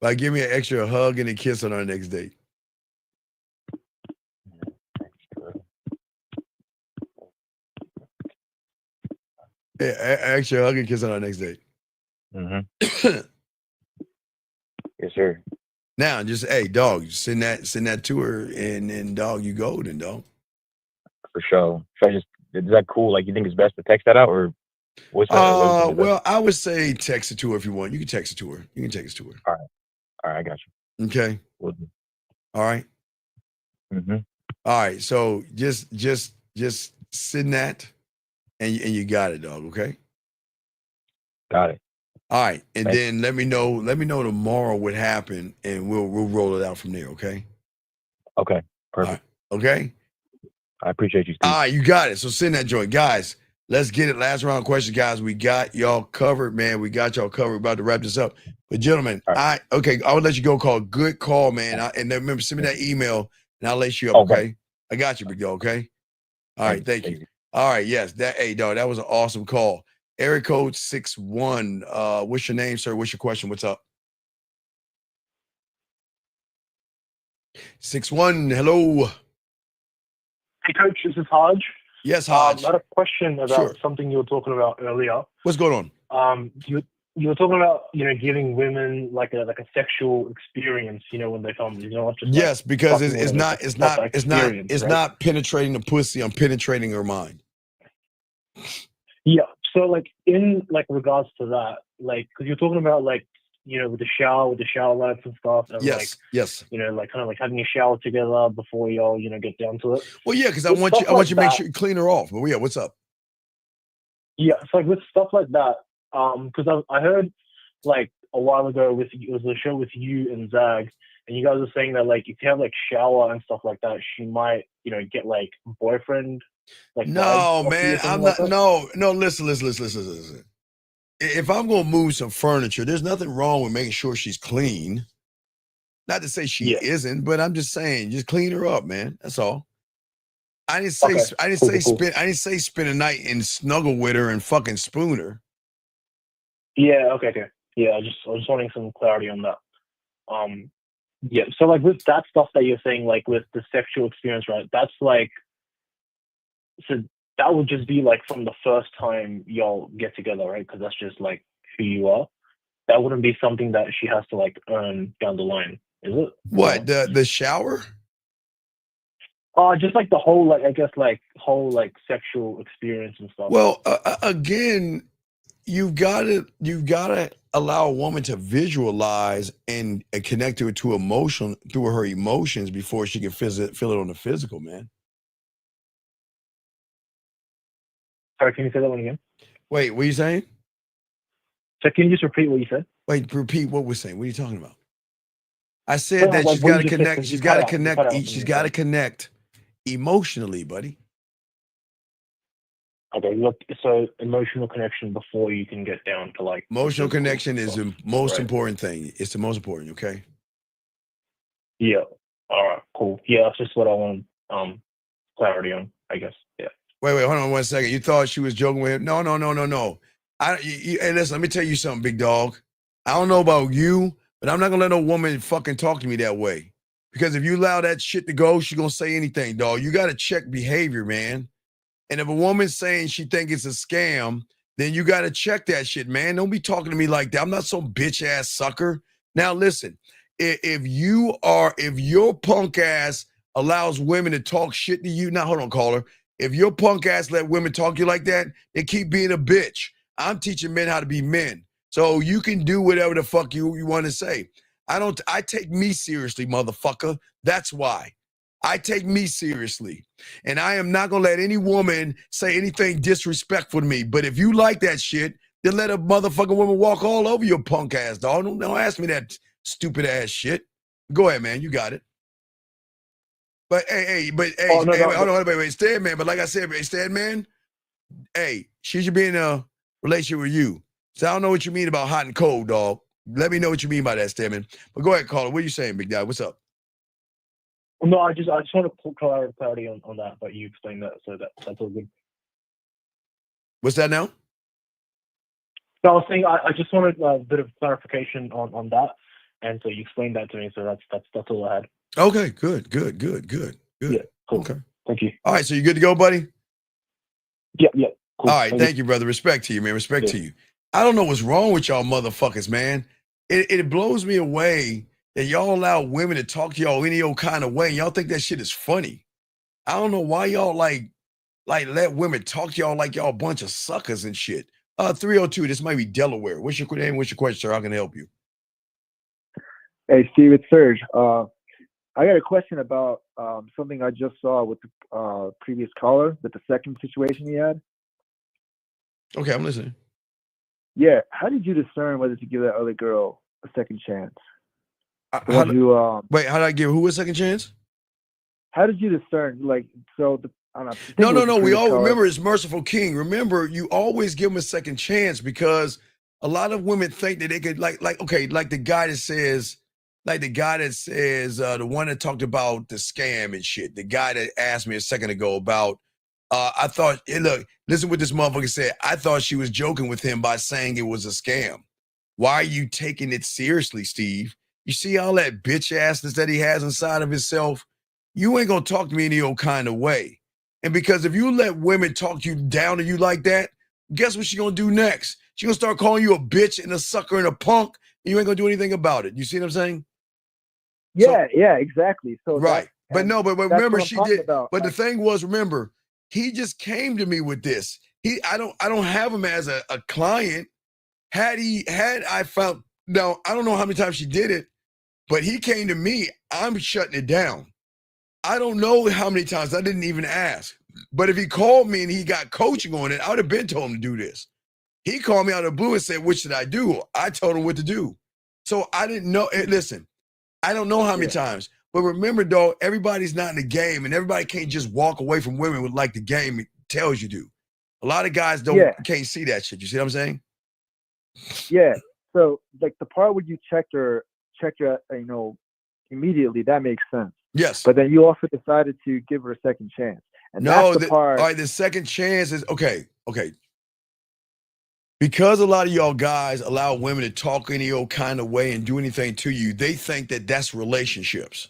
By giving me an extra hug and a kiss on our next date. Yeah, extra hug and kiss on our next date. Yes, sir. Now, just hey, dog, send that to her, and then dog, you golden, dog. For sure. Is that cool? Like, you think it's best to text that out, or what's that? Well, I would say text it to her if you want. You can text it to her. You can text it to her. All right, I got you. Okay. Will do. All right. All right. So just send that, and you got it, dog. Okay. Got it. All right, and Thanks. then let me know tomorrow what happened, and we'll roll it out from there. Okay. Okay. Perfect. All right, okay. I appreciate you, Steve. All right, you got it. So send that joint, guys. Let's get it. Last round of questions, guys. We got y'all covered, man. We got y'all covered. We're about to wrap this up. But gentlemen, I will let you go. Good call, man. And then remember, send me that email, and I'll lace you up. Okay. I got you, big dog. Okay. All right. Thank you. All right. Yes. Hey, dog. That was an awesome call. Area code 61. What's your name, sir? What's your question? What's up? 61. Hello. Hey, Coach, this is Hodge. Yes, Hodge. I had a question about something you were talking about earlier. What's going on? You were talking about, giving women like a sexual experience, when they come, not just yes, because it's right? not penetrating the pussy. I'm penetrating her mind. Yeah. So like in like regards to that, like, because you're talking about like, with the shower lights and stuff. And yes. Like kind of like having a shower together before y'all, get down to it. Well, yeah, because I want you to make sure you clean her off. But yeah, what's up? Yeah, it's like with stuff like that. Because I heard like a while ago it was a show with you and Zag, and you guys were saying that like if you have like shower and stuff like that, she might, get like boyfriend. Like no, man, I'm not. No, listen. If I'm gonna move some furniture, there's nothing wrong with making sure she's clean. Not to say she isn't, but I'm just saying, just clean her up, man. That's all. I didn't say spend a night and snuggle with her and fucking spoon her. Yeah. Okay. Yeah. I was wanting some clarity on that. Yeah. So like with that stuff that you're saying, like with the sexual experience, right? That's like, so that would just be like from the first time y'all get together, right? Because that's just like who you are. That wouldn't be something that she has to like earn down the line, is it? What, the shower? Just like the whole, like, I guess, like whole like sexual experience and stuff. Well, again, you've got to allow a woman to visualize and connect to it through her emotions before she can feel it on the physical, man. Sorry, can you say that one again? Wait, what are you saying? So can you just repeat what you said? Wait, repeat what we're saying. What are you talking about? I said that she's got to connect. She's got to connect. She's got to connect emotionally, buddy. Okay, look. So emotional connection before you can get down to like emotional connection is the most important thing. It's the most important. Okay. Yeah. All right. Cool. Yeah, that's just what I want clarity on, I guess. Yeah. Wait, hold on 1 second. You thought she was joking with him? No. Hey, listen, let me tell you something, big dog. I don't know about you, but I'm not gonna let no woman fucking talk to me that way. Because if you allow that shit to go, she gonna say anything, dog. You gotta check behavior, man. And if a woman's saying she think it's a scam, then you gotta check that shit, man. Don't be talking to me like that. I'm not some bitch ass sucker. Now listen, if your punk ass allows women to talk shit to you, now hold on, caller. If your punk ass let women talk to you like that, then keep being a bitch. I'm teaching men how to be men. So you can do whatever the fuck you want to say. I take me seriously, motherfucker. That's why. I take me seriously. And I am not gonna let any woman say anything disrespectful to me. But if you like that shit, then let a motherfucking woman walk all over your punk ass, dog. Don't ask me that stupid ass shit. Go ahead, man. You got it. But hey, Oh, no, hold on, wait, Stead man. But like I said, Stead man, hey, she should be in a relationship with you. So I don't know what you mean about hot and cold, dog. Let me know what you mean by that, Stead man. But go ahead, caller. What are you saying, big dog? What's up? No, I just want to put clarity on that, but you explained that, so that's all good. What's that now? So I was saying I just wanted a bit of clarification on that, and so you explained that to me. So that's all I had. Okay, good. Yeah, cool. Okay. Thank you. All right, so you good to go, buddy? Yeah, cool. All right, thank you, brother. Respect to you, man. Respect to you. I don't know what's wrong with y'all motherfuckers, man. It blows me away that y'all allow women to talk to y'all any old kind of way. Y'all think that shit is funny. I don't know why y'all like let women talk to y'all like y'all a bunch of suckers and shit. 302, this might be Delaware. What's your name? What's your question, sir? How can I help you? Hey, Steve, it's Serge. I got a question about something I just saw with the previous caller, with the second situation he had. Okay, I'm listening. Yeah, how did you discern whether to give that other girl a second chance? Wait, how did I give who a second chance? How did you discern? Like, so I don't know. No. We all remember it's Merciful King. Remember, you always give them a second chance because a lot of women think that they could like the guy that says, the one that talked about the scam and shit. The guy that asked me a second ago about, I thought, hey, look, listen what this motherfucker said. I thought she was joking with him by saying it was a scam. Why are you taking it seriously, Steve? You see all that bitch assness that he has inside of himself? You ain't gonna talk to me any old kind of way. And because if you let women talk you down to you like that, guess what she gonna do next? She gonna start calling you a bitch and a sucker and a punk, and you ain't gonna do anything about it. You see what I'm saying? Yeah, exactly. So right. But remember she did. About. But the thing was, remember, he just came to me with this. I don't have him as a client. Had I found, now I don't know how many times she did it, but he came to me, I'm shutting it down. I don't know how many times, I didn't even ask. But if he called me and he got coaching on it, I would have been told him to do this. He called me out of the blue and said, what should I do? I told him what to do. So I didn't know. Listen, I don't know how many times. But remember, though, everybody's not in the game, and everybody can't just walk away from women with like the game tells you to. A lot of guys can't see that shit. You see what I'm saying? Yeah. So like the part where you checked her, immediately, that makes sense. Yes. But then you also decided to give her a second chance. And no, that's the part. All right, the second chance is okay. Because a lot of y'all guys allow women to talk any old kind of way and do anything to you, they think that that's relationships.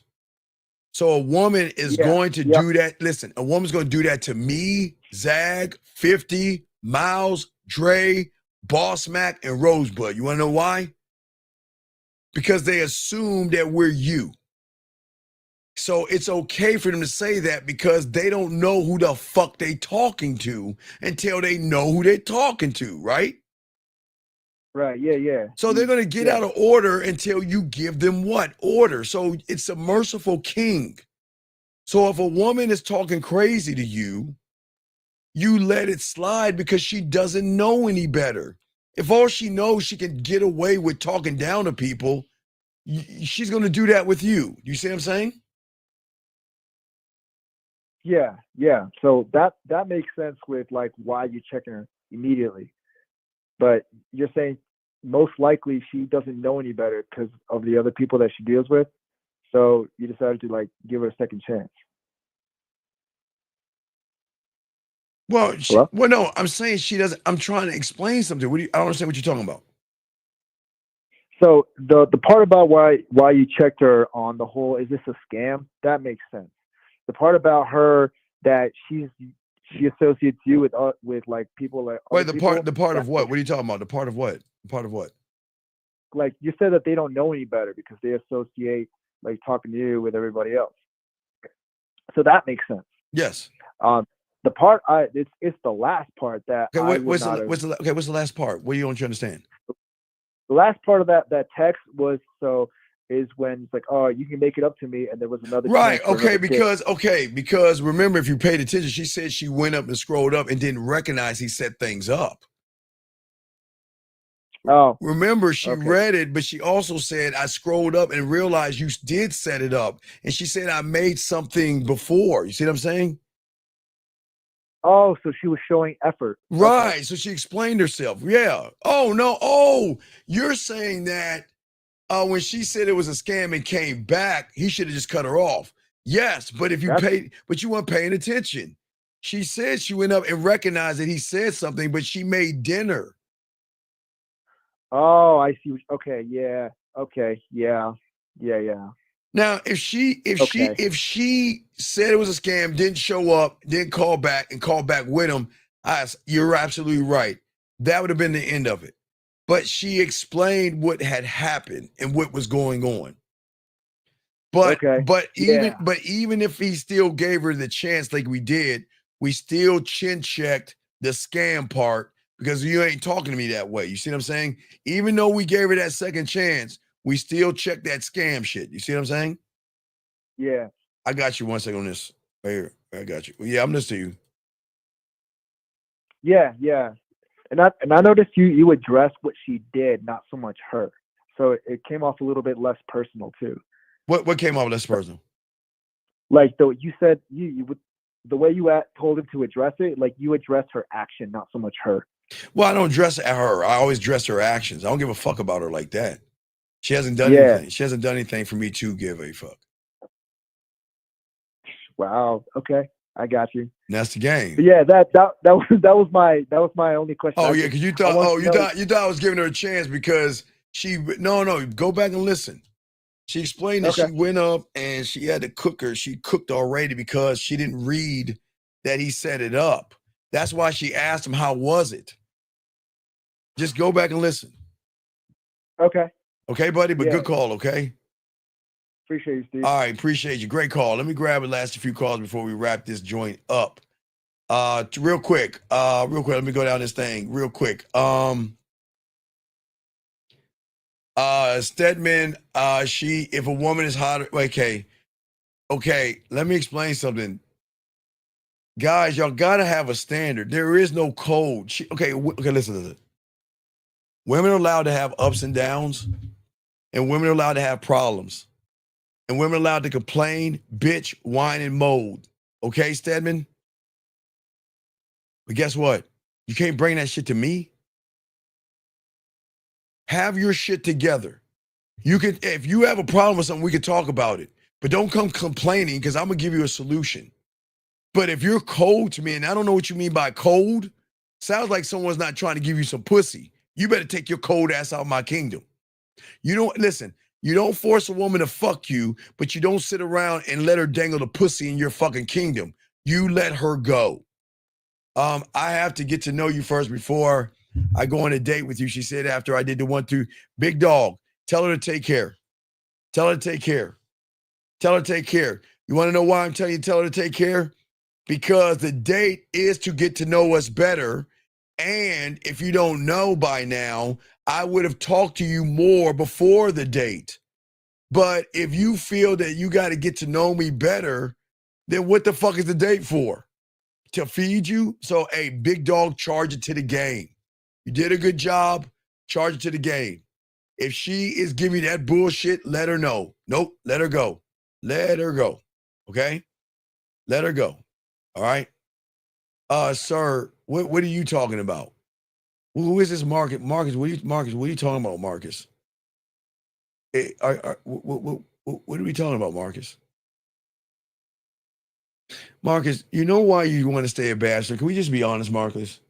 So a woman is going to do that. Listen, a woman's going to do that to me, Zag, 50, Miles, Dre, Boss Mac, and Rosebud. You want to know why? Because they assume that we're you. So it's okay for them to say that because they don't know who the fuck they talking to until they know who they're talking to, right? Right, yeah. So they're going to get out of order until you give them what? Order. So it's a merciful king. So if a woman is talking crazy to you, you let it slide because she doesn't know any better. If all she knows she can get away with talking down to people, she's going to do that with you. You see what I'm saying? Yeah. So that makes sense with like why you checking her immediately. But you're saying most likely she doesn't know any better because of the other people that she deals with. So you decided to like give her a second chance. Well, Hello? well, no, I'm saying she doesn't. I'm trying to explain something. I don't understand what you're talking about. So the part about why you checked her on the whole, is this a scam? That makes sense. The part about her that she associates you with like people like Wait, other the part people, of what? What are you talking about? The part of what? The part of what? like you said that they don't know any better because they associate like talking to you with everybody else. So that makes sense. Yes. The part it's the last part that Okay, I would not have. what's the last part? What do you want to understand? The last part of that text is when it's like, oh, you can make it up to me, and there was another Right. chance for Okay. another kiss. Because remember, if you paid attention, she said she went up and scrolled up and didn't recognize he set things up. Oh. Remember, she Okay. read it, but she also said, I scrolled up and realized you did set it up. And she said, I made something before. You see what I'm saying? Oh, so she was showing effort. Right. Okay. So she explained herself. Yeah. Oh, no. Oh, you're saying that when she said it was a scam and came back, he should have just cut her off. Yes, but if you but you weren't paying attention. She said she went up and recognized that he said something, but she made dinner. Oh, I see. Okay. Yeah. Okay. Yeah. Yeah. Now, if she said it was a scam, didn't show up, didn't call back and call back with him, you're absolutely right. That would have been the end of it. But she explained what had happened and what was going on. But even if he still gave her the chance like we did, we still chin checked the scam part because you ain't talking to me that way. You see what I'm saying? Even though we gave her that second chance, we still checked that scam shit. You see what I'm saying? Yeah. I got you 1 second on this. Right here. I got you. Yeah, I'm listening to you. Yeah. And I noticed you addressed what she did, not so much her. So it came off a little bit less personal too. What came off less personal? Like you said you would, the way you told him to address it, like you addressed her action, not so much her. Well, I don't dress at her. I always dress her actions. I don't give a fuck about her like that. She hasn't done anything. She hasn't done anything for me to give a fuck. Wow. Okay, I got you. And that's the game. But yeah, that was my only question. Oh yeah, because you thought I was giving her a chance because no, go back and listen. She explained that she went up and she had to cook her. She cooked already because she didn't read that he set it up. That's why she asked him, how was it? Just go back and listen. Okay. Okay, buddy, but good call, okay? Appreciate you, Steve. All right, appreciate you. Great call. Let me grab the last few calls before we wrap this joint up. Real quick, let me go down this thing real quick. Stedman, if a woman is hot, okay, let me explain something. Guys, y'all gotta have a standard. There is no code. Listen. Women are allowed to have ups and downs, and women are allowed to have problems. And women are allowed to complain, bitch, whine, and mold. Okay, Stedman? But guess what? You can't bring that shit to me. Have your shit together. If you have a problem with something, we can talk about it. But don't come complaining because I'm gonna give you a solution. But if you're cold to me, and I don't know what you mean by cold, sounds like someone's not trying to give you some pussy. You better take your cold ass out of my kingdom. You don't force a woman to fuck you, but you don't sit around and let her dangle the pussy in your fucking kingdom. You let her go. I have to get to know you first before I go on a date with you. She said after I did the 1-2, big dog, tell her to take care. Tell her to take care. Tell her to take care. You want to know why I'm telling you tell her to take care? Because the date is to get to know us better. And if you don't know by now, I would have talked to you more before the date. But if you feel that you got to get to know me better, then what the fuck is the date for? To feed you? So, hey, big dog, charge it to the game. You did a good job, charge it to the game. If she is giving you that bullshit, let her know. Nope, let her go. Let her go. Okay? Let her go. All right? Sir, what are you talking about? Who is this Marcus? Marcus, what are you talking about, Marcus? What are we talking about, Marcus? Marcus, you know why you want to stay a bachelor? Can we just be honest, Marcus?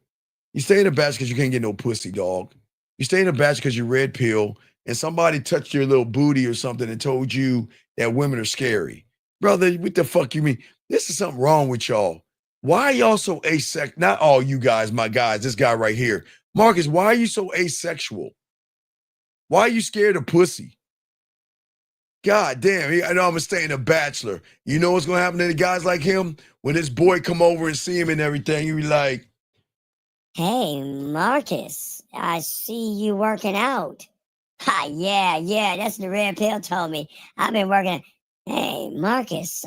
You stay in a bachelor because you can't get no pussy, dog. You stay in a bachelor because you're red pill and somebody touched your little booty or something and told you that women are scary. Brother, what the fuck you mean? This is something wrong with y'all. Why are y'all so asexual? Not all you guys, my guys, this guy right here. Marcus, why are you so asexual? Why are you scared of pussy? God damn, I know I'm gonna stay in a bachelor. You know what's gonna happen to the guys like him? When this boy come over and see him and everything, you be like, Hey, Marcus, I see you working out. Ha, yeah, that's the red pill told me. I've been working. Hey, Marcus,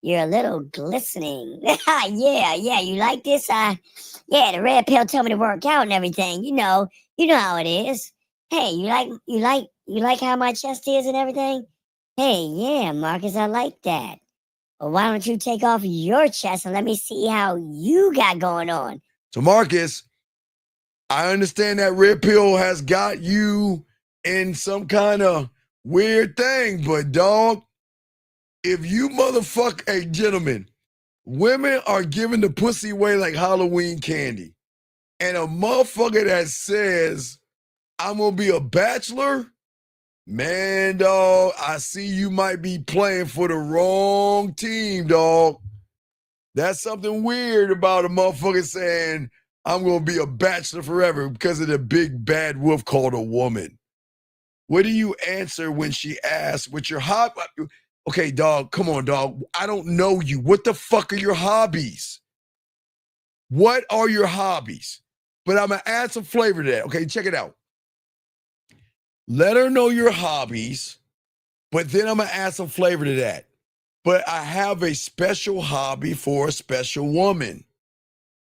you're a little glistening. yeah, you like this? Yeah, the red pill told me to work out and everything. You know how it is. Hey, you like how my chest is and everything? Hey, yeah, Marcus, I like that. Well, why don't you take off your chest and let me see how you got going on? so Marcus, I understand that red pill has got you in some kind of weird thing, but dog, if you hey, gentlemen, women are giving the pussy away like Halloween candy. And a motherfucker that says, I'm gonna be a bachelor, man, dog, I see you might be playing for the wrong team, dog. That's something weird about a motherfucker saying, I'm gonna be a bachelor forever because of the big bad wolf called a woman. What do you answer when she asks, what's your hobby? Okay, dog, come on, dog. I don't know you. What the fuck are your hobbies? What are your hobbies? But I'm gonna add some flavor to that. Okay, check it out. Let her know your hobbies, but then I'm gonna add some flavor to that. But I have a special hobby for a special woman.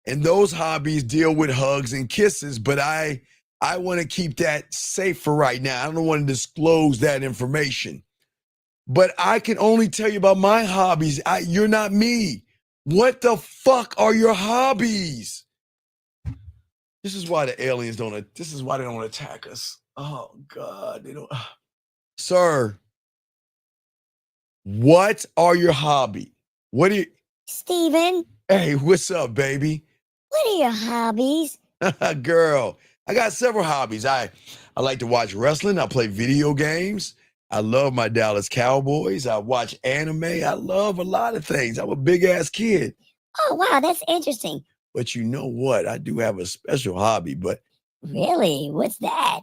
And those hobbies deal with hugs and kisses, but I want to keep that safe for right now. I don't want to disclose that information. But I can only tell you about my hobbies. You're not me. What the fuck are your hobbies? This is why the aliens this is why they don't attack us. Oh God, they don't. Sir, what are your hobbies? What do you Steven? Hey, what's up, baby? What are your hobbies? Girl, I got several hobbies. I like to watch wrestling. I play video games. I love my Dallas Cowboys. I watch anime. I love a lot of things. I'm a big ass kid. Oh, wow, that's interesting. But you know what? I do have a special hobby, but Really? What's that?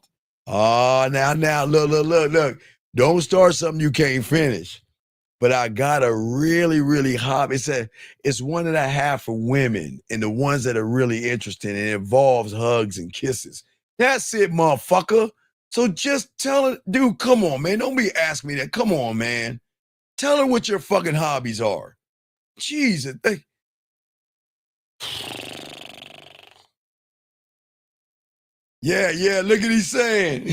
oh, now, look. Don't start something you can't finish. But I got a really hobby. It's one that I have for women and the ones that are really interesting. It involves hugs and kisses. That's it, motherfucker. So just tell her, dude, come on, man. Don't be asking me that. Come on, man. Tell her what your fucking hobbies are. Jesus. Yeah, look at he's saying.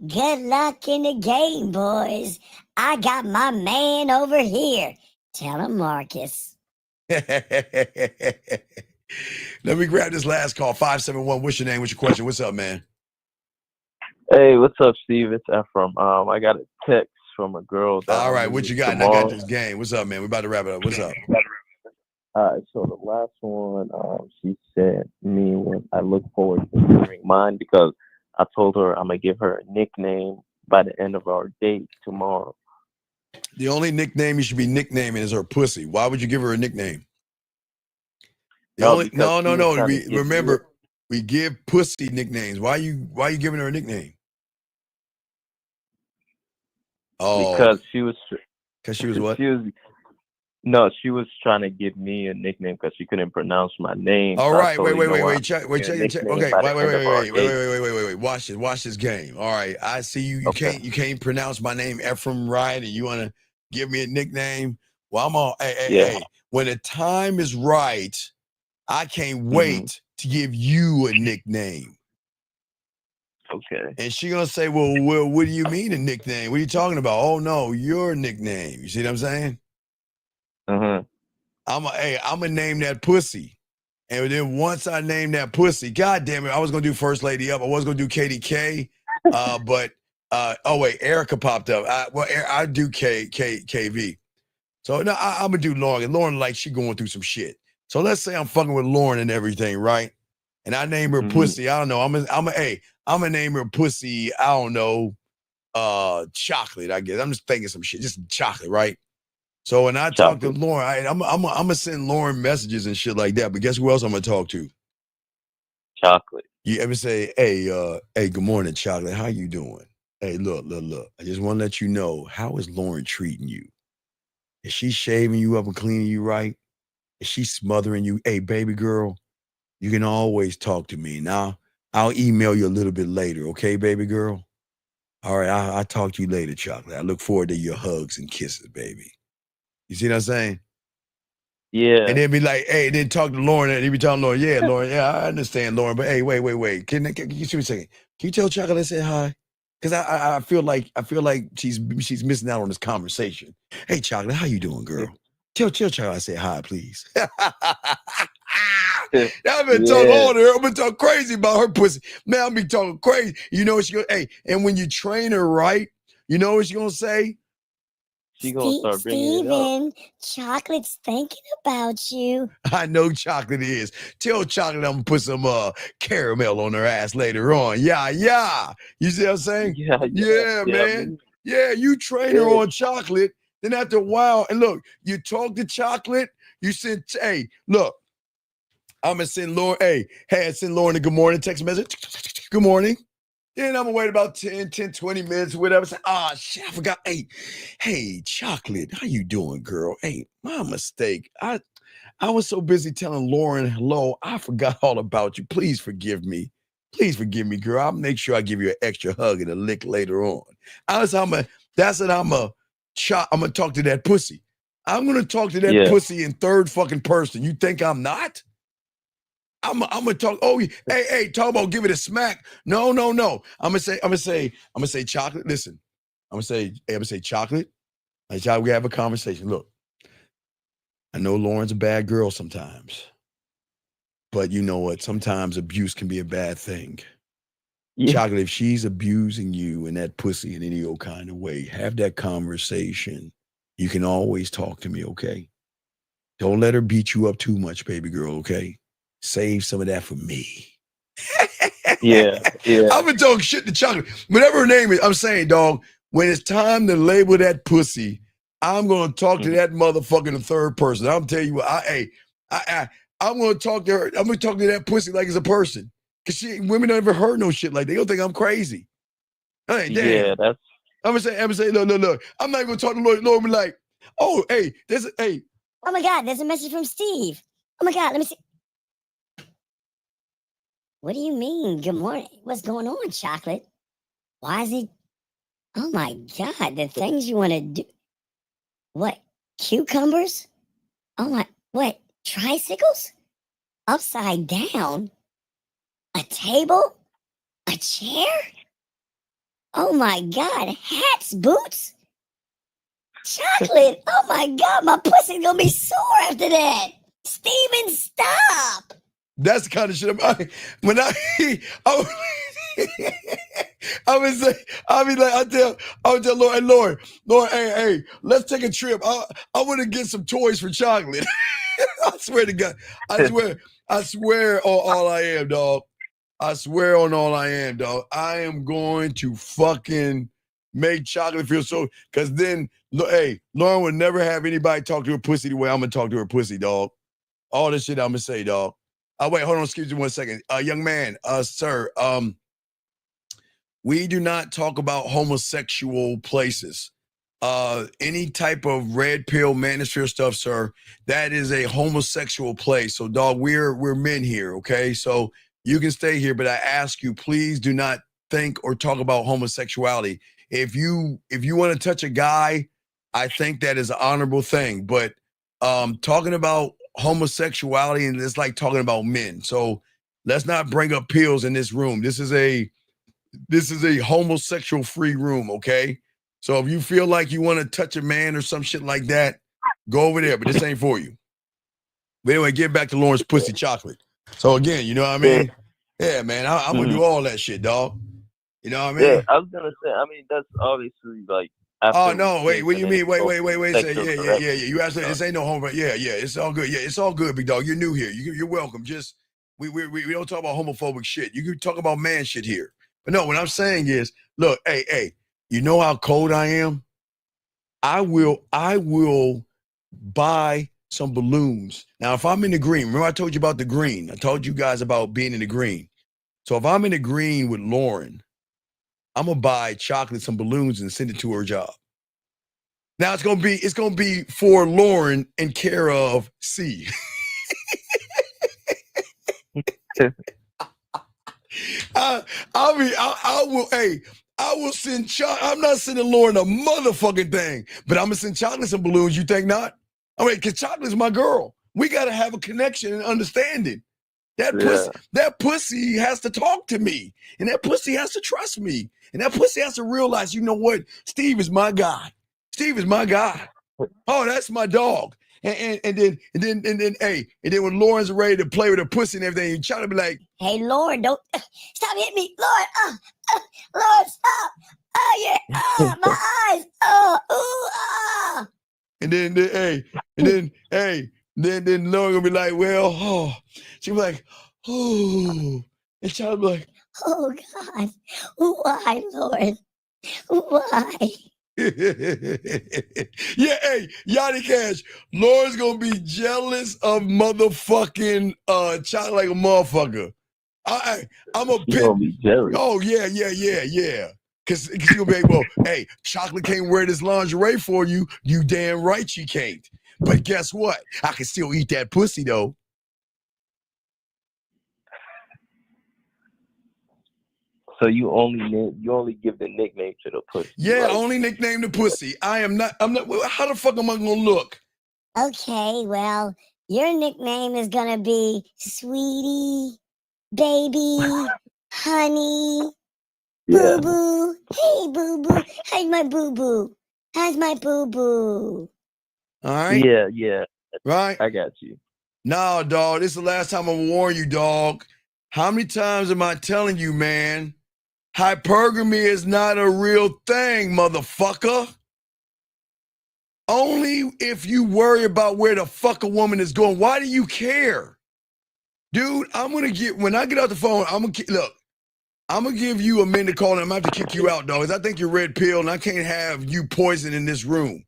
Good luck in the game, boys. I got my man over here. Tell him, Marcus. Let me grab this last call. 571. What's your name? What's your question? What's up, man? Hey, what's up, Steve? It's Ephraim. I got a text from a girl. All right, what you got? And I got this game. What's up, man? We about to wrap it up. What's up? All right, so the last one, she sent me when I look forward to hearing mine because I told her I'm gonna give her a nickname by the end of our date tomorrow. The only nickname you should be nicknaming is her pussy. Why would you give her a nickname? No. Remember, we give pussy nicknames. Why you giving her a nickname? Oh, because she was what? She was trying to give me a nickname because she couldn't pronounce my name. All so right, wait. Check. Okay, wait. Watch this game. All right, I see you. You can't pronounce my name Ephraim right, and you want to give me a nickname. Well, I'm on. Hey. When the time is right, I can't wait to give you a nickname. Okay. And she gonna say, well, what do you mean a nickname? What are you talking about? Oh no, your nickname. You see what I'm saying? I'm gonna name that pussy. And then once I name that pussy, god damn it, I was gonna do First Lady Up. I was gonna do KDK, but Oh wait, Erica popped up. I do KV. So no, I'm gonna do Lauren. And Lauren, like, she going through some shit. So let's say I'm fucking with Lauren and everything, right? And I name her pussy. I don't know. I'm gonna name her pussy. I don't know. Chocolate. I guess I'm just thinking some shit. Just chocolate, right? So when I talk to Lauren, I'm gonna send Lauren messages and shit like that. But guess who else I'm gonna talk to? Chocolate. You ever say, hey, good morning, Chocolate. How you doing? Hey, look. I just want to let you know, how is Lauren treating you? Is she shaving you up and cleaning you right? Is she smothering you? Hey, baby girl, you can always talk to me. Now, I'll email you a little bit later, okay, baby girl? All right, I'll talk to you later, Chocolate. I look forward to your hugs and kisses, baby. You see what I'm saying? Yeah. And then be like, hey, then talk to Lauren, and he be telling Lauren, yeah, Lauren, yeah, I understand, Lauren, but hey, wait. Can you see me a second? Can you tell Chocolate I said hi? Because I feel like she's missing out on this conversation. Hey, Chocolate, how you doing, girl? Tell Chocolate I said hi, please. I've been talking on her. I've been talking crazy about her pussy. Man, I'll be talking crazy. You know what she gonna, hey, and when you train her right, you know what she gonna say? She gonna start bringing it up. Chocolate's thinking about you. I know Chocolate is. Tell Chocolate I'm gonna put some caramel on her ass later on. Yeah. You see what I'm saying? Yeah, man. Yeah, you train her on Chocolate. Then after a while, and look, you talk to Chocolate, you send, hey, look, I'm gonna send Lauren, I send Lauren a good morning text message. Good morning. Then I'm gonna wait about 10, 20 minutes, whatever. Say, shit, I forgot. Hey, Chocolate, how you doing, girl? Hey, my mistake. I was so busy telling Lauren hello, I forgot all about you. Please forgive me. Please forgive me, girl. I'll make sure I give you an extra hug and a lick later on. I'm gonna talk to that pussy. I'm gonna talk to that pussy in third fucking person. You think I'm not? I'm gonna talk. Oh, hey, talk about give it a smack. No. I'm gonna say, Chocolate. Listen, I'm gonna say, Chocolate. Like, Chocolate, we have a conversation. Look, I know Lauren's a bad girl sometimes, but you know what? Sometimes abuse can be a bad thing. Chocolate, if she's abusing you and that pussy in any old kind of way, have that conversation. You can always talk to me, okay? Don't let her beat you up too much, baby girl, okay? Save some of that for me. Yeah. I've been talking shit to Chocolate. Whatever her name is, I'm saying, dog, when it's time to label that pussy, I'm gonna talk to that motherfucker in the third person. I'm telling you what, I'm gonna talk to her. I'm gonna talk to that pussy like it's a person. Cause women don't ever heard no shit like that. They don't think I'm crazy. Hey, damn. Yeah, that's. I'm gonna say, look. I'm not gonna talk to Lord. Be like, oh, hey. Oh my God, there's a message from Steve. Oh my God, let me see. What do you mean? Good morning. What's going on, Chocolate? Why is he? Oh my God, the things you want to do. What? Cucumbers? Oh my, what? Tricycles? Upside down? A table? A chair? Oh my God, hats, boots? Chocolate? Oh my God, my pussy's gonna be sore after that. Steven, stop. That's the kind of shit I would say, I'll tell Lord, hey, let's take a trip. I want to get some toys for Chocolate. I swear to God. I swear on all I am, dog. I swear on all I am, dog. I am going to fucking make Chocolate feel so, because then, hey, Lauren would never have anybody talk to her pussy the way I'm going to talk to her pussy, dog. All this shit I'm going to say, dog. Wait, hold on, excuse me 1 second. Young man, sir, we do not talk about homosexual places. Any type of red pill manosphere stuff, sir, that is a homosexual place. So, dog, we're men here, okay? So you can stay here, but I ask you, please do not think or talk about homosexuality. If you want to touch a guy, I think that is an honorable thing. But talking about homosexuality, and it's like talking about men. So let's not bring up pills in this room. This is a homosexual free room, okay? So if you feel like you want to touch a man or some shit like that, go over there, but this ain't for you. But anyway, get back to Lawrence Pussy Chocolate. So again, you know what I mean? Yeah, man, I'm gonna do all that shit, dog. You know what I Yeah, mean? I was gonna say. I mean, that's obviously like Oh after no, wait, kids, what do and you then it mean? Wait, goes wait, to wait, the wait. Say, sexual yeah. You absolutely. stuff. This ain't no home, but yeah. It's all good. Yeah, it's all good, big dog. You're new here. You're welcome. Just we don't talk about homophobic shit. You can talk about man shit here. But no, what I'm saying is, look, hey, you know how cold I am? I will buy some balloons. Now, if I'm in the green, remember I told you about the green. I told you guys about being in the green. So if I'm in the green with Lauren, I'm gonna buy chocolate, some balloons, and send it to her job. Now it's gonna be for Lauren and care of C. I will send I'm not sending Lauren a motherfucking thing, but I'm gonna send chocolates and balloons. You think not? I mean, because chocolate's my girl. We gotta have a connection and understanding. That pussy has to talk to me, and that pussy has to trust me, and that pussy has to realize, you know what? Steve is my guy. Steve is my guy. Oh, that's my dog. And then when Lauren's ready to play with her pussy and everything, you try to be like, hey, Lauren, don't stop hitting me, Lauren. Lauren, stop. Oh yeah, my eyes. Oh, then Lauren gonna be like, well, she'll be like, oh, and child be like, oh God, why, Lauren? Why? Yeah, hey, Yanni Cash, Lauren's gonna be jealous of motherfucking child like a motherfucker. I'm a She gonna be jealous. Oh yeah. Cause you'll be like, well, hey, chocolate can't wear this lingerie for you. You damn right she can't. But guess what? I can still eat that pussy though. So you only give the nickname to the pussy. Yeah, right? only nickname the pussy. I'm not. How the fuck am I gonna look? Okay, well, your nickname is gonna be Sweetie, Baby, Honey, Yeah. Boo Boo. Hey, Boo Boo. How's my Boo Boo? How's my Boo Boo? All right. Yeah. Right. I got you. No, dog. This is the last time I'm warning you, dog. How many times am I telling you, man? Hypergamy is not a real thing, motherfucker. Only if you worry about where the fuck a woman is going. Why do you care? Dude, when I get off the phone, I'm gonna give you a minute to call and I'm gonna have to kick you out, dog. I think you're red pill and I can't have you poison in this room.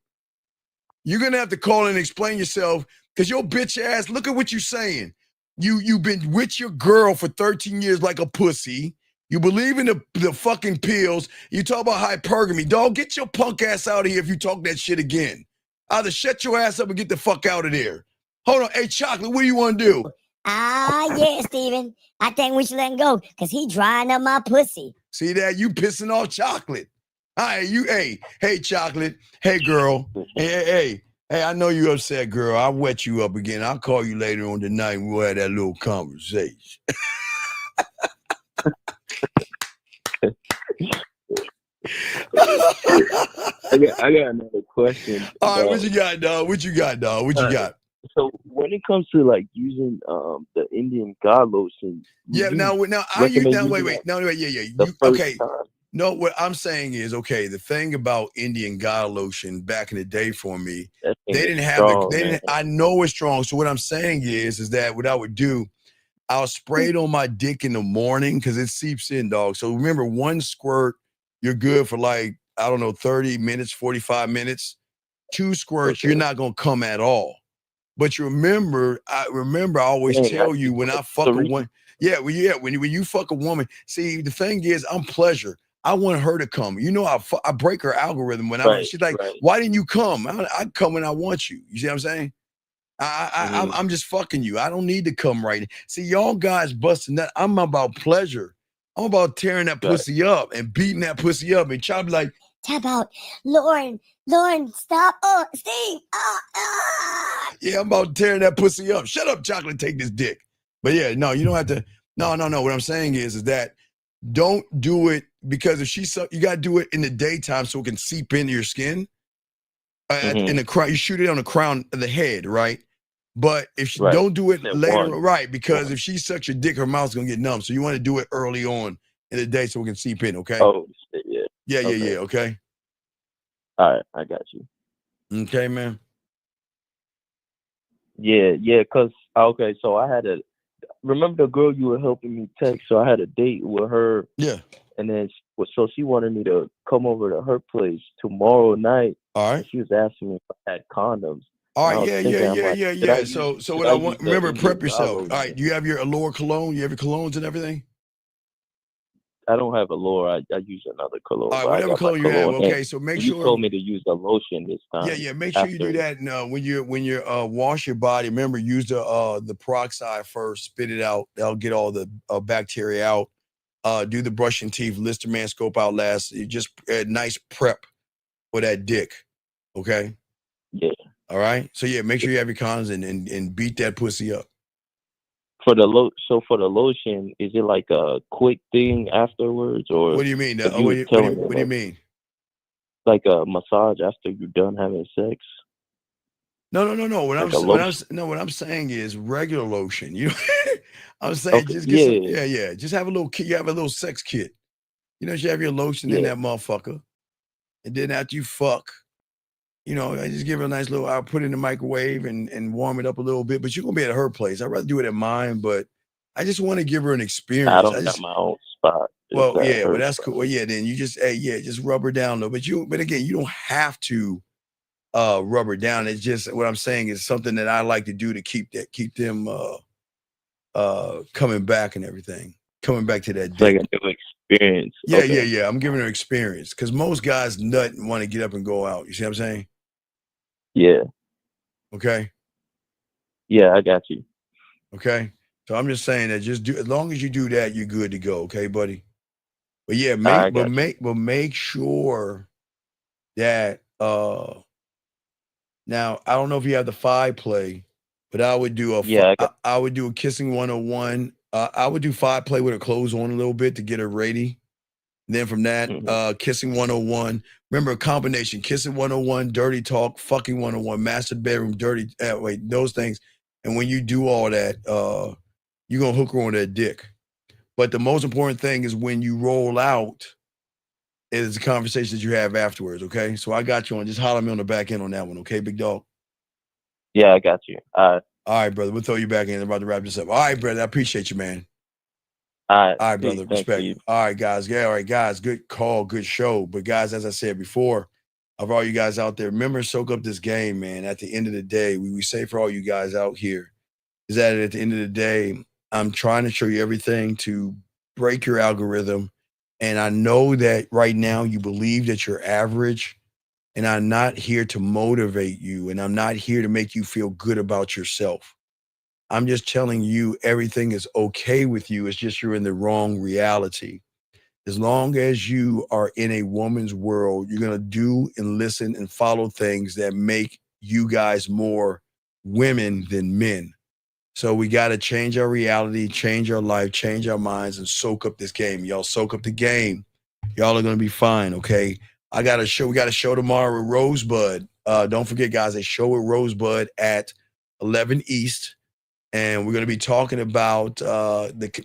You're gonna have to call and explain yourself because your bitch ass, look at what you're saying. You've been with your girl for 13 years like a pussy. You believe in the fucking pills. You talk about hypergamy. Dog, get your punk ass out of here if you talk that shit again. Either shut your ass up and get the fuck out of there. Hold on. Hey, Chocolate, what do you want to do? Yeah, Steven. I think we should let him go because he drying up my pussy. See that? You pissing off Chocolate. All right, hey, Chocolate. Hey, girl. Hey, I know you upset, girl. I'll wet you up again. I'll call you later on tonight and we'll have that little conversation. I got another question. All right, what you got, dog? What you got? So when it comes to like using the Indian God lotion, Yeah, wait. Okay. No, what I'm saying is, okay, the thing about Indian God lotion back in the day for me, they didn't have I know it's strong. So what I'm saying is that what I would do, I'll spray it on my dick in the morning because it seeps in, dog. So remember, one squirt, you're good for like, I don't know, 30 minutes, 45 minutes. 2 squirts, you're not gonna come at all. But you remember, I always tell you when I fuck a woman. When you fuck a woman, see, the thing is, I'm pleasure. I want her to come. You know, I break her algorithm when she's like, why didn't you come? I come when I want you. You see what I'm saying? I'm just fucking you. I don't need to come right now. See, y'all guys busting that. I'm about pleasure. I'm about tearing that pussy up and beating that pussy up and try to be like, tap out, Lauren, stop. Oh, Steve. Yeah, I'm about tearing that pussy up. Shut up, Chocolate, take this dick. But yeah, no, you don't have to. No. What I'm saying is that don't do it because if you got to do it in the daytime so it can seep into your skin. In the crown, you shoot it on the crown of the head, right? But if you don't do it later, right? Because if she sucks your dick, her mouth's gonna get numb. So you want to do it early on in the day so we can seep in, okay? Oh, shit, yeah. Yeah, okay? All right, I got you. Okay, man. Yeah, cause okay, so I had remember the girl you were helping me text. So I had a date with her. Yeah. And then so she wanted me to come over to her place tomorrow night. All right. And she was asking me if I had condoms. All And I right, was yeah. thinking, I'm like, should I use, So should what I I use want, the remember, India prep yourself. All Bravo right, shit? do you have your Allure cologne? You have your colognes and everything? I don't have Allure. I use another cologne, All right, but I whatever got my cologne you have, cologne. okay, And so make you sure. told me to use the lotion this time. Yeah, make sure you do after. that. And when you wash your body, remember, use the peroxide first, spit it out. That'll get all the bacteria out. Do the brushing teeth, Listerman scope out last. You just a nice prep for that dick. Okay? Yeah. All right. So yeah, make sure you have your condoms and beat that pussy up. For the for the lotion, is it like a quick thing afterwards, or What do you mean? if What you do was you, telling me, what do you like, mean? like a massage after you're done having sex? No. What Like a lotion? what I'm saying is regular lotion. You know, I'm saying Okay. just get some. Yeah. Yeah. Just have a little kit. You have a little sex kit. You have your lotion in Yeah. that motherfucker, and then after you fuck, I just give her a nice little. I'll put it in the microwave and warm it up a little bit. But you're gonna be at her place. I'd rather do it at mine, but I just want to give her an I experience. don't got my own spot. It's Well, at yeah, well her that's spot. cool. Well, yeah, then you just just rub her down though. But again, you don't have to rub her down. It's just what I'm saying is something that I like to do to keep them coming back and everything. Coming back to that It's like dick. a new experience. Yeah, Okay. yeah. I'm giving her experience because most guys nut and want to get up and go out. You see what I'm saying? Yeah. Okay. Yeah, I got you. Okay. So I'm just saying that as long as you do that, you're good to go. Okay, buddy. But yeah, I got you. make sure that now I don't know if you have the 5 play, but I would do Yeah, I got. I would do a kissing 101. I would do 5 play with her clothes on a little bit to get her ready. Then from that, kissing 101. Remember a combination: kissing 101, dirty talk, fucking 101, master bedroom, dirty. Those things. And when you do all that, you're gonna hook her on that dick. But the most important thing is when you roll out, is the conversations you have afterwards. Okay, so I got you on. Just holler me on the back end on that one. Okay, big dog. Yeah, I got you. All right, brother. We'll throw you back in. I'm about to wrap this up. All right, brother. I appreciate you, man. All All right, peace. brother. Thank Respect. you. All right, guys. Yeah, all right, guys. Good call, good show. But guys, as I said before, of all you guys out there, remember, soak up this game, man. At the end of the day, we say for all you guys out here is that at the end of the day, I'm trying to show you everything to break your algorithm. And I know that right now you believe that you're average, and I'm not here to motivate you, and I'm not here to make you feel good about yourself. I'm just telling you everything is okay with you. It's just you're in the wrong reality. As long as you are in a woman's world, you're going to do and listen and follow things that make you guys more women than men. So we got to change our reality, change our life, change our minds, and soak up this game. Y'all soak up the game. Y'all are going to be fine, okay? We got a show tomorrow with Rosebud. Don't forget, guys, a show with Rosebud at 11 East. And we're going to be talking about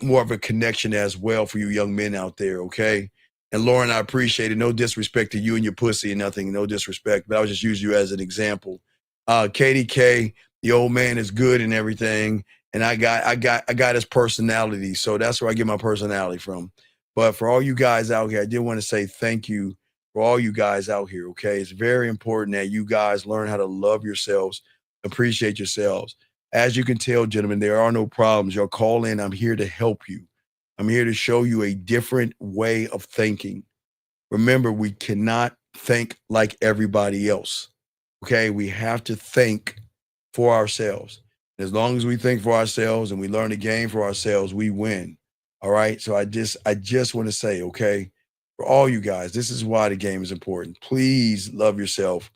more of a connection as well for you young men out there, okay? And Lauren, I appreciate it. No disrespect to you and your pussy and nothing. No disrespect, but I was just using you as an example. KDK, the old man is good and everything, and I got his personality, so that's where I get my personality from. But for all you guys out here, I did want to say thank you for all you guys out here, okay? It's very important that you guys learn how to love yourselves, appreciate yourselves. As you can tell, gentlemen, there are no problems. Y'all call in. I'm here to help you. I'm here to show you a different way of thinking. Remember, we cannot think like everybody else. Okay? We have to think for ourselves. As long as we think for ourselves and we learn the game for ourselves, we win. All right? So I just want to say, okay, for all you guys, this is why the game is important. Please love yourself.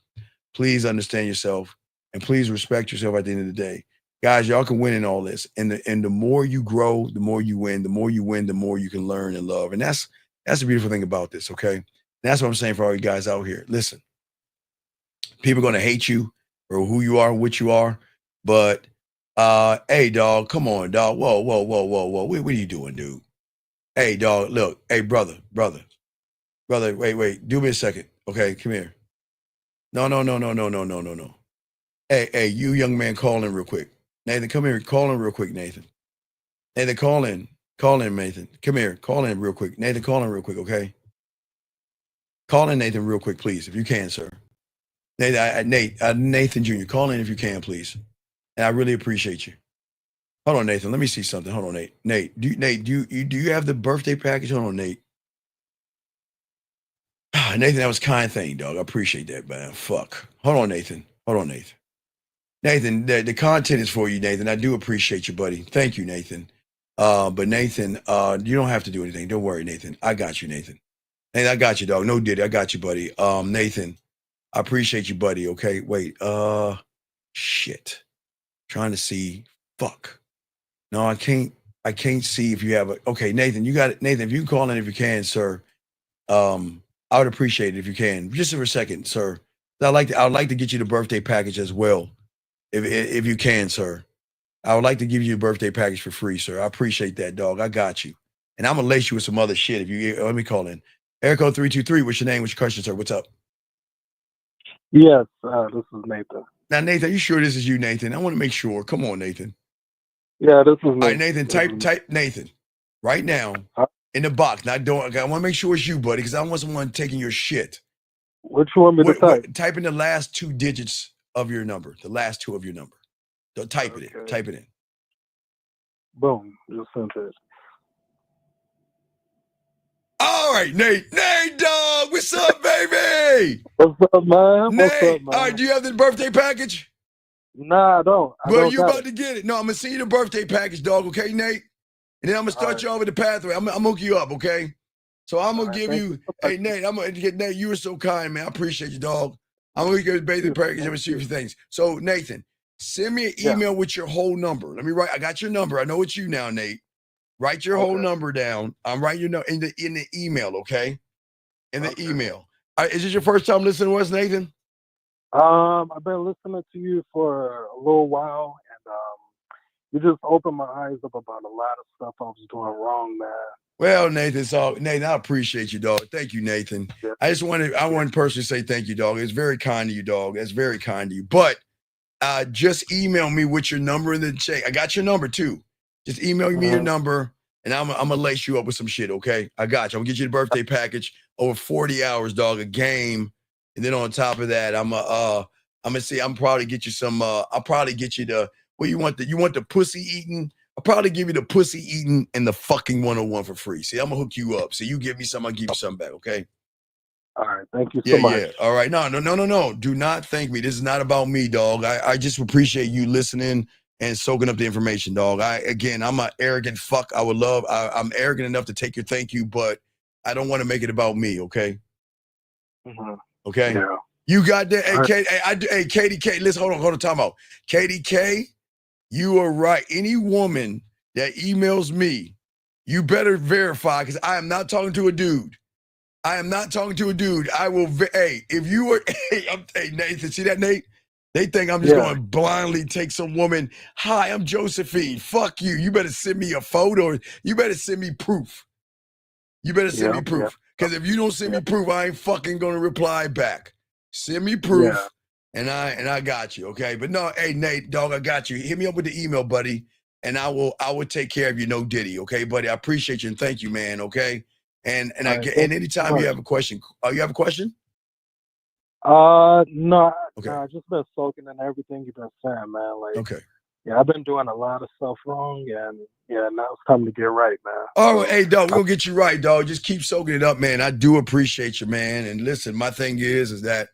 Please understand yourself. And please respect yourself at the end of the day. Guys, y'all can win in all this. And the more you grow, the more you win. The more you win, the more you can learn and love. And that's the beautiful thing about this, okay? And that's what I'm saying for all you guys out here. Listen, people are going to hate you for who you are, what you are. But, hey, dog, come on, dog. Whoa. What are you doing, dude? Hey, dog, look. Hey, brother. Wait. Do me a second. Okay, come here. No. Hey, you young man, call in real quick. Nathan, come here. Call in real quick, Nathan. Nathan, call in. Call in, Nathan. Come here. Call in real quick. Nathan, call in real quick, okay? Call in Nathan real quick, please, if you can, sir. Nathan Jr., call in if you can, please. And I really appreciate you. Hold on, Nathan. Let me see something. Hold on, Nate. Nate, do you have the birthday package? Hold on, Nate. Nathan, that was kind thing, dog. I appreciate that, man. Fuck. Hold on, Nathan. Nathan, the content is for you, Nathan. I do appreciate you, buddy. Thank you, Nathan. But Nathan, you don't have to do anything. Don't worry, Nathan. I got you, Nathan. Nathan, I got you, dog. No diddy. I got you, buddy. Nathan, I appreciate you, buddy. Okay, wait. Shit. Trying to see. Fuck. No, I can't see if you have a. Okay, Nathan, you got it. Nathan, if you can call in if you can, sir. I would appreciate it if you can. Just for a second, sir. I'd like to get you the birthday package as well, if you can, sir. I would like to give you a birthday package for free, sir. I appreciate that, dog. I got you. And I'm gonna lace you with some other shit if you let me call in. Erico 323, what's your name? What's your question, sir? What's up? Yes, this is Nathan. Now, Nathan, are you sure this is you, Nathan? I want to make sure. Come on, Nathan. Yeah, this is Nathan. All right, Nathan, type Nathan right now in the box. Now, I want to make sure it's you, buddy, because I don't want someone taking your shit. What you want me to type? Type in the last two digits of your number. The last two of your number. So type it in. Type it in. Boom. Just sent it. All right, Nate, dog, what's up, baby? What's up, man? Nate, What's up, man? all right, do you have the birthday package? Nah, I don't. Well, you about to get it. No, I'm gonna send you the birthday package, dog. Okay, Nate, and then I'm gonna start you over the pathway. I'm gonna hook you up, okay? So I'm gonna give you. Hey, Nate, I'm gonna get Nate. You were so kind, man. I appreciate you, dog. I'm gonna give you the birthday package. I'm gonna see a few things. So, Nathan, send me an email with your whole number. Let me write. I got your number. I know it's you now, Nate. Write your whole number down. I'm writing your number in the email, okay? In the email. All right, is this your first time listening to us, Nathan? I've been listening to you for a little while, and you just opened my eyes up about a lot of stuff I was doing wrong, man. Well, Nathan, I appreciate you, dog. Thank you, Nathan. Yeah. I want to personally say thank you, dog. It's very kind of you, dog. That's very kind of you. But just email me with your number in the check. I got your number too. Just email me your number, and I'm gonna lace you up with some shit, okay? I got you. I'm gonna get you the birthday package over 40 hours, dog, a game. And then on top of that, I'm gonna probably get you some, I'll probably get you the, what you want the pussy eating? I'll probably give you the pussy eating and the fucking 101 for free. See, I'm gonna hook you up. So you give me some, I'll give you some back, okay? All right, thank you so much. Yeah. All right. No. Do not thank me. This is not about me, dog. I just appreciate you listening and soaking up the information, dog. I'm an arrogant fuck. I'm arrogant enough to take your thank you, but I don't want to make it about me, okay? Mm-hmm. Okay? Yeah. You got that? Hey, Katie K, listen, hold on, time out. Katie K, you are right. Any woman that emails me, you better verify, because I am not talking to a dude. I will, if you were, hey, Nathan, see that, Nate? They think I'm just going to blindly take some woman. Hi, I'm Josephine. Fuck you. You better send me a photo. You better send me proof. Because if you don't send me proof, I ain't fucking going to reply back. Send me proof, and I got you, okay? But no, hey, Nate, dog, I got you. Hit me up with the email, buddy, and I will take care of you, no diddy, okay, buddy? I appreciate you, and thank you, man, okay? And anytime you have a question, you have a question? No, okay. I just been soaking in everything you've been saying, man. Like, okay. Yeah, I've been doing a lot of stuff wrong, and now it's time to get right, man. Oh, hey, dog, we're gonna get you right, dog. Just keep soaking it up, man. I do appreciate you, man. And listen, my thing is that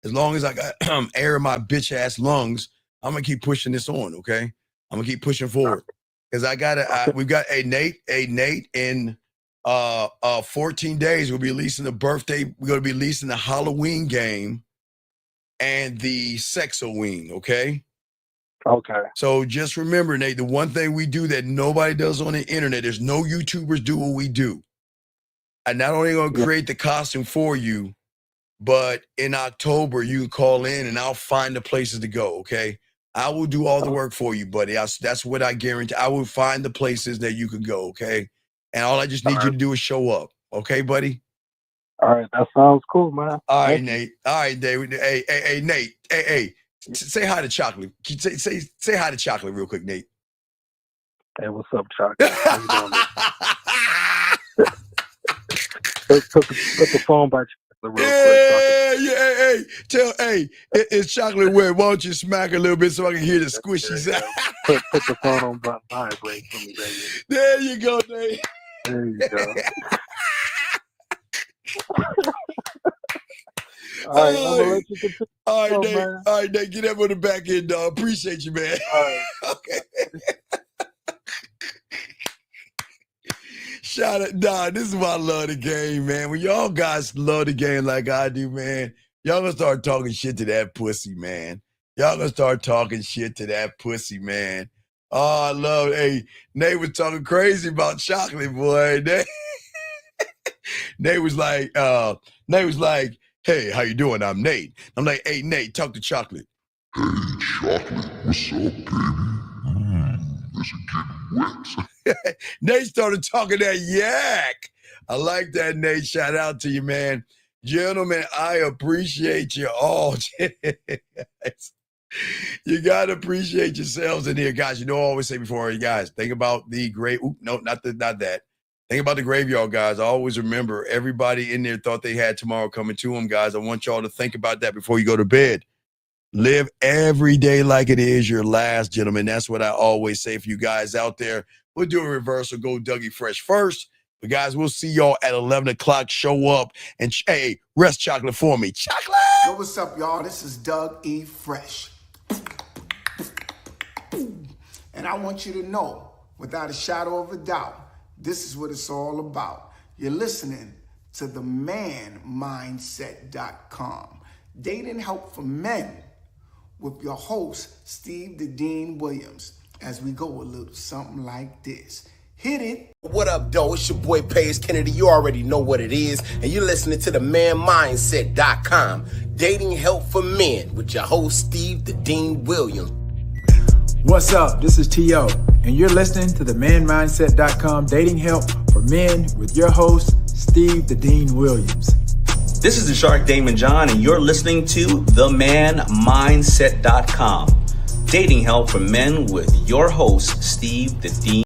as long as I got air in my bitch ass lungs, I'm gonna keep pushing this on, okay? I'm gonna keep pushing forward. Because we've got a Nate in 14 days, we'll be releasing the birthday, we're gonna be releasing the Halloween game and the Sexoween, okay? Okay. So just remember, Nate, the one thing we do that nobody does on the internet, there's no YouTubers do what we do. I'm not only going to create the costume for you, but in October, you can call in and I'll find the places to go, okay? I will do all the work for you, buddy. That's what I guarantee. I will find the places that you can go, okay? And all I just need you to do is show up. Okay, buddy? All right, that sounds cool, man. All right, Thank you. Nate. All right, David. Hey, Nate. Hey. Say hi to Chocolate. Say hi to Chocolate real quick, Nate. Hey, what's up, Chocolate? How you doing, man? Put the phone by Chocolate real quick. Hey, it's Chocolate wet. Why don't you smack a little bit so I can hear the squishy sound? Put the phone on vibrate for me, baby. There you go, Nate. There you go. All right, I'm gonna let you continue. All right, Nate. Man. All right, Nate. Get up on the back end, dog. Appreciate you, man. All right. Okay. Shout out, nah, this is why I love the game, man. When y'all guys love the game like I do, man, y'all gonna start talking shit to that pussy, man. Y'all gonna start talking shit to that pussy, man. Oh, I love it. Hey, Nate was talking crazy about Chocolate, boy. Nate was like, hey, how you doing? I'm Nate. I'm like, hey, Nate, talk to Chocolate. Hey, Chocolate, what's up, baby? Is it getting wet? Nate started talking that yak. I like that, Nate. Shout out to you, man. Gentlemen, I appreciate you all. You got to appreciate yourselves in here, guys. You know, I always say before, you guys, think about the great, no, not that. Think about the graveyard, guys. I always remember everybody in there thought they had tomorrow coming to them, guys. I want y'all to think about that before you go to bed. Live every day like it is your last, gentlemen. That's what I always say for you guys out there. We'll do a reversal. Go Dougie Fresh first. But, guys, we'll see y'all at 11 o'clock. Show up and, hey, rest Chocolate for me. Chocolate! Yo, what's up, y'all? This is Doug E. Fresh. And I want you to know, without a shadow of a doubt, this is what it's all about. You're listening to themanmindset.com. Dating help for men with your host, Steve the Dean Williams, as we go a little something like this. Hit it. What up, though? It's your boy, Paige Kennedy. You already know what it is. And you're listening to themanmindset.com. Dating help for men with your host, Steve the Dean Williams. What's up? This is T.O. And you're listening to themanmindset.com. Dating help for men with your host, Steve the Dean Williams. This is the Shark Damon John, and you're listening to themanmindset.com. Dating help for men with your host, Steve the Dean.